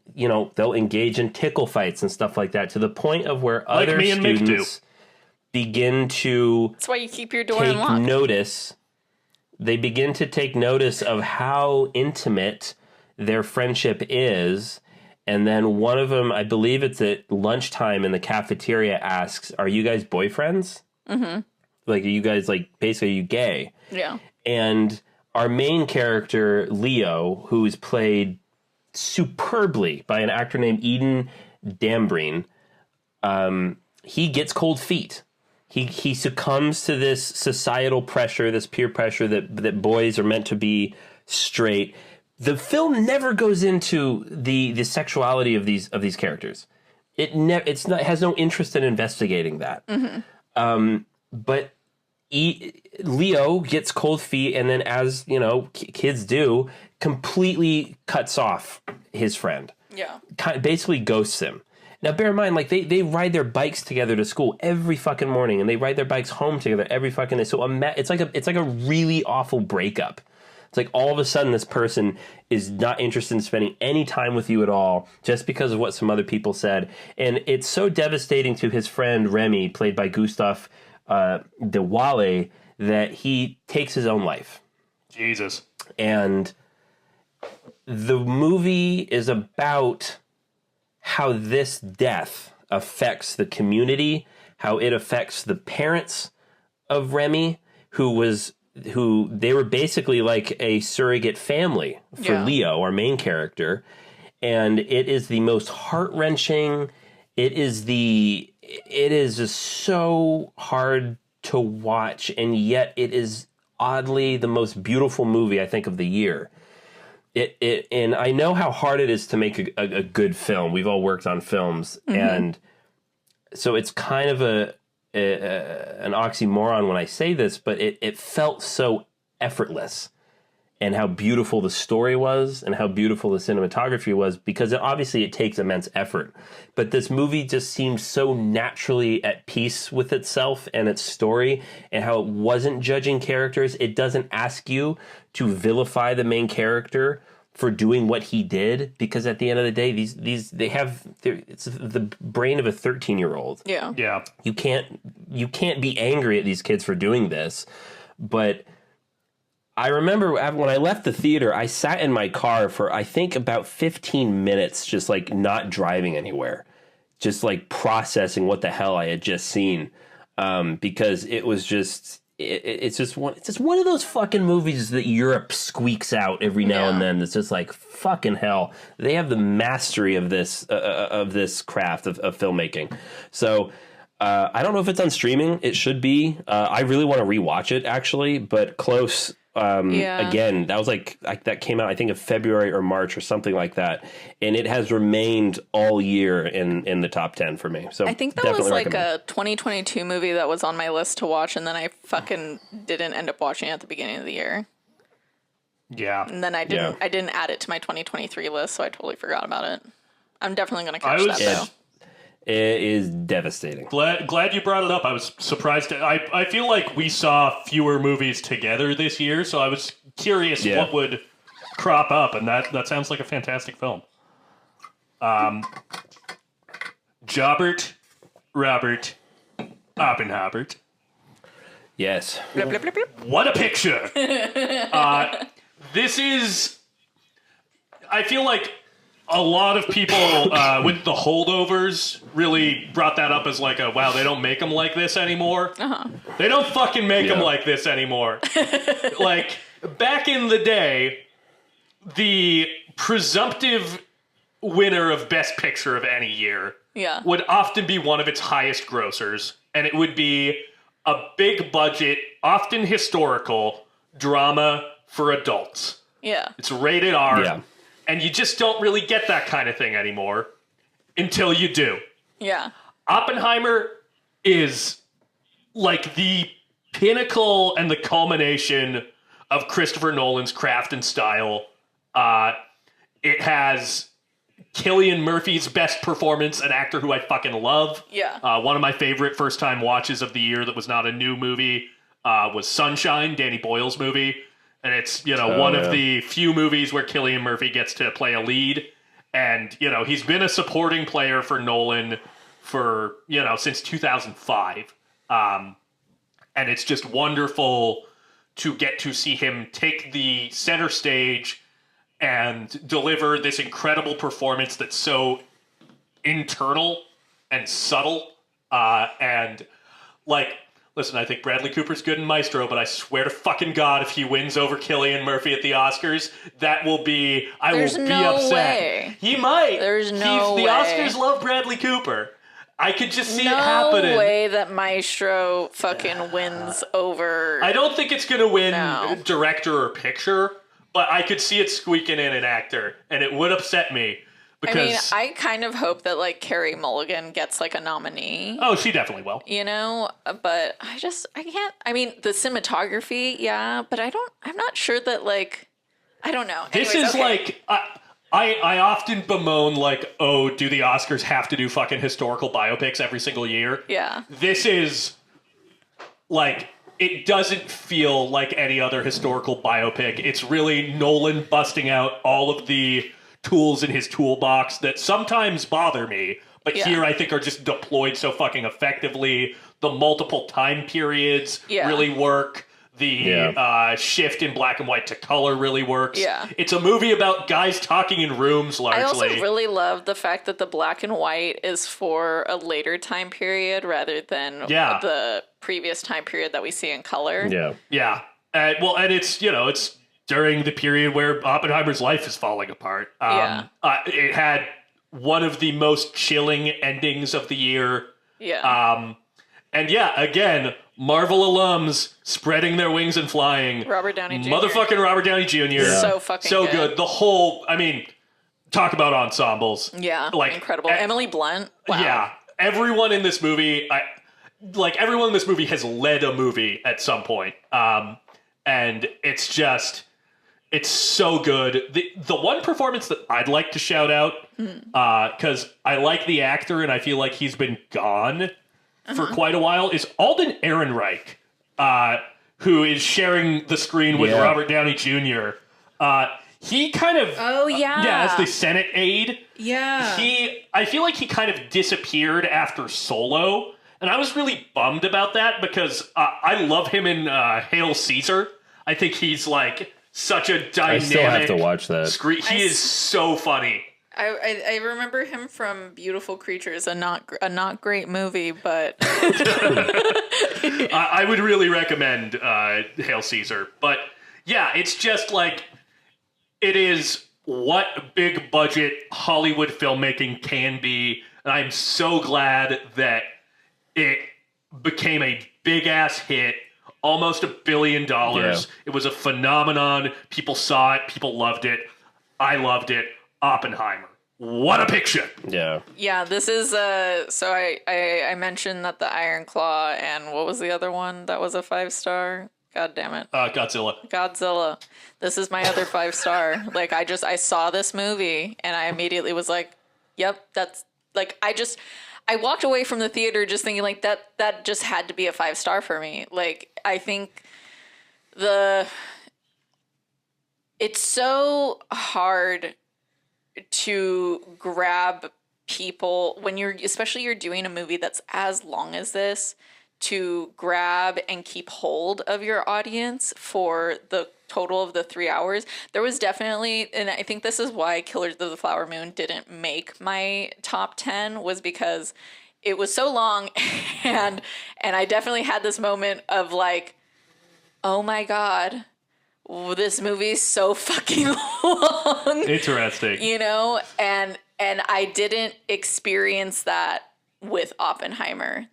S4: engage in tickle fights and stuff like that, to the point of where
S1: Like
S4: other
S1: me and Mick do.
S4: students begin to
S5: That's why you keep your door
S4: take
S5: unlocked.
S4: notice. They begin to take notice of how intimate their friendship is. And then one of them, I believe it's at lunchtime in the cafeteria, asks, "Are you guys boyfriends? Mm-hmm. Like, are you guys, like, basically, are you gay?"
S5: Yeah.
S4: And our main character, Leo, who is played superbly by an actor named Eden Dambreen, he gets cold feet. He succumbs to this societal pressure, this peer pressure that boys are meant to be straight. The film never goes into the sexuality of these characters. It has no interest in investigating that. Mm-hmm. But Leo gets cold feet, and then, as you know, kids do, completely cuts off his friend.
S5: Yeah.
S4: Basically ghosts him. Now, bear in mind, like, they ride their bikes together to school every fucking morning, and they ride their bikes home together every fucking day. So it's like a really awful breakup. It's like all of a sudden this person is not interested in spending any time with you at all, just because of what some other people said. And it's so devastating to his friend Remy, played by Gustav de Walle, that he takes his own life.
S1: Jesus.
S4: And the movie is about how this death affects the community, how it affects the parents of Remy, who they were basically like a surrogate family for Leo, our main character. And it is the most heart-wrenching. It is just so hard to watch, and yet it is oddly the most beautiful movie, I think, of the year. And I know how hard it is to make a good film. We've all worked on films, and so it's kind of an oxymoron when I say this, but it felt so effortless, and how beautiful the story was, and how beautiful the cinematography was, because obviously it takes immense effort. But this movie just seemed so naturally at peace with itself and its story, and how it wasn't judging characters. It doesn't ask you to vilify the main character for doing what he did, because at the end of the day, it's the brain of a 13-year-old.
S5: Yeah.
S1: Yeah.
S4: You can't be angry at these kids for doing this. But I remember when I left the theater, I sat in my car for, I think, about 15 minutes, just like not driving anywhere, just like processing what the hell I had just seen, because it was just. It's just one of those fucking movies that Europe squeaks out every now and then. It's just like, fucking hell. They have the mastery of this craft of filmmaking. So I don't know if it's on streaming. It should be. I really want to rewatch it, actually. But Close, again, that was like that came out, I think, in February or March or something like that, and it has remained all year in the top 10 for me. So
S5: I think that was like a 2022 movie that was on my list to watch, and then I fucking didn't end up watching it at the beginning of the year.
S1: Yeah.
S5: And then I didn't add it to my 2023 list, so I totally forgot about it. I'm definitely going to catch that, though.
S4: It is devastating.
S1: Glad you brought it up. I was surprised. I feel like we saw fewer movies together this year, so I was curious what would crop up, and that sounds like a fantastic film. Jobert Robert Oppenhobert.
S4: Yes.
S5: Blip, blip, blip, blip.
S1: What a picture! This is... I feel like a lot of people with The Holdovers really brought that up as like wow, they don't make them like this anymore. Uh-huh. They don't fucking make them like this anymore. Like, back in the day, the presumptive winner of Best Picture of any year would often be one of its highest grossers, and it would be a big budget, often historical, drama for adults.
S5: Yeah.
S1: It's rated R.
S4: Yeah.
S1: And you just don't really get that kind of thing anymore until you do.
S5: Yeah.
S1: Oppenheimer is like the pinnacle and the culmination of Christopher Nolan's craft and style. It has Cillian Murphy's best performance, an actor who I fucking love.
S5: Yeah.
S1: One of my favorite first-time watches of the year that was not a new movie was Sunshine, Danny Boyle's movie. And it's, one of the few movies where Cillian Murphy gets to play a lead. And, he's been a supporting player for Nolan for, since 2005. And it's just wonderful to get to see him take the center stage and deliver this incredible performance that's so internal and subtle. Listen, I think Bradley Cooper's good in Maestro, but I swear to fucking God, if he wins over Cillian Murphy at the Oscars, I will be upset.
S5: Way.
S1: He might.
S5: There's no way.
S1: The Oscars love Bradley Cooper. I could just see it happening.
S5: No way that Maestro fucking wins over.
S1: I don't think it's going to win director or picture, but I could see it squeaking in an actor, and it would upset me. Because,
S5: I kind of hope that Carey Mulligan gets a nominee.
S1: Oh, she definitely will.
S5: But I can't. The cinematography, yeah, but I'm not sure that I don't know.
S1: This
S5: Anyways,
S1: is
S5: okay.
S1: I often bemoan do the Oscars have to do fucking historical biopics every single year?
S5: Yeah.
S1: This is it doesn't feel like any other historical biopic. It's really Nolan busting out all of the tools in his toolbox that sometimes bother me, but here I think are just deployed so fucking effectively. The multiple time periods really work. The shift in black and white to color really works.
S5: Yeah.
S1: It's a movie about guys talking in rooms largely.
S5: I also really love the fact that the black and white is for a later time period rather than the previous time period that we see in color.
S4: Yeah.
S1: Yeah. And it's, it's during the period where Oppenheimer's life is falling apart. It had one of the most chilling endings of the year.
S5: Yeah.
S1: Again, Marvel alums spreading their wings and flying.
S5: Robert Downey Jr.
S1: Motherfucking Robert Downey Jr.
S5: Yeah. So fucking
S1: good. The whole, talk about ensembles.
S5: Yeah, incredible. Emily Blunt. Wow.
S1: Yeah. Everyone in this movie, everyone in this movie has led a movie at some point. And it's just... It's so good. The one performance that I'd like to shout out, because I like the actor and I feel like he's been gone for quite a while, is Alden Ehrenreich, who is sharing the screen with Robert Downey Jr. He kind of...
S5: Oh, yeah.
S1: Yeah, as the Senate aide.
S5: Yeah.
S1: I feel like he kind of disappeared after Solo, and I was really bummed about that because I love him in Hail Caesar. I think he's such a dynamic... I
S4: still have to watch that.
S1: He is so funny.
S5: I remember him from Beautiful Creatures, a not great movie, but...
S1: I would really recommend Hail Caesar. But yeah, it's just it is what big budget Hollywood filmmaking can be. And I'm so glad that it became a big ass hit. Almost $1 billion.
S4: Yeah.
S1: It was a phenomenon. People saw it. People loved it. I loved it. Oppenheimer. What a picture.
S4: Yeah.
S5: Yeah, this is so I mentioned that the Iron Claw and what was the other one that was a 5-star? God damn it. Godzilla. This is my other 5-star. I saw this movie and I immediately was like, yep, that's I walked away from the theater just thinking that just had to be a 5-star for me. I think it's so hard to grab people when especially you're doing a movie that's as long as this, to grab and keep hold of your audience for the total of the 3 hours. There was definitely, and I think this is why Killers of the Flower Moon didn't make my top 10, was because it was so long and I definitely had this moment of oh my God, this movie's so fucking long.
S1: Interesting.
S5: And I didn't experience that with Oppenheimer.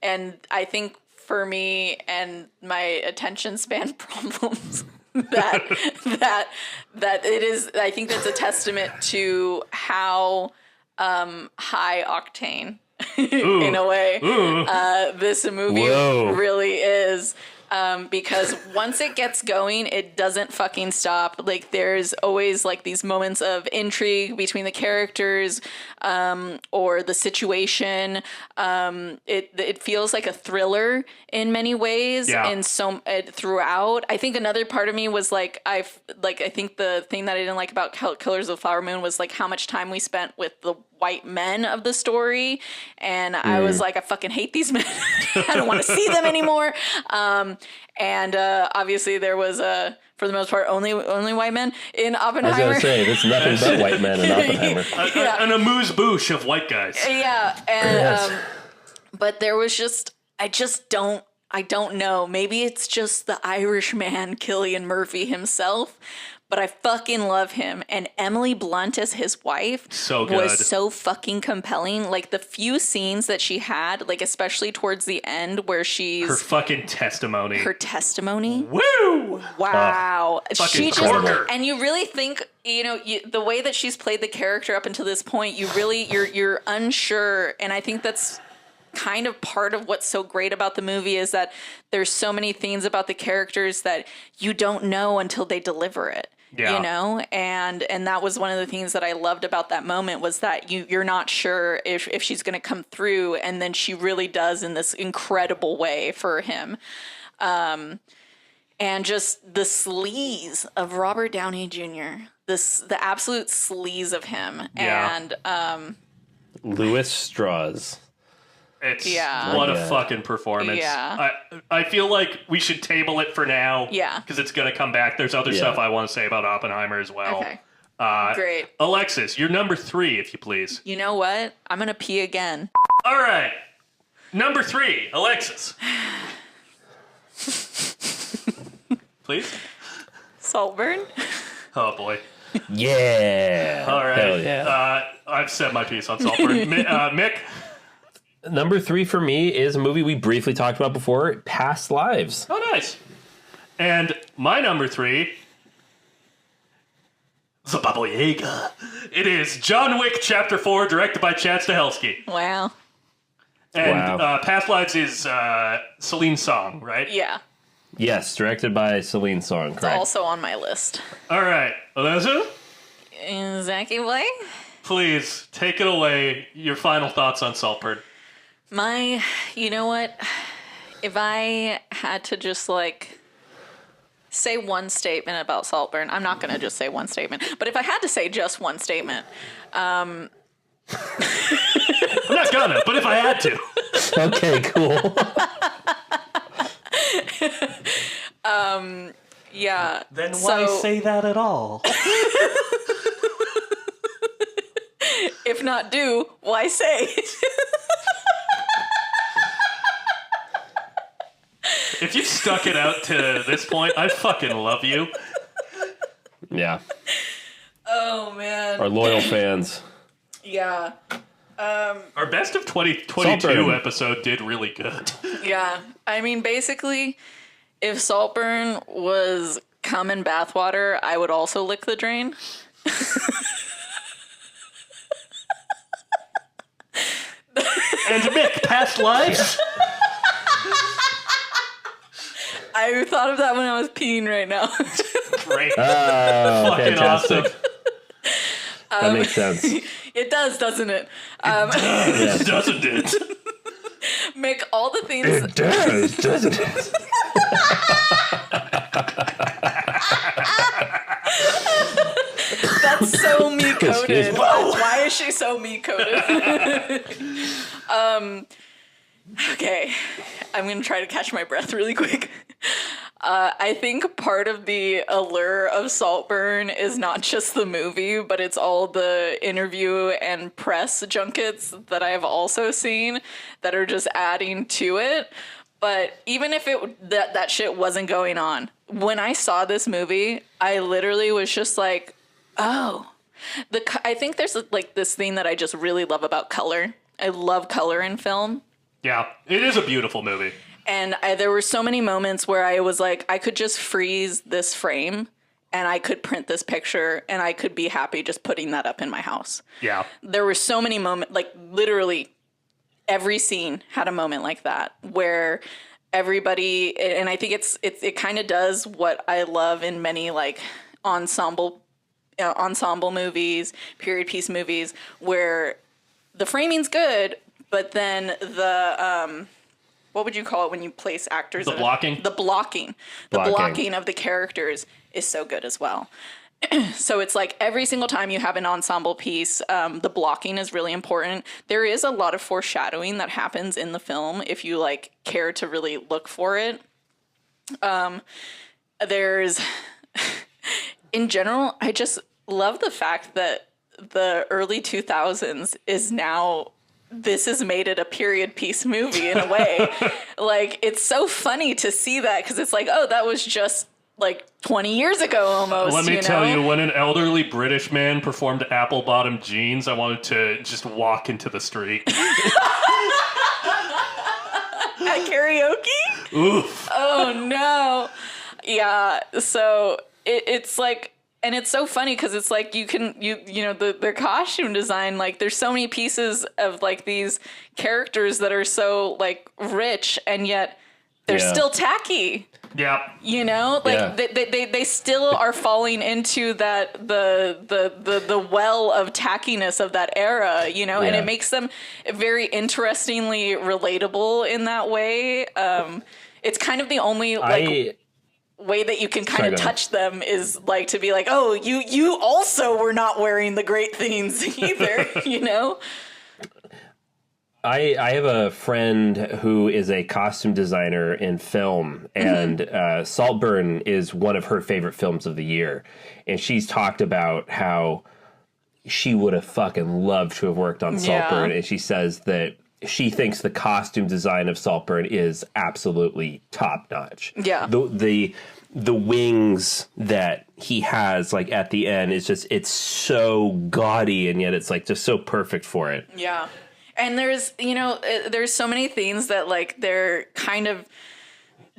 S5: And I think for me and my attention span problems, that it is, I think that's a testament to how high octane in a way this movie really is. because once it gets going, it doesn't fucking stop. Like, there's always like these moments of intrigue between the characters, or the situation. It feels like a thriller in many ways, and so throughout. I think another part of me was like, I think the thing that I didn't like about Killers of the Flower Moon was like how much time we spent with the white men of the story, and I was like, I fucking hate these men. I don't want to see them anymore. And obviously there was for the most part only white men in Oppenheimer.
S4: I was gonna say there's nothing but white men in Oppenheimer.
S1: An amuse-bouche of white guys.
S5: Yeah, and but there was just I don't know. Maybe it's just the Irish man, Cillian Murphy himself. But I fucking love him. And Emily Blunt as his wife was so fucking compelling. Like, the few scenes that she had, like, especially towards the end where she's...
S1: Her fucking testimony.
S5: Woo! Wow.
S1: Fucking
S5: she
S1: corker.
S5: And you really think, the way that she's played the character up until this point, you're unsure. And I think that's kind of part of what's so great about the movie is that there's so many things about the characters that you don't know until they deliver it. Yeah. And that was one of the things that I loved about that moment was that you're not sure if she's going to come through, and then she really does in this incredible way for him. And just the sleaze of Robert Downey Jr., the absolute sleaze of him.
S1: Yeah.
S5: And
S4: Louis Strauss.
S1: It's what a fucking performance.
S5: Yeah.
S1: I feel like we should table it for now.
S5: Yeah.
S1: Because it's going to come back. There's other stuff I want to say about Oppenheimer as well.
S5: Okay. Great.
S1: Alexis, you're number 3, if you please.
S5: You know what? I'm going to pee again.
S1: All right. Number 3, Alexis. Please?
S5: Saltburn?
S1: Oh, boy.
S4: Yeah.
S1: All right.
S4: Hell yeah.
S1: I've said my piece on Saltburn. Mick?
S4: Number 3 for me is a movie we briefly talked about before, Past Lives.
S1: Oh, nice. And my number 3, the Baba Yaga. It is John Wick Chapter 4, directed by Chad Stahelski.
S5: Wow.
S1: And Past Lives is Celine's song, right?
S5: Yeah.
S4: Yes, directed by Celine Song,
S5: It's
S4: correct.
S5: also on my list.
S1: All right. Alessa,
S5: Zacky boy?
S1: please take it away. Your final thoughts on Saltburn.
S5: You know what? If I had to just say one statement about Saltburn, I'm not going to just say one statement, but if I had to say just one statement,
S1: I'm not gonna, but if I had to.
S4: Okay, cool.
S5: yeah.
S1: Then why say that at all?
S5: If not do, why say?
S1: If you've stuck it out to this point, I fucking love you.
S4: Yeah.
S5: Oh, man.
S4: Our loyal fans.
S5: Yeah.
S1: Our best of 2022
S4: Saltburn.
S1: episode did really good.
S5: Yeah. I mean, basically, if Saltburn was cum and bathwater, I would also lick the drain.
S1: And Mick, Past Lives?
S5: I thought of that when I was peeing right now.
S1: Great.
S4: Oh,
S1: Fucking
S4: fantastic.
S1: awesome.
S4: That makes sense.
S5: It does, doesn't it?
S1: Doesn't it?
S5: Make all the things.
S4: It does, doesn't it?
S5: That's so me
S4: Excuse
S5: coded.
S4: me.
S5: Why is she so me coded? Okay, I'm gonna try to catch my breath really quick. I think part of the allure of Saltburn is not just the movie, but it's all the interview and press junkets that I've also seen that are just adding to it. But even if that shit wasn't going on, when I saw this movie, I literally was just like, oh. I think there's this thing that I just really love about color. I love color in film.
S1: Yeah, it is a beautiful movie.
S5: And there were so many moments where I was like, I could just freeze this frame and I could print this picture and I could be happy just putting that up in my house.
S1: Yeah.
S5: There were so many moments, literally every scene had a moment like that where everybody, and I think it kind of does what I love in many like ensemble movies, period piece movies, where the framing's good, but then the what would you call it when you place actors?
S1: The blocking?
S5: The blocking of the characters is so good as well. So it's like every single time you have an ensemble piece, the blocking is really important. There is a lot of foreshadowing that happens in the film if you like care to really look for it. There's, in general, I just love the fact that the early 2000s is now, this has made it a period piece movie in a way. Like, it's so funny to see that because it's like, oh, that was just like 20 years ago almost.
S1: Let me tell you, when an elderly British man performed apple bottom jeans, I wanted to just walk into the street.
S5: At karaoke?
S1: Oof.
S5: Oh, no. Yeah, so it's like, and it's so funny because it's like you know, the costume design, like there's so many pieces of like these characters that are so like rich and yet they're still tacky.
S1: Yeah.
S5: You know, like they still are falling into that the well of tackiness of that era, you know, and it makes them very interestingly relatable in that way. It's kind of the only like way that you can kind of touch them is like to be like, oh, you also were not wearing the great things either, you know?
S4: I have a friend who is a costume designer in film, and Saltburn is one of her favorite films of the year. And she's talked about how she would have fucking loved to have worked on Saltburn. And she says that she thinks the costume design of Saltburn is absolutely top notch.
S5: Yeah.
S4: The wings that he has like at the end is just, it's so gaudy and yet it's like just so perfect for it.
S5: Yeah. And there's, you know, there's so many things that like they're kind of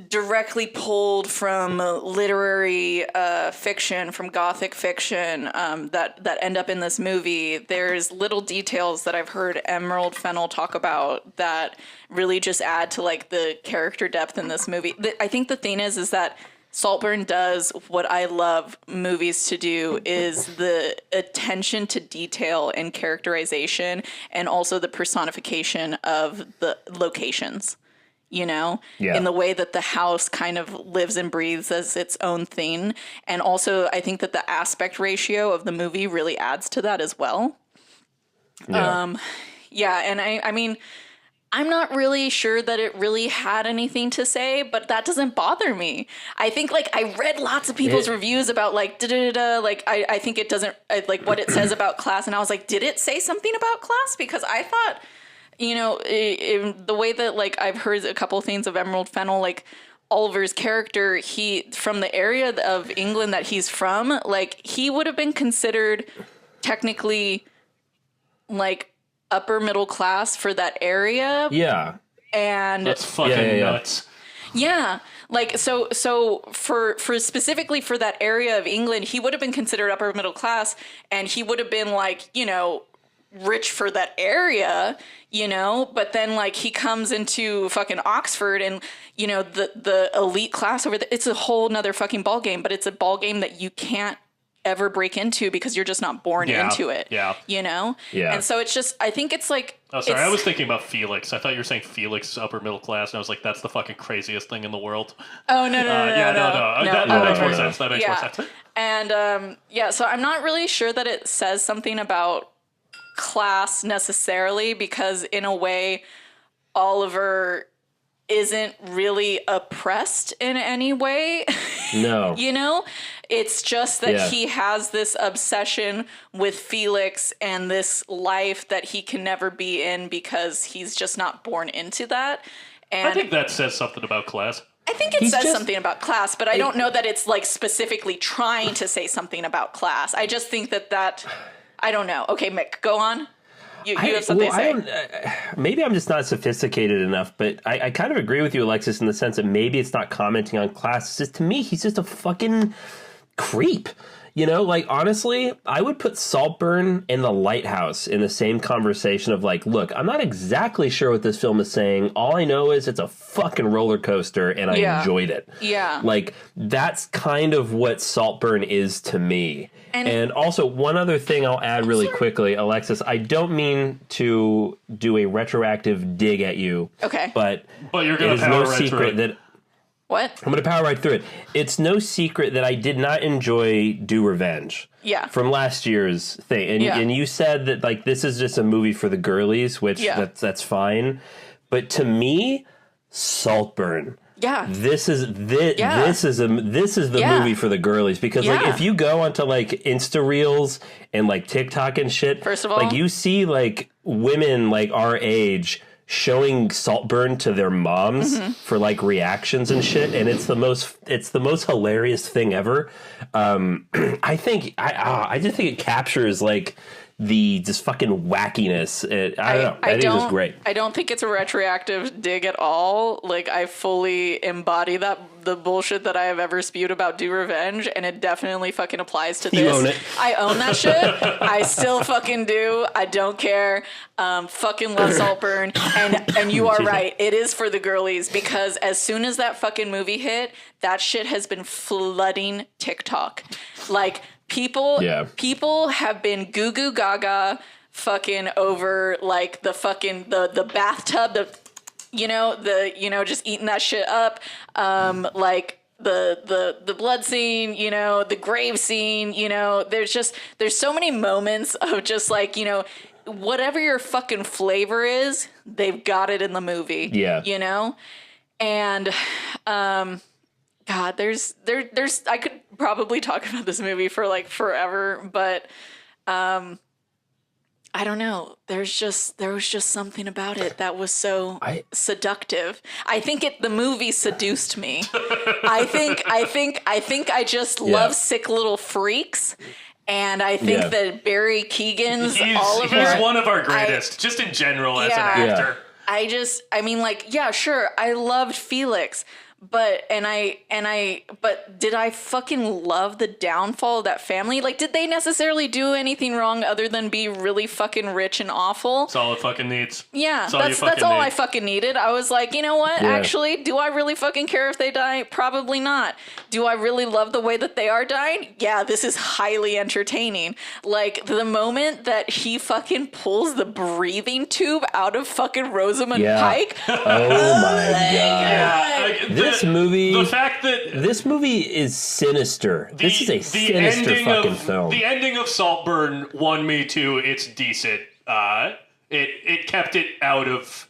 S5: directly pulled from literary fiction, from Gothic fiction that end up in this movie. There's little details that I've heard Emerald Fennell talk about that really just add to like the character depth in this movie. I think the thing is that Saltburn does what I love movies to do, is the attention to detail and characterization and also the personification of the locations, you know, in the way that the house kind of lives and breathes as its own thing. And also I think that the aspect ratio of the movie really adds to that as well. And I mean, I'm not really sure that it really had anything to say, but that doesn't bother me. I think like I read lots of people's reviews about like like I think it doesn't like what it says about class, and I was like, did it say something about class? Because I thought, you know, in the way that like I've heard a couple of things of Emerald Fennell, like Oliver's character, he from the area of England that he's from, like he would have been considered technically like upper middle class for that area. Yeah. And
S1: that's fucking nuts.
S5: Yeah. Like so for specifically for that area of England, he would have been considered upper middle class, and he would have been like, you know, rich for that area, you know, but then like he comes into fucking Oxford and, you know, the elite class over there, it's a whole nother fucking ball game, but it's a ball game that you can't ever break into because you're just not born into it. Yeah. You know? Yeah. And so it's just, I think it's like,
S1: oh, sorry, I was thinking about Felix. I thought you were saying Felix is upper middle class, and I was like, that's the fucking craziest thing in the world.
S5: Oh, no.
S1: That makes more sense. That makes more sense.
S5: And, so I'm not really sure that it says something about class necessarily, because in a way, Oliver isn't really oppressed in any way.
S4: No.
S5: You know? It's just that he has this obsession with Felix and this life that he can never be in because he's just not born into that. And
S1: I think that says something about class.
S5: I think it says something about class, but I don't know that it's like specifically trying to say something about class. I just think that I don't know. Okay, Mick, go on. You have something to say.
S4: Maybe I'm just not sophisticated enough, but I kind of agree with you, Alexis, in the sense that maybe it's not commenting on class. It's just, to me, he's just a fucking creep. You know, like, honestly, I would put Saltburn and The Lighthouse in the same conversation of, like, look, I'm not exactly sure what this film is saying. All I know is it's a fucking roller coaster, and I enjoyed it.
S5: Yeah.
S4: Like, that's kind of what Saltburn is to me. And also, one other thing I'll add really quickly, Alexis, I don't mean to do a retroactive dig at you.
S5: Okay.
S4: But
S1: you're
S4: it
S1: going
S4: is
S1: to power
S4: no
S1: right through
S4: secret
S1: it.
S4: that...
S5: What?
S4: I'm going to power right through it. It's no secret that I did not enjoy Do Revenge.
S5: Yeah.
S4: From last year's thing. And you said that, like, this is just a movie for the girlies, which that's fine. But to me, Saltburn.
S5: Yeah.
S4: This is the movie for the girlies, because like if you go onto like Insta Reels and like TikTok and shit,
S5: first of all,
S4: like you see like women like our age showing Saltburn to their moms for like reactions and shit, and it's the most hilarious thing ever. I just think it captures like the just fucking wackiness. I don't know. I think it was great.
S5: I don't think it's a retroactive dig at all. Like, I fully embody the bullshit that I have ever spewed about Do Revenge, and it definitely fucking applies to this.
S4: You own it.
S5: I own that shit. I still fucking do. I don't care. Fucking love Saltburn. And you are right. It is for the girlies, because as soon as that fucking movie hit, that shit has been flooding TikTok. Like, people have been goo goo gaga fucking over like the fucking the bathtub, just eating that shit up, like the blood scene, the grave scene, there's so many moments of just like, whatever your fucking flavor is, they've got it in the movie. And God, there's I could probably talk about this movie for like forever, but I don't know. There was just something about it that was so seductive. I think the movie seduced me. I think I just love sick little freaks. And I think that Barry Keoghan's Oliver.
S1: He's one of our greatest, just in general as an actor.
S5: Sure. I loved Felix. But did I fucking love the downfall of that family? Like, did they necessarily do anything wrong other than be really fucking rich and awful?
S1: That's all it fucking needs.
S5: Yeah, that's all I fucking needed. I was like, you know what? Yeah. Actually, do I really fucking care if they die? Probably not. Do I really love the way that they are dying? Yeah, this is highly entertaining. Like, the moment that he fucking pulls the breathing tube out of fucking Rosamund Pike.
S4: Oh my god.
S1: Yeah.
S4: The
S1: fact that
S4: this movie is sinister. This is a sinister fucking film.
S1: The ending of Saltburn won me to it's decent. It kept it out of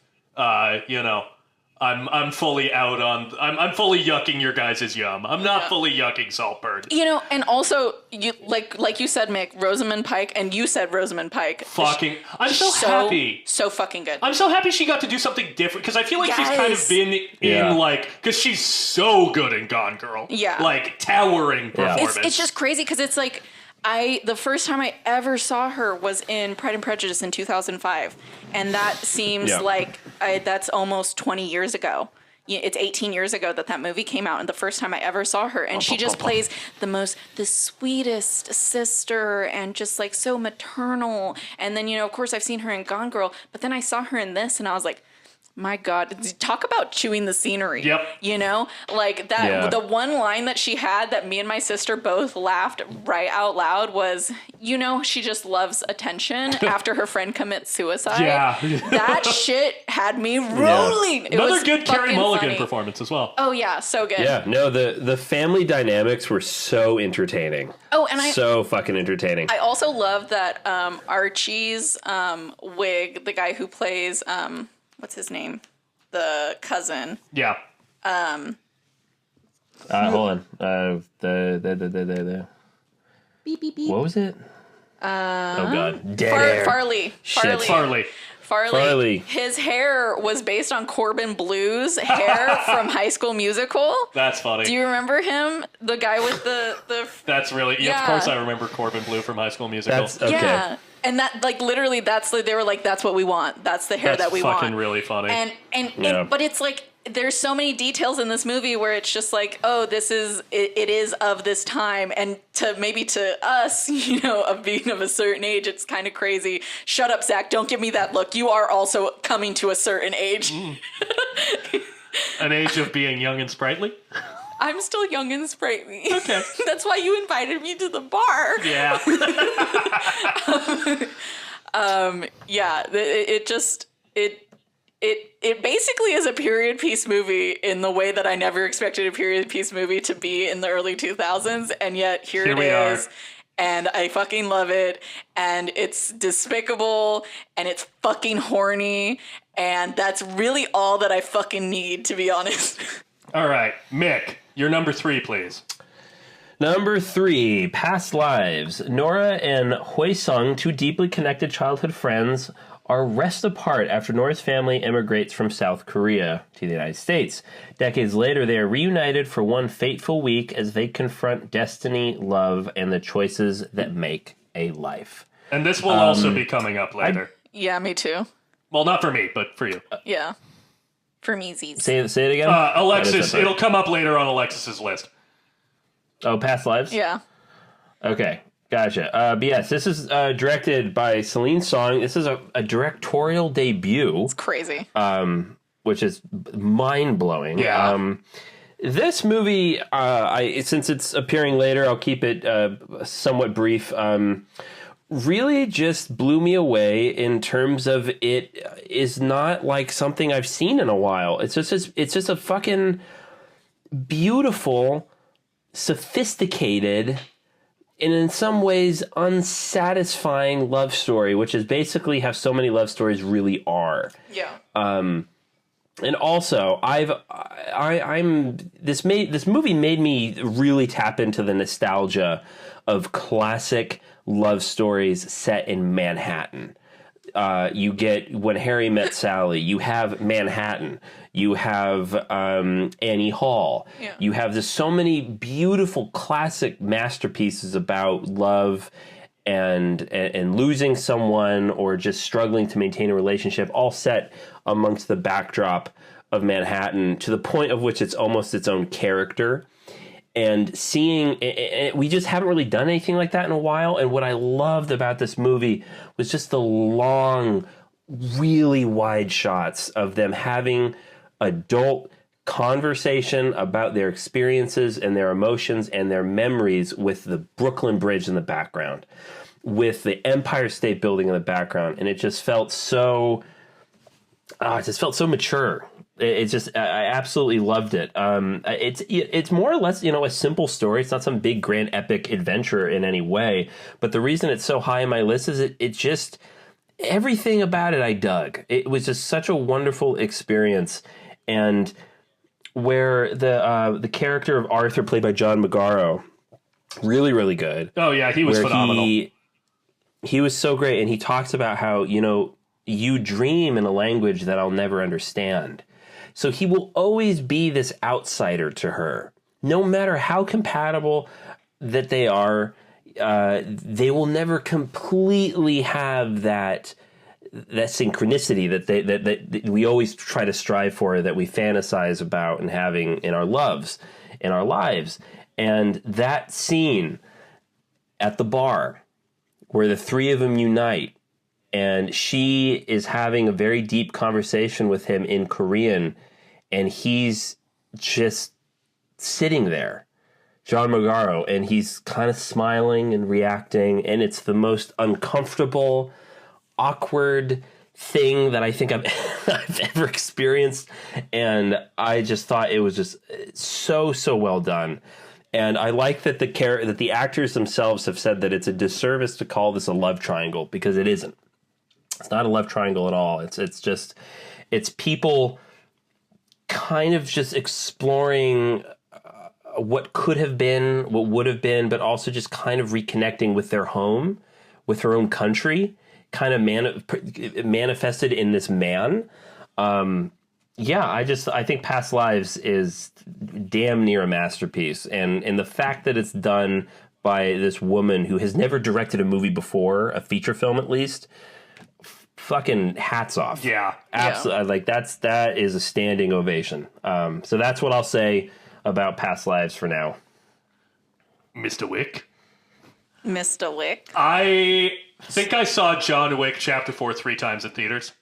S1: I'm fully out on I'm fully yucking your guys' yum. I'm not fully yucking Saltburn.
S5: And also you like you said, Mick, Rosamund Pike, and you said Rosamund Pike.
S1: Fucking I'm so happy.
S5: So fucking good.
S1: I'm so happy she got to do something different, because I feel like she's kind of been in like, because she's so good in Gone Girl. Yeah. Like towering performance.
S5: It's just crazy, because it's like the first time I ever saw her was in Pride and Prejudice in 2005. And that seems like that's almost 20 years ago. It's 18 years ago that movie came out, and the first time I ever saw her. And she just plays the sweetest sister, and just like so maternal. And then, of course, I've seen her in Gone Girl, but then I saw her in this, and I was like, my God, talk about chewing the scenery. Yep. Like that, the one line that she had that me and my sister both laughed right out loud was, she just loves attention after her friend commits suicide. Yeah. That shit had me rolling. It
S1: Another
S5: was
S1: good Carey Mulligan
S5: funny.
S1: Performance as well.
S5: Oh yeah, so good.
S4: Yeah, no, the family dynamics were so entertaining.
S5: Oh, and
S4: so fucking entertaining.
S5: I also love that Archie's wig, the guy who plays what's his name? The cousin.
S1: Yeah.
S4: Hold on. The
S5: beep beep beep.
S4: What was it? Oh god. Dead air.
S5: Farley.
S4: Shit.
S5: Farley. His hair was based on Corbin Blue's hair from High School Musical.
S1: That's funny.
S5: Do you remember him? The guy with the
S1: That's really of course I remember Corbin Blue from High School Musical.
S4: That's okay.
S5: Yeah. And that, like, literally, they were like, that's what we want. That's the hair that we want.
S1: That's fucking really funny.
S5: But it's like, there's so many details in this movie where it's just like, oh, this is it is of this time, and to us, you know, of being of a certain age, it's kind of crazy. Shut up, Zach! Don't give me that look. You are also coming to a certain age.
S1: An age of being young and sprightly.
S5: I'm still young and sprightly.
S1: Okay,
S5: that's why you invited me to the bar.
S1: Yeah.
S5: Yeah. It basically is a period piece movie in the way that I never expected a period piece movie to be in the early 2000s, and yet here it is. And I fucking love it, and it's despicable, and it's fucking horny, and that's really all that I fucking need, to be honest.
S1: All right, Mick, your number 3, please.
S4: Number 3, Past Lives. Nora and Hui Sung, two deeply connected childhood friends, are wrested apart after Nora's family immigrates from South Korea to the United States. Decades later, they are reunited for one fateful week as they confront destiny, love, and the choices that make a life.
S1: And this will also be coming up later.
S5: Yeah, me too.
S1: Well, not for me, but for you.
S5: Yeah. For measies.
S4: Say it again?
S1: Alexis, it'll come up later on Alexis's list.
S4: Oh, Past Lives?
S5: Yeah.
S4: Okay. Gotcha. But yes, this is directed by Celine Song. This is a directorial debut.
S5: It's crazy.
S4: Which is mind-blowing.
S1: Yeah.
S4: This movie, since it's appearing later, I'll keep it somewhat brief. Really just blew me away in terms of it is not like something I've seen in a while. It's just a fucking beautiful, sophisticated, and in some ways unsatisfying love story, which is basically how so many love stories really are.
S5: Yeah.
S4: And also, this movie made me really tap into the nostalgia of classic love stories set in Manhattan. You get When Harry Met Sally. You have Manhattan. You have Annie Hall.
S5: Yeah.
S4: You have so many beautiful classic masterpieces about love and losing someone or just struggling to maintain a relationship, all set amongst the backdrop of Manhattan, to the point of which it's almost its own character. And we just haven't really done anything like that in a while. And what I loved about this movie was just the long, really wide shots of them having adult conversation about their experiences and their emotions and their memories, with the Brooklyn Bridge in the background, with the Empire State Building in the background. And it just felt so mature. It's just, I absolutely loved it. It's more or less, a simple story. It's not some big grand epic adventure in any way. But the reason it's so high on my list is it's just, everything about it I dug. It was just such a wonderful experience. And where the character of Arthur, played by John Magaro, really, really good.
S1: Oh, yeah, he was phenomenal.
S4: He was so great. And he talks about how, you dream in a language that I'll never understand. So he will always be this outsider to her. No matter how compatible that they are, they will never completely have that synchronicity that we always try to strive for, that we fantasize about and having in our lives. And that scene at the bar where the three of them unite, and she is having a very deep conversation with him in Korean, and he's just sitting there, John Magaro, and he's kind of smiling and reacting, and it's the most uncomfortable, awkward thing that I think I've ever experienced, and I just thought it was just so well done. And I like that the actors themselves have said that it's a disservice to call this a love triangle, because it isn't. It's not a love triangle at all. It's people kind of just exploring what could have been, what would have been, but also just kind of reconnecting with their home, with their own country, kind of manifested in this man. I think Past Lives is damn near a masterpiece. And the fact that it's done by this woman who has never directed a movie before, a feature film at least, fucking hats off.
S1: Yeah.
S4: Absolutely. Like that is a standing ovation. So that's what I'll say about Past Lives for now.
S1: Mr. Wick.
S5: Mr. Wick.
S1: I think I saw John Wick Chapter 4 3 times at theaters.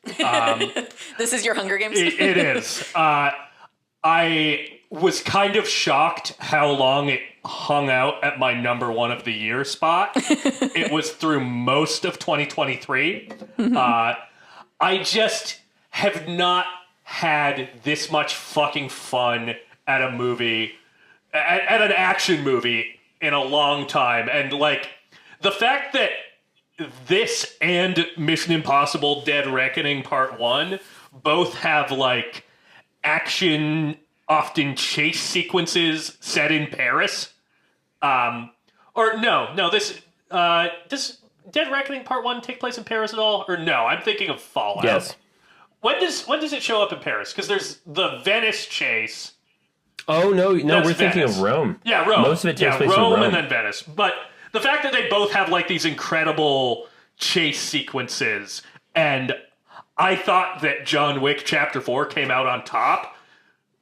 S5: This is your Hunger Games?
S1: It is. I was kind of shocked how long it hung out at my number 1 of the year spot. It was through most of 2023. I just have not had this much fucking fun at a movie, at an action movie in a long time. And like the fact that this and Mission Impossible Dead Reckoning Part 1 both have like action, often chase sequences set in Paris. Does Dead Reckoning Part 1 take place in Paris at all? Or no, I'm thinking of Fallout.
S4: Yes.
S1: When does it show up in Paris? Because there's the Venice chase.
S4: Oh, no,
S1: That's
S4: we're thinking
S1: Venice.
S4: of Rome.
S1: Yeah, Rome.
S4: Most of it takes place in
S1: Rome
S4: Rome.
S1: and then Venice. But the fact that they both have like these incredible chase sequences, and I thought that John Wick Chapter 4 came out on top,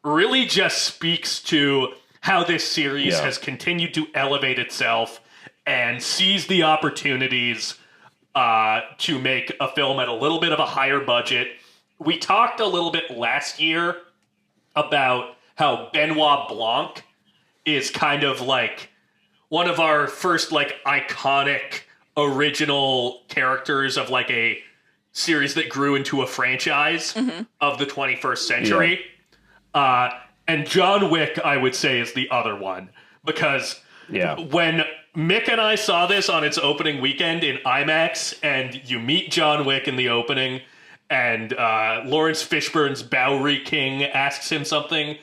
S1: really just speaks to how this series has continued to elevate itself and seize the opportunities to make a film at a little bit of a higher budget. We talked a little bit last year about how Benoit Blanc is kind of like one of our first like iconic original characters of like a series that grew into a franchise of the 21st century. And John Wick, I would say, is the other one. Because when Mick and I saw this on its opening weekend in IMAX, and you meet John Wick in the opening, and Lawrence Fishburne's Bowery King asks him something,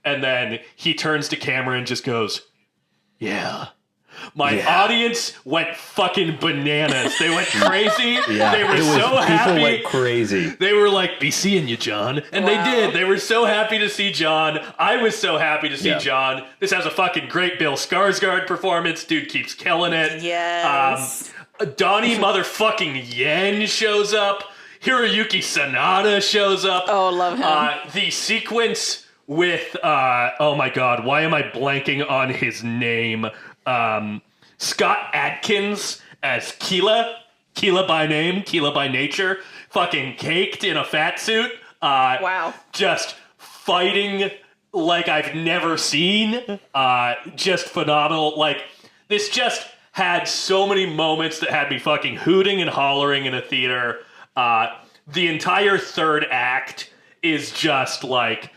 S1: and then he turns to camera and just goes, "Yeah." My audience went fucking bananas. They went crazy. They were so happy.
S4: People went crazy.
S1: They were like, "Be seeing you, John." And they did. They were so happy to see John. I was so happy to see John. This has a fucking great Bill Skarsgård performance. Dude keeps killing it.
S5: Yes.
S1: Donnie motherfucking Yen shows up. Hiroyuki Sanada shows up.
S5: Oh, love him.
S1: The sequence with, oh my god, why am I blanking on his name? Scott Adkins as Keela by name, Keela by nature, fucking caked in a fat suit.
S5: Wow.
S1: Just fighting like I've never seen. Just phenomenal. Like, this just had so many moments that had me fucking hooting and hollering in a theater. The entire third act is just like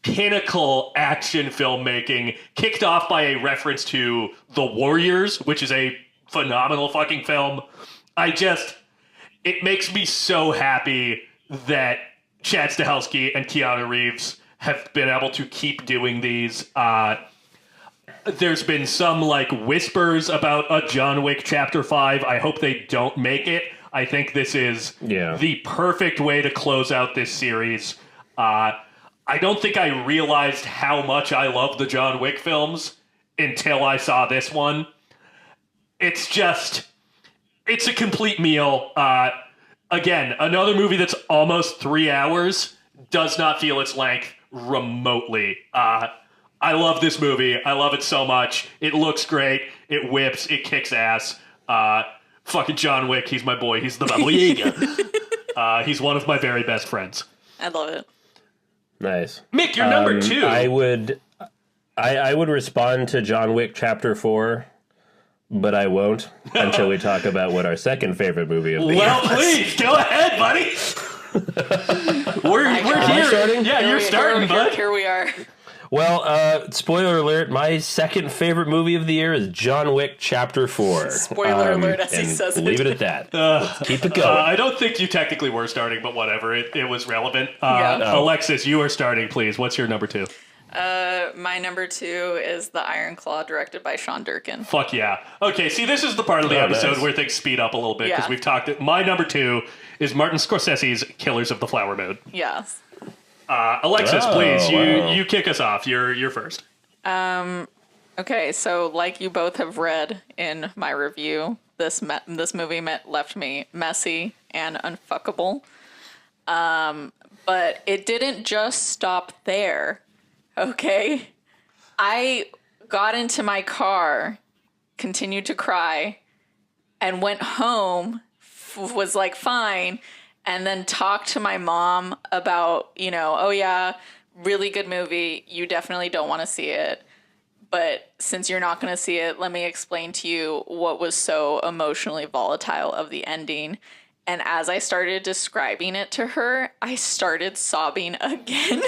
S1: pinnacle action filmmaking, kicked off by a reference to The Warriors, which is a phenomenal fucking film. It makes me so happy that Chad Stahelski and Keanu Reeves have been able to keep doing these. There's been some like whispers about a John Wick Chapter 5. I hope they don't make it. I think this is the perfect way to close out this series. I don't think I realized how much I love the John Wick films until I saw this one. It's a complete meal. Again, another movie that's almost 3 hours, does not feel its length remotely. I love this movie. I love it so much. It looks great. It whips. It kicks ass. Fucking John Wick. He's my boy. He's the Baba Yaga. He's one of my very best friends.
S5: I love it.
S4: Nice.
S1: Mick, you're number 2.
S4: I would respond to John Wick Chapter 4, but I won't until we talk about what our second favorite movie of the year
S1: Well,
S4: was.
S1: please, go ahead, buddy. we're here.
S4: Starting?
S1: Yeah, you're starting, bud.
S5: Here we are.
S4: Well, spoiler alert, my second favorite movie of the year is John Wick Chapter 4.
S5: Spoiler alert, as he
S4: and
S5: says
S4: leave
S5: it.
S4: it at that. Let's keep it going.
S1: I don't think you technically were starting, but whatever. It was relevant.
S5: Yeah.
S1: Alexis, you are starting, please. What's your number 2?
S5: My number 2 is The Iron Claw, directed by Sean Durkin.
S1: Fuck yeah. Okay, see, this is the part of the episode
S4: nice.
S1: where things speed up a little bit because
S5: Yeah.
S1: we've talked. My number 2 is Martin Scorsese's Killers of the Flower Moon.
S5: Yes.
S1: Alexis,
S4: Oh,
S1: please,
S4: wow.
S1: you kick us off. You're first.
S5: Okay, so like you both have read in my review, this movie left me messy, and unfuckable. But it didn't just stop there. Okay. I got into my car, continued to cry, and went home, was like fine, and then talked to my mom about, oh yeah, really good movie. You definitely don't want to see it. But since you're not going to see it, let me explain to you what was so emotionally volatile of the ending. And as I started describing it to her, I started sobbing again.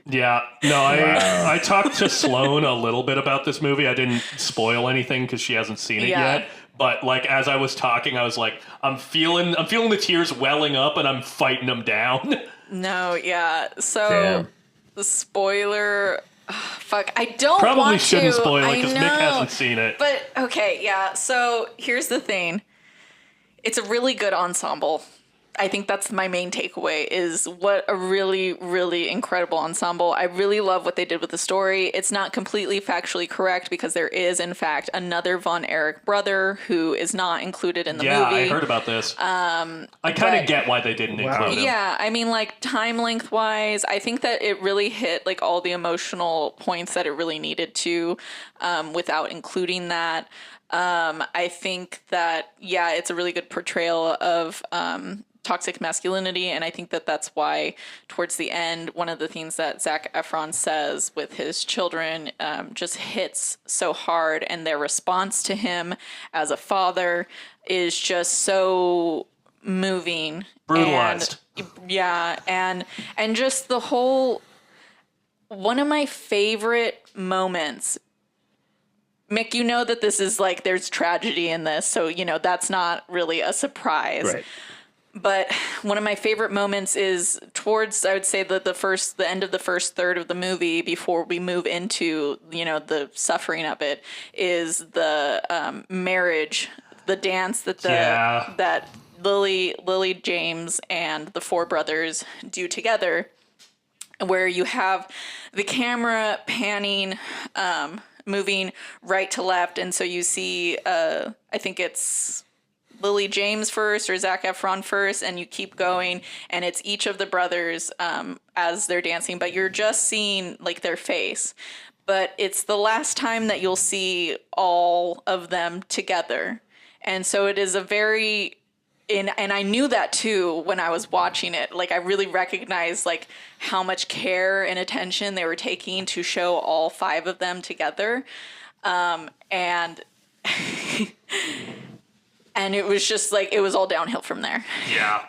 S1: Yeah, no, I talked to Sloan a little bit about this movie. I didn't spoil anything because she hasn't seen it yet. But like as I was talking, I was like, I'm feeling the tears welling up, and I'm fighting them down.
S5: No, yeah. So
S4: Damn.
S5: the spoiler. Fuck, I don't
S1: Probably
S5: want
S1: shouldn't
S5: to.
S1: spoil it because
S5: I
S1: Mick
S5: know,
S1: hasn't seen it.
S5: But okay, yeah. So here's the thing. It's a really good ensemble. I think that's my main takeaway is what a really, really incredible ensemble. I really love what they did with the story. It's not completely factually correct because there is, in fact, another Von Erich brother who is not included in the movie.
S1: Yeah, I heard about this. I kind of get why they didn't include him.
S5: Yeah, I mean, like, time length wise, I think that it really hit, like, all the emotional points that it really needed to without including that. I think that, yeah, it's a really good portrayal of toxic masculinity, and I think that that's why towards the end, one of the things that Zac Efron says with his children just hits so hard, and their response to him as a father is just so moving.
S1: Brutalized.
S5: And just the whole, one of my favorite moments. Mick, you know that this is like, there's tragedy in this, so, that's not really a surprise.
S4: Right.
S5: But one of my favorite moments is towards, I would say, the end of the first third of the movie before we move into, the suffering of it, is the marriage, the dance that that Lily James and the four brothers do together, where you have the camera panning, moving right to left, and so you see, I think it's Lily James first or Zac Efron first, and you keep going, and it's each of the brothers as they're dancing, but you're just seeing like their face. But it's the last time that you'll see all of them together. And so it is a very, and I knew that too when I was watching it. Like, I really recognized like how much care and attention they were taking to show all five of them together. And And it was just like, it was all downhill from there.
S1: Yeah.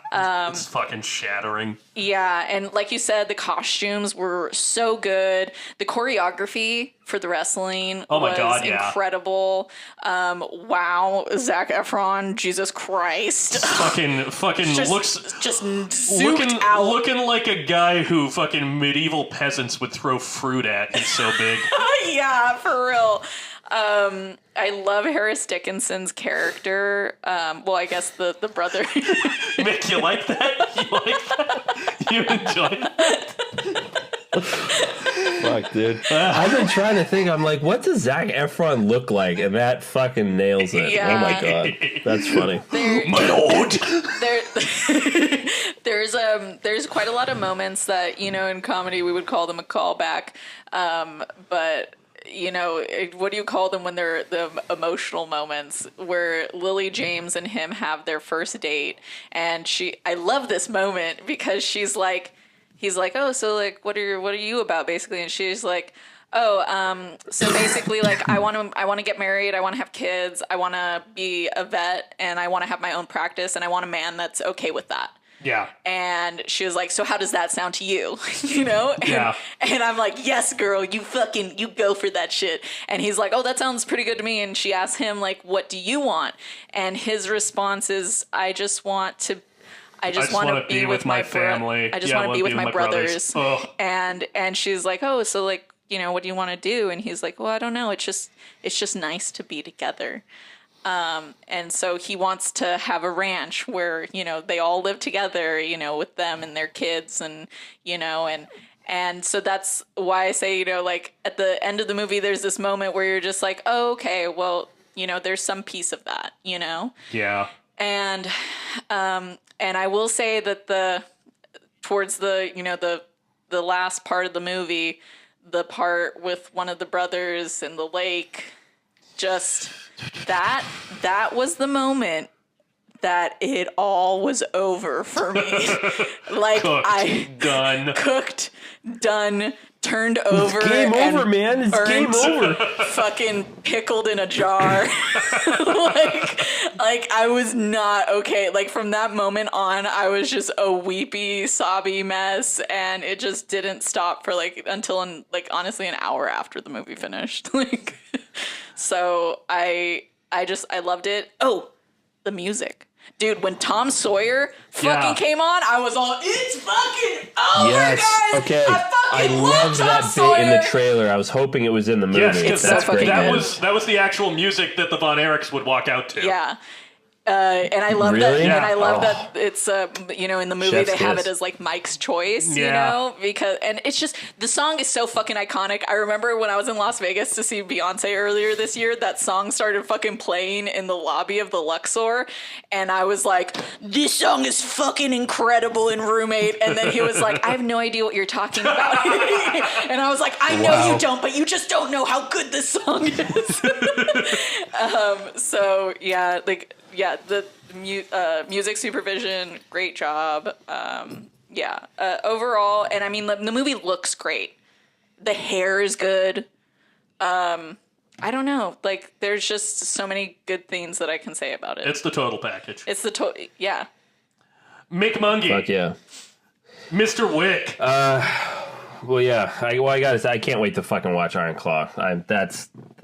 S1: It's fucking shattering.
S5: Yeah. And like you said, the costumes were so good. The choreography for the wrestling was incredible. Wow. Zac Efron, Jesus Christ.
S1: Fucking
S5: just,
S1: looks...
S5: Just zooked out.
S1: Looking like a guy who fucking medieval peasants would throw fruit at. He's so big.
S5: Yeah, for real. I love Harris Dickinson's character. Well, I guess the brother.
S1: Mick, you like that? You like that? You enjoy that?
S4: Fuck, dude. I've been trying to think. I'm like, what does Zac Efron look like? And that fucking nails it.
S5: Yeah.
S4: Oh my god, that's funny.
S1: My lord.
S5: There's quite a lot of moments that, in comedy we would call them a callback, but. What do you call them when they're the emotional moments where Lily James and him have their first date? And I love this moment because he's like, oh, so like, what are you about basically? And she's like, oh, so basically like, I want to get married. I want to have kids. I want to be a vet and I want to have my own practice and I want a man that's okay with that.
S1: Yeah.
S5: And she was like, so how does that sound to you?
S1: Yeah.
S5: And I'm like, yes, girl, you go for that shit. And he's like, oh, that sounds pretty good to me. And she asked him, like, what do you want? And his response is, I just want to be with my family. I just want to be with my brothers. And she's like, oh, so like, what do you want to do? And he's like, well, I don't know. It's just nice to be together. And so he wants to have a ranch where, they all live together, with them and their kids and so that's why I say, like at the end of the movie, there's this moment where you're just like, oh, okay, well, there's some piece of that,
S1: Yeah.
S5: And I will say that towards the last part of the movie, the part with one of the brothers in the lake, just that was the moment that it all was over for me. Like cooked, done, turned over.
S4: It's game over, man. It's game over.
S5: Fucking pickled in a jar. like I was not okay. Like from that moment on, I was just a weepy, sobby mess, and it just didn't stop for until honestly an hour after the movie finished. So I loved it. Oh, the music. Dude, when Tom Sawyer fucking came on, I was all, it's fucking over, guys!
S4: Okay. I
S5: love
S4: that
S5: Sawyer.
S4: bit in the trailer. I was hoping it was in the movie.
S1: Yes, because
S5: so fucking
S1: that was the actual music that the Von Erichs would walk out to.
S5: Yeah. And I love that.
S1: Yeah.
S5: And I love that it's in the movie
S4: Chef's
S5: they have
S4: kiss.
S5: it as like Mike's choice, because it's just the song is so fucking iconic. I remember when I was in Las Vegas to see Beyonce earlier this year, that song started fucking playing in the lobby of the Luxor, and I was like, "This song is fucking incredible in Roommate." And then he was like, "I have no idea what you're talking about," and I was like, "I know you don't, but you just don't know how good this song is." So yeah, the music supervision, great job. Overall, and I mean, the movie looks great. The hair is good. I don't know. There's just so many good things that I can say about it.
S1: It's the total package.
S5: It's the total, yeah.
S1: Mick Mungy.
S4: Fuck yeah.
S1: Mr. Wick.
S4: Well, yeah. I gotta say, I can't wait to fucking watch Iron Claw.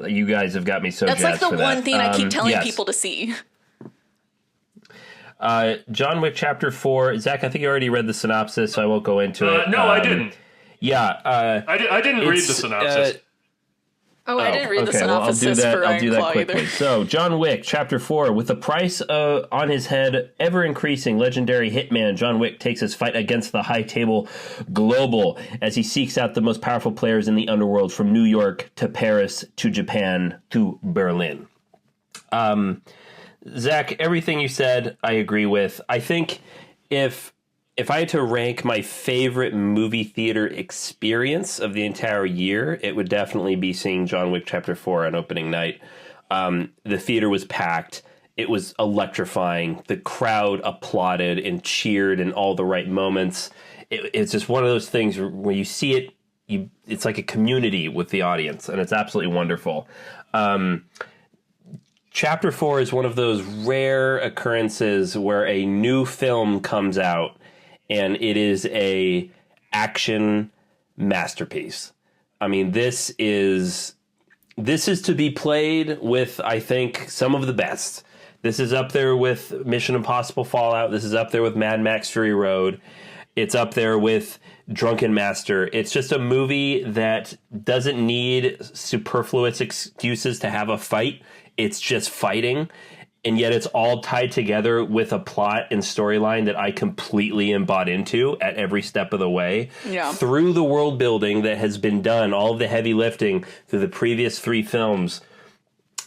S4: You guys have got me so
S5: That's
S4: jazzed
S5: like the
S4: for
S5: one
S4: that.
S5: thing I keep telling
S4: yes.
S5: people to see.
S4: John Wick Chapter 4. Zach, I think you already read the synopsis, so I won't go into it.
S1: No, I didn't.
S4: Yeah.
S1: I didn't read the synopsis.
S5: I didn't read the
S4: Okay, well,
S5: synopsis for
S4: I'll
S5: Iron
S4: do that
S5: Claw
S4: quickly.
S5: either.
S4: So, John Wick, Chapter 4. With the price on his head ever increasing, legendary hitman John Wick takes his fight against the high table global as he seeks out the most powerful players in the underworld from New York to Paris to Japan to Berlin. Zach, everything you said, I agree with. I think if I had to rank my favorite movie theater experience of the entire year, it would definitely be seeing John Wick Chapter 4 on opening night. The theater was packed. It was electrifying. The crowd applauded and cheered in all the right moments. It's just one of those things where you see it, it's like a community with the audience, and it's absolutely wonderful. Chapter 4 is one of those rare occurrences where a new film comes out and it is a action masterpiece. I mean, this is to be played with, I think, some of the best. This is up there with Mission Impossible Fallout. This is up there with Mad Max Fury Road. It's up there with Drunken Master. It's just a movie that doesn't need superfluous excuses to have a fight. It's just fighting, and yet it's all tied together with a plot and storyline that I completely am bought into at every step of the way.
S5: Yeah.
S4: Through the world building that has been done, all of the heavy lifting through the previous 3 films,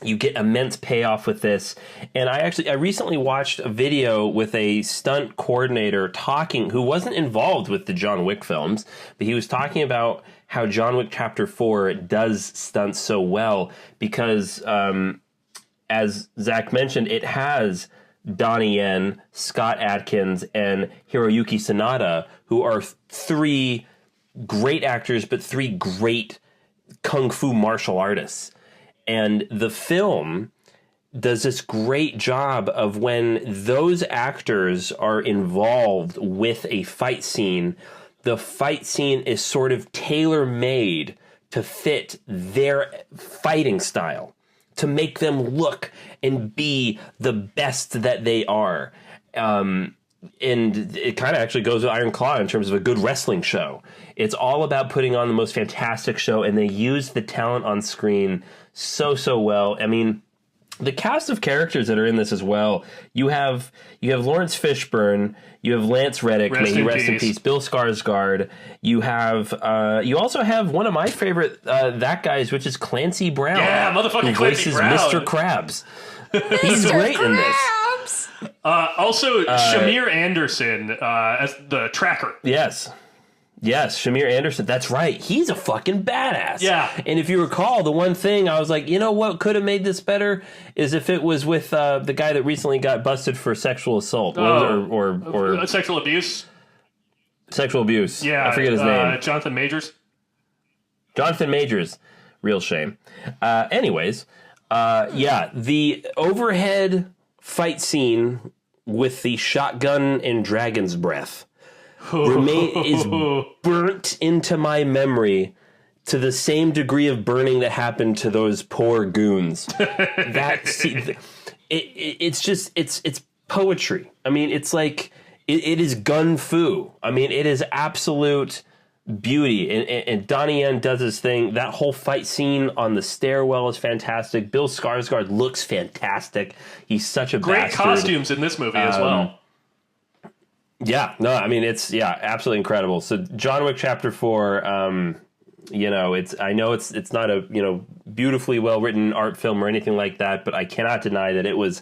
S4: you get immense payoff with this. And I recently watched a video with a stunt coordinator who wasn't involved with the John Wick films, but he was talking about how John Wick Chapter 4 does stunts so well because, as Zach mentioned, it has Donnie Yen, Scott Adkins, and Hiroyuki Sanada, who are 3 great actors, but 3 great kung fu martial artists. And the film does this great job of when those actors are involved with a fight scene, the fight scene is sort of tailor-made to fit their fighting style, to make them look and be the best that they are. And it kind of actually goes with Iron Claw in terms of a good wrestling show. It's all about putting on the most fantastic show, and they use the talent on screen so well. I mean, the cast of characters that are in this as well. You have Lawrence Fishburne, you have Lance Reddick, may he rest in peace, Bill Skarsgård. You also have one of my favorite that guys, which is Clancy Brown.
S1: Yeah, motherfucking
S4: who
S1: Clancy
S4: voices
S1: Brown.
S4: Mr. Krabs. He's great in this.
S1: Also, Shamir Anderson as the tracker.
S4: Yes, Shamir Anderson. That's right. He's a fucking badass.
S1: Yeah.
S4: And if you recall, the one thing I was like, you know what could have made this better is if it was with the guy that recently got busted for sexual assault or
S1: Sexual abuse.
S4: Sexual abuse.
S1: Yeah,
S4: I forget his name.
S1: Jonathan Majors.
S4: Jonathan Majors. Real shame. Anyways, the overhead fight scene with the shotgun and dragon's breath is burnt into my memory to the same degree of burning that happened to those poor goons. It's poetry. I mean, it's like it is gun fu. I mean, it is absolute beauty. And Donnie Yen does his thing. That whole fight scene on the stairwell is fantastic. Bill Skarsgård looks fantastic. He's such a
S1: great
S4: bastard.
S1: Costumes in this movie as well.
S4: Yeah, no, I mean it's absolutely incredible. So John Wick Chapter 4, it's not a beautifully well written art film or anything like that, but I cannot deny that it was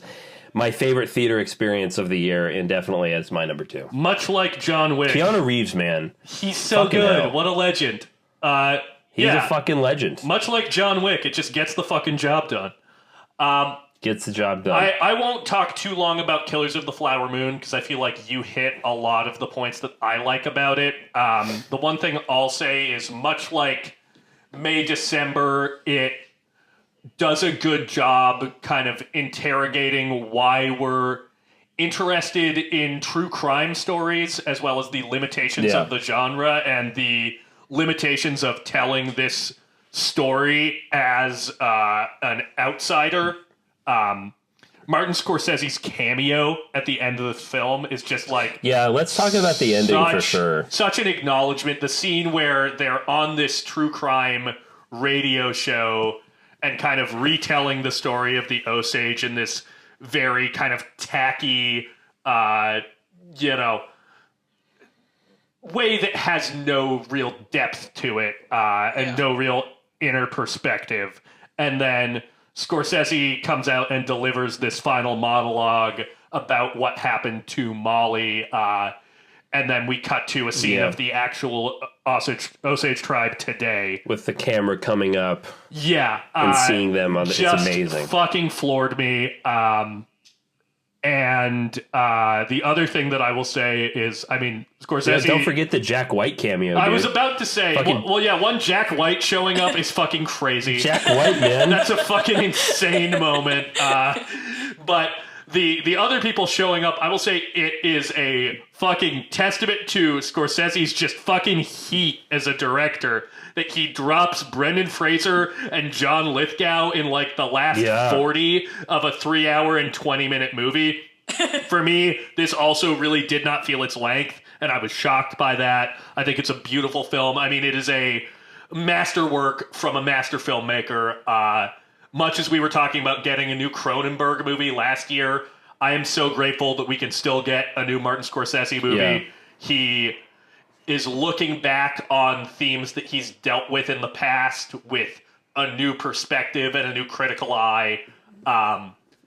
S4: my favorite theater experience of the year, and definitely as my number 2.
S1: Much like John Wick,
S4: Keanu Reeves, man,
S1: he's so
S4: fucking
S1: good.
S4: hell.
S1: What a legend!
S4: He's a fucking legend.
S1: Much like John Wick, it just gets the fucking job done.
S4: Gets the job done.
S1: I won't talk too long about Killers of the Flower Moon because I feel like you hit a lot of the points that I like about it. The one thing I'll say is much like May December, it does a good job kind of interrogating why we're interested in true crime stories as well as the limitations of the genre and the limitations of telling this story as an outsider. Martin Scorsese's cameo at the end of the film is just like...
S4: Yeah, let's talk about the ending for sure.
S1: Such an acknowledgement. The scene where they're on this true crime radio show and kind of retelling the story of the Osage in this very kind of tacky, way that has no real depth to it and no real inner perspective. And then Scorsese comes out and delivers this final monologue about what happened to Molly, and then we cut to a scene of the actual Osage tribe today.
S4: With the camera coming up.
S1: Yeah.
S4: And seeing them. It's amazing.
S1: Fucking floored me. And the other thing that I will say is, I mean, Scorsese...
S4: Yeah, don't forget the Jack White cameo, dude.
S1: I was about to say, one Jack White showing up is fucking crazy.
S4: Jack White, man.
S1: That's a fucking insane moment. But the other people showing up, I will say it is a fucking testament to Scorsese's just fucking heat as a director that he drops Brendan Fraser and John Lithgow in like the last 40 of a 3-hour and 20-minute movie. For me, this also really did not feel its length, and I was shocked by that. I think it's a beautiful film. I mean, it is a masterwork from a master filmmaker. Much as we were talking about getting a new Cronenberg movie last year, I am so grateful that we can still get a new Martin Scorsese movie.
S4: Yeah.
S1: He is looking back on themes that he's dealt with in the past with a new perspective and a new critical eye.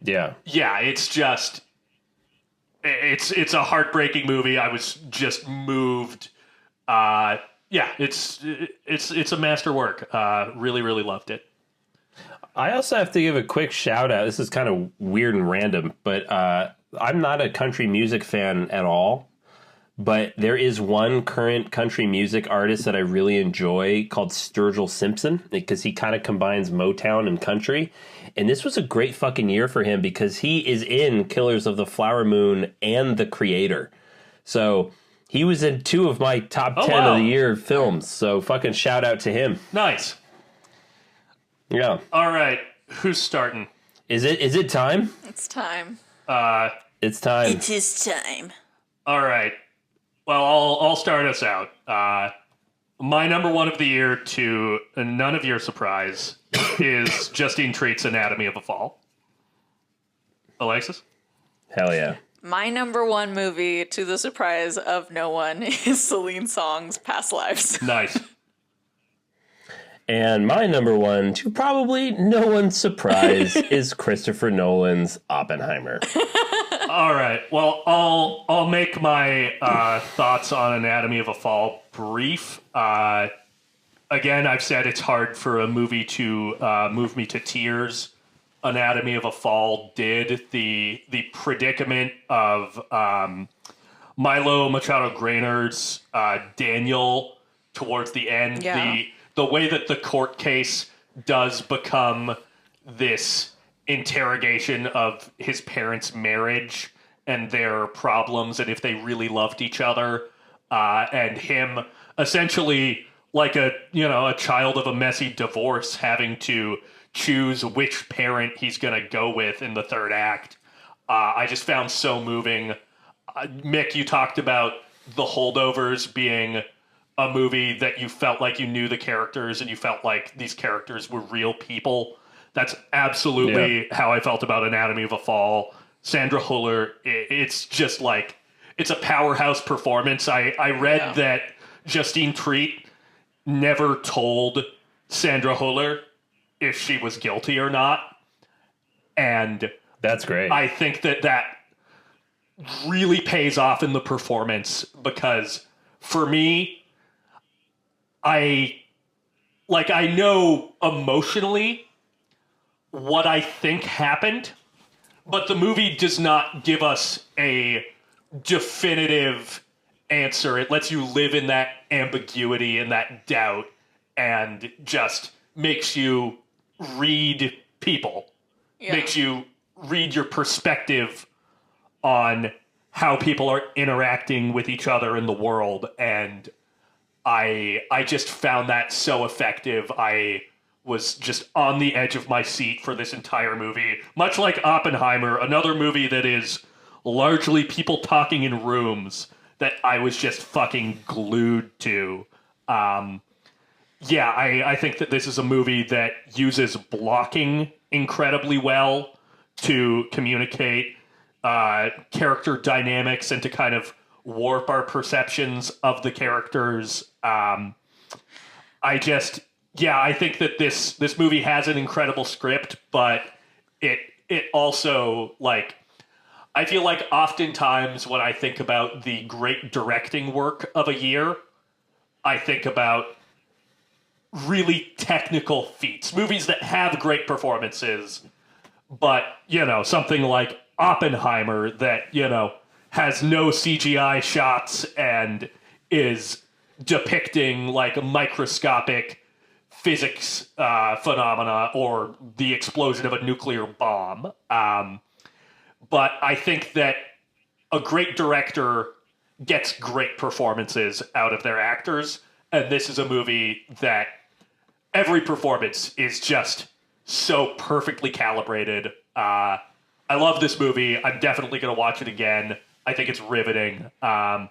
S1: It's just... It's a heartbreaking movie. I was just moved. It's a masterwork. Really, really loved it.
S4: I also have to give a quick shout out. This is kind of weird and random, but I'm not a country music fan at all. But there is one current country music artist that I really enjoy called Sturgill Simpson, because he kind of combines Motown and country. And this was a great fucking year for him because he is in Killers of the Flower Moon and The Creator. So he was in 2 of my top 10 of the year films. So fucking shout out to him.
S1: Nice.
S4: Yeah.
S1: All right. Who's starting?
S4: Is it time?
S5: It's time.
S4: It's time.
S5: It is time.
S1: All right. Well, I'll start us out. My number 1 of the year, to none of your surprise, is Justine Treat's Anatomy of a Fall. Alexis?
S4: Hell yeah.
S5: My number 1 movie, to the surprise of no one, is Celine Song's Past Lives.
S1: Nice.
S4: And my number 1, to probably no one's surprise, is Christopher Nolan's Oppenheimer.
S1: All right. Well, I'll make my thoughts on Anatomy of a Fall brief. Again, I've said it's hard for a movie to move me to tears. Anatomy of a Fall did. The predicament of Milo Machado Grainer's Daniel towards the end, the way that the court case does become this interrogation of his parents' marriage and their problems and if they really loved each other, and him essentially like a child of a messy divorce having to choose which parent he's going to go with in the third act. I just found so moving. Mick, you talked about The Holdovers being a movie that you felt like you knew the characters and you felt like these characters were real people. That's absolutely how I felt about Anatomy of a Fall. Sandra Huller, it's just like, it's a powerhouse performance. I read that Justine Treat never told Sandra Huller if she was guilty or not. And
S4: that's great.
S1: I think that really pays off in the performance because for me, I know emotionally what I think happened, but the movie does not give us a definitive answer. It lets you live in that ambiguity and that doubt and just makes you read people, makes you read your perspective on how people are interacting with each other in the world. And I just found that so effective. I was just on the edge of my seat for this entire movie. Much like Oppenheimer, another movie that is largely people talking in rooms that I was just fucking glued to. I think that this is a movie that uses blocking incredibly well to communicate character dynamics and to kind of warp our perceptions of the characters. I think that this movie has an incredible script, but it also, like, I feel like oftentimes when I think about the great directing work of a year, I think about really technical feats, movies that have great performances, but, something like Oppenheimer that, has no CGI shots and is depicting like a microscopic physics phenomena or the explosion of a nuclear bomb. But I think that a great director gets great performances out of their actors, and this is a movie that every performance is just so perfectly calibrated. I love this movie. I'm definitely going to watch it again. I think it's riveting.
S5: I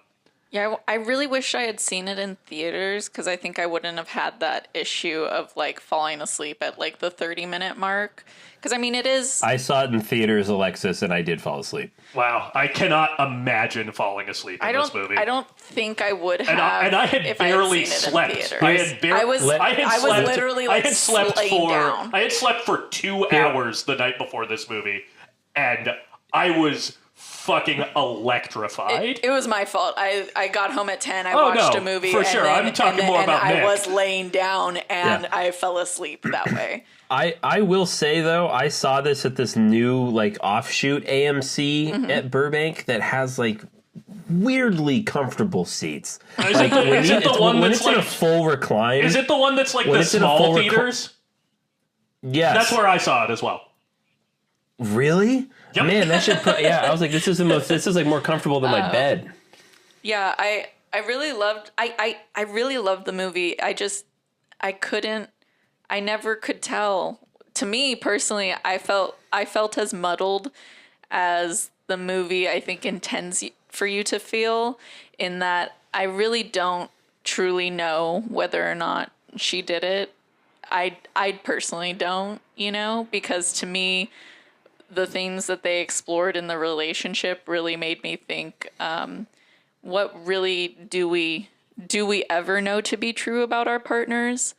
S5: really wish I had seen it in theaters because I think I wouldn't have had that issue of like falling asleep at like the 30-minute mark. Because it is.
S4: I saw it in theaters, Alexis, and I did fall asleep.
S1: Wow, I cannot imagine falling asleep in this movie.
S5: I don't think I would have.
S1: And I had barely slept. I was literally like laying down. I had slept for 2 hours the night before this movie, and I was fucking electrified.
S5: It was my fault. I got home at 10. I watched a movie.
S1: For sure. I'm talking more about Mick.
S5: I was laying down and I fell asleep that way.
S4: I will say, though, I saw this at this new, like, offshoot AMC at Burbank that has, like, weirdly comfortable seats.
S1: Is it the one that's
S4: in a full recline?
S1: Is it the one that's like the small theaters?
S4: Yes.
S1: That's where I saw it as well.
S4: Really? Yep. Man, that should I was like, this is like more comfortable than my bed.
S5: Yeah, I really loved I really loved the movie. I never could tell. To me personally, I felt as muddled as the movie I think intends for you to feel, in that I really don't truly know whether or not she did it. I personally don't, because to me the things that they explored in the relationship really made me think, what really do we ever know to be true about our partners?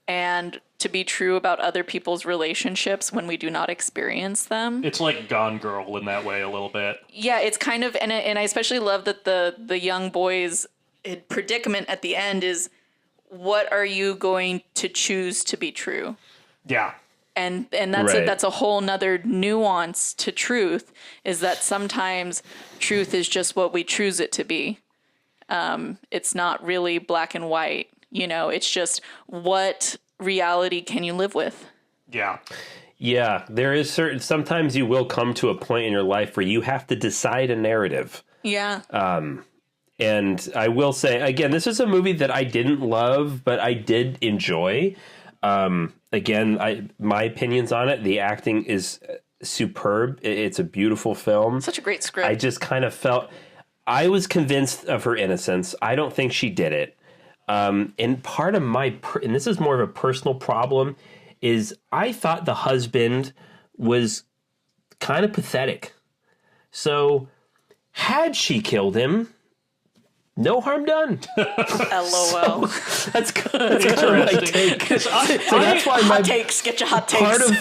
S5: And to be true about other people's relationships when we do not experience them.
S1: It's like Gone Girl in that way a little bit.
S5: Yeah, it's kind of, and I especially love that the young boy's predicament at the end is, what are you going to choose to be true?
S1: Yeah.
S5: And that's
S4: Right.
S5: that's a whole nother nuance to truth, is that sometimes truth is just what we choose it to be. It's not really black and white, it's just what reality can you live with?
S1: Yeah.
S4: Yeah, there is sometimes you will come to a point in your life where you have to decide a narrative.
S5: Yeah.
S4: And I will say, again, this is a movie that I didn't love, but I did enjoy. Again, my opinions on it, the acting is superb. It's a beautiful film.
S5: Such a great script.
S4: I just kind of felt, I was convinced of her innocence. I don't think she did it. And part of and this is more of a personal problem, is I thought the husband was kind of pathetic. So had she killed him, no harm done.
S5: LOL.
S4: That's good. That's kind of my take. So that's why
S5: Hot takes. Get your hot takes.
S4: part of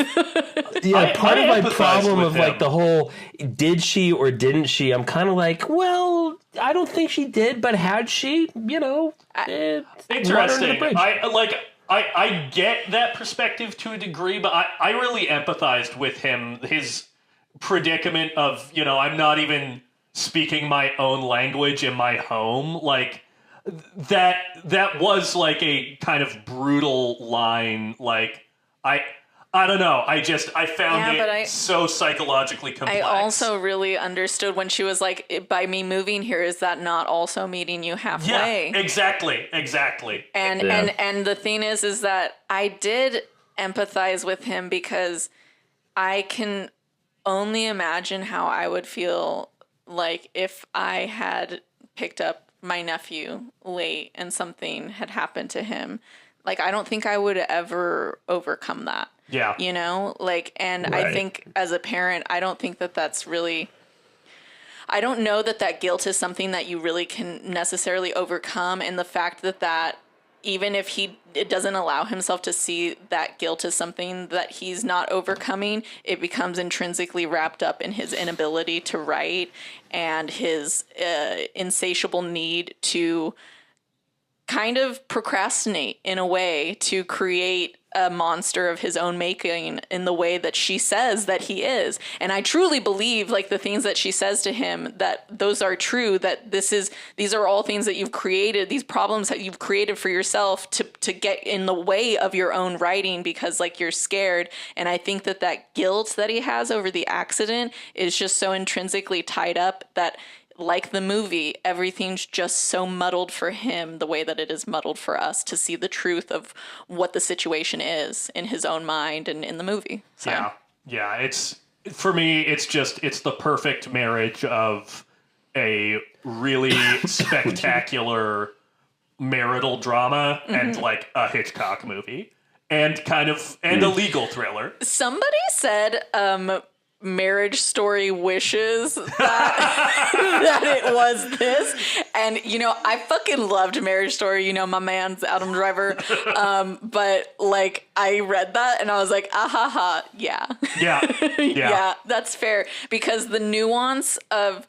S1: I
S4: my
S1: empathize
S4: problem
S1: with
S4: of like
S1: him.
S4: the whole did she or didn't she, I'm kind of like, well, I don't think she did, but had she, water under the
S1: Interesting.
S4: bridge.
S1: I get that perspective to a degree, but I really empathized with him, his predicament of, I'm not even speaking my own language in my home. Like, that was like a kind of brutal line. Like, I don't know. I found it so psychologically complex.
S5: I also really understood when she was like, by me moving here, is that not also meeting you halfway?
S1: Yeah, exactly.
S5: And
S4: Yeah.
S5: and the thing is that I did empathize with him, because I can only imagine how I would feel like if I had picked up my nephew late and something had happened to him. Like, I don't think I would ever overcome that.
S1: Yeah.
S5: And
S4: Right.
S5: I think as a parent, I don't think that that's really, I don't know that guilt is something that you really can necessarily overcome. And the fact that even if it doesn't allow himself to see that guilt as something that he's not overcoming, it becomes intrinsically wrapped up in his inability to write and his insatiable need to kind of procrastinate in a way to create a monster of his own making in the way that she says that he is. And I truly believe, like, the things that she says to him, that those are true, that these are all things that you've created, these problems that you've created for yourself to get in the way of your own writing, because, like, you're scared. And I think that guilt that he has over the accident is just so intrinsically tied up that, like the movie, everything's just so muddled for him the way that it is muddled for us to see the truth of what the situation is in his own mind and in the movie. So.
S1: Yeah. It's, for me, it's the perfect marriage of a really spectacular marital drama and like a Hitchcock movie and a legal thriller.
S5: Somebody said, Marriage Story wishes that that it was this, and I fucking loved Marriage Story. My man's Adam Driver, but like I read that and I was like, yeah,
S1: Yeah.
S5: that's fair, because the nuance of,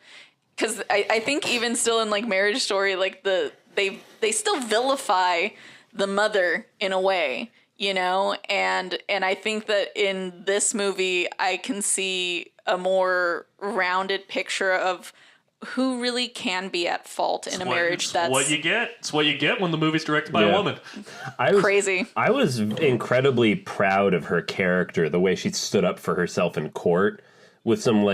S5: because I think even still in like Marriage Story, like they still vilify the mother in a way. And I think that in this movie, I can see a more rounded picture of who really can be at fault in a marriage. That's
S1: what you get. It's what you get when the movie's directed by a woman.
S5: crazy.
S4: I was incredibly proud of her character, the way she stood up for herself in court with some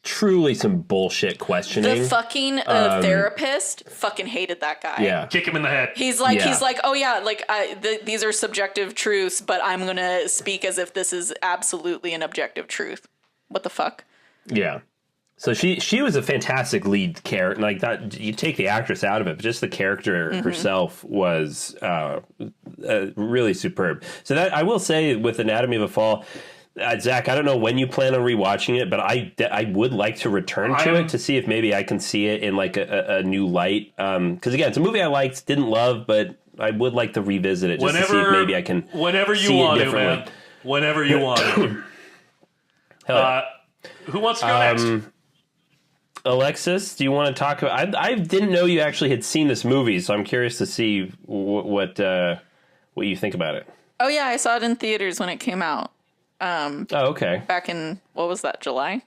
S4: truly some bullshit questioning.
S5: The fucking therapist fucking hated that guy.
S4: Yeah.
S1: Kick him in the head.
S5: He's like, oh yeah, like these are subjective truths, but I'm gonna speak as if this is absolutely an objective truth. What the fuck?
S4: Yeah. So she was a fantastic lead character. Like that, you take the actress out of it, but just the character herself was really superb. So that I will say with Anatomy of a Fall. Zach, I don't know when you plan on rewatching it, but I would like to return to it to see if maybe I can see it in like a new light. Because again, it's a movie I liked, didn't love, but I would like to revisit it just to see if maybe I can.
S1: Whenever you
S4: see it
S1: want to,
S4: differently.
S1: man. Whenever you want to.
S4: Hell yeah.
S1: Who wants to go next?
S4: Alexis, do you want to talk about? I didn't know you actually had seen this movie, so I'm curious to see what you think about it.
S5: Oh yeah, I saw it in theaters when it came out.
S4: Oh, okay.
S5: Back in, what was that, July?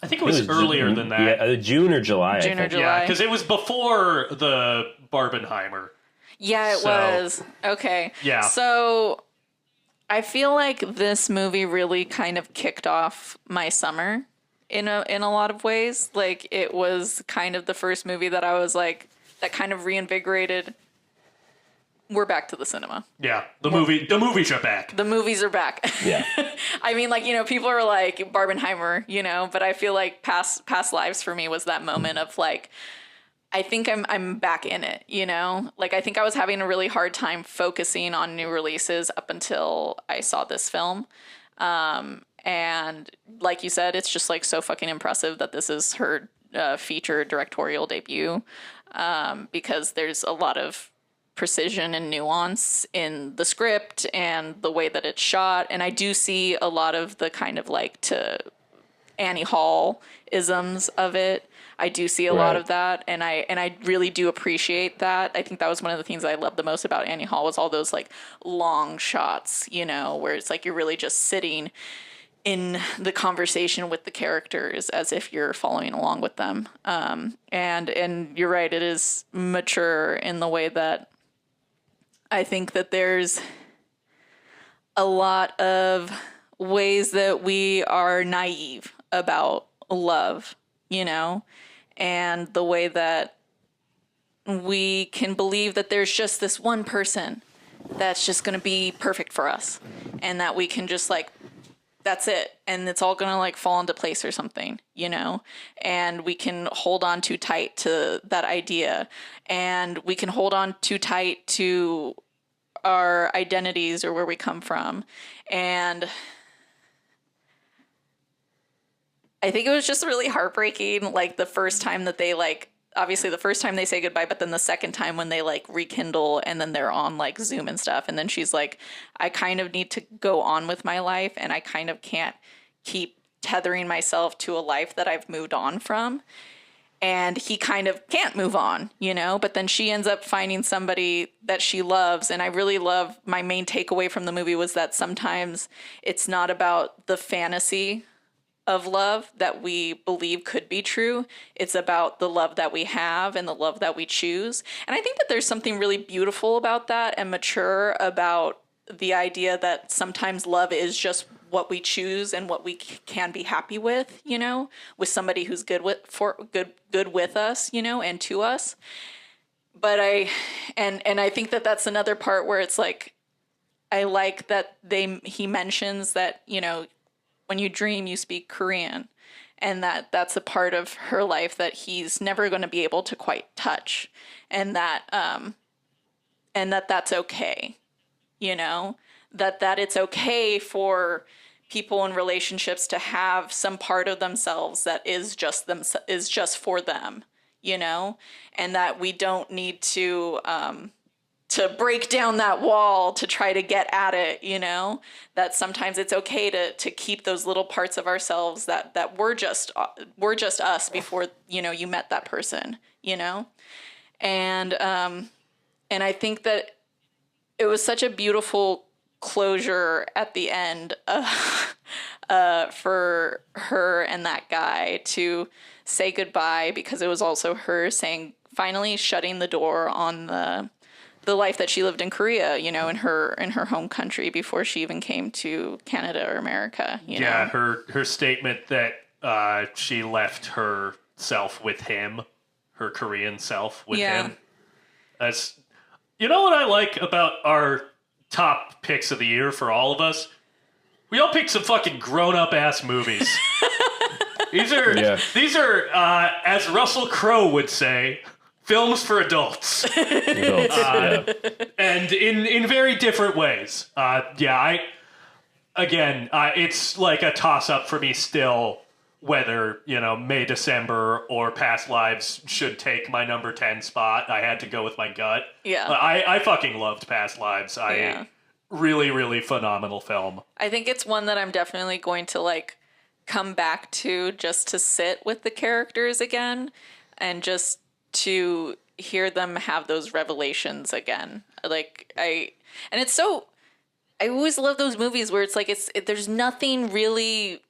S1: I think it was earlier than that.
S4: Yeah, June or July.
S5: June or July.
S1: Yeah, because it was before the Barbenheimer.
S5: Yeah, it was. Okay.
S1: Yeah.
S5: So I feel like this movie really kind of kicked off my summer in a lot of ways. Like, it was kind of the first movie that I was like, that kind of reinvigorated. We're back to the cinema.
S1: Yeah, the movies are back.
S5: The movies are back.
S4: Yeah.
S5: I mean, like, you know, people are like Barbenheimer, you know, but I feel like past lives for me was that moment of like, I think I'm back in it, you know? Like, I think I was having a really hard time focusing on new releases up until I saw this film. And like you said, it's just like so fucking impressive that this is her feature directorial debut, because there's a lot of precision and nuance in the script and the way that it's shot. And I do see a lot of the kind of like to Annie Hall isms of it. I do see a lot of that, and I really do appreciate that. I think that was one of the things I loved the most about Annie Hall was all those like long shots, you know, where it's like you're really just sitting in the conversation with the characters as if you're following along with them. And you're right, it is mature in the way that I think that there's a lot of ways that we are naive about love, you know, and the way that we can believe that there's just this one person that's just going to be perfect for us, and that we can just like, that's it, and it's all going to like fall into place or something, you know, and we can hold on too tight to that idea, and we can hold on too tight to our identities or where we come from. And I think it was just really heartbreaking, like the first time that they like, obviously the first time they say goodbye, but then the second time when they like rekindle and then they're on like Zoom and stuff. And then she's like, I kind of need to go on with my life, and I kind of can't keep tethering myself to a life that I've moved on from. And he kind of can't move on, you know, but then she ends up finding somebody that she loves. And I really love, my main takeaway from the movie was that sometimes it's not about the fantasy of love that we believe could be true. It's about the love that we have and the love that we choose. And I think that there's something really beautiful about that and mature about the idea that sometimes love is just what we choose and what we can be happy with, you know, with somebody who's good with us, you know, and to us. But I think that that's another part where it's like, I like that he mentions that, you know, when you dream, you speak Korean, and that's a part of her life that he's never going to be able to quite touch, and that's okay, you know, that it's okay for people in relationships to have some part of themselves that is just for them, you know, and that we don't need to break down that wall to try to get at it, you know, that sometimes it's okay to keep those little parts of ourselves that we're just us before, you know, you met that person, you know, and I think that it was such a beautiful closure at the end for her and that guy to say goodbye, because it was also her saying, finally shutting the door on the life that she lived in Korea, you know, in her home country before she even came to Canada or America, you know?
S1: Yeah, her statement that she left her self with him, her Korean self with him. That's, you know what I like about our top picks of the year for all of us? We all picked some fucking grown-up ass movies. These are, as Russell Crowe would say, films for adults. And in very different ways. It's like a toss-up for me still whether, May, December or Past Lives should take my number 10 spot. I had to go with my gut.
S5: Yeah.
S1: I fucking loved Past Lives. Really, really phenomenal film.
S5: I think it's one that I'm definitely going to like come back to just to sit with the characters again and just to hear them have those revelations again. I always love those movies where it's like there's nothing really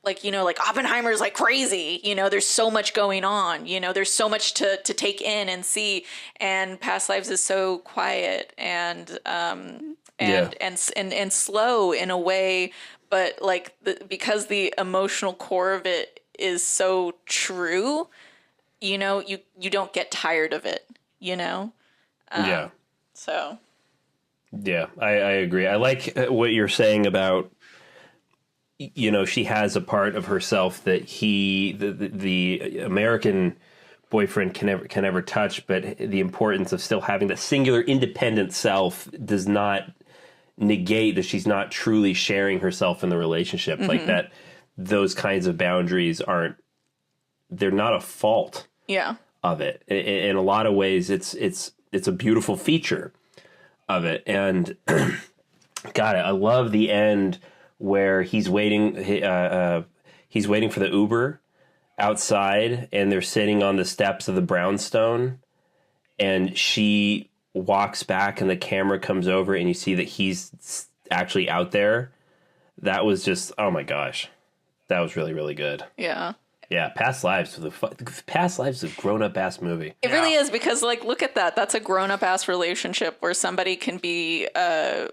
S5: like, like Oppenheimer's like crazy, there's so much going on, there's so much to take in and see, and Past Lives is so quiet and slow in a way, but like because the emotional core of it is so true, you don't get tired of it, So.
S4: Yeah, I agree. I like what you're saying about, she has a part of herself that the American boyfriend can never touch, but the importance of still having the singular independent self does not negate that she's not truly sharing herself in the relationship. Mm-hmm. Like that, those kinds of boundaries they're not a fault of it. In a lot of ways, it's a beautiful feature of it. And God, I love the end where he's waiting for the Uber outside, and they're sitting on the steps of the brownstone, and she walks back and the camera comes over and you see that he's actually out there. That was just, oh my gosh, that was really, really good.
S5: Yeah.
S4: Yeah, Past Lives is a grown-up ass movie.
S5: It really is, because like look at that. That's a grown-up ass relationship where somebody can be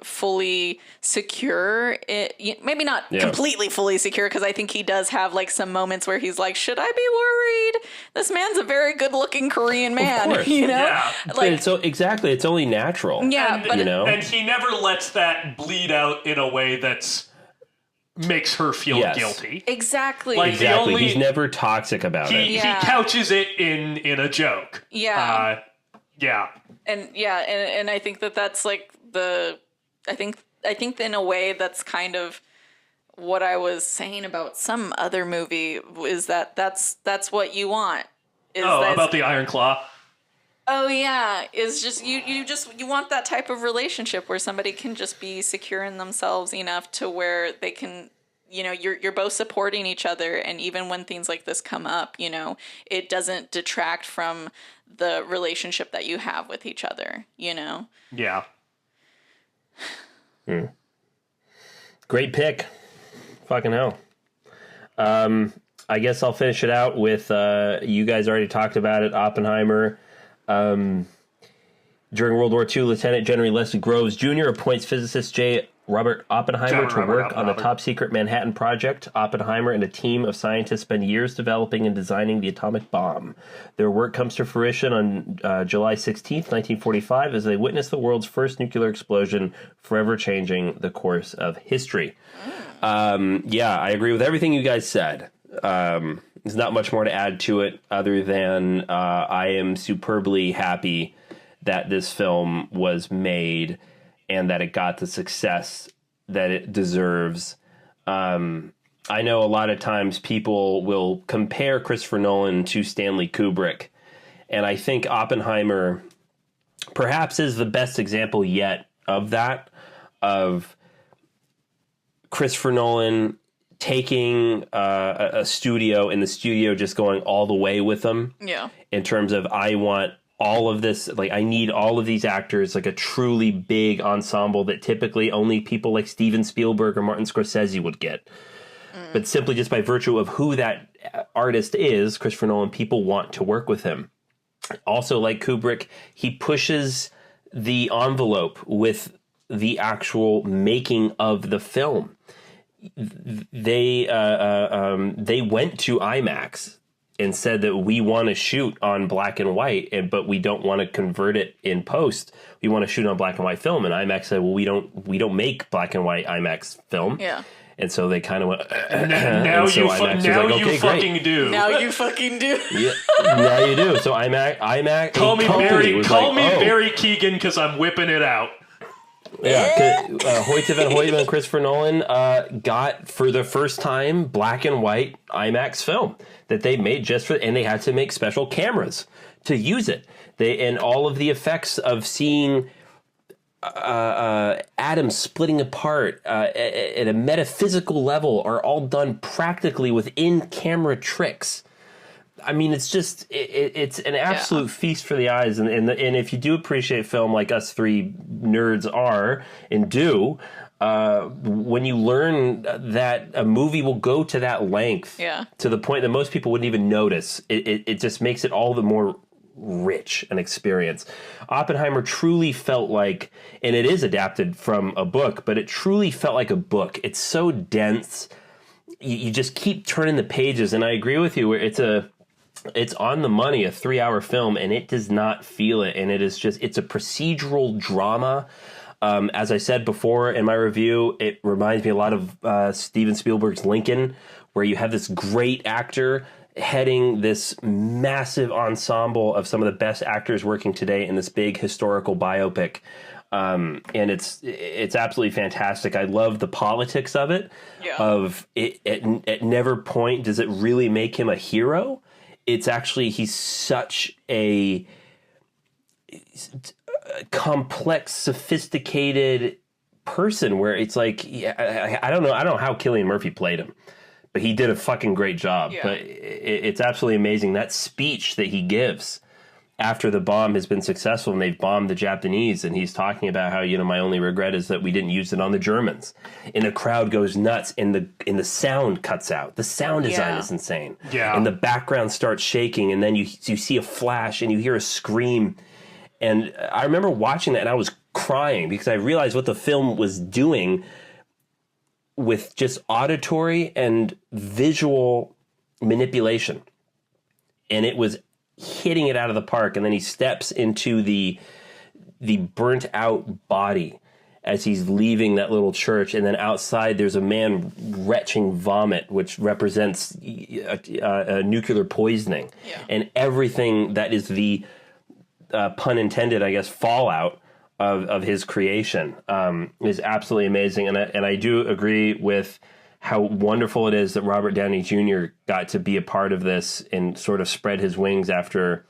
S5: fully secure. Maybe not completely fully secure, because I think he does have like some moments where he's like, should I be worried? This man's a very good-looking Korean man,
S4: Of course.
S1: Yeah.
S4: Like, it's only natural.
S5: Yeah, but
S1: and he never lets that bleed out in a way that's makes her feel guilty.
S5: Exactly.
S1: Like
S4: he's never toxic about it.
S1: He couches it in a joke.
S5: Yeah.
S1: And
S5: I think that's like I think in a way that's kind of what I was saying about some other movie, is that's what you want.
S1: About the Iron Claw.
S5: Oh yeah, is just you want that type of relationship where somebody can just be secure in themselves enough to where they can, you're both supporting each other, and even when things like this come up, it doesn't detract from the relationship that you have with each other,
S1: Yeah.
S4: Great pick. Fucking hell. I guess I'll finish it out with you guys already talked about it, Oppenheimer. During World War II, Lieutenant General Leslie Groves Jr. appoints physicist J. Robert Oppenheimer to work on the top-secret Manhattan Project. Oppenheimer and a team of scientists spend years developing and designing the atomic bomb. Their work comes to fruition on July 16th, 1945, as they witness the world's first nuclear explosion, forever changing the course of history. I agree with everything you guys said. There's not much more to add to it other than I am superbly happy that this film was made and that it got the success that it deserves. I know a lot of times people will compare Christopher Nolan to Stanley Kubrick, and I think Oppenheimer perhaps is the best example yet of that, of Christopher Nolan taking a studio, and the studio just going all the way with them.
S5: Yeah.
S4: In terms of, I want all of this, like, I need all of these actors, like a truly big ensemble that typically only people like Steven Spielberg or Martin Scorsese would get. But simply just by virtue of who that artist is, Christopher Nolan, people want to work with him. Also, like Kubrick, he pushes the envelope with the actual making of the film. They went to IMAX and said that we want to shoot on black and white, but we don't want to convert it in post. We want to shoot on black and white film. And IMAX said, well, we don't make black and white IMAX film.
S5: Yeah.
S4: And so they kind of went.
S1: Now you fucking do.
S5: Now you fucking do.
S4: Yeah, now you do. So IMAX.
S1: Call me Barry Keegan, because I'm whipping it out.
S4: Yeah, Hoyte van Hoytema and Christopher Nolan got, for the first time, black and white IMAX film that they made just for, and they had to make special cameras to use it. And all of the effects of seeing atoms splitting apart at a metaphysical level are all done practically with in-camera tricks. I mean, it's just it's an absolute feast for the eyes, and if you do appreciate film like us three nerds are and do, when you learn that a movie will go to that length, to the point that most people wouldn't even notice, it just makes it all the more rich an experience. Oppenheimer truly felt like, and it is adapted from a book, but it truly felt like a book. It's so dense. You just keep turning the pages, and I agree with you. It's on the money, a 3-hour film, and it does not feel it. And it's a procedural drama. As I said before in my review, it reminds me a lot of Steven Spielberg's Lincoln, where you have this great actor heading this massive ensemble of some of the best actors working today in this big historical biopic. And it's absolutely fantastic. I love the politics of it. Of it at never point does it really make him a hero. It's actually, he's such a complex, sophisticated person where it's like, I don't know how Cillian Murphy played him, but he did a fucking great job. But it's absolutely amazing. That speech that he gives after the bomb has been successful and they've bombed the Japanese, and he's talking about how, my only regret is that we didn't use it on the Germans. And the crowd goes nuts, and the sound cuts out. The sound design is insane. Yeah. And the background starts shaking, and then you see a flash, and you hear a scream. And I remember watching that, and I was crying because I realized what the film was doing with just auditory and visual manipulation. And it was hitting it out of the park. And then he steps into the burnt out body as he's leaving that little church. And then outside there's a man retching vomit, which represents nuclear poisoning. And everything that is the pun intended, I guess, fallout of his creation is absolutely amazing. And I do agree with how wonderful it is that Robert Downey Jr. got to be a part of this and sort of spread his wings after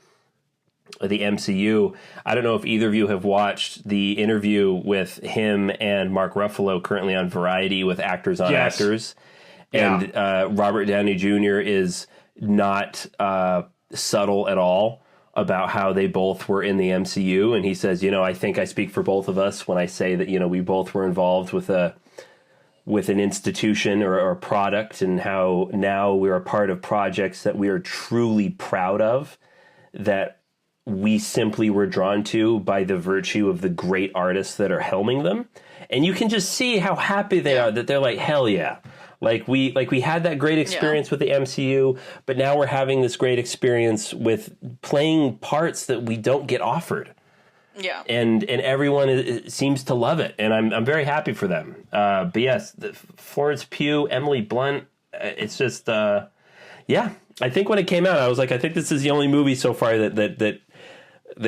S4: the MCU. I don't know if either of you have watched the interview with him and Mark Ruffalo currently on Variety with Actors on Actors. And Robert Downey Jr. is not subtle at all about how they both were in the MCU. And he says, I think I speak for both of us when I say that, we both were involved with an institution or a product, and how now we're a part of projects that we are truly proud of, that we simply were drawn to by the virtue of the great artists that are helming them. And you can just see how happy they are, that they're like, hell yeah. Like we had that great experience with the MCU, but now we're having this great experience with playing parts that we don't get offered. Yeah, and everyone seems to love it, and I'm very happy for them. But yes, Florence Pugh, Emily Blunt, it's just I think when it came out, I was like, I think this is the only movie so far that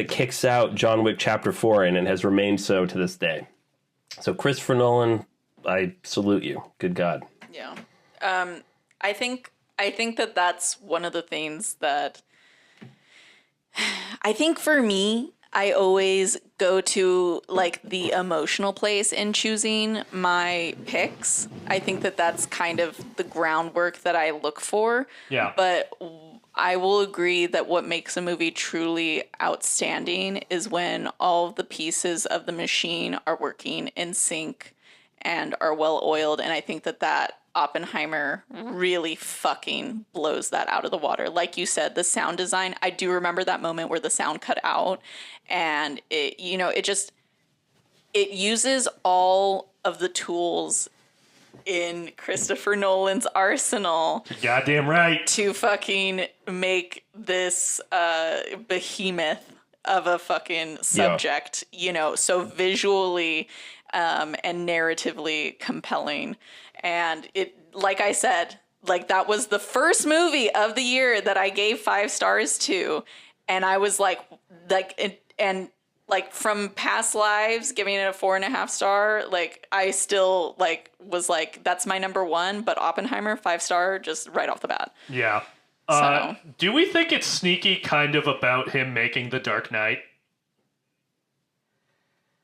S4: kicks out John Wick Chapter 4, and it has remained so to this day. So Christopher Nolan, I salute you. Good God.
S5: Yeah, I think that that's one of the things that I think for me, I always go to like the emotional place in choosing my picks. I think that that's kind of the groundwork that I look for. Yeah. But I will agree that what makes a movie truly outstanding is when all of the pieces of the machine are working in sync and are well oiled. And I think that Oppenheimer really fucking blows that out of the water. Like you said, the sound design, I do remember that moment where the sound cut out, and it uses all of the tools in Christopher Nolan's arsenal.
S1: Goddamn right.
S5: To fucking make this behemoth of a fucking subject, so visually and narratively compelling. And it, like I said, like that was the first movie of the year that I gave 5 stars to. And I was like, like from past lives, giving it a 4.5 star, like I still like was like, that's my number one, but Oppenheimer 5 star just right off the bat.
S1: Yeah.
S5: So.
S1: Do we think it's sneaky kind of about him making The Dark Knight?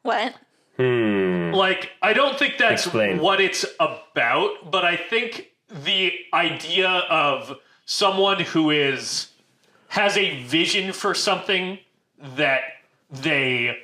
S5: What?
S1: Like, I don't think that's
S4: Explain.
S1: what it's about, but I think the idea of someone who has a vision for something that they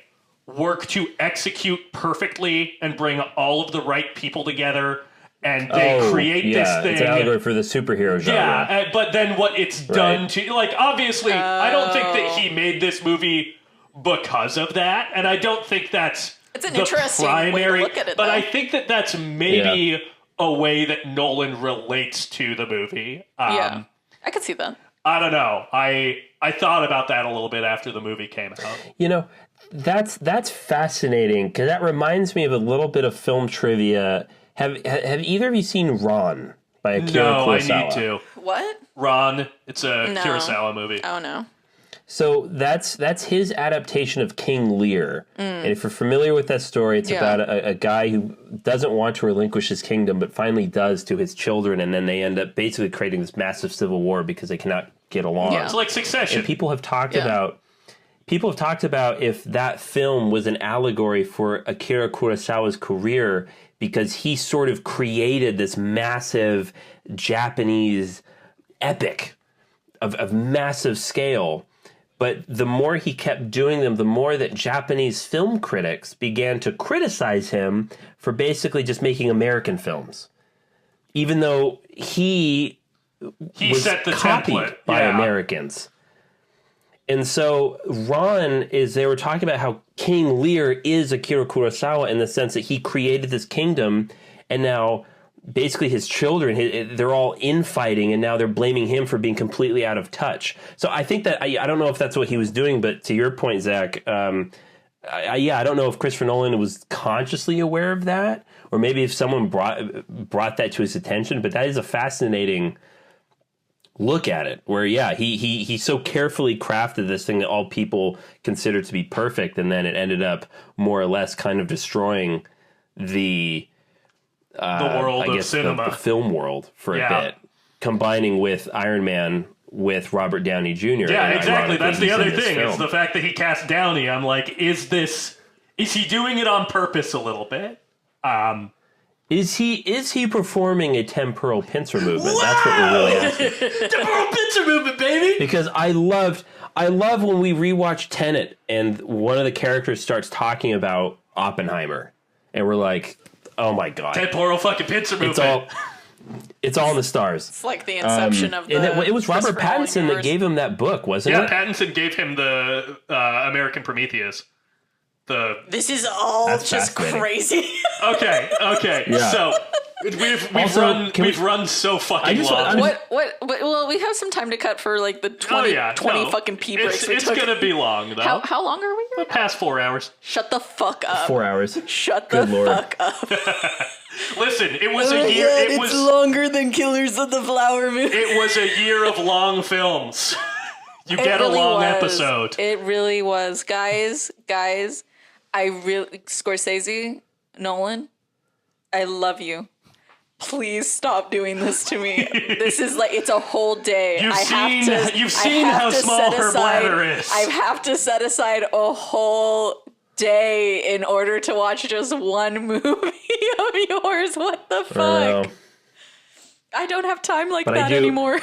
S1: work to execute perfectly and bring all of the right people together, and they create this thing.
S4: It's an allegory for the superhero genre.
S1: Yeah, but then what it's done to, like, obviously, I don't think that he made this movie because of that, and I don't think that's
S5: It's an
S1: the
S5: interesting
S1: primary,
S5: way to look at it,
S1: but
S5: though.
S1: I think that that's maybe a way that Nolan relates to the movie.
S5: Yeah, I could see that.
S1: I don't know. I thought about that a little bit after the movie came out.
S4: You know, that's fascinating because that reminds me of a little bit of film trivia. Have either of you seen Ron by Akira
S1: No,
S4: Kurosawa?
S1: I need to.
S5: What?
S1: Ron, it's a
S5: No.
S1: Kurosawa movie.
S5: Oh no.
S4: So that's his adaptation of King Lear. And if you're familiar with that story, it's about a guy who doesn't want to relinquish his kingdom, but finally does to his children, and then they end up basically creating this massive civil war because they cannot get along.
S5: Yeah.
S1: It's like Succession.
S4: And people have talked about if that film was an allegory for Akira Kurosawa's career, because he sort of created this massive Japanese epic of massive scale. But the more he kept doing them, the more that Japanese film critics began to criticize him for basically just making American films. Even though he was
S1: set the
S4: copied
S1: template
S4: by Americans. And so they were talking about how King Lear is Akira Kurosawa in the sense that he created this kingdom, and now basically his children, they're all infighting, and now they're blaming him for being completely out of touch. So I think that, I don't know if that's what he was doing, but to your point, Zach, I don't know if Christopher Nolan was consciously aware of that, or maybe if someone brought that to his attention, but that is a fascinating look at it, where he so carefully crafted this thing that all people consider to be perfect, and then it ended up more or less kind of destroying the
S1: world of cinema,
S4: the film world for a bit, combining with Iron Man with Robert Downey Jr.
S1: Yeah,
S4: and
S1: exactly. That's the other thing.
S4: film.
S1: It's the fact that he cast Downey. I'm like, is he doing it on purpose a little bit?
S4: Is he performing a temporal pincer movement? That's what we're really asking.
S1: Temporal pincer movement, baby.
S4: Because I love when we rewatch Tenet and one of the characters starts talking about Oppenheimer, and we're like, oh my god,
S1: Temporal fucking pincer movement.
S4: It's all in the stars.
S5: It's like the inception of the.
S4: And it was Robert Pattinson that gave him that book, wasn't it?
S1: Yeah, Pattinson gave him the American Prometheus.
S5: This is all
S4: That's
S5: just crazy.
S1: Okay.
S4: Yeah.
S1: So we've run so fucking long.
S5: What? Well, we have some time to cut for like the 20 fucking pee breaks we
S1: It's
S5: took.
S1: gonna be long though.
S5: How long are we?
S1: The past 4 hours.
S5: Shut the fuck up.
S4: 4 hours.
S5: Shut
S4: Good
S5: the
S4: Lord.
S5: fuck up.
S1: Listen, it was a year. It was
S5: longer than Killers of the Flower Moon.
S1: It was a year of long films. You get
S5: really
S1: a long
S5: was.
S1: episode.
S5: It really was, guys. Scorsese, Nolan, I love you. Please stop doing this to me. This is like, it's a whole day.
S1: You've seen how small her bladder is.
S5: I have to set aside a whole day in order to watch just one movie of yours. What the fuck? I don't have time like that anymore.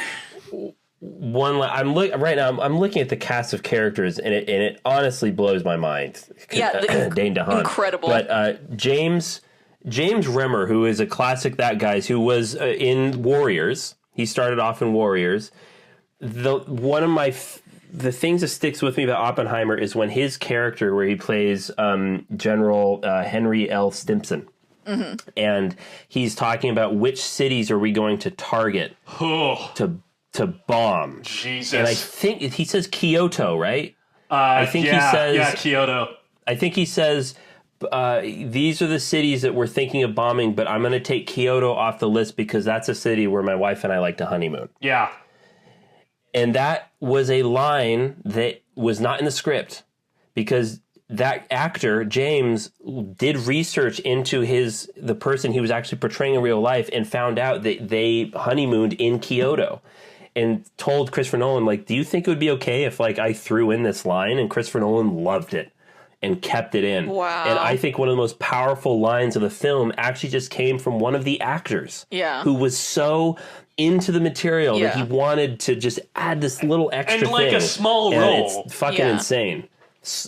S4: I'm looking at the cast of characters, and it honestly blows my mind.
S5: Yeah,
S4: Dane DeHaan,
S5: incredible.
S4: But James Remmer, who is a classic who was in Warriors. He started off in Warriors. One of the things that sticks with me about Oppenheimer is when his character, where he plays General Henry L. Stimson. Mm-hmm. And he's talking about which cities are we going to target to bomb.
S1: Jesus.
S4: And I think he says Kyoto, right?
S1: He says Kyoto.
S4: I think he says these are the cities that we're thinking of bombing, but I'm going to take Kyoto off the list because that's a city where my wife and I like to honeymoon.
S1: Yeah.
S4: And that was a line that was not in the script because that actor James did research into the person he was actually portraying in real life and found out that they honeymooned in Kyoto, and told Christopher Nolan, like, do you think it would be okay if like I threw in this line? And Christopher Nolan loved it and kept it in.
S5: Wow.
S4: And I think one of the most powerful lines of the film actually just came from one of the actors.
S5: Yeah.
S4: Who was so into the material that he
S5: Yeah.
S4: wanted to just add this little extra
S1: And like
S4: thing.
S1: a small
S4: And
S1: role.
S4: It's fucking
S5: Yeah.
S4: insane.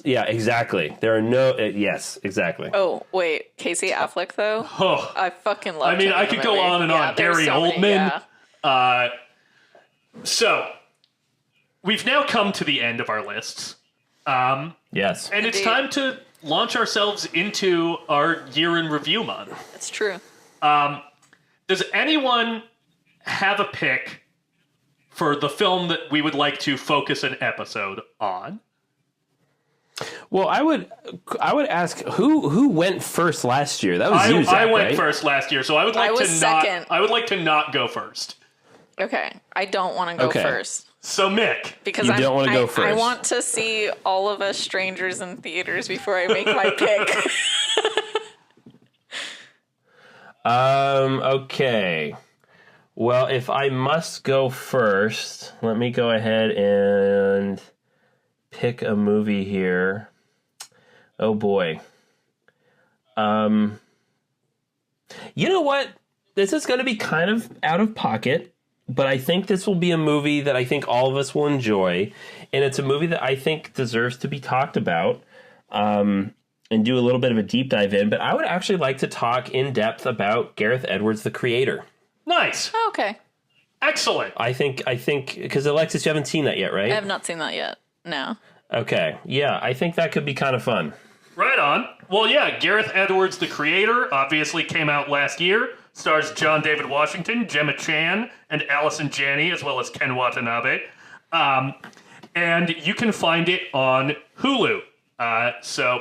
S4: Yeah, exactly. There are no... yes, exactly.
S5: Oh, wait. Casey Affleck, though?
S1: Oh.
S5: I fucking love
S1: I mean,
S5: him
S1: I
S5: in the
S1: could go
S5: movie.
S1: on and
S5: Yeah,
S1: on.
S5: there's
S1: Gary
S5: so many,
S1: Oldman.
S5: yeah.
S1: So, we've now come to the end of our lists.
S4: Yes.
S1: And it's
S5: Indeed.
S1: time to launch ourselves into our year in review month.
S5: It's true.
S1: Does anyone have a pick for the film that we would like to focus an episode on?
S4: Well, I would ask who went first last year. That was you, Zach,
S1: I went
S4: right?
S1: first last year, so I would like
S5: I
S1: to
S5: was
S1: not.
S5: second.
S1: I would like to not go first.
S5: Okay. I don't want to go
S4: Okay.
S5: first.
S1: So Mick,
S5: Because
S4: You don't wanna go
S5: I
S4: first.
S5: want to see All of Us Strangers in theaters before I make my pick.
S4: Okay. Well, if I must go first, let me go ahead and pick a movie here. Oh boy. You know what? This is going to be kind of out of pocket, but I think this will be a movie that I think all of us will enjoy, and it's a movie that I think deserves to be talked about. And do a little bit of a deep dive in, but I would actually like to talk in depth about Gareth Edwards, the creator.
S1: nice,
S5: Oh, okay.
S1: excellent.
S4: I think, because Alexis, you haven't seen that yet, right?
S5: I have not seen that yet. No.
S4: Okay, yeah, I think that could be kind of fun.
S1: Right on. Well, yeah, Gareth Edwards, the creator, obviously came out last year. Stars John David Washington, Gemma Chan, and Allison Janney, as well as Ken Watanabe. And you can find it on Hulu. So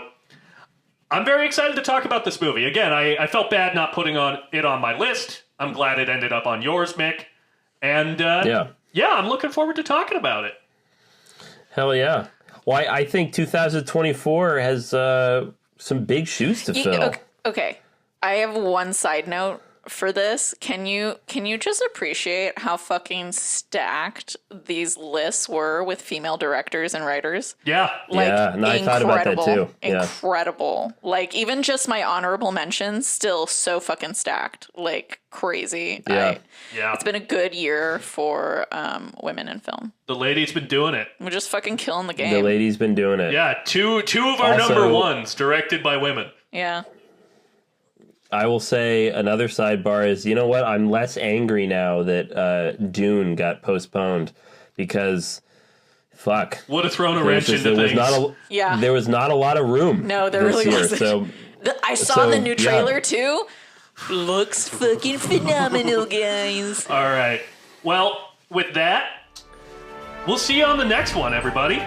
S1: I'm very excited to talk about this movie. Again, I felt bad not putting it on my list. I'm glad it ended up on yours, Mick. And yeah, I'm looking forward to talking about it.
S4: Hell yeah. Well, I think 2024 has some big shoes to fill.
S5: Okay. I have one side note for this. Can you just appreciate how fucking stacked these lists were with female directors and writers?
S1: Yeah.
S5: Like,
S4: Yeah, no, I thought about that too. Yeah.
S5: Incredible. Like, even just my honorable mentions, still so fucking stacked. Like, crazy.
S4: Yeah.
S1: Yeah.
S5: It's been a good year for women in film.
S1: The lady's been doing it.
S5: We're just fucking killing the game.
S4: The lady's been doing it.
S1: Yeah, two of our
S4: Also-
S1: number ones directed by women.
S5: Yeah.
S4: I will say another sidebar is, you know what? I'm less angry now that Dune got postponed because, fuck.
S1: Would have thrown a wrench into
S4: there was
S1: things.
S5: Yeah.
S4: There was not a lot of room.
S5: No, there
S4: this
S5: really
S4: year,
S5: wasn't.
S4: So
S5: I saw
S4: So,
S5: the new
S4: yeah.
S5: trailer too. Looks fucking phenomenal, guys.
S1: All right. Well, with that, we'll see you on the next one, everybody.